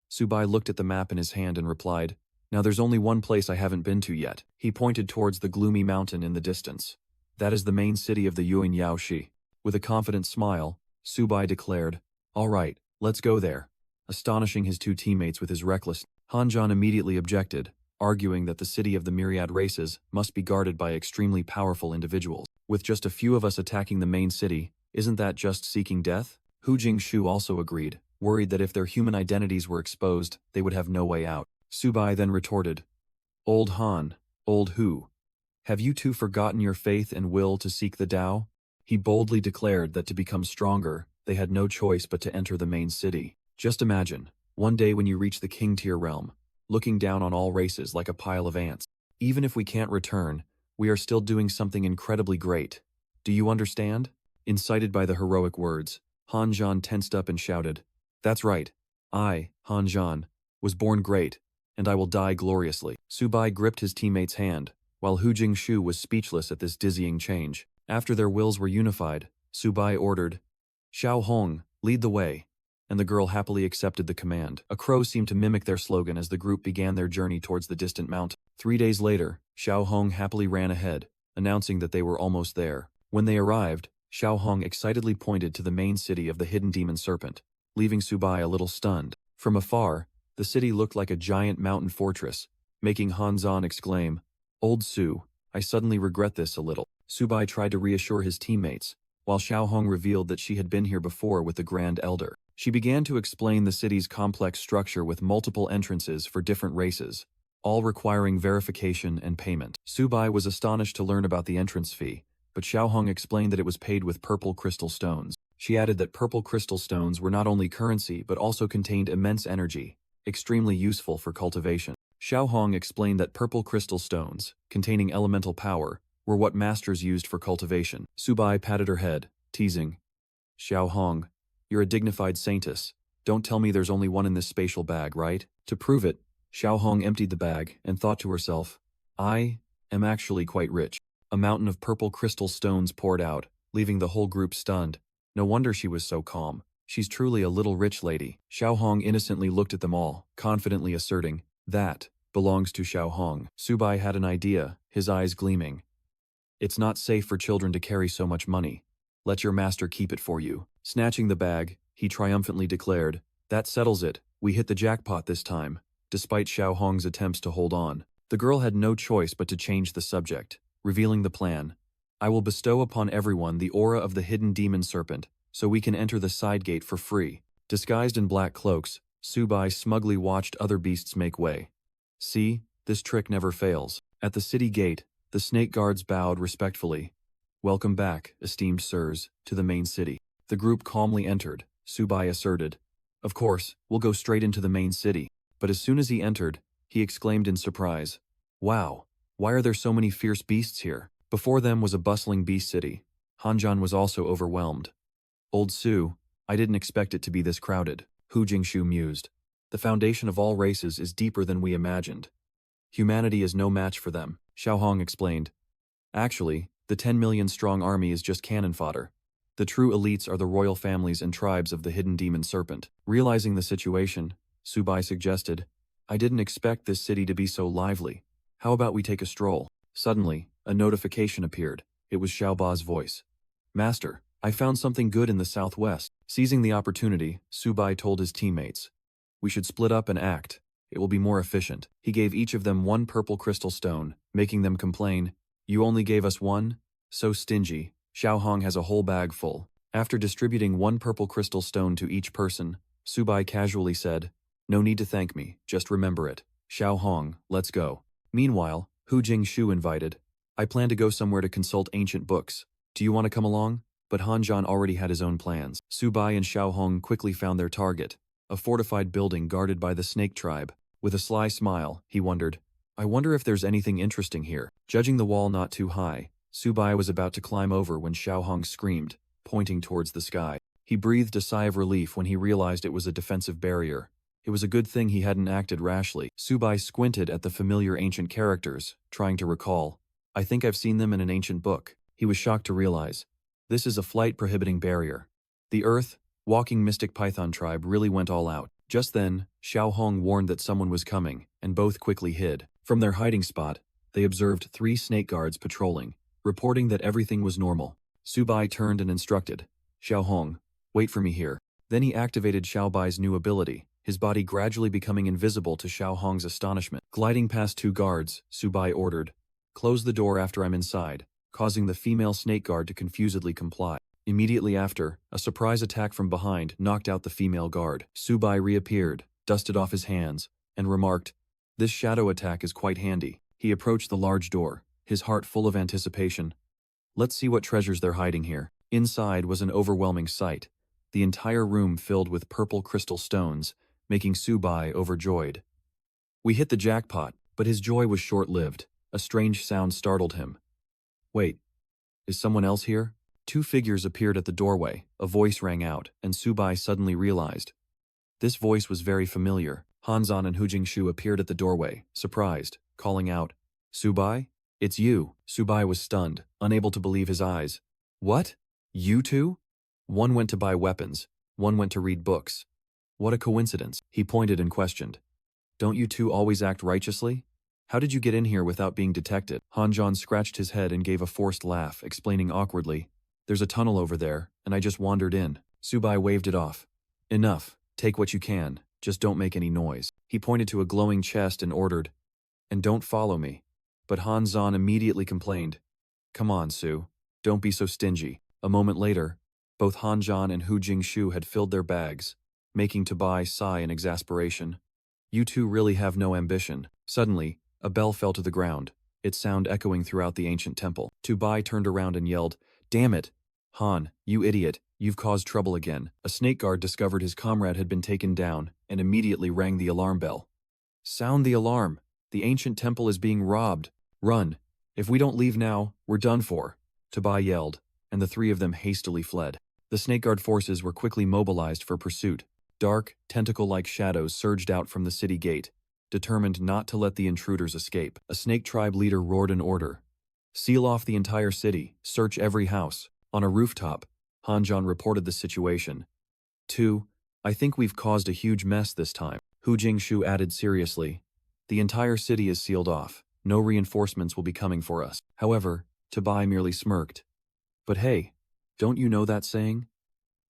[SPEAKER 1] Subai looked at the map in his hand and replied, "Now there's only one place I haven't been to yet." He pointed towards the gloomy mountain in the distance. "That is the main city of the Yuan Yaoshi." With a confident smile, Subai declared, "All right, let's go there," astonishing his two teammates with his recklessness. Hanzon immediately objected, arguing that the city of the myriad races must be guarded by extremely powerful individuals. "With just a few of us attacking the main city, isn't that just seeking death?" Hu Jingshu also agreed, worried that if their human identities were exposed, they would have no way out. Subai then retorted, "Old Han, old Hu, have you two forgotten your faith and will to seek the Tao?" He boldly declared that to become stronger, they had no choice but to enter the main city. Just imagine, one day when you reach the king tier realm, looking down on all races like a pile of ants. Even if we can't return, we are still doing something incredibly great. Do you understand? Incited by the heroic words, Hanzon tensed up and shouted, "That's right. I, Hanzon, was born great, and I will die gloriously." Subai gripped his teammate's hand, while Hu Jingshu was speechless at this dizzying change. After their wills were unified, Subai ordered, "Xiao Hong, lead the way," and the girl happily accepted the command. A crow seemed to mimic their slogan as the group began their journey towards the distant mountain. 3 days later, Xiao Hong happily ran ahead, announcing that they were almost there. When they arrived, Xiao Hong excitedly pointed to the main city of the hidden demon serpent, leaving Subai a little stunned. From afar, the city looked like a giant mountain fortress, making Han Zhan exclaim, "Old Su, I suddenly regret this a little." Subai tried to reassure his teammates, while Xiao Hong revealed that she had been here before with the Grand Elder. She began to explain the city's complex structure with multiple entrances for different races, all requiring verification and payment. Subai was astonished to learn about the entrance fee, but Xiao Hong explained that it was paid with purple crystal stones. She added that purple crystal stones were not only currency but also contained immense energy, extremely useful for cultivation. Xiao Hong explained that purple crystal stones, containing elemental power, were what masters used for cultivation. Subai patted her head, teasing, "Xiao Hong, you're a dignified saintess. Don't tell me there's only one in this spatial bag, right?" To prove it, Xiao Hong emptied the bag and thought to herself, "I am actually quite rich." A mountain of purple crystal stones poured out, leaving the whole group stunned. No wonder she was so calm. She's truly a little rich lady. Xiao Hong innocently looked at them all, confidently asserting, "That belongs to Xiao Hong." Subai had an idea, his eyes gleaming. "It's not safe for children to carry so much money. Let your master keep it for you." Snatching the bag, he triumphantly declared, "That settles it. We hit the jackpot this time." Despite Xiao Hong's attempts to hold on, the girl had no choice but to change the subject, revealing the plan. "I will bestow upon everyone the aura of the hidden demon serpent, so we can enter the side gate for free." Disguised in black cloaks, Subai smugly watched other beasts make way. "See, this trick never fails." At the city gate, the snake guards bowed respectfully. "Welcome back, esteemed sirs, to the main city." The group calmly entered. Subai asserted, "Of course, we'll go straight into the main city." But as soon as he entered, he exclaimed in surprise, "Wow, why are there so many fierce beasts here?" Before them was a bustling beast city. Hanjan was also overwhelmed. "Old Su, I didn't expect it to be this crowded," Hu Jingshu mused. "The foundation of all races is deeper than we imagined. Humanity is no match for them," Xiao Hong explained. "Actually, the 10 million strong army is just cannon fodder. The true elites are the royal families and tribes of the hidden demon serpent." Realizing the situation, Subai suggested, "I didn't expect this city to be so lively. How about we take a stroll?" Suddenly, a notification appeared. It was Xiaoba's voice. "Master, I found something good in the southwest." Seizing the opportunity, Subai told his teammates, "We should split up and act. It will be more efficient." He gave each of them one purple crystal stone, making them complain, "You only gave us one? So stingy." Xiao Hong has a whole bag full. After distributing one purple crystal stone to each person, Subai casually said, "No need to thank me, just remember it. Xiao Hong, let's go." Meanwhile, Hu Jingshu invited, "I plan to go somewhere to consult ancient books. Do you want to come along?" But Han Zhan already had his own plans. Subai and Xiao Hong quickly found their target, a fortified building guarded by the snake tribe. With a sly smile, he wondered, "I wonder if there's anything interesting here." Judging the wall not too high, Subai was about to climb over when Xiao Hong screamed, pointing towards the sky. He breathed a sigh of relief when he realized it was a defensive barrier. It was a good thing he hadn't acted rashly. Subai squinted at the familiar ancient characters, trying to recall. "I think I've seen them in an ancient book." He was shocked to realize, this is a flight-prohibiting barrier. The Earth, walking mystic python tribe really went all out. Just then, Xiao Hong warned that someone was coming, and both quickly hid. From their hiding spot, they observed 3 snake guards patrolling, reporting that everything was normal. Subai turned and instructed, "Xiao Hong, wait for me here." Then he activated Xiaobai's new ability, his body gradually becoming invisible to Xiao Hong's astonishment. Gliding past 2 guards, Subai ordered, "Close the door after I'm inside," causing the female snake guard to confusedly comply. Immediately after, a surprise attack from behind knocked out the female guard. Subai reappeared, dusted off his hands, and remarked, "This shadow attack is quite handy." He approached the large door, his heart full of anticipation. Let's see what treasures they're hiding here. Inside was an overwhelming sight, the entire room filled with purple crystal stones, making Subai overjoyed. We hit the jackpot, but his joy was short-lived. A strange sound startled him. "Wait, is someone else here?" 2 figures appeared at the doorway, a voice rang out, and Subai suddenly realized. This voice was very familiar. Hanzan and Hu Jingshu appeared at the doorway, surprised, calling out, "Subai? It's you." Subai was stunned, unable to believe his eyes. "What? You two?" One went to buy weapons, one went to read books. What a coincidence, he pointed and questioned. "Don't you two always act righteously?" How did you get in here without being detected? Hanjan scratched his head and gave a forced laugh, explaining awkwardly, there's a tunnel over there, and I just wandered in. Subai waved it off. Enough, take what you can, just don't make any noise. He pointed to a glowing chest and ordered, and don't follow me. But Hanzan immediately complained, come on, Su, don't be so stingy. A moment later, both Hanjan and Hu Jingshu had filled their bags, making Tubai sigh in exasperation. You two really have no ambition. Suddenly, a bell fell to the ground, its sound echoing throughout the ancient temple. Tubai turned around and yelled, damn it! Han, you idiot, you've caused trouble again. A snake guard discovered his comrade had been taken down and immediately rang the alarm bell. Sound the alarm! The ancient temple is being robbed. Run! If we don't leave now, we're done for. Tubai yelled, and the three of them hastily fled. The snake guard forces were quickly mobilized for pursuit. Dark, tentacle-like shadows surged out from the city gate, determined not to let the intruders escape. A snake tribe leader roared an order. Seal off the entire city, search every house. On a rooftop, Hanjan reported the situation. 2. I think we've caused a huge mess this time. Hu Jingshu added seriously. The entire city is sealed off. No reinforcements will be coming for us. However, Tubai merely smirked. But hey, don't you know that saying?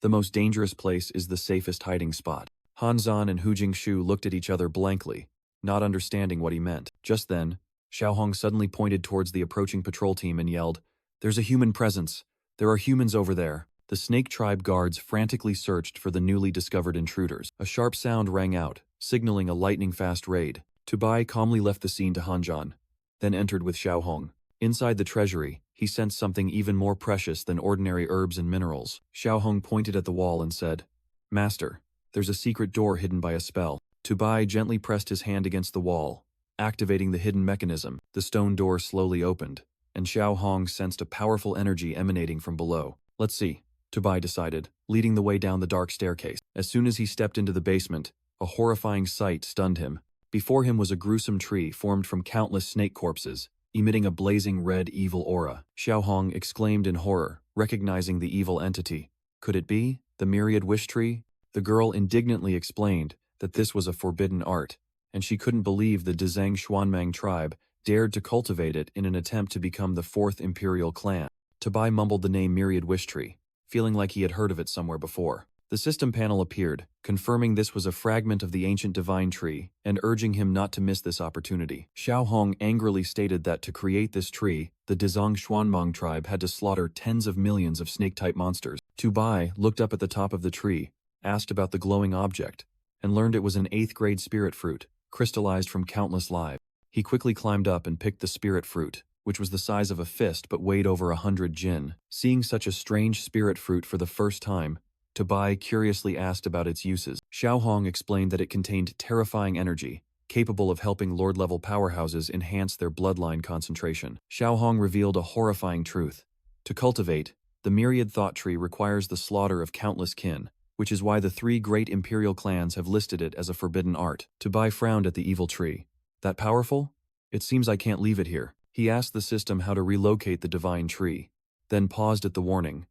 [SPEAKER 1] The most dangerous place is the safest hiding spot. Hanzan and Hu Jingshu looked at each other blankly, not understanding what he meant. Just then, Xiaohong suddenly pointed towards the approaching patrol team and yelled, there's a human presence. There are humans over there. The snake tribe guards frantically searched for the newly discovered intruders. A sharp sound rang out, signaling a lightning-fast raid. Tubai calmly left the scene to Hanjan, then entered with Xiaohong. Inside the treasury, he sensed something even more precious than ordinary herbs and minerals. Xiaohong pointed at the wall and said, Master, there's a secret door hidden by a spell. Tubai gently pressed his hand against the wall, activating the hidden mechanism. The stone door slowly opened, and Xiaohong sensed a powerful energy emanating from below. Let's see, Tubai decided, leading the way down the dark staircase. As soon as he stepped into the basement, a horrifying sight stunned him. Before him was a gruesome tree formed from countless snake corpses, emitting a blazing red evil aura. Xiaohong exclaimed in horror, recognizing the evil entity. Could it be the myriad wish tree? The girl indignantly explained that this was a forbidden art, and she couldn't believe the Dzang Xuanmang tribe dared to cultivate it in an attempt to become the fourth imperial clan. Tubai mumbled the name myriad wish tree, feeling like he had heard of it somewhere before. The system panel appeared, confirming this was a fragment of the ancient divine tree and urging him not to miss this opportunity. Xiaohong angrily stated that to create this tree, the Dzang Xuanmang tribe had to slaughter tens of millions of snake-type monsters. Tubai looked up at the top of the tree, asked about the glowing object, and learned it was an 8th-grade spirit fruit, crystallized from countless lives. He quickly climbed up and picked the spirit fruit, which was the size of a fist but weighed over 100 jin. Seeing such a strange spirit fruit for the first time, Tubai curiously asked about its uses. Xiaohong explained that it contained terrifying energy, capable of helping Lord-level powerhouses enhance their bloodline concentration. Xiaohong revealed a horrifying truth. To cultivate, the myriad thought tree requires the slaughter of countless kin, which is why the 3 great imperial clans have listed it as a forbidden art. Tubai frowned at the evil tree. That powerful? It seems I can't leave it here. He asked the system how to relocate the divine tree, then paused at the warning.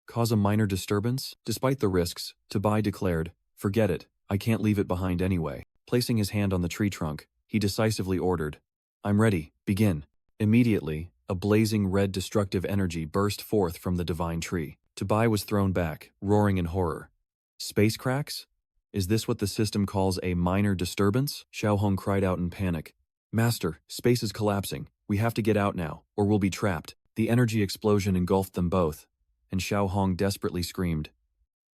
[SPEAKER 1] Cause a minor disturbance? Despite the risks, Tubai declared, forget it, I can't leave it behind anyway. Placing his hand on the tree trunk, he decisively ordered, I'm ready, begin. Immediately, a blazing red destructive energy burst forth from the divine tree. Tubai was thrown back, roaring in horror. Space cracks? Is this what the system calls a minor disturbance? Xiaohong cried out in panic. Master, space is collapsing. We have to get out now, or we'll be trapped. The energy explosion engulfed them both, and Xiaohong desperately screamed.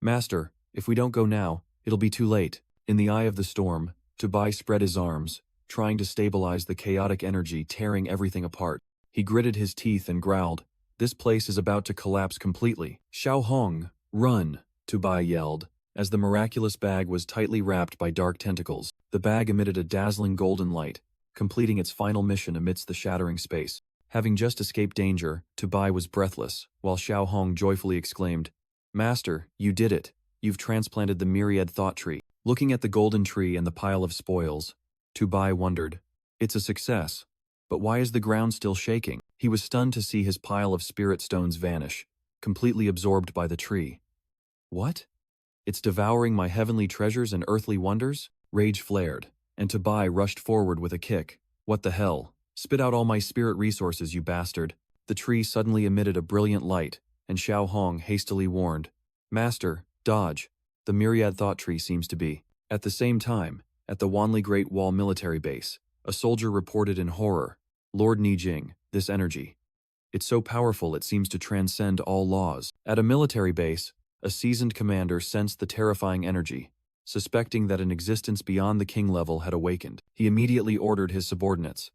[SPEAKER 1] Master, if we don't go now, it'll be too late. In the eye of the storm, Tubai spread his arms, trying to stabilize the chaotic energy tearing everything apart. He gritted his teeth and growled, this place is about to collapse completely. Xiaohong, run, Tubai yelled, as the miraculous bag was tightly wrapped by dark tentacles. The bag emitted a dazzling golden light, completing its final mission amidst the shattering space. Having just escaped danger, Tubai was breathless, while Xiaohong joyfully exclaimed, Master, you did it. You've transplanted the myriad thought tree. Looking at the golden tree and the pile of spoils, Tubai wondered, it's a success, but why is the ground still shaking? He was stunned to see his pile of spirit stones vanish, completely absorbed by the tree. What? It's devouring my heavenly treasures and earthly wonders? Rage flared, and Tubai rushed forward with a kick. What the hell? Spit out all my spirit resources, you bastard. The tree suddenly emitted a brilliant light, and Xiao Hong hastily warned, Master, dodge. The myriad thought tree seems to be. At the same time, at the Wanli Great Wall military base, a soldier reported in horror, Lord Nijing, this energy. It's so powerful it seems to transcend all laws. At a military base, a seasoned commander sensed the terrifying energy. Suspecting that an existence beyond the king level had awakened, he immediately ordered his subordinates.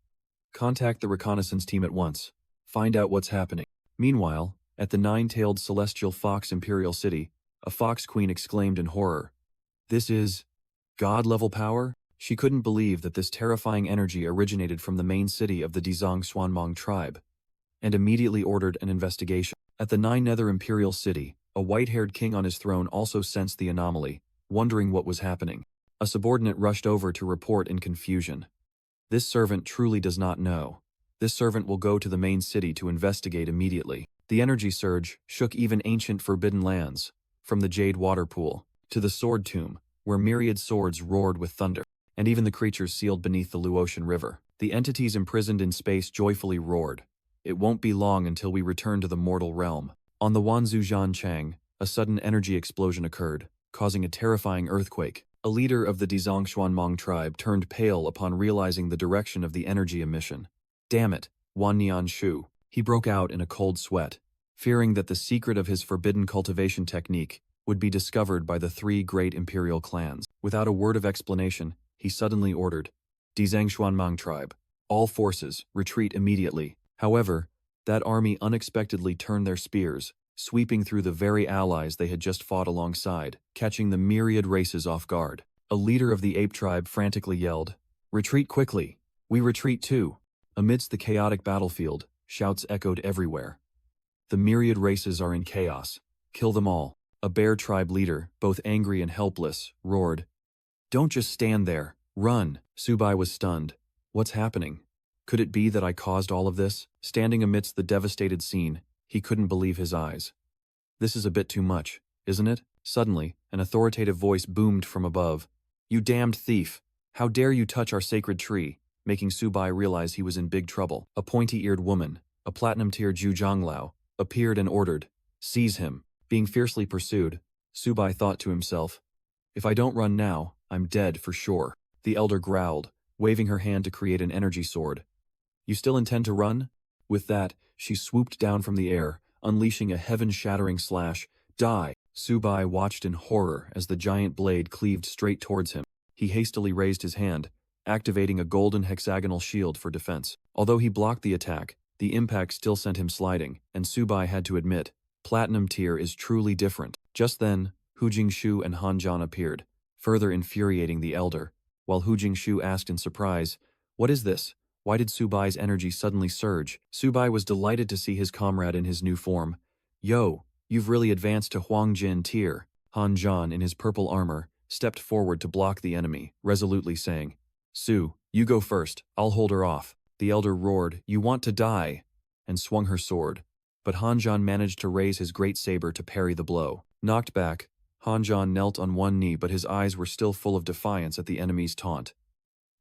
[SPEAKER 1] Contact the reconnaissance team at once. Find out what's happening. Meanwhile, at the nine-tailed celestial fox imperial city, a fox queen exclaimed in horror. This is god-level power? She couldn't believe that this terrifying energy originated from the main city of the Dizang Xuanmong tribe, and immediately ordered an investigation. At the nine-nether imperial city, a white-haired king on his throne also sensed the anomaly, wondering what was happening. A subordinate rushed over to report in confusion. This servant truly does not know. This servant will go to the main city to investigate immediately. The energy surge shook even ancient forbidden lands, from the Jade Water Pool to the Sword Tomb, where myriad swords roared with thunder, and even the creatures sealed beneath the Luotian River. The entities imprisoned in space joyfully roared. It won't be long until we return to the mortal realm. On the Wanzhou Zhanchang, a sudden energy explosion occurred, causing a terrifying earthquake. A leader of the Dizang Xuanmong tribe turned pale upon realizing the direction of the energy emission. Damn it, Wan Nianshu. He broke out in a cold sweat, fearing that the secret of his forbidden cultivation technique would be discovered by the three great imperial clans. Without a word of explanation, he suddenly ordered, Dizang Xuanmong tribe, all forces, retreat immediately. However, that army unexpectedly turned their spears, sweeping through the very allies they had just fought alongside, catching the myriad races off guard. A leader of the ape tribe frantically yelled, Retreat quickly! We retreat too! Amidst the chaotic battlefield, shouts echoed everywhere. The myriad races are in chaos. Kill them all. A bear tribe leader, both angry and helpless, roared, Don't just stand there. Run! Subai was stunned. What's happening? Could it be that I caused all of this? Standing amidst the devastated scene, he couldn't believe his eyes. This is a bit too much, isn't it? Suddenly, an authoritative voice boomed from above. You damned thief! How dare you touch our sacred tree? Making Subai realize he was in big trouble. A pointy-eared woman, a platinum-tier Zhu Zhanglao, appeared and ordered, Seize him. Being fiercely pursued, Subai thought to himself, If I don't run now, I'm dead for sure. The elder growled, waving her hand to create an energy sword. You still intend to run? With that, she swooped down from the air, unleashing a heaven-shattering slash. Die! Subai watched in horror as the giant blade cleaved straight towards him. He hastily raised his hand, activating a golden hexagonal shield for defense. Although he blocked the attack, the impact still sent him sliding, and Subai had to admit, Platinum tier is truly different. Just then, Hu Jingshu and Han Zhan appeared, further infuriating the elder, while Hu Jingshu asked in surprise, What is this? Why did Subai's energy suddenly surge? Subai was delighted to see his comrade in his new form. Yo, you've really advanced to Huangjin tier. Han Zhan, in his purple armor, stepped forward to block the enemy, resolutely saying, Su, you go first, I'll hold her off. The elder roared, You want to die, and swung her sword. But Han Zhan managed to raise his great saber to parry the blow. Knocked back, Han Zhan knelt on one knee, but his eyes were still full of defiance at the enemy's taunt.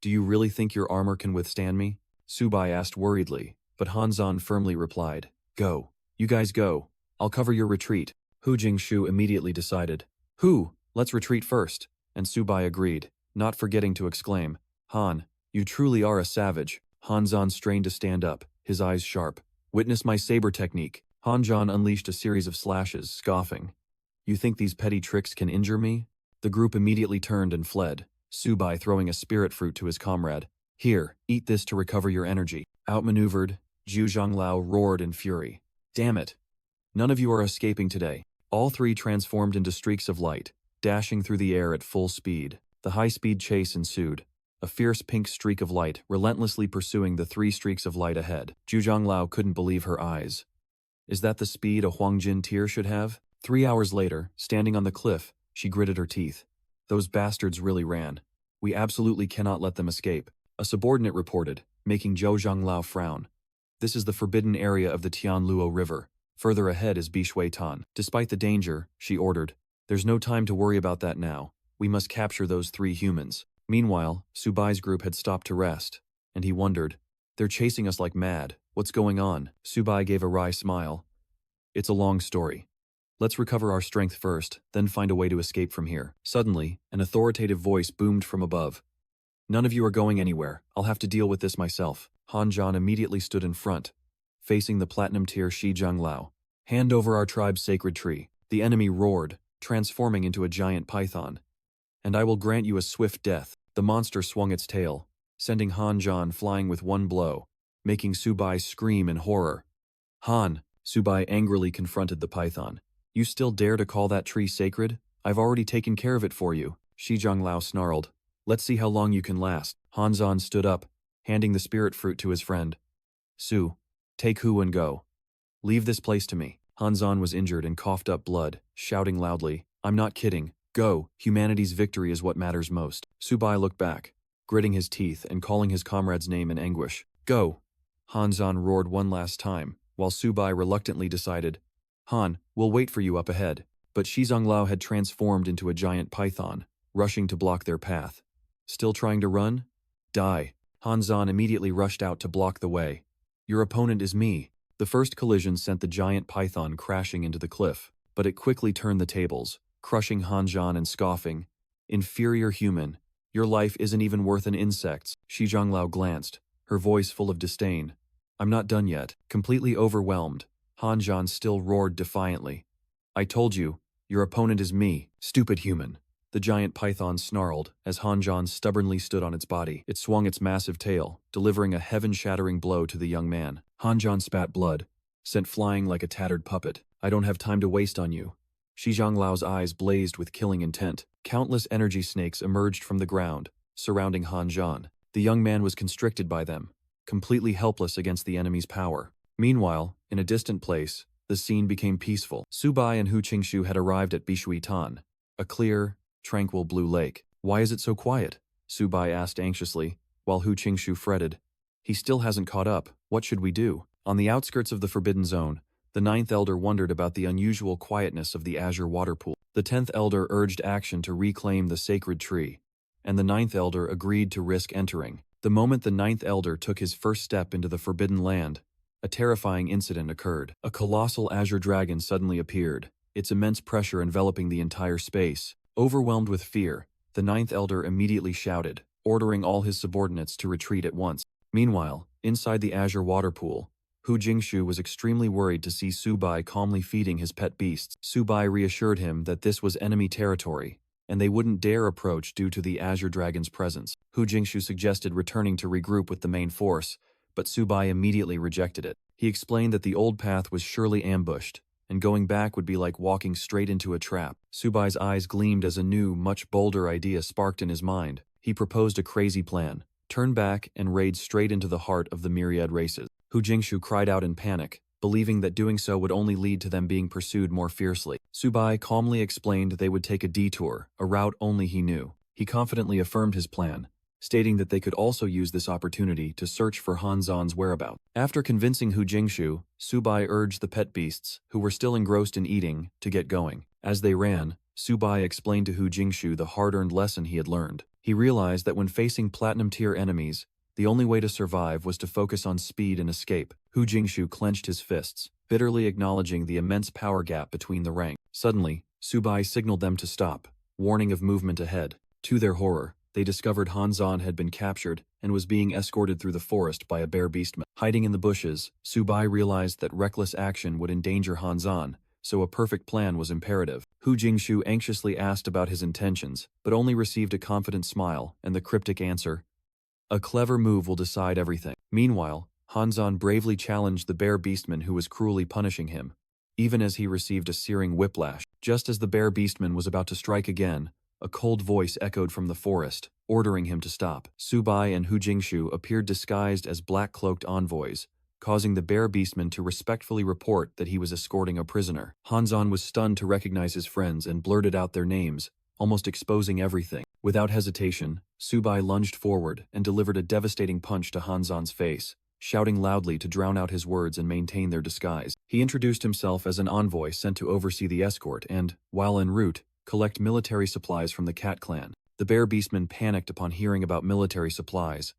[SPEAKER 1] Do you really think your armor can withstand me? Subai asked worriedly, but Han Zhan firmly replied, Go. You guys go. I'll cover your retreat. Hu Jingshu immediately decided, Let's retreat first. And Subai agreed, not forgetting to exclaim, Han, you truly are a savage. Han Zhan strained to stand up, his eyes sharp. Witness my saber technique. Han Zhan unleashed a series of slashes, scoffing. You think these petty tricks can injure me? The group immediately turned and fled, Subai throwing a spirit fruit to his comrade. Here, eat this to recover your energy. Outmaneuvered, Zhu Zhanglao roared in fury. Damn it! None of you are escaping today. All three transformed into streaks of light, dashing through the air at full speed. The high-speed chase ensued, a fierce pink streak of light relentlessly pursuing the three streaks of light ahead. Zhu Zhanglao couldn't believe her eyes. Is that the speed a Huangjin tier should have? 3 hours later, standing on the cliff, she gritted her teeth. Those bastards really ran. We absolutely cannot let them escape. A subordinate reported, making Zhou Zhanglao frown. This is the forbidden area of the Tianluo River. Further ahead is Bishuitan. Despite the danger, she ordered, There's no time to worry about that now. We must capture those 3 humans. Meanwhile, Subai's group had stopped to rest. and he wondered, "They're chasing us like mad. What's going on?" Subai gave a wry smile. "It's a long story. Let's recover our strength first, then find a way to escape from here." Suddenly, an authoritative voice boomed from above. "None of you are going anywhere. I'll have to deal with this myself." Han Zhan immediately stood in front, facing the platinum tier Shi Zhanglao. "Hand over our tribe's sacred tree." The enemy roared, transforming into a giant python. "And I will grant you a swift death." The monster swung its tail, sending Han Zhan flying with one blow, making Subai scream in horror. "Han," Subai angrily confronted the python. "You still dare to call that tree sacred? I've already taken care of it for you." Shi Zhanglao snarled. "Let's see how long you can last." Han Zhan stood up, handing the spirit fruit to his friend. "Su, take Hu and go. Leave this place to me." Han Zhan was injured and coughed up blood, shouting loudly, "I'm not kidding. Go. Humanity's victory is what matters most." Subai looked back, gritting his teeth and calling his comrade's name in anguish. "Go." Han Zhan roared one last time, while Subai reluctantly decided, "Han, we'll wait for you up ahead." But Shi Zhanglao had transformed into a giant python, rushing to block their path. "Still trying to run? Die." Han Zhan immediately rushed out to block the way. "Your opponent is me." The first collision sent the giant python crashing into the cliff, but it quickly turned the tables, crushing Han Zhan and scoffing, "Inferior human. Your life isn't even worth an insect's." Shi Zhanglao glanced, her voice full of disdain. "I'm not done yet." Completely overwhelmed, Han Zhan still roared defiantly. "I told you, your opponent is me, stupid human." The giant python snarled as Han Zhan stubbornly stood on its body. It swung its massive tail, delivering a heaven-shattering blow to the young man. Han Zhan spat blood, sent flying like a tattered puppet. "I don't have time to waste on you." Shi Zhanglao's eyes blazed with killing intent. Countless energy snakes emerged from the ground, surrounding Han Zhan. The young man was constricted by them, completely helpless against the enemy's power. Meanwhile, in a distant place, the scene became peaceful. Subai and Hu Qingshu had arrived at Bishui Tan, a clear, tranquil blue lake. "Why is it so quiet?" Subai asked anxiously, while Hu Qingshu fretted. "He still hasn't caught up. What should we do?" On the outskirts of the Forbidden Zone, the Ninth Elder wondered about the unusual quietness of the azure water pool. The 10th Elder urged action to reclaim the sacred tree, and the Ninth Elder agreed to risk entering. The moment the Ninth Elder took his first step into the Forbidden Land, a terrifying incident occurred. A colossal azure dragon suddenly appeared, its immense pressure enveloping the entire space. Overwhelmed with fear, the Ninth Elder immediately shouted, ordering all his subordinates to retreat at once. Meanwhile, inside the azure water pool, Hu Jingshu was extremely worried to see Subai calmly feeding his pet beasts. Subai reassured him that this was enemy territory, and they wouldn't dare approach due to the azure dragon's presence. Hu Jingshu suggested returning to regroup with the main force, but Subai immediately rejected it. He explained that the old path was surely ambushed, and going back would be like walking straight into a trap. Subai's eyes gleamed as a new, much bolder idea sparked in his mind. He proposed a crazy plan: turn back and raid straight into the heart of the myriad races. Hu Jingshu cried out in panic, believing that doing so would only lead to them being pursued more fiercely. Subai calmly explained they would take a detour, a route only he knew. He confidently affirmed his plan, stating that they could also use this opportunity to search for Han Zhan's whereabouts. After convincing Hu Jingshu, Subai urged the pet beasts, who were still engrossed in eating, to get going. As they ran, Subai explained to Hu Jingshu the hard-earned lesson he had learned. He realized that when facing platinum-tier enemies, the only way to survive was to focus on speed and escape. Hu Jingshu clenched his fists, bitterly acknowledging the immense power gap between the ranks. Suddenly, Subai signaled them to stop, warning of movement ahead. To their horror, they discovered Han Zhan had been captured and was being escorted through the forest by a bear beastman. Hiding in the bushes, Subai realized that reckless action would endanger Han Zhan, so a perfect plan was imperative. Hu Jingshu anxiously asked about his intentions, but only received a confident smile and the cryptic answer, "A clever move will decide everything." Meanwhile, Han Zhan bravely challenged the bear beastman who was cruelly punishing him, even as he received a searing whiplash. Just as the bear beastman was about to strike again, a cold voice echoed from the forest, ordering him to stop. Subai and Hu Jingshu appeared disguised as black-cloaked envoys, causing the bear beastman to respectfully report that he was escorting a prisoner. Han Zhan was stunned to recognize his friends and blurted out their names, almost exposing everything. Without hesitation, Subai lunged forward and delivered a devastating punch to Han Zhan's face, shouting loudly to drown out his words and maintain their disguise. He introduced himself as an envoy sent to oversee the escort and, while en route, collect military supplies from the Cat clan. The bear beastman panicked upon hearing about military supplies,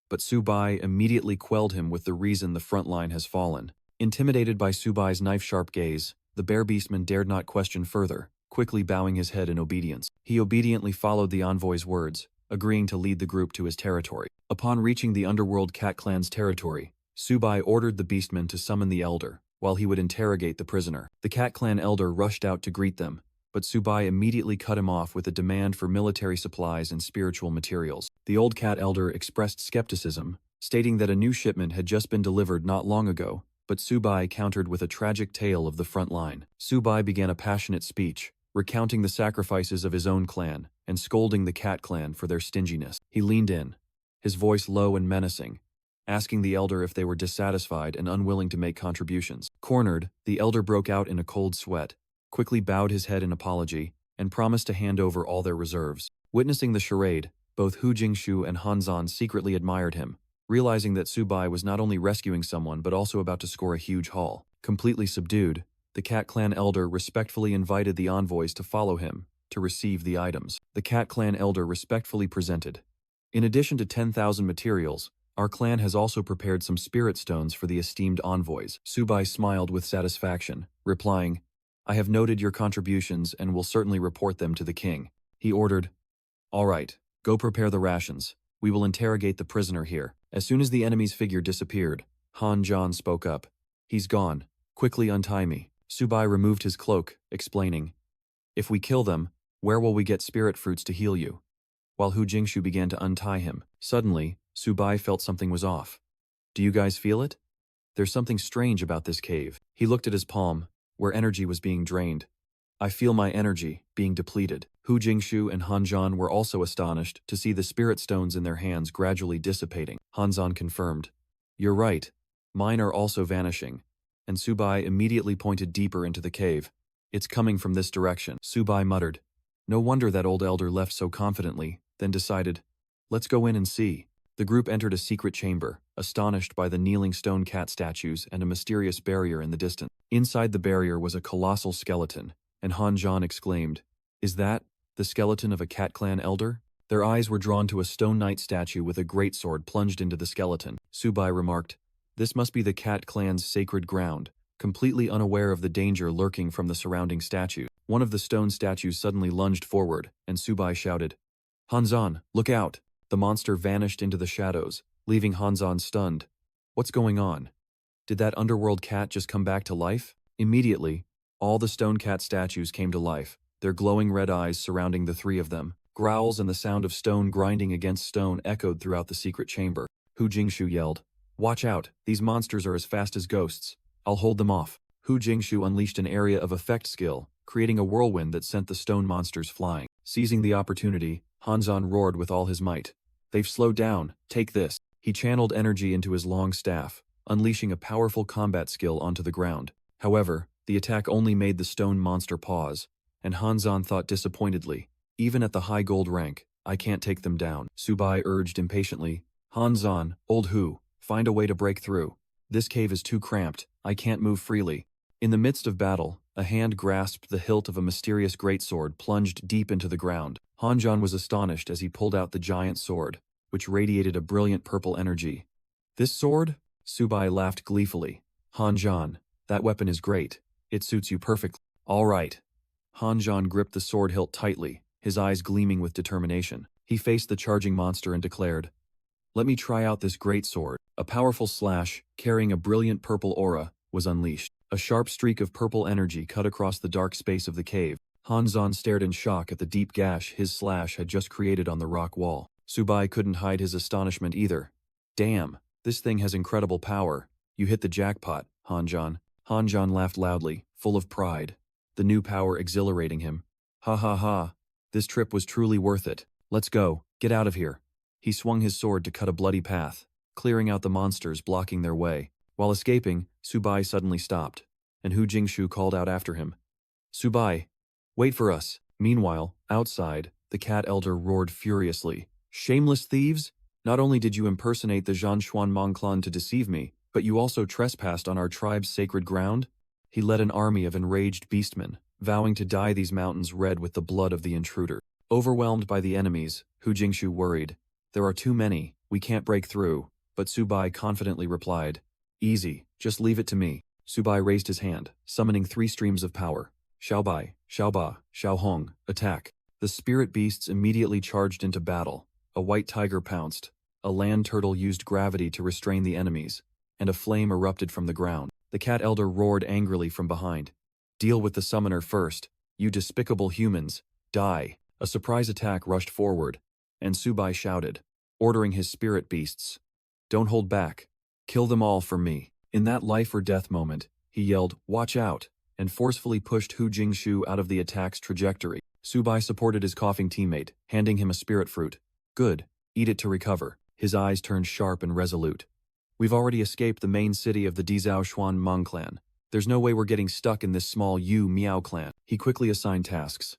[SPEAKER 1] but Subai immediately quelled him with the reason the front line has fallen. Intimidated by Subai's knife-sharp gaze, the bear beastman dared not question further, quickly bowing his head in obedience. He obediently followed the envoy's words, agreeing to lead the group to his territory. Upon reaching the underworld cat clan's territory, Subai ordered the beastman to summon the elder, while he would interrogate the prisoner. The cat clan elder rushed out to greet them, but Subai immediately cut him off with a demand for military supplies and spiritual materials. The old cat elder expressed skepticism, stating that a new shipment had just been delivered not long ago, but Subai countered with a tragic tale of the front line. Subai began a passionate speech, recounting the sacrifices of his own clan, and scolding the cat clan for their stinginess. He leaned in, his voice low and menacing, asking the elder if they were dissatisfied and unwilling to make contributions. Cornered, the elder broke out in a cold sweat, quickly bowed his head in apology, and promised to hand over all their reserves. Witnessing the charade, both Hu Jingshu and Hanzan secretly admired him, realizing that Subai was not only rescuing someone but also about to score a huge haul. Completely subdued, the cat clan elder respectfully invited the envoys to follow him, to receive the items. The cat clan elder respectfully presented. In addition to 10,000 materials, our clan has also prepared some spirit stones for the esteemed envoys. Subai smiled with satisfaction, replying, I have noted your contributions and will certainly report them to the king. He ordered, All right, go prepare the rations. We will interrogate the prisoner here. As soon as the enemy's figure disappeared, Han Zhan spoke up. He's gone. Quickly untie me. Subai removed his cloak, explaining, If we kill them, where will we get spirit fruits to heal you? While Hu Jingshu began to untie him, suddenly, Subai felt something was off. Do you guys feel it? There's something strange about this cave. He looked at his palm, where energy was being drained. I feel my energy being depleted. Hu Jingshu and Hanzhan were also astonished to see the spirit stones in their hands gradually dissipating. Hanzhan confirmed, You're right. Mine are also vanishing. And Subai immediately pointed deeper into the cave. It's coming from this direction. Subai muttered, No wonder that old elder left so confidently, then decided, Let's go in and see. The group entered a secret chamber, astonished by the kneeling stone cat statues and a mysterious barrier in the distance. Inside the barrier was a colossal skeleton, and Han Zhan exclaimed, Is that the skeleton of a cat clan elder? Their eyes were drawn to a stone knight statue with a greatsword plunged into the skeleton. Subai remarked, This must be the cat clan's sacred ground, completely unaware of the danger lurking from the surrounding statue. One of the stone statues suddenly lunged forward, and Subai shouted, Hanzhan, look out! The monster vanished into the shadows, leaving Hanzhan stunned. What's going on? Did that underworld cat just come back to life? Immediately, all the stone cat statues came to life, their glowing red eyes surrounding the three of them. Growls and the sound of stone grinding against stone echoed throughout the secret chamber. Hu Jingshu yelled, Watch out, these monsters are as fast as ghosts. I'll hold them off. Hu Jingshu unleashed an area of effect skill, creating a whirlwind that sent the stone monsters flying. Seizing the opportunity, Hanzhan roared with all his might. They've slowed down, take this. He channeled energy into his long staff, unleashing a powerful combat skill onto the ground. However, the attack only made the stone monster pause, and Hanzhan thought disappointedly, Even at the high gold rank, I can't take them down. Subai urged impatiently, Hanzhan, old Hu, find a way to break through. This cave is too cramped, I can't move freely. In the midst of battle, a hand grasped the hilt of a mysterious greatsword plunged deep into the ground. Hanzhan was astonished as he pulled out the giant sword, which radiated a brilliant purple energy. This sword? Subai laughed gleefully. Hanzhan, that weapon is great. It suits you perfectly. All right. Hanzhan gripped the sword hilt tightly, his eyes gleaming with determination. He faced the charging monster and declared, Let me try out this great sword. A powerful slash, carrying a brilliant purple aura, was unleashed. A sharp streak of purple energy cut across the dark space of the cave. Hanzhan stared in shock at the deep gash his slash had just created on the rock wall. Subai couldn't hide his astonishment either. Damn, this thing has incredible power. You hit the jackpot, Hanzhan. Hanzhan laughed loudly, full of pride, the new power exhilarating him. Ha ha ha, this trip was truly worth it. Let's go, get out of here. He swung his sword to cut a bloody path, clearing out the monsters blocking their way. While escaping, Subai suddenly stopped, and Hu Jingshu called out after him. Subai, wait for us. Meanwhile, outside, the cat elder roared furiously. Shameless thieves! Not only did you impersonate the Zhanshuan Mongclan to deceive me, but you also trespassed on our tribe's sacred ground? He led an army of enraged beastmen, vowing to dye these mountains red with the blood of the intruder. Overwhelmed by the enemies, Hu Jingshu worried. There are too many, we can't break through, but Subai confidently replied, easy, just leave it to me. Subai raised his hand, summoning 3 streams of power. Xiaobai, Xiaoba, Xiaohong, attack. The spirit beasts immediately charged into battle. A white tiger pounced. A land turtle used gravity to restrain the enemies, and a flame erupted from the ground. The cat elder roared angrily from behind. Deal with the summoner first, you despicable humans, die. A surprise attack rushed forward, and Subai shouted, ordering his spirit beasts. Don't hold back. Kill them all for me. In that life or death moment, he yelled, watch out, and forcefully pushed Hu Jingshu out of the attack's trajectory. Subai supported his coughing teammate, handing him a spirit fruit. Good, eat it to recover. His eyes turned sharp and resolute. We've already escaped the main city of the Dizhao Xuan Meng clan. There's no way we're getting stuck in this small Yu Miao clan. He quickly assigned tasks.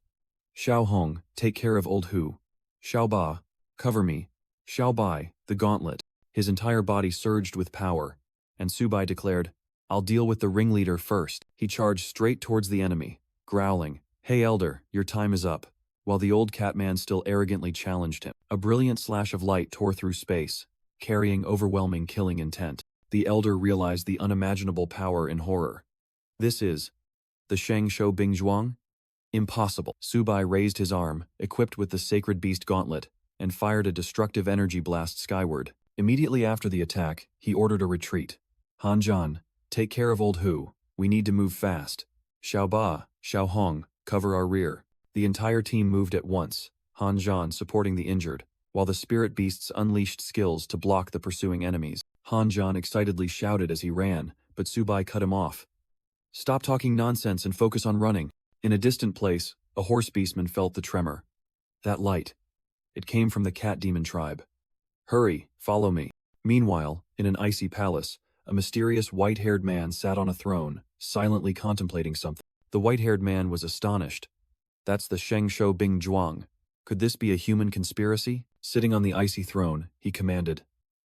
[SPEAKER 1] Xiao Hong, take care of old Hu. Xiao Ba, cover me. Xiao Bai, the gauntlet. His entire body surged with power, and Subai declared, I'll deal with the ringleader first. He charged straight towards the enemy, growling, hey elder, your time is up, while the old catman still arrogantly challenged him. A brilliant slash of light tore through space, carrying overwhelming killing intent. The elder realized the unimaginable power in horror. This is the Sheng Shou Bing Zhuang? Impossible. Subai raised his arm, equipped with the sacred beast gauntlet, and fired a destructive energy blast skyward. Immediately after the attack, he ordered a retreat. Han Zhan, take care of old Hu. We need to move fast. Xiao Ba, Xiao Hong, cover our rear. The entire team moved at once, Han Zhan supporting the injured, while the spirit beasts unleashed skills to block the pursuing enemies. Han Zhan excitedly shouted as he ran, but Subai cut him off. Stop talking nonsense and focus on running. In a distant place, a horse beastman felt the tremor. That light. It came from the cat demon tribe. Hurry, follow me. Meanwhile, in an icy palace, a mysterious white-haired man sat on a throne, silently contemplating something. The white-haired man was astonished. That's the Sheng Shou Bing Zhuang. Could this be a human conspiracy? Sitting on the icy throne, he commanded,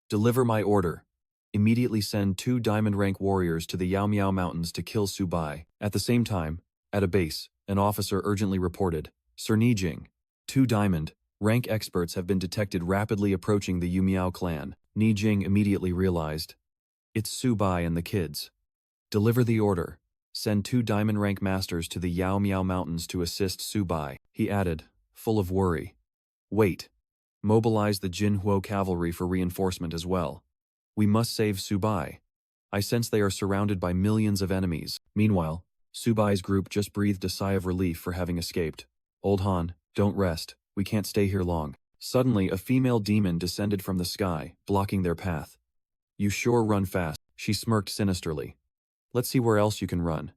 [SPEAKER 1] deliver my order. Immediately send 2 diamond-rank warriors to the Yao Miao Mountains to kill Subai. At the same time, at a base, an officer urgently reported, Sir Nijing, 2 diamond-rank experts have been detected rapidly approaching the Yu Miao clan. Nijing immediately realized, it's Subai and the kids. Deliver the order. Send 2 diamond-rank masters to the Yao Miao Mountains to assist Subai. He added, full of worry. Wait. Mobilize the Jinhuo cavalry for reinforcement as well. We must save Subai. I sense they are surrounded by millions of enemies. Meanwhile, Subai's group just breathed a sigh of relief for having escaped. Old Han, don't rest. We can't stay here long. Suddenly, a female demon descended from the sky, blocking their path. You sure run fast. She smirked sinisterly. Let's see where else you can run.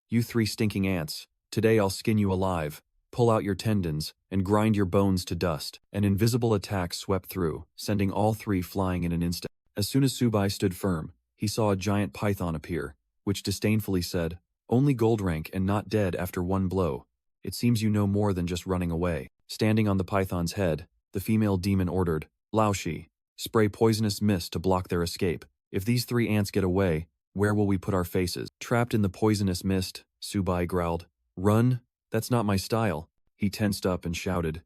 [SPEAKER 1] You 3 stinking ants. Today I'll skin you alive, pull out your tendons, and grind your bones to dust. An invisible attack swept through, sending all 3 flying in an instant. As soon as Subai stood firm, he saw a giant python appear, which disdainfully said, only gold rank and not dead after 1 blow. It seems you know more than just running away. Standing on the python's head, the female demon ordered, Laoshi, spray poisonous mist to block their escape. If these 3 ants get away, where will we put our faces? Trapped in the poisonous mist, Subai growled. Run? That's not my style. He tensed up and shouted.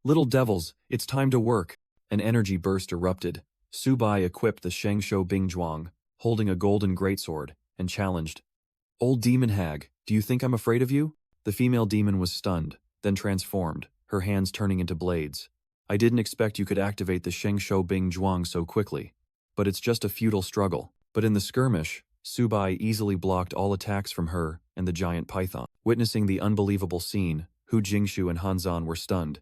[SPEAKER 1] Little devils, it's time to work. An energy burst erupted. Subai equipped the Sheng Shou Bing Zhuang, holding a golden greatsword, and challenged. Old demon hag, do you think I'm afraid of you? The female demon was stunned, then transformed, her hands turning into blades. I didn't expect you could activate the Sheng Shou Bing Zhuang so quickly. But it's just a futile struggle. But in the skirmish, Subai easily blocked all attacks from her and the giant python. Witnessing the unbelievable scene, Hu Jingshu and Han Zhan were stunned.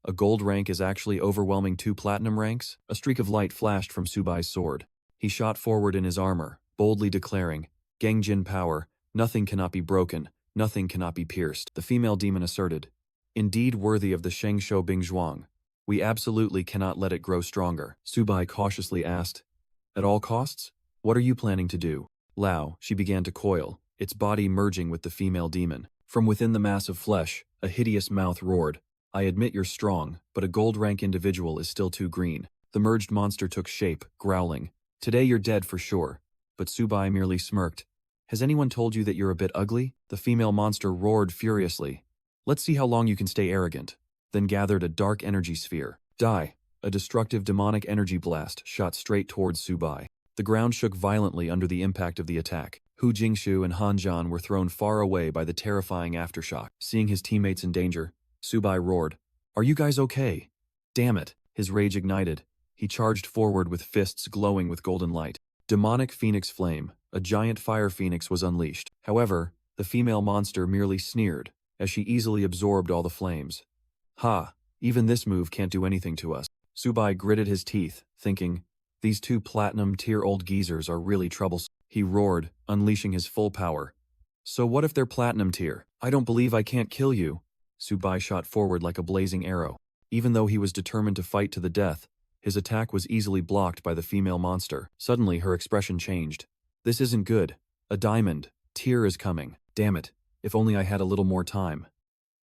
[SPEAKER 1] A gold rank is actually overwhelming 2 platinum ranks? A streak of light flashed from Subai's sword. He shot forward in his armor, boldly declaring, Gangjin power, nothing cannot be broken, nothing cannot be pierced. The female demon asserted, indeed worthy of the Sheng Shou Bing Zhuang. We absolutely cannot let it grow stronger. Subai cautiously asked, at all costs? What are you planning to do? Lao, she began to coil, its body merging with the female demon. From within the mass of flesh, a hideous mouth roared, I admit you're strong, but a gold rank individual is still too green. The merged monster took shape, growling, today you're dead for sure. But Subai merely smirked. Has anyone told you that you're a bit ugly? The female monster roared furiously. Let's see how long you can stay arrogant. Then gathered a dark energy sphere. Die. A destructive demonic energy blast shot straight towards Subai. The ground shook violently under the impact of the attack. Hu Jingshu and Han Zhan were thrown far away by the terrifying aftershock. Seeing his teammates in danger, Subai roared, "Are you guys okay?" Damn it! His rage ignited. He charged forward with fists glowing with golden light. Demonic Phoenix Flame, a giant fire phoenix, was unleashed. However, the female monster merely sneered, as she easily absorbed all the flames. Ha! Even this move can't do anything to us. Subai gritted his teeth, thinking, these two platinum-tier-old geezers are really troublesome. He roared, unleashing his full power. So what if they're platinum tier? I don't believe I can't kill you. Subai shot forward like a blazing arrow. Even though he was determined to fight to the death, his attack was easily blocked by the female monster. Suddenly, her expression changed. This isn't good. A diamond tier is coming. Damn it. If only I had a little more time.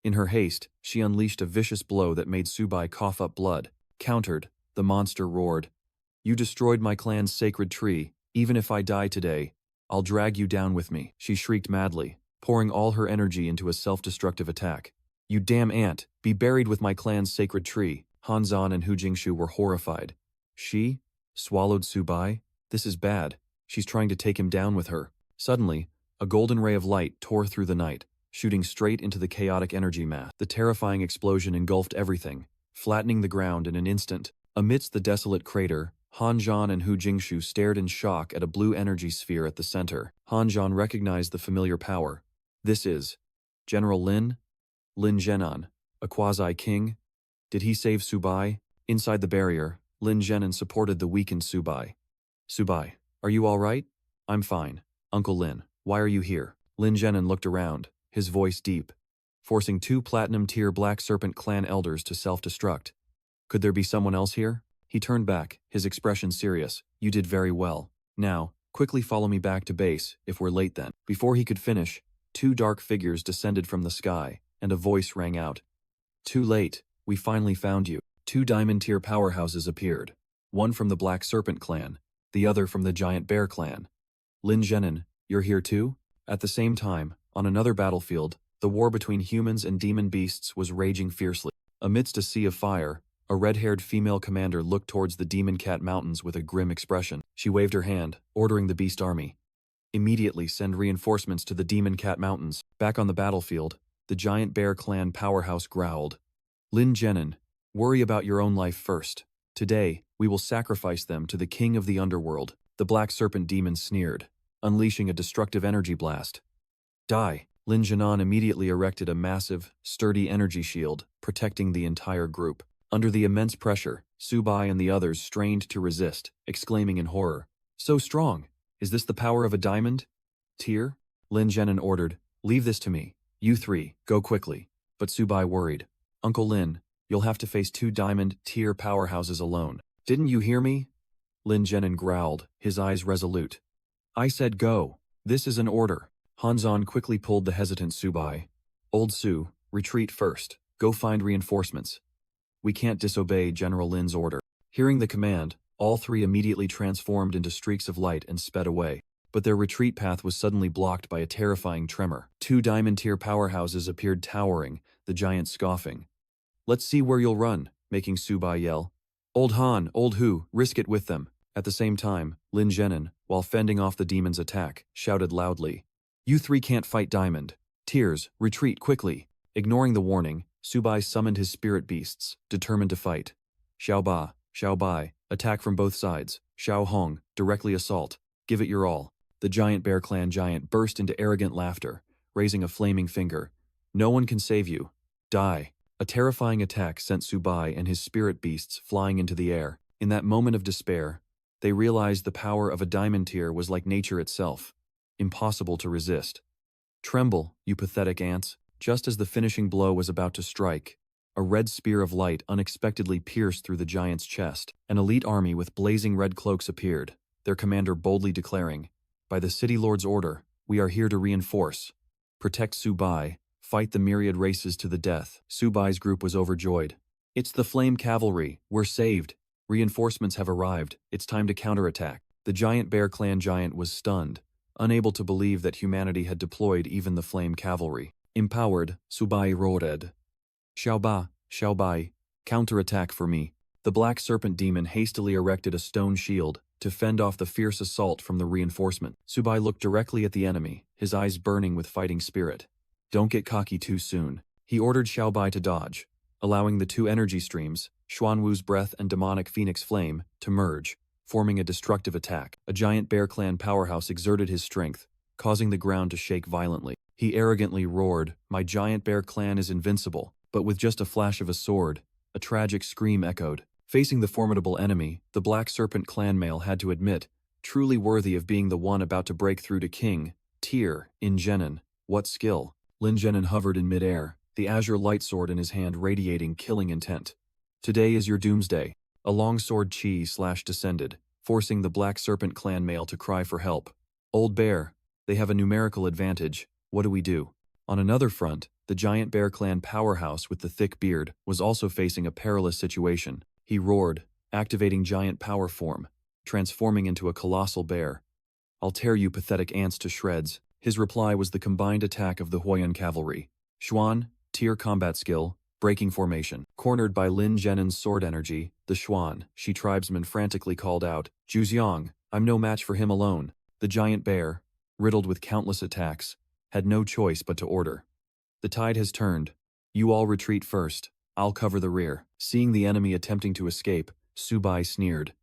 [SPEAKER 1] In her haste, she unleashed a vicious blow that made Subai cough up blood. Countered, the monster roared. You destroyed my clan's sacred tree. Even if I die today, I'll drag you down with me. She shrieked madly, pouring all her energy into a self-destructive attack. You damn ant, be buried with my clan's sacred tree. Han Zhan and Hu Jingshu were horrified. She? Swallowed Subai? This is bad. She's trying to take him down with her. Suddenly, a golden ray of light tore through the night, shooting straight into the chaotic energy mass. The terrifying explosion engulfed everything, flattening the ground in an instant. Amidst the desolate crater, Han Zhan and Hu Jingshu stared in shock at a blue energy sphere at the center. Han Zhan recognized the familiar power. This is General Lin? Lin Zhenan, a quasi-king? Did he save Subai? Inside the barrier, Lin Zhenan supported the weakened Subai. Subai, are you all right? I'm fine. Uncle Lin, why are you here? Lin Zhenan looked around, his voice deep, forcing two platinum-tier Black Serpent clan elders to self-destruct. Could there be someone else here? He turned back, his expression serious. You did very well. Now, quickly follow me back to base, if we're late then. Before he could finish, two dark figures descended from the sky, and a voice rang out. Too late, we finally found you. Two diamond-tier powerhouses appeared, one from the Black Serpent clan, the other from the Giant Bear clan. Lin Zhenan, you're here too? At the same time, on another battlefield, the war between humans and demon beasts was raging fiercely. Amidst a sea of fire, a red-haired female commander looked towards the Demon Cat Mountains with a grim expression. She waved her hand, ordering the beast army. Immediately send reinforcements to the Demon Cat Mountains. Back on the battlefield, the Giant Bear clan powerhouse growled. Lin Zhenan, worry about your own life first. Today, we will sacrifice them to the king of the underworld. The Black Serpent demon sneered, unleashing a destructive energy blast. Die! Lin Zhenan immediately erected a massive, sturdy energy shield, protecting the entire group. Under the immense pressure, Subai and the others strained to resist, exclaiming in horror. So strong! Is this the power of a diamond? Tier? Lin Zhenan ordered, leave this to me. You three, go quickly. But Subai worried. Uncle Lin, you'll have to face two diamond-tier powerhouses alone. Didn't you hear me? Lin Zhenan growled, his eyes resolute. I said go. This is an order. Han Zhan quickly pulled the hesitant Subai. Old Su, retreat first. Go find reinforcements. We can't disobey General Lin's order. Hearing the command, all three immediately transformed into streaks of light and sped away. But their retreat path was suddenly blocked by a terrifying tremor. Two diamond-tier powerhouses appeared towering, the giant scoffing. Let's see where you'll run, making Subai yell. Old Han, Old Hu, risk it with them. At the same time, Lin Zhenan, while fending off the demon's attack, shouted loudly. You three can't fight diamond. Tiers, retreat quickly. Ignoring the warning, Subai summoned his spirit beasts, determined to fight. Xiao Ba, Xiao Bai, attack from both sides. Xiao Hong, directly assault. Give it your all. The Giant Bear clan giant burst into arrogant laughter, raising a flaming finger. No one can save you. Die. A terrifying attack sent Subai and his spirit beasts flying into the air. In that moment of despair, they realized the power of a diamond tier was like nature itself. Impossible to resist. Tremble, you pathetic ants. Just as the finishing blow was about to strike, a red spear of light unexpectedly pierced through the giant's chest. An elite army with blazing red cloaks appeared, their commander boldly declaring, by the City Lord's order, we are here to reinforce. Protect Subai, fight the myriad races to the death. Subai's group was overjoyed. It's the Flame Cavalry, we're saved. Reinforcements have arrived, it's time to counterattack. The Giant Bear clan giant was stunned, unable to believe that humanity had deployed even the Flame Cavalry. Empowered, Subai roared. Xiao Ba, counterattack for me. The The black serpent demon hastily erected a stone shield to fend off the fierce assault from the reinforcement. Subai looked directly at the enemy, his eyes burning with fighting spirit. Don't get cocky too soon. He ordered Xiaobai to dodge, allowing the two energy streams, Xuanwu's breath and demonic phoenix flame, to merge, forming a destructive attack. A giant bear clan powerhouse exerted his strength, causing the ground to shake violently. He arrogantly roared, "My giant bear clan is invincible," but with just a flash of a sword, a tragic scream echoed. Facing the formidable enemy, the Black Serpent clan male had to admit, truly worthy of being the one about to break through to King, Tyr, in Genin. What skill! Lin Genin hovered in midair, the azure light sword in his hand radiating killing intent. Today is your doomsday. A longsword chi slash descended, forcing the Black Serpent clan male to cry for help. Old bear, they have a numerical advantage, what do we do? On another front, the giant bear clan powerhouse with the thick beard was also facing a perilous situation. He roared, activating giant power form, transforming into a colossal bear. I'll tear you pathetic ants to shreds. His reply was the combined attack of the Huoyan cavalry. Xuan, Tyr combat skill, breaking formation. Cornered by Lin Genin's sword energy, the Xuan, Shi tribesman frantically called out, "Zhujiang, I'm no match for him alone." The giant bear, riddled with countless attacks, had no choice but to order. The tide has turned. You all retreat first. I'll cover the rear. Seeing the enemy attempting to escape, Subai sneered.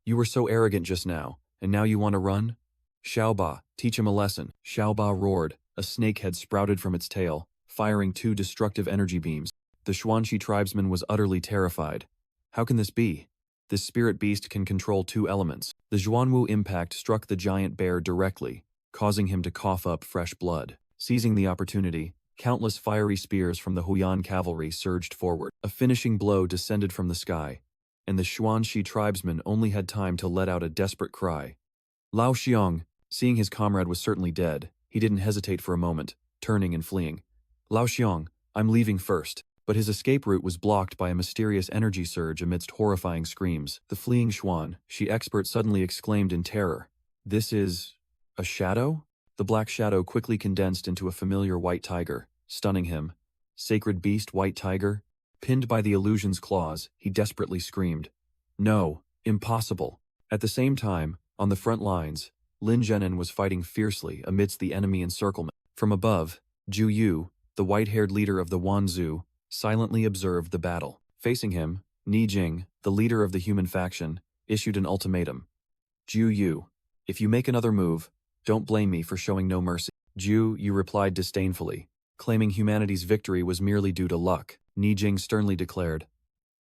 [SPEAKER 1] You were so arrogant just now, and now you want to run? Xiaoba, teach him a lesson. Xiaoba roared, a snake head sprouted from its tail, firing two destructive energy beams. The Xuanxi tribesman was utterly terrified. How can this be? This spirit beast can control two elements. The Xuanwu impact struck the giant bear directly, causing him to cough up fresh blood. Seizing the opportunity, countless fiery spears from the Huoyan cavalry surged forward. A finishing blow descended from the sky, and the Xuanxi tribesman only had time to let out a desperate cry. Lao Xiong, seeing his comrade was certainly dead, he didn't hesitate for a moment, turning and fleeing. Lao Xiong, I'm leaving first. But his escape route was blocked by a mysterious energy surge amidst horrifying screams. The fleeing Xuan, Shi expert suddenly exclaimed in terror. This is a shadow? The black shadow quickly condensed into a familiar white tiger, stunning him. Sacred beast white tiger? Pinned by the illusion's claws, he desperately screamed. No, impossible. At the same time, on the front lines, Lin Genin was fighting fiercely amidst the enemy encirclement. From above, Zhu Yu, the white-haired leader of the Wanzhou, silently observed the battle. Facing him, Ni Jing, the leader of the human faction, issued an ultimatum. Zhu Yu, if you make another move, don't blame me for showing no mercy. Zhu Yu replied disdainfully, claiming humanity's victory was merely due to luck. Ni Jing sternly declared,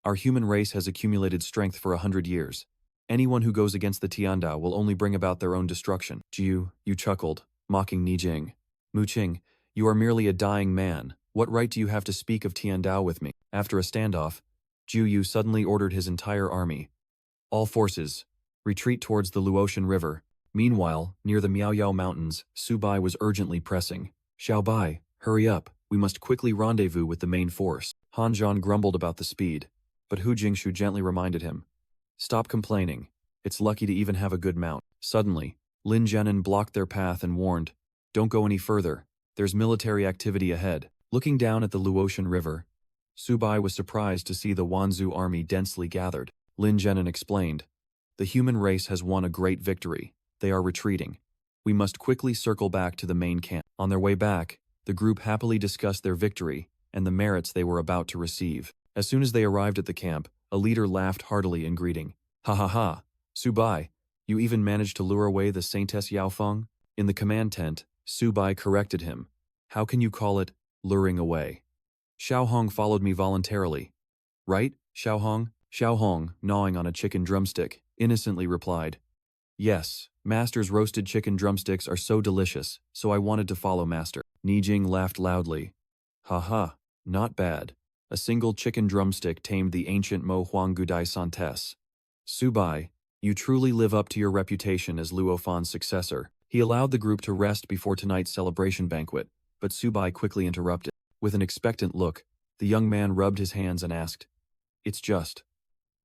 [SPEAKER 1] our human race has accumulated strength for 100 years. Anyone who goes against the Tianda will only bring about their own destruction. Zhu Yu chuckled, mocking Ni Jing. Mu Qing, you are merely a dying man. What right do you have to speak of Tiandao with me? After a standoff, Zhu Yu suddenly ordered his entire army. All forces, retreat towards the Luotian River. Meanwhile, near the Miaoyao Mountains, Subai was urgently pressing. Xiaobai, hurry up, we must quickly rendezvous with the main force. Han Zhan grumbled about the speed, but Hu Jingshu gently reminded him. Stop complaining. It's lucky to even have a good mount. Suddenly, Lin Genin blocked their path and warned, don't go any further. There's military activity ahead. Looking down at the Luotian River, Subai was surprised to see the Wanzhou army densely gathered. Lin Genin explained, the human race has won a great victory. They are retreating. We must quickly circle back to the main camp. On their way back, the group happily discussed their victory and the merits they were about to receive. As soon as they arrived at the camp, a leader laughed heartily in greeting. Ha ha ha, Subai, you even managed to lure away the Saintess Yaofeng? In the command tent, Subai corrected him. How can you call it luring away? Xiaohong followed me voluntarily. Right, Xiaohong? Xiaohong, gnawing on a chicken drumstick, innocently replied. Yes, Master's roasted chicken drumsticks are so delicious, so I wanted to follow Master. Ni Jing laughed loudly. Ha ha, not bad. A single chicken drumstick tamed the ancient Mo Huang Gudai Santes. Subai, you truly live up to your reputation as Luo Fan's successor. He allowed the group to rest before tonight's celebration banquet, but Subai quickly interrupted. With an expectant look, the young man rubbed his hands and asked, It's just,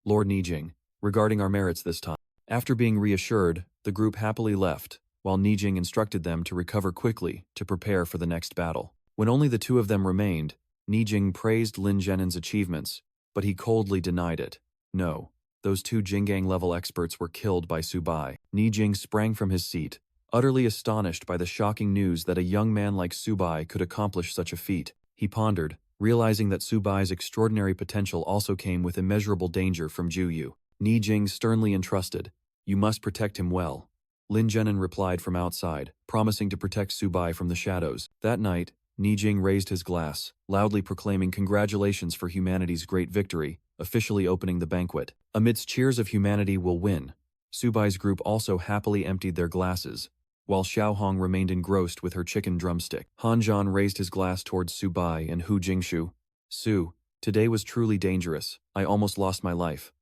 [SPEAKER 1] Lord Nijing, regarding our merits this time. After being reassured, the group happily left, while Nijing instructed them to recover quickly to prepare for the next battle. When only the two of them remained, Nijing praised Lin Genin's achievements, but he coldly denied it. No. Those two Jingang-level experts were killed by Subai. Nijing sprang from his seat, utterly astonished by the shocking news that a young man like Subai could accomplish such a feat. He pondered, realizing that Subai's extraordinary potential also came with immeasurable danger from Juyu. Nijing sternly entrusted, "You must protect him well." Lin Zhenan replied from outside, promising to protect Subai from the shadows. That night, Nijing raised his glass, loudly proclaiming congratulations for humanity's great victory, officially opening the banquet. Amidst cheers of humanity will win, Subai's group also happily emptied their glasses, while Xiaohong remained engrossed with her chicken drumstick. Hanzhan raised his glass towards Subai and Hu Jingshu. "Su, today was truly dangerous. I almost lost my life.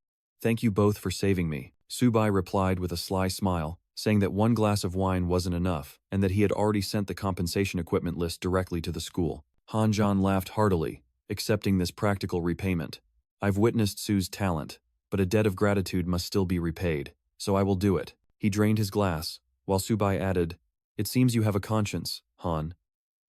[SPEAKER 1] Thank you both for saving me." Subai replied with a sly smile, saying that one glass of wine wasn't enough, and that he had already sent the compensation equipment list directly to the school. Hanzhan laughed heartily, accepting this practical repayment. "I've witnessed Su's talent, but a debt of gratitude must still be repaid, so I will do it." He drained his glass, while Subai added, "It seems you have a conscience, Han.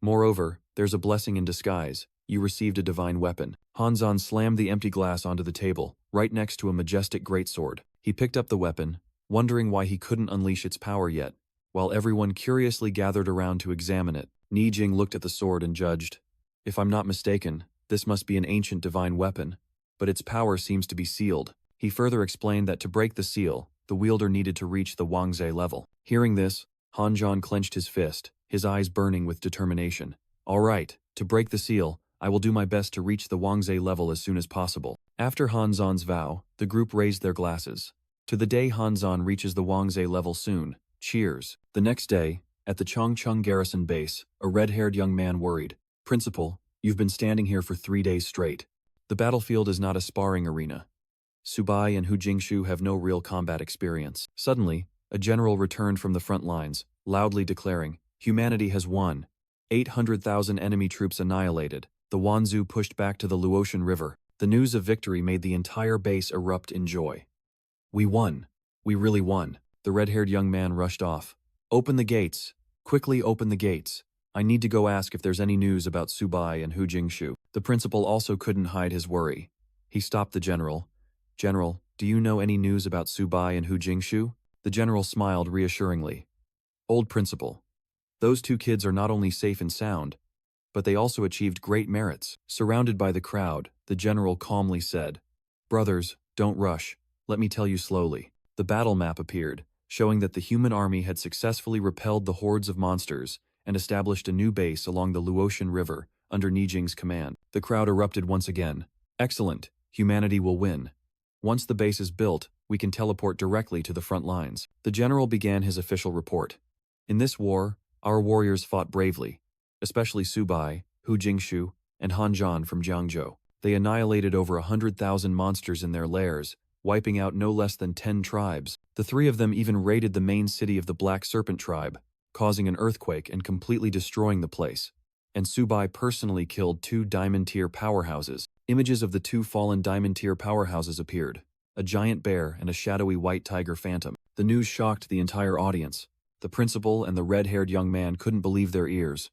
[SPEAKER 1] Moreover, there's a blessing in disguise. You received a divine weapon." Hanzhan slammed the empty glass onto the table, right next to a majestic greatsword. He picked up the weapon, wondering why he couldn't unleash its power yet, while everyone curiously gathered around to examine it. Nijing looked at the sword and judged, "If I'm not mistaken, this must be an ancient divine weapon, but its power seems to be sealed." He further explained that to break the seal, the wielder needed to reach the Wangzhe level. Hearing this, Hanzhan clenched his fist, his eyes burning with determination. "All right, to break the seal, I will do my best to reach the Wangzhe level as soon as possible." After Hanzhan's vow, the group raised their glasses. To the day Hanzhan reaches the Wangzhe level soon. Cheers. The next day, at the Chongqing garrison base, a red-haired young man worried. "Principal, you've been standing here for 3 days straight. The battlefield is not a sparring arena. Subai and Hu Jingshu have no real combat experience." Suddenly, a general returned from the front lines, loudly declaring, "Humanity has won. 800,000 enemy troops annihilated. The Wanzhou pushed back to the Luotian River." The news of victory made the entire base erupt in joy. "We won. We really won." The red-haired young man rushed off. "Open the gates. Quickly open the gates. I need to go ask if there's any news about Subai and Hu Jingshu." The principal also couldn't hide his worry. He stopped the general. "General, do you know any news about Subai and Hu Jingshu?" The general smiled reassuringly. "Old principal, those two kids are not only safe and sound, but they also achieved great merits." Surrounded by the crowd, the general calmly said, "Brothers, don't rush. Let me tell you slowly." The battle map appeared, showing that the human army had successfully repelled the hordes of monsters and established a new base along the Luotian River under Nijing's command. The crowd erupted once again. "Excellent. Humanity will win. Once the base is built, we can teleport directly to the front lines." The general began his official report. "In this war, our warriors fought bravely, especially Subai, Hu Jingshu, and Hanzhan from Jiangzhou. They annihilated over 100,000 monsters in their lairs, wiping out no less than 10 tribes. The 3 of them even raided the main city of the Black Serpent tribe, causing an earthquake and completely destroying the place. And Subai personally killed 2 diamond-tier powerhouses. Images of the 2 fallen diamond-tier powerhouses appeared, a giant bear and a shadowy white tiger phantom. The news shocked the entire audience. The principal and the red-haired young man couldn't believe their ears.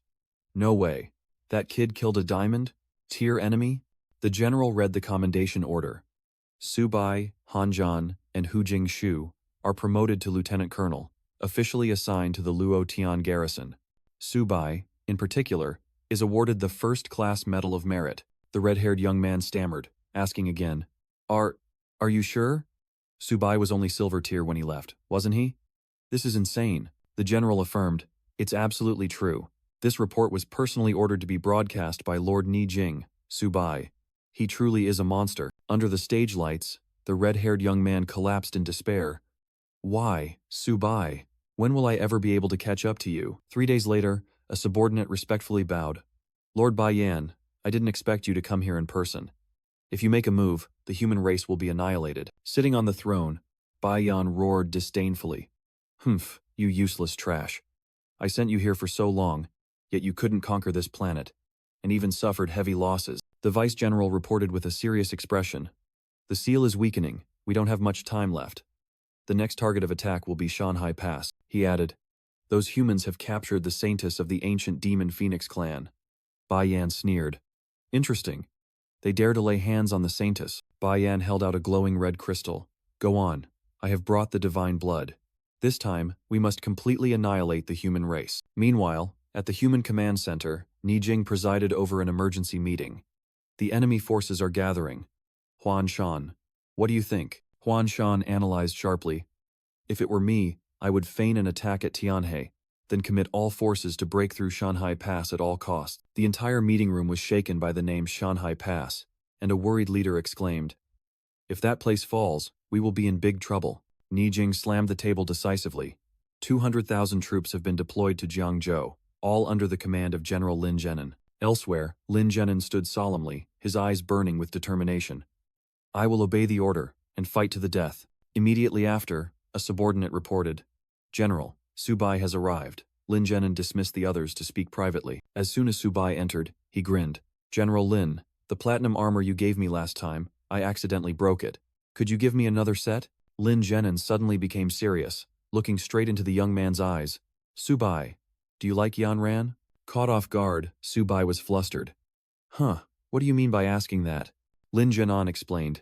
[SPEAKER 1] "No way. That kid killed a diamond-tier enemy?" The general read the commendation order. "Subai, Hanzhan, and Hu Jingshu are promoted to lieutenant colonel, officially assigned to the Luotian garrison. Subai, in particular, is awarded the first-class Medal of Merit." The red-haired young man stammered, asking again, Are you sure? Subai was only silver tier when he left, wasn't he?" "This is insane." The general affirmed, "It's absolutely true. This report was personally ordered to be broadcast by Lord Nijing, Subai. He truly is a monster." Under the stage lights, the red-haired young man collapsed in despair. "Why, Subai? When will I ever be able to catch up to you?" 3 days later, a subordinate respectfully bowed. "Lord Baiyan, I didn't expect you to come here in person. If you make a move, the human race will be annihilated." Sitting on the throne, Baiyan roared disdainfully. "Humph, you useless trash. I sent you here for so long, yet you couldn't conquer this planet, and even suffered heavy losses." The vice-general reported with a serious expression. "The seal is weakening. We don't have much time left. The next target of attack will be Shanghai Pass." He added, "Those humans have captured the saintess of the ancient demon Phoenix clan." Baiyan sneered. "Interesting. They dare to lay hands on the saintess. Bai Yan held out a glowing red crystal. Go on. I have brought the divine blood. This time, we must completely annihilate the human race. Meanwhile, at the Human Command Center, Ni Jing presided over an emergency meeting. The enemy forces are gathering. Huan Shan. What do you think? Huan Shan analyzed sharply. If it were me, I would feign an attack at Tianhe, then commit all forces to break through Shanghai Pass at all costs. The entire meeting room was shaken by the name Shanghai Pass, and a worried leader exclaimed, if that place falls, we will be in big trouble. Ni Jing slammed the table decisively. 200,000 troops have been deployed to Jiangzhou, all under the command of General Lin Zhenan. Elsewhere, Lin Zhenan stood solemnly, his eyes burning with determination. I will obey the order, and fight to the death. Immediately after, a subordinate reported, General, Subai has arrived. Lin Zhenan dismissed the others to speak privately. As soon as Subai entered, he grinned. General Lin, the platinum armor you gave me last time, I accidentally broke it. Could you give me another set? Lin Zhenan suddenly became serious, looking straight into the young man's eyes. Subai, do you like Yan Ran? Caught off guard, Subai was flustered. Huh, what do you mean by asking that? Lin Zhenan explained.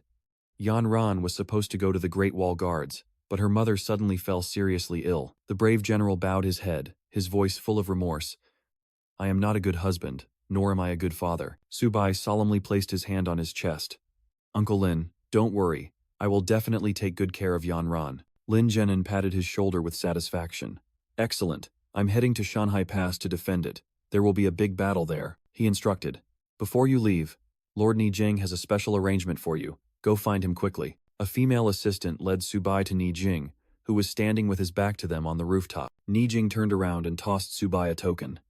[SPEAKER 1] Yan Ran was supposed to go to the Great Wall Guards, but her mother suddenly fell seriously ill. The brave general bowed his head, his voice full of remorse. I am not a good husband, nor am I a good father. Subai solemnly placed his hand on his chest. Uncle Lin, don't worry. I will definitely take good care of Yan Ran. Lin Zhenan patted his shoulder with satisfaction. Excellent. I'm heading to Shanghai Pass to defend it. There will be a big battle there, he instructed. Before you leave, Lord Ni Jing has a special arrangement for you. Go find him quickly. A female assistant led Subai to Ni Jing, who was standing with his back to them on the rooftop. Ni Jing turned around and tossed Subai a token.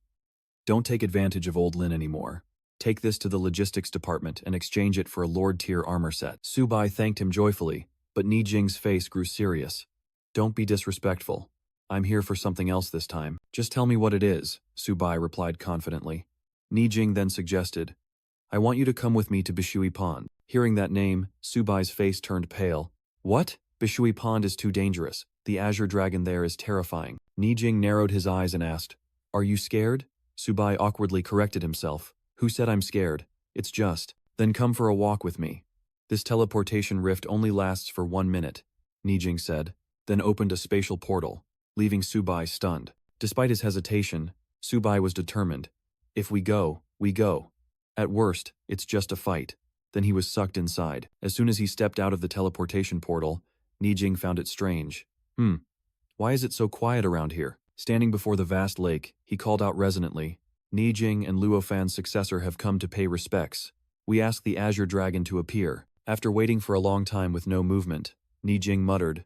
[SPEAKER 1] Don't take advantage of old Lin anymore. Take this to the logistics department and exchange it for a Lord-tier armor set. Subai thanked him joyfully, but Ni Jing's face grew serious. Don't be disrespectful. I'm here for something else this time. Just tell me what it is, Subai replied confidently. Ni Jing then suggested, I want you to come with me to Bishui Pond. Hearing that name, Subai's face turned pale. What? Bishui Pond is too dangerous. The azure dragon there is terrifying. Ni Jing narrowed his eyes and asked, Are you scared? Subai awkwardly corrected himself. Who said I'm scared? It's just. Then come for a walk with me. This teleportation rift only lasts for 1 minute, Ni Jing said, then opened a spatial portal, leaving Subai stunned. Despite his hesitation, Subai was determined. If we go, we go. At worst, it's just a fight. Then he was sucked inside. As soon as he stepped out of the teleportation portal, Ni Jing found it strange. Why is it so quiet around here? Standing before the vast lake, he called out resonantly, Ni Jing and Luo Fan's successor have come to pay respects. We ask the Azure Dragon to appear. After waiting for a long time with no movement, Ni Jing muttered,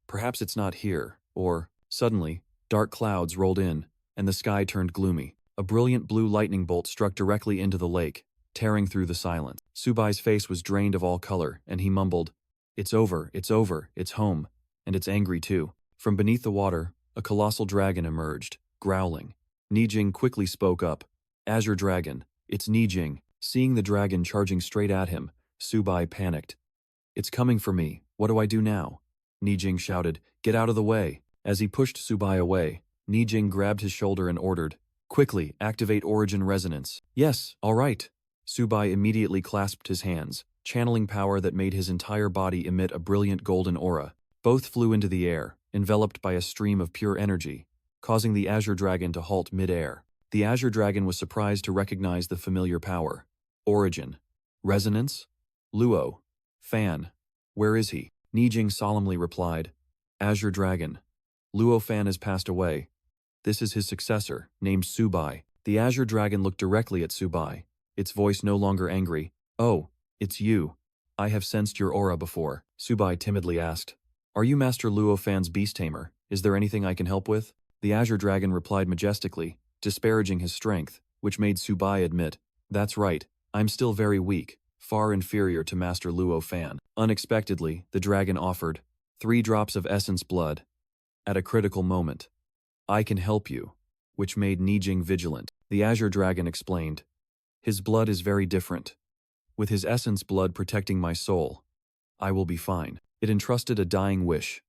[SPEAKER 1] Perhaps it's not here, or, suddenly, dark clouds rolled in, and the sky turned gloomy. A brilliant blue lightning bolt struck directly into the lake, tearing through the silence. Subai's face was drained of all color, and he mumbled, It's over, it's home, and it's angry too. From beneath the water, a colossal dragon emerged, growling. Ni Jing quickly spoke up. Azure Dragon, it's Ni Jing. Seeing the dragon charging straight at him, Subai panicked. It's coming for me. What do I do now? Ni Jing shouted, Get out of the way. As he pushed Subai away, Ni Jing grabbed his shoulder and ordered, Quickly, activate Origin Resonance. Yes, all right. Subai immediately clasped his hands, channeling power that made his entire body emit a brilliant golden aura. Both flew into the air, enveloped by a stream of pure energy, causing the Azure Dragon to halt mid-air. The Azure Dragon was surprised to recognize the familiar power. Origin. Resonance? Luo. Fan. Where is he? Ni Jing solemnly replied, Azure Dragon. Luo Fan has passed away. This is his successor, named Subai. The Azure Dragon looked directly at Subai, its voice no longer angry. Oh, it's you. I have sensed your aura before. Subai timidly asked, Are you Master Luo Fan's beast tamer? Is there anything I can help with? The Azure Dragon replied majestically, disparaging his strength, which made Subai admit, That's right, I'm still very weak, far inferior to Master Luo Fan. Unexpectedly, the dragon offered 3 drops of essence blood. At a critical moment, I can help you, which made Ni Jing vigilant. The Azure Dragon explained, His blood is very different. With his essence blood protecting my soul, I will be fine. It entrusted a dying wish.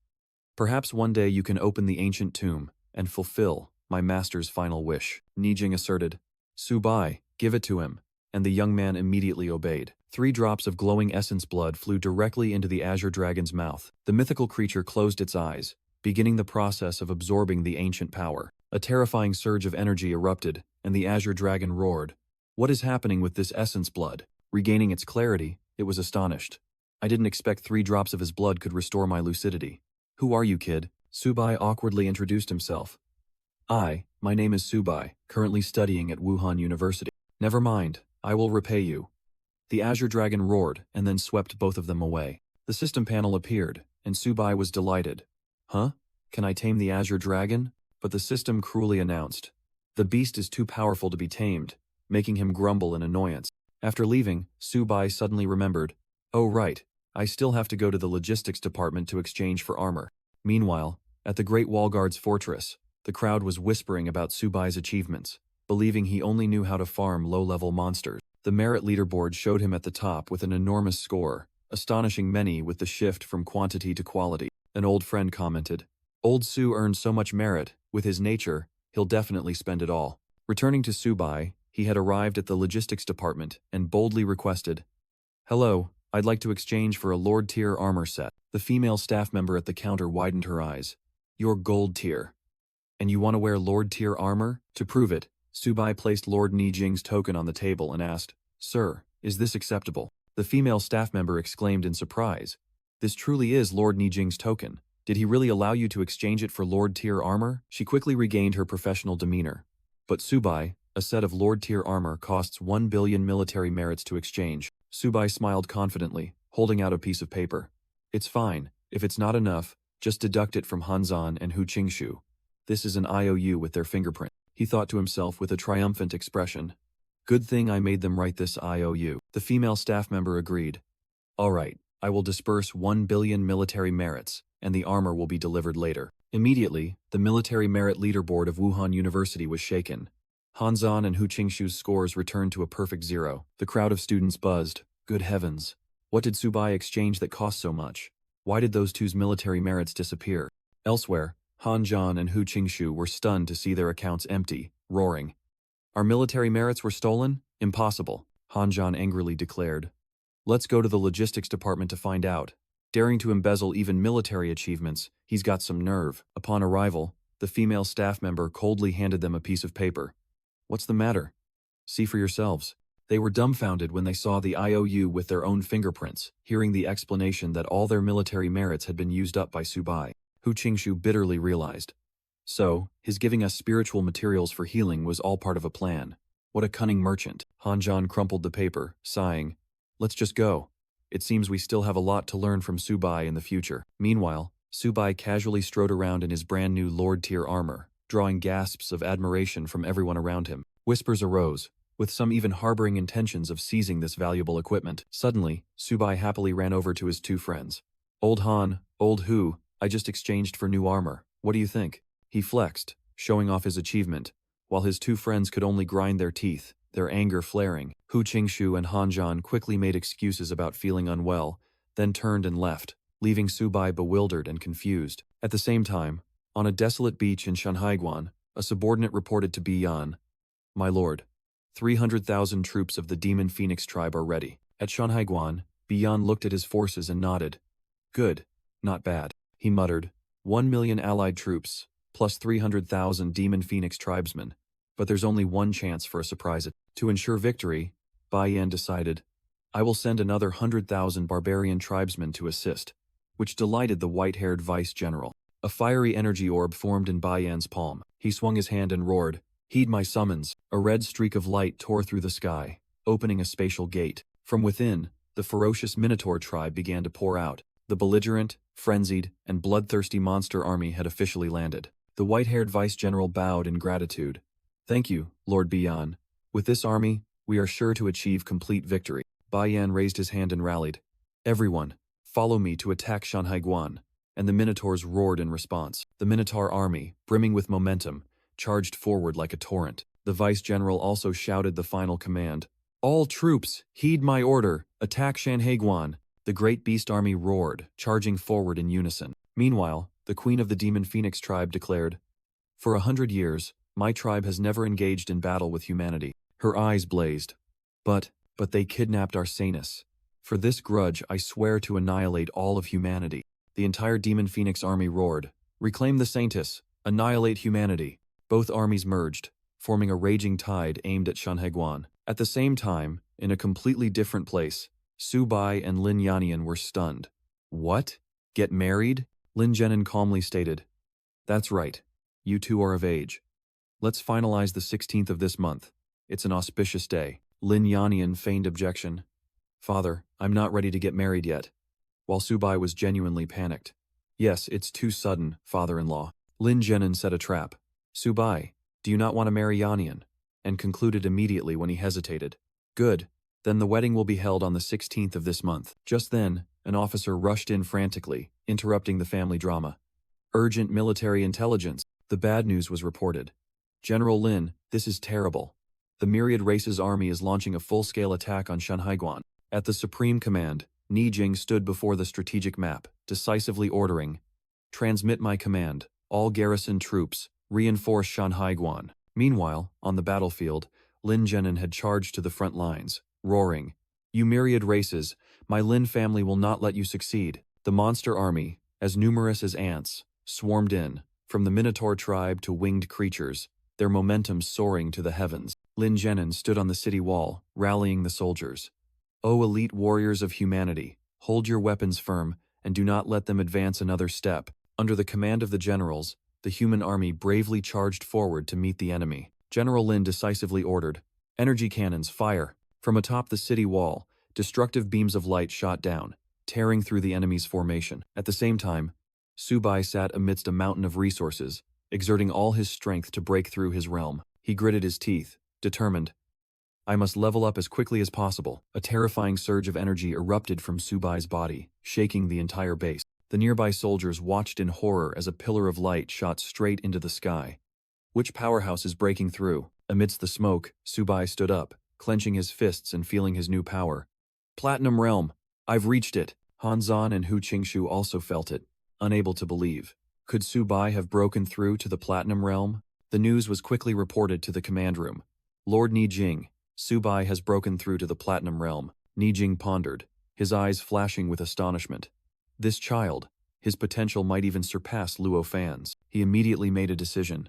[SPEAKER 1] Perhaps one day you can open the ancient tomb and fulfill my master's final wish. Ni Jing asserted, Subai, give it to him. and the young man immediately obeyed. 3 drops of glowing essence blood flew directly into the azure dragon's mouth. The mythical creature closed its eyes, beginning the process of absorbing the ancient power. A terrifying surge of energy erupted, and the azure dragon roared. What is happening with this essence blood? Regaining its clarity, it was astonished. I didn't expect 3 drops of his blood could restore my lucidity. Who are you, kid? Subai awkwardly introduced himself. My name is Subai, currently studying at Wuhan University. Never mind, I will repay you. The azure dragon roared and then swept both of them away. The system panel appeared, and Subai was delighted. Huh? Can I tame the azure dragon? But the system cruelly announced. The beast is too powerful to be tamed, making him grumble in annoyance. After leaving, Subai suddenly remembered. Oh right, I still have to go to the logistics department to exchange for armor. Meanwhile, at the Great Wall Guard's fortress, the crowd was whispering about Subai's achievements, believing he only knew how to farm low-level monsters. The merit leaderboard showed him at the top with an enormous score, astonishing many with the shift from quantity to quality. An old friend commented, Old Su earned so much merit, with his nature, he'll definitely spend it all. Returning to Subai, he had arrived at the logistics department and boldly requested, Hello, I'd like to exchange for a Lord-tier armor set. The female staff member at the counter widened her eyes. You're Gold tier. And you want to wear Lord-tier armor? To prove it, Subai placed Lord Nijing's token on the table and asked, Sir, is this acceptable? The female staff member exclaimed in surprise. This truly is Lord Nijing's token. Did he really allow you to exchange it for Lord-tier armor? She quickly regained her professional demeanor. But Subai, a set of Lord-tier armor costs 1 billion military merits to exchange. Subai smiled confidently, holding out a piece of paper. It's fine. If it's not enough, just deduct it from Hanzan and Hu Qingshu. This is an IOU with their fingerprint. He thought to himself with a triumphant expression. Good thing I made them write this IOU. The female staff member agreed. All right, I will disperse 1 billion military merits, and the armor will be delivered later. Immediately, the military merit leaderboard of Wuhan University was shaken. Hanzan and Hu Qingshu's scores returned to a perfect 0. The crowd of students buzzed. Good heavens. What did Subai exchange that cost so much? Why did those two's military merits disappear? Elsewhere, Han Zhan and Hu Qingshu were stunned to see their accounts empty, roaring. Our military merits were stolen? Impossible, Han Zhan angrily declared. Let's go to the logistics department to find out. Daring to embezzle even military achievements, he's got some nerve. Upon arrival, the female staff member coldly handed them a piece of paper. What's the matter? See for yourselves. They were dumbfounded when they saw the IOU with their own fingerprints, hearing the explanation that all their military merits had been used up by Subai. Hu Qingshu bitterly realized. So, his giving us spiritual materials for healing was all part of a plan. What a cunning merchant. Han Zhan crumpled the paper, sighing. Let's just go. It seems we still have a lot to learn from Subai in the future. Meanwhile, Subai casually strode around in his brand new Lord-tier armor, drawing gasps of admiration from everyone around him. Whispers arose, with some even harboring intentions of seizing this valuable equipment. Suddenly, Subai happily ran over to his 2 friends. Old Han, Old Hu, I just exchanged for new armor. What do you think? He flexed, showing off his achievement, while his 2 friends could only grind their teeth, their anger flaring. Hu Qingshu and Han Zhan quickly made excuses about feeling unwell, then turned and left, leaving Subai bewildered and confused. At the same time, on a desolate beach in Shanghai, a subordinate reported to Biyan, My lord, 300,000 troops of the Demon Phoenix tribe are ready. At Shanghai, Biyan looked at his forces and nodded. Good, not bad. He muttered, 1 million allied troops, plus 300,000 Demon Phoenix tribesmen. But there's only one chance for a surprise. To ensure victory, Bai Yan decided, I will send another 100,000 barbarian tribesmen to assist, which delighted the white-haired vice-general. A fiery energy orb formed in Bai Yan's palm. He swung his hand and roared, Heed my summons. A red streak of light tore through the sky, opening a spatial gate. From within, the ferocious Minotaur tribe began to pour out. The belligerent, frenzied, and bloodthirsty monster army had officially landed. The white-haired vice-general bowed in gratitude. Thank you, Lord Biyan. With this army, we are sure to achieve complete victory. Bai Yan raised his hand and rallied. Everyone, follow me to attack Shanghai. And the Minotaurs roared in response. The Minotaur army, brimming with momentum, charged forward like a torrent. The vice-general also shouted the final command. All troops, heed my order, attack Shanghai. The great beast army roared, charging forward in unison. Meanwhile, the queen of the Demon Phoenix tribe declared, For 100 years, my tribe has never engaged in battle with humanity. Her eyes blazed. But they kidnapped Arsanus. For this grudge, I swear to annihilate all of humanity. The entire Demon Phoenix army roared. Reclaim the Saintus! Annihilate humanity! Both armies merged, forming a raging tide aimed at Shanghai. At the same time, in a completely different place, Subai and Lin Yanian were stunned. What? Get married? Lin Zhenin calmly stated. That's right. You two are of age. Let's finalize the 16th of this month. It's an auspicious day. Lin Yanian feigned objection. Father, I'm not ready to get married yet. While Subai was genuinely panicked. Yes, it's too sudden, father-in-law. Lin Zhenin set a trap. Subai, do you not want to marry Yanian? And concluded immediately when he hesitated. Good. Then the wedding will be held on the 16th of this month. Just then, an officer rushed in frantically, interrupting the family drama. Urgent military intelligence. The bad news was reported. General Lin, this is terrible. The Myriad Races army is launching a full-scale attack on Shanghai. At the Supreme Command, Ni Jing stood before the strategic map, decisively ordering, transmit my command, all garrison troops, reinforce Shanghai. Meanwhile, on the battlefield, Lin Zhenin had charged to the front lines, roaring, You Myriad Races, my Lin family will not let you succeed. The monster army, as numerous as ants, swarmed in, from the Minotaur tribe to winged creatures, their momentum soaring to the heavens. Lin Zhenin stood on the city wall, rallying the soldiers. O elite warriors of humanity, hold your weapons firm, and do not let them advance another step. Under the command of the generals, the human army bravely charged forward to meet the enemy. General Lin decisively ordered, Energy cannons, fire! From atop the city wall, destructive beams of light shot down, tearing through the enemy's formation. At the same time, Subai sat amidst a mountain of resources, exerting all his strength to break through his realm. He gritted his teeth, determined. I must level up as quickly as possible. A terrifying surge of energy erupted from Subai's body, shaking the entire base. The nearby soldiers watched in horror as a pillar of light shot straight into the sky. Which powerhouse is breaking through? Amidst the smoke, Subai stood up, clenching his fists and feeling his new power. Platinum Realm! I've reached it! Han Zan and Hu Qingshu also felt it, unable to believe. Could Subai have broken through to the Platinum Realm? The news was quickly reported to the command room. Lord Ni Jing, Subai has broken through to the Platinum Realm. Ni Jing pondered, his eyes flashing with astonishment. This child, his potential might even surpass Luo Fan's. He immediately made a decision.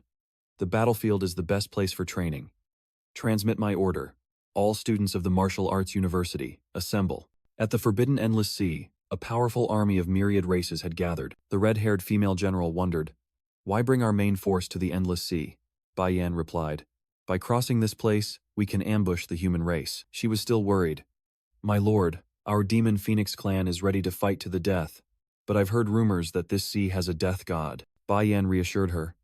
[SPEAKER 1] The battlefield is the best place for training. Transmit my order. All students of the Martial Arts University, assemble. At the Forbidden Endless Sea, a powerful army of myriad races had gathered. The red-haired female general wondered, Why bring our main force to the Endless Sea? Bai Yan replied, By crossing this place, we can ambush the human race. She was still worried. My lord, our Demon Phoenix clan is ready to fight to the death, but I've heard rumors that this sea has a death god. Bai Yan reassured her.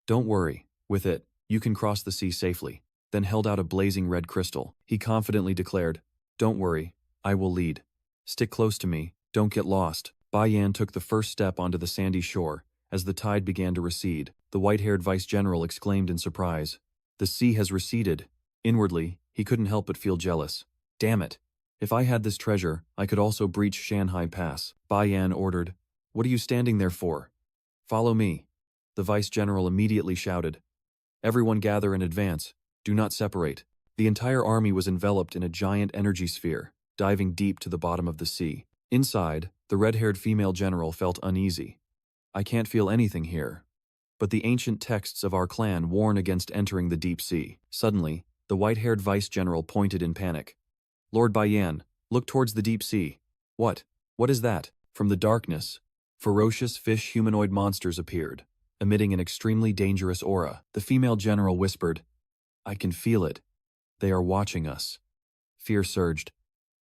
[SPEAKER 1] Don't worry, with it, you can cross the sea safely. Then held out a blazing red crystal. He confidently declared, Don't worry, I will lead. Stick close to me, don't get lost. Bai Yan took the first step onto the sandy shore. As the tide began to recede, the white-haired vice-general exclaimed in surprise, The sea has receded. Inwardly, he couldn't help but feel jealous. Damn it. If I had this treasure, I could also breach Shanghai Pass. Bai Yan ordered, What are you standing there for? Follow me. The vice-general immediately shouted. Everyone gather in advance. Do not separate. The entire army was enveloped in a giant energy sphere, diving deep to the bottom of the sea. Inside, the red-haired female general felt uneasy. I can't feel anything here. But the ancient texts of our clan warn against entering the deep sea. Suddenly, the white-haired vice-general pointed in panic. Lord Bai Yan, look towards the deep sea. What? What is that? From the darkness, ferocious fish humanoid monsters appeared, emitting an extremely dangerous aura. The female general whispered, I can feel it. They are watching us. Fear surged.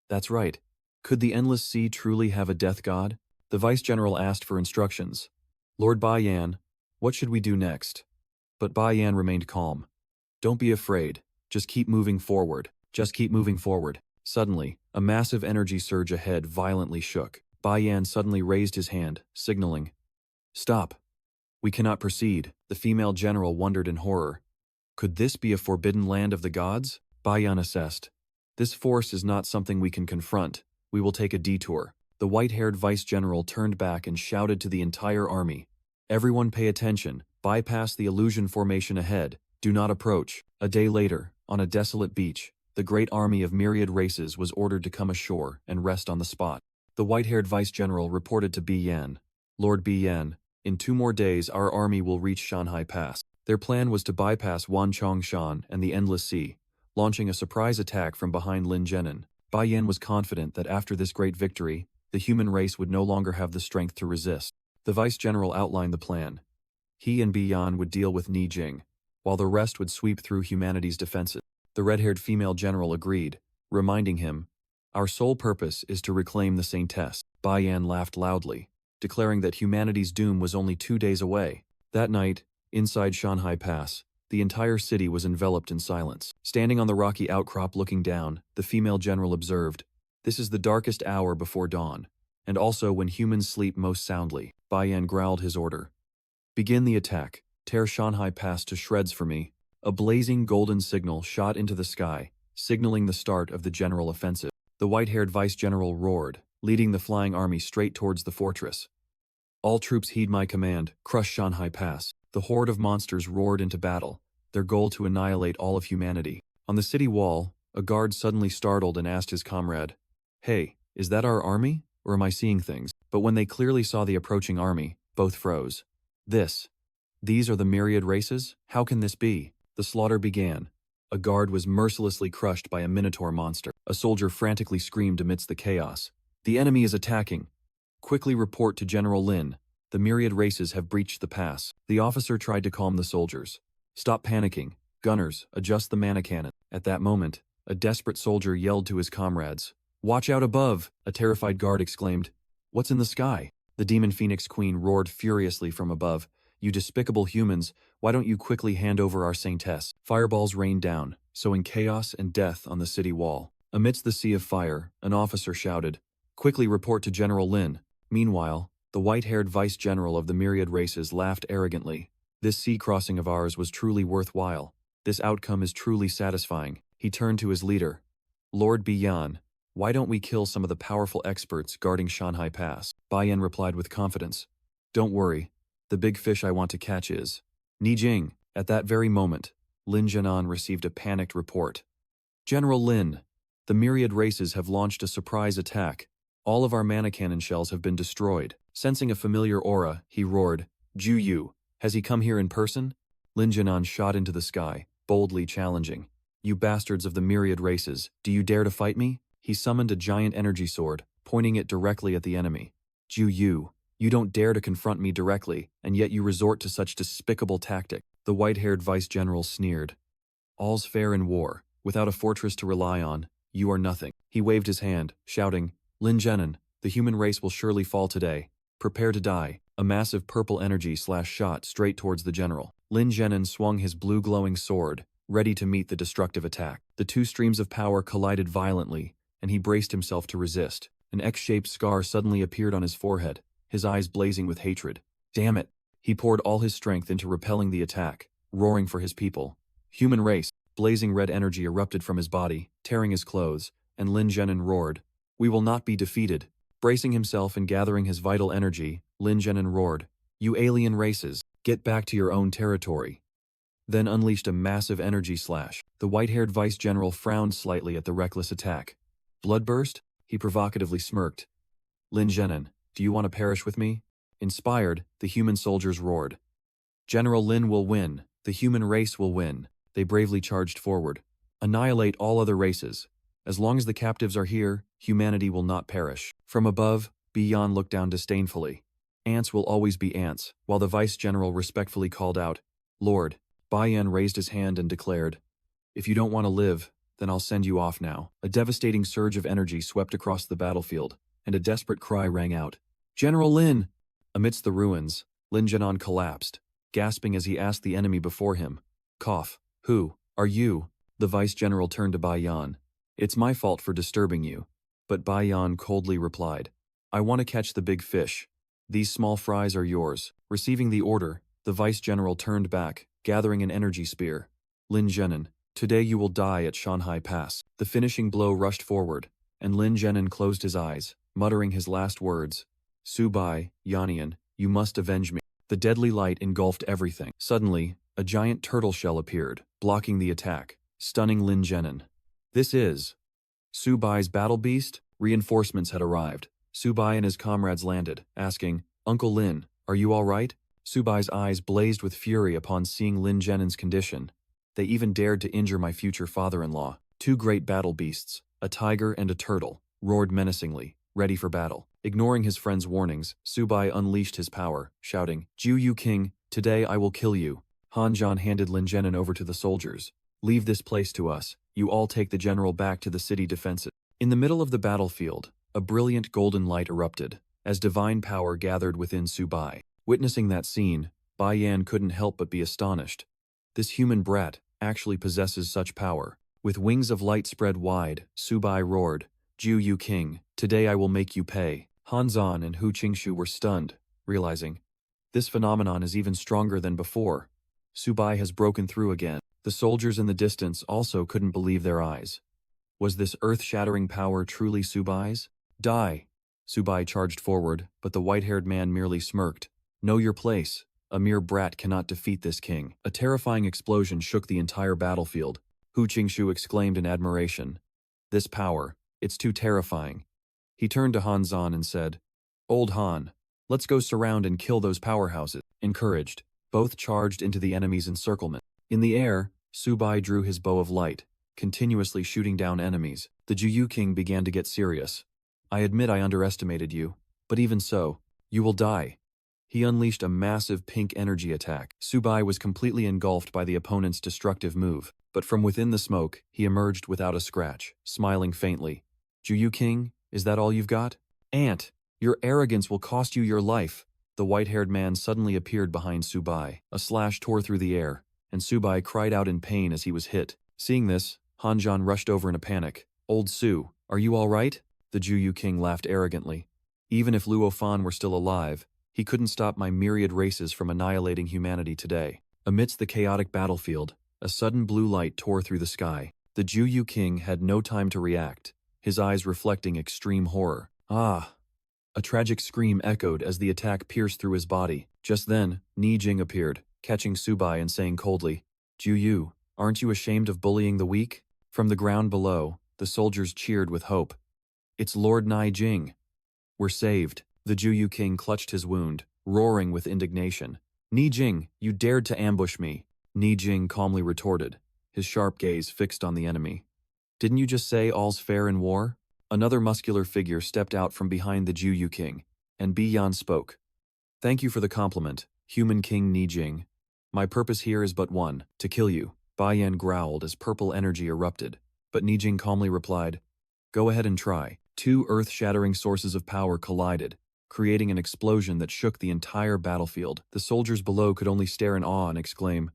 [SPEAKER 1] That's right. Could the Endless Sea truly have a death god? The vice-general asked for instructions. Lord Bai Yan, what should we do next? But Bai Yan remained calm. Don't be afraid. Just keep moving forward. Just keep moving forward. Suddenly, a massive energy surge ahead violently shook. Bai Yan suddenly raised his hand, signaling. Stop. We cannot proceed. The female general wondered in horror. Could this be a forbidden land of the gods? Bai Yan assessed. This force is not something we can confront. We will take a detour. The white-haired vice-general turned back and shouted to the entire army. Everyone pay attention. Bypass the illusion formation ahead. Do not approach. A day later, on a desolate beach, the great army of myriad races was ordered to come ashore and rest on the spot. The white-haired vice-general reported to Bi Yan, Lord Bi Yan, in 2 more days our army will reach Shanghai Pass. Their plan was to bypass Wanchongshan and the Endless Sea, launching a surprise attack from behind Lin Zhenan. Bai Yan was confident that after this great victory, the human race would no longer have the strength to resist. The vice-general outlined the plan. He and Bi Yan would deal with Ni Jing, while the rest would sweep through humanity's defenses. The red-haired female general agreed, reminding him, "Our sole purpose is to reclaim the Saintess." Bai Yan laughed loudly, declaring that humanity's doom was only 2 days away. That night, inside Shanghai Pass, the entire city was enveloped in silence. Standing on the rocky outcrop looking down, the female general observed, "This is the darkest hour before dawn, and also when humans sleep most soundly." Bai Yan growled his order. "Begin the attack. Tear Shanghai Pass to shreds for me." A blazing golden signal shot into the sky, signaling the start of the general offensive. The white-haired vice-general roared, leading the flying army straight towards the fortress. "All troops heed my command, crush Shanghai Pass." The horde of monsters roared into battle, their goal to annihilate all of humanity. On the city wall, a guard suddenly startled and asked his comrade, "Hey, is that our army, or am I seeing things?" But when they clearly saw the approaching army, both froze. These are the myriad races? How can this be? The slaughter began. A guard was mercilessly crushed by a minotaur monster. A soldier frantically screamed amidst the chaos. "The enemy is attacking. Quickly report to General Lin. The myriad races have breached the pass." The officer tried to calm the soldiers. "Stop panicking. Gunners, adjust the mana cannon." At that moment, a desperate soldier yelled to his comrades, "Watch out above!" A terrified guard exclaimed, "What's in the sky?" The demon phoenix queen roared furiously from above, "You despicable humans, why don't you quickly hand over our saintess?" Fireballs rained down, sowing chaos and death on the city wall. Amidst the sea of fire, an officer shouted, "Quickly report to General Lin." Meanwhile, the white-haired vice-general of the myriad races laughed arrogantly. "This sea crossing of ours was truly worthwhile. This outcome is truly satisfying." He turned to his leader. "Lord Bi Yan, why don't we kill some of the powerful experts guarding Shanghai Pass?" Bai Yan replied with confidence, "Don't worry. The big fish I want to catch is Ni Jing." At that very moment, Lin Zhenan received a panicked report. "General Lin, the myriad races have launched a surprise attack. All of our mana cannon shells have been destroyed." Sensing a familiar aura, he roared, "Ju Yu, has he come here in person?" Lin Zhenan shot into the sky, boldly challenging. "You bastards of the myriad races, do you dare to fight me?" He summoned a giant energy sword, pointing it directly at the enemy. "Ju Yu, you don't dare to confront me directly, and yet you resort to such despicable tactic." The white-haired vice-general sneered. "All's fair in war. Without a fortress to rely on, you are nothing." He waved his hand, shouting, "Lin Zhenan, the human race will surely fall today. Prepare to die." A massive purple energy shot straight towards the general. Lin Zhenan swung his blue glowing sword, ready to meet the destructive attack. The 2 streams of power collided violently, and he braced himself to resist. An X-shaped scar suddenly appeared on his forehead, his eyes blazing with hatred. Damn it! He poured all his strength into repelling the attack, roaring for his people. "Human race!" Blazing red energy erupted from his body, tearing his clothes, and Lin Zhenan roared, "We will not be defeated." Bracing himself and gathering his vital energy, Lin Zhenan roared, "You alien races, get back to your own territory." Then unleashed a massive energy slash. The white-haired vice-general frowned slightly at the reckless attack. "Bloodburst?" He provocatively smirked. "Lin Zhenan, do you want to perish with me?" Inspired, the human soldiers roared. "General Lin will win. The human race will win." They bravely charged forward. "Annihilate all other races. As long as the captives are here, humanity will not perish." From above, Bi Yan looked down disdainfully. "Ants will always be ants," while the vice-general respectfully called out, "Lord." Bai Yan raised his hand and declared, "If you don't want to live, then I'll send you off now." A devastating surge of energy swept across the battlefield, and a desperate cry rang out, "General Lin!" Amidst the ruins, Lin Zhenan collapsed, gasping as he asked the enemy before him, "Cough, who are you?" The vice-general turned to Bai Yan. "It's my fault for disturbing you." But Bai Yan coldly replied, "I want to catch the big fish. These small fries are yours." Receiving the order, the vice-general turned back, gathering an energy spear. "Lin Zhenan, today you will die at Shanghai Pass." The finishing blow rushed forward, and Lin Zhenan closed his eyes, muttering his last words, "Subai, Yanian, you must avenge me." The deadly light engulfed everything. Suddenly, a giant turtle shell appeared, blocking the attack, stunning Lin Zhenan. This is Subai's battle beast? Reinforcements had arrived. Subai and his comrades landed, asking, Uncle Lin, are you all right? Subai's eyes blazed with fury upon seeing Lin Zhenen's condition. They even dared to injure my future father-in-law. Two great battle beasts, a tiger and a turtle, roared menacingly, ready for battle. Ignoring his friend's warnings, Subai unleashed his power, shouting, Ju Yu King, today I will kill you. Han Zhan handed Lin Zhenen over to the soldiers. Leave this place to us. You all take the general back to the city defenses. In the middle of the battlefield, a brilliant golden light erupted, as divine power gathered within Subai. Witnessing that scene, Bai Yan couldn't help but be astonished. This human brat actually possesses such power. With wings of light spread wide, Subai roared, Ju Yu King, today I will make you pay. Han Zhan and Hu Qingshu were stunned, realizing, this phenomenon is even stronger than before. Subai has broken through again. The soldiers in the distance also couldn't believe their eyes. Was this earth-shattering power truly Subai's? Die! Subai charged forward, but the white-haired man merely smirked. Know your place. A mere brat cannot defeat this king. A terrifying explosion shook the entire battlefield. Hu Qingshu exclaimed in admiration. This power, it's too terrifying. He turned to Han Zhan and said, Old Han, let's go surround and kill those powerhouses. Encouraged, both charged into the enemy's encirclement. In the air, Subai drew his bow of light, continuously shooting down enemies. The Ju Yu King began to get serious. I admit I underestimated you, but even so, you will die. He unleashed a massive pink energy attack. Subai was completely engulfed by the opponent's destructive move, but from within the smoke, he emerged without a scratch, smiling faintly. Ju Yu King, is that all you've got? Ant, your arrogance will cost you your life. The white-haired man suddenly appeared behind Subai. A slash tore through the air, and Subai cried out in pain as he was hit. Seeing this, Han Zhan rushed over in a panic. Old Su, are you all right? The Ju Yu King laughed arrogantly. Even if Luo Fan were still alive, he couldn't stop my myriad races from annihilating humanity today. Amidst the chaotic battlefield, a sudden blue light tore through the sky. The Ju Yu King had no time to react, his eyes reflecting extreme horror. Ah! A tragic scream echoed as the attack pierced through his body. Just then, Ni Jing appeared, catching Subai and saying coldly, Ju Yu, aren't you ashamed of bullying the weak? From the ground below, the soldiers cheered with hope. It's Lord Ni Jing. We're saved. The Ju Yu King clutched his wound, roaring with indignation. Ni Jing, you dared to ambush me. Ni Jing calmly retorted, his sharp gaze fixed on the enemy. Didn't you just say all's fair in war? Another muscular figure stepped out from behind the Ju Yu King, and Bi Yan spoke. Thank you for the compliment, human king Ni Jing. My purpose here is but one, to kill you. Bai Yan growled as purple energy erupted, but Ni Jing calmly replied, Go ahead and try. Two earth-shattering sources of power collided, creating an explosion that shook the entire battlefield. The soldiers below could only stare in awe and exclaim,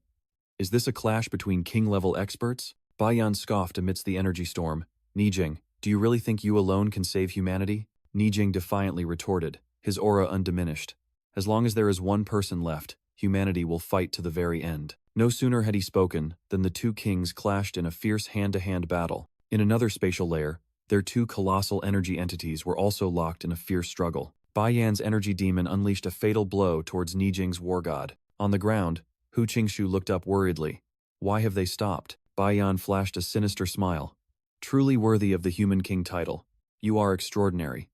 [SPEAKER 1] Is this a clash between king-level experts? Bai Yan scoffed amidst the energy storm. Ni Jing, do you really think you alone can save humanity? Ni Jing defiantly retorted, his aura undiminished. As long as there is one person left, humanity will fight to the very end. No sooner had he spoken than the two kings clashed in a fierce hand-to-hand battle. In another spatial layer, their two colossal energy entities were also locked in a fierce struggle. Bai Yan's energy demon unleashed a fatal blow towards Ni Jing's war god. On the ground, Hu Qingshu looked up worriedly. Why have they stopped? Bai Yan flashed a sinister smile. Truly worthy of the human king title. You are extraordinary.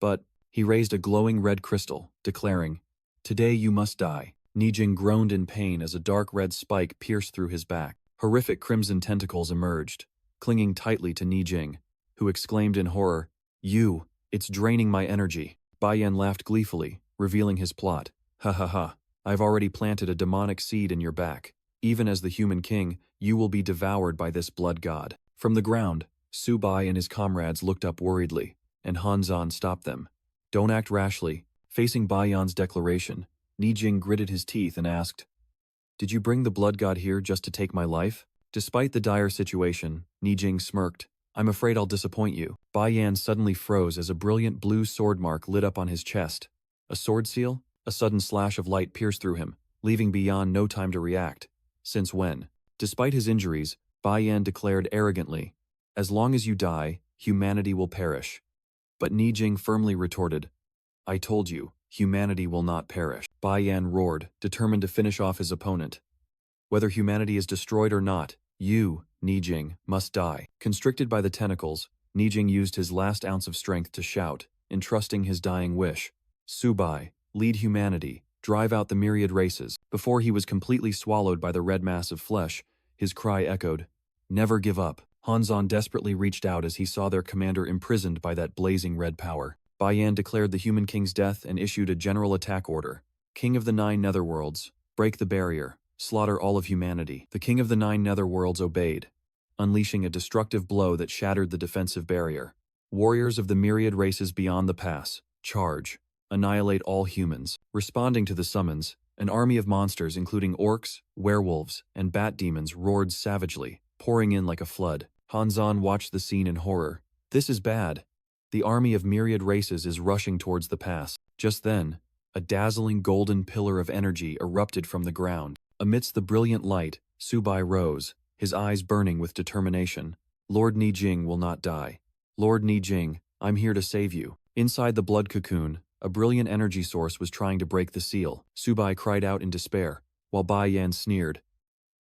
[SPEAKER 1] But, he raised a glowing red crystal, declaring, Today you must die. Ni Jing groaned in pain as a dark red spike pierced through his back. Horrific crimson tentacles emerged, clinging tightly to Ni Jing, who exclaimed in horror, it's draining my energy. Bai Yan laughed gleefully, revealing his plot. Ha ha ha, I've already planted a demonic seed in your back. Even as the human king, you will be devoured by this blood god. From the ground, Subai and his comrades looked up worriedly, and Han Zhan stopped them. Don't act rashly. Facing Bai Yan's declaration, Ni Jing gritted his teeth and asked, Did you bring the blood god here just to take my life? Despite the dire situation, Ni Jing smirked. I'm afraid I'll disappoint you. Bai Yan suddenly froze as a brilliant blue sword mark lit up on his chest. A sword seal? A sudden slash of light pierced through him, leaving Bai Yan no time to react. Since when? Despite his injuries, Bai Yan declared arrogantly, As long as you die, humanity will perish. But Ni Jing firmly retorted, I told you, humanity will not perish. Bai Yan roared, determined to finish off his opponent. Whether humanity is destroyed or not, you, Nijing, must die. Constricted by the tentacles, Nijing used his last ounce of strength to shout, entrusting his dying wish. Subai, lead humanity, drive out the myriad races. Before he was completely swallowed by the red mass of flesh, his cry echoed, "Never give up." Hanzon desperately reached out as he saw their commander imprisoned by that blazing red power. Bai Yan declared the human king's death and issued a general attack order. King of the 9 netherworlds, break the barrier, slaughter all of humanity. The king of the 9 netherworlds obeyed, unleashing a destructive blow that shattered the defensive barrier. Warriors of the myriad races beyond the pass, charge, annihilate all humans. Responding to the summons, an army of monsters including orcs, werewolves, and bat demons roared savagely, pouring in like a flood. Hanzon watched the scene in horror. This is bad. The army of myriad races is rushing towards the pass. Just then, a dazzling golden pillar of energy erupted from the ground. Amidst the brilliant light, Subai rose, his eyes burning with determination. Lord Nijing will not die. Lord Nijing, I'm here to save you. Inside the blood cocoon, a brilliant energy source was trying to break the seal. Subai cried out in despair, while Bai Yan sneered.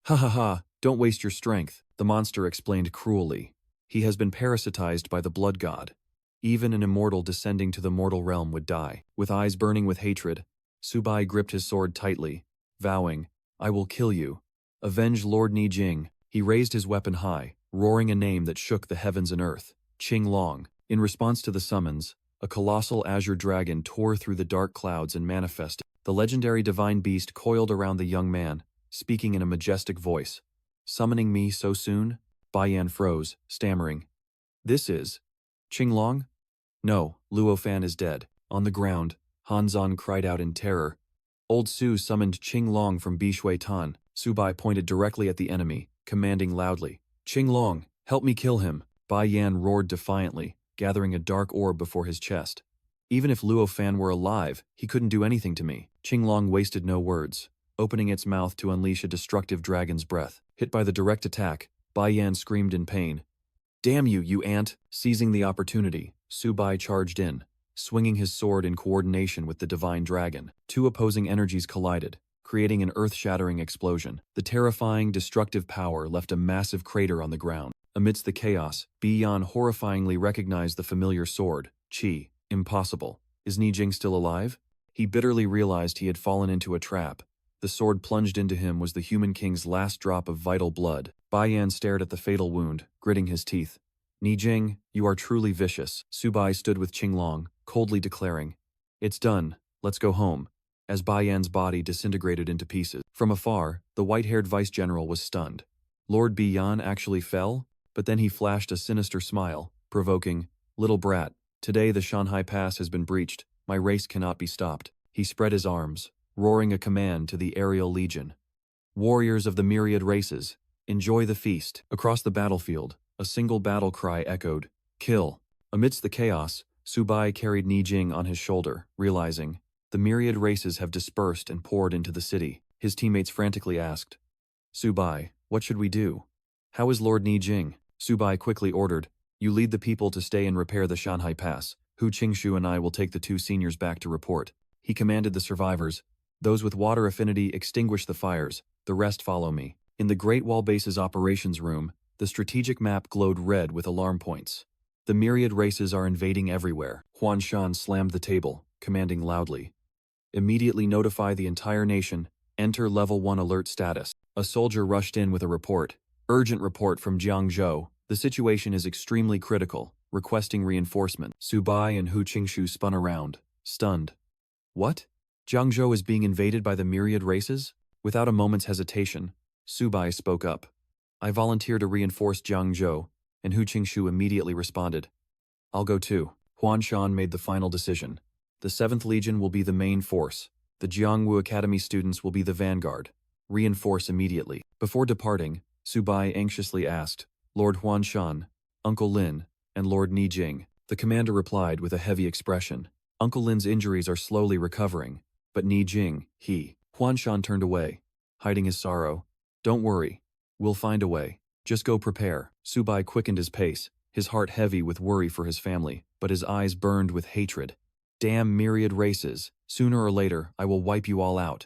[SPEAKER 1] "Ha ha ha, don't waste your strength," the monster explained cruelly. "He has been parasitized by the blood god. Even an immortal descending to the mortal realm would die." With eyes burning with hatred, Subai gripped his sword tightly, vowing, "I will kill you. Avenge Lord Nijing." He raised his weapon high, roaring a name that shook the heavens and earth. Qinglong. In response to the summons, a colossal azure dragon tore through the dark clouds and manifested. The legendary divine beast coiled around the young man, speaking in a majestic voice. "Summoning me so soon?" Bai Yan froze, stammering. "This is Qinglong?" "No, Luo Fan is dead." On the ground, Hanzon cried out in terror. Old Su summoned Qinglong from Bishui Tan. Subai pointed directly at the enemy, commanding loudly, "Qinglong, help me kill him." Bai Yan roared defiantly, gathering a dark orb before his chest. "Even if Luo Fan were alive, he couldn't do anything to me." Qinglong wasted no words, opening its mouth to unleash a destructive dragon's breath. Hit by the direct attack, Bai Yan screamed in pain. "Damn you, you ant!" Seizing the opportunity, Subai charged in, swinging his sword in coordination with the divine dragon. Two opposing energies collided, creating an earth-shattering explosion. The terrifying, destructive power left a massive crater on the ground. Amidst the chaos, Biyan horrifyingly recognized the familiar sword. Qi. Impossible. Is Nijing still alive? He bitterly realized he had fallen into a trap. The sword plunged into him was the human king's last drop of vital blood. Biyan stared at the fatal wound, gritting his teeth. "Nijing, you are truly vicious." Subai stood with Qinglong, coldly declaring, "It's done, let's go home," as Biyan's body disintegrated into pieces. From afar, the white-haired vice-general was stunned. Lord Biyan actually fell? But then he flashed a sinister smile, provoking, "Little brat, today the Shanghai Pass has been breached. My race cannot be stopped." He spread his arms, roaring a command to the aerial legion. "Warriors of the myriad races, enjoy the feast." Across the battlefield, a single battle cry echoed, "Kill." Amidst the chaos, Subai carried Nijing on his shoulder, realizing, the myriad races have dispersed and poured into the city. His teammates frantically asked, "Subai, what should we do? How is Lord Nijing?" Subai quickly ordered, "You lead the people to stay and repair the Shanghai Pass. Hu Qingshu and I will take the 2 seniors back to report." He commanded the survivors, "Those with water affinity extinguish the fires, the rest follow me." In the Great Wall Base's operations room, the strategic map glowed red with alarm points. The myriad races are invading everywhere. Huan Shan slammed the table, commanding loudly, "Immediately notify the entire nation, enter level 1 alert status." A soldier rushed in with a report. "Urgent report from Jiangzhou. The situation is extremely critical, requesting reinforcement." Subai and Hu Qingshu spun around, stunned. "What? Jiangzhou is being invaded by the myriad races?" Without a moment's hesitation, Subai spoke up. "I volunteer to reinforce Jiangzhou," and Hu Qingshu immediately responded, "I'll go too." Huan Shan made the final decision. The 7th Legion will be the main force. The Jiangwu Academy students will be the vanguard. Reinforce immediately. Before departing, Subai anxiously asked, "Lord Huan Shan, Uncle Lin, and Lord Nijing." The commander replied with a heavy expression, "Uncle Lin's injuries are slowly recovering, but Nijing, he." Huan Shan turned away, hiding his sorrow. "Don't worry. We'll find a way. Just go prepare." Subai quickened his pace, his heart heavy with worry for his family, but his eyes burned with hatred. "Damn myriad races. Sooner or later, I will wipe you all out."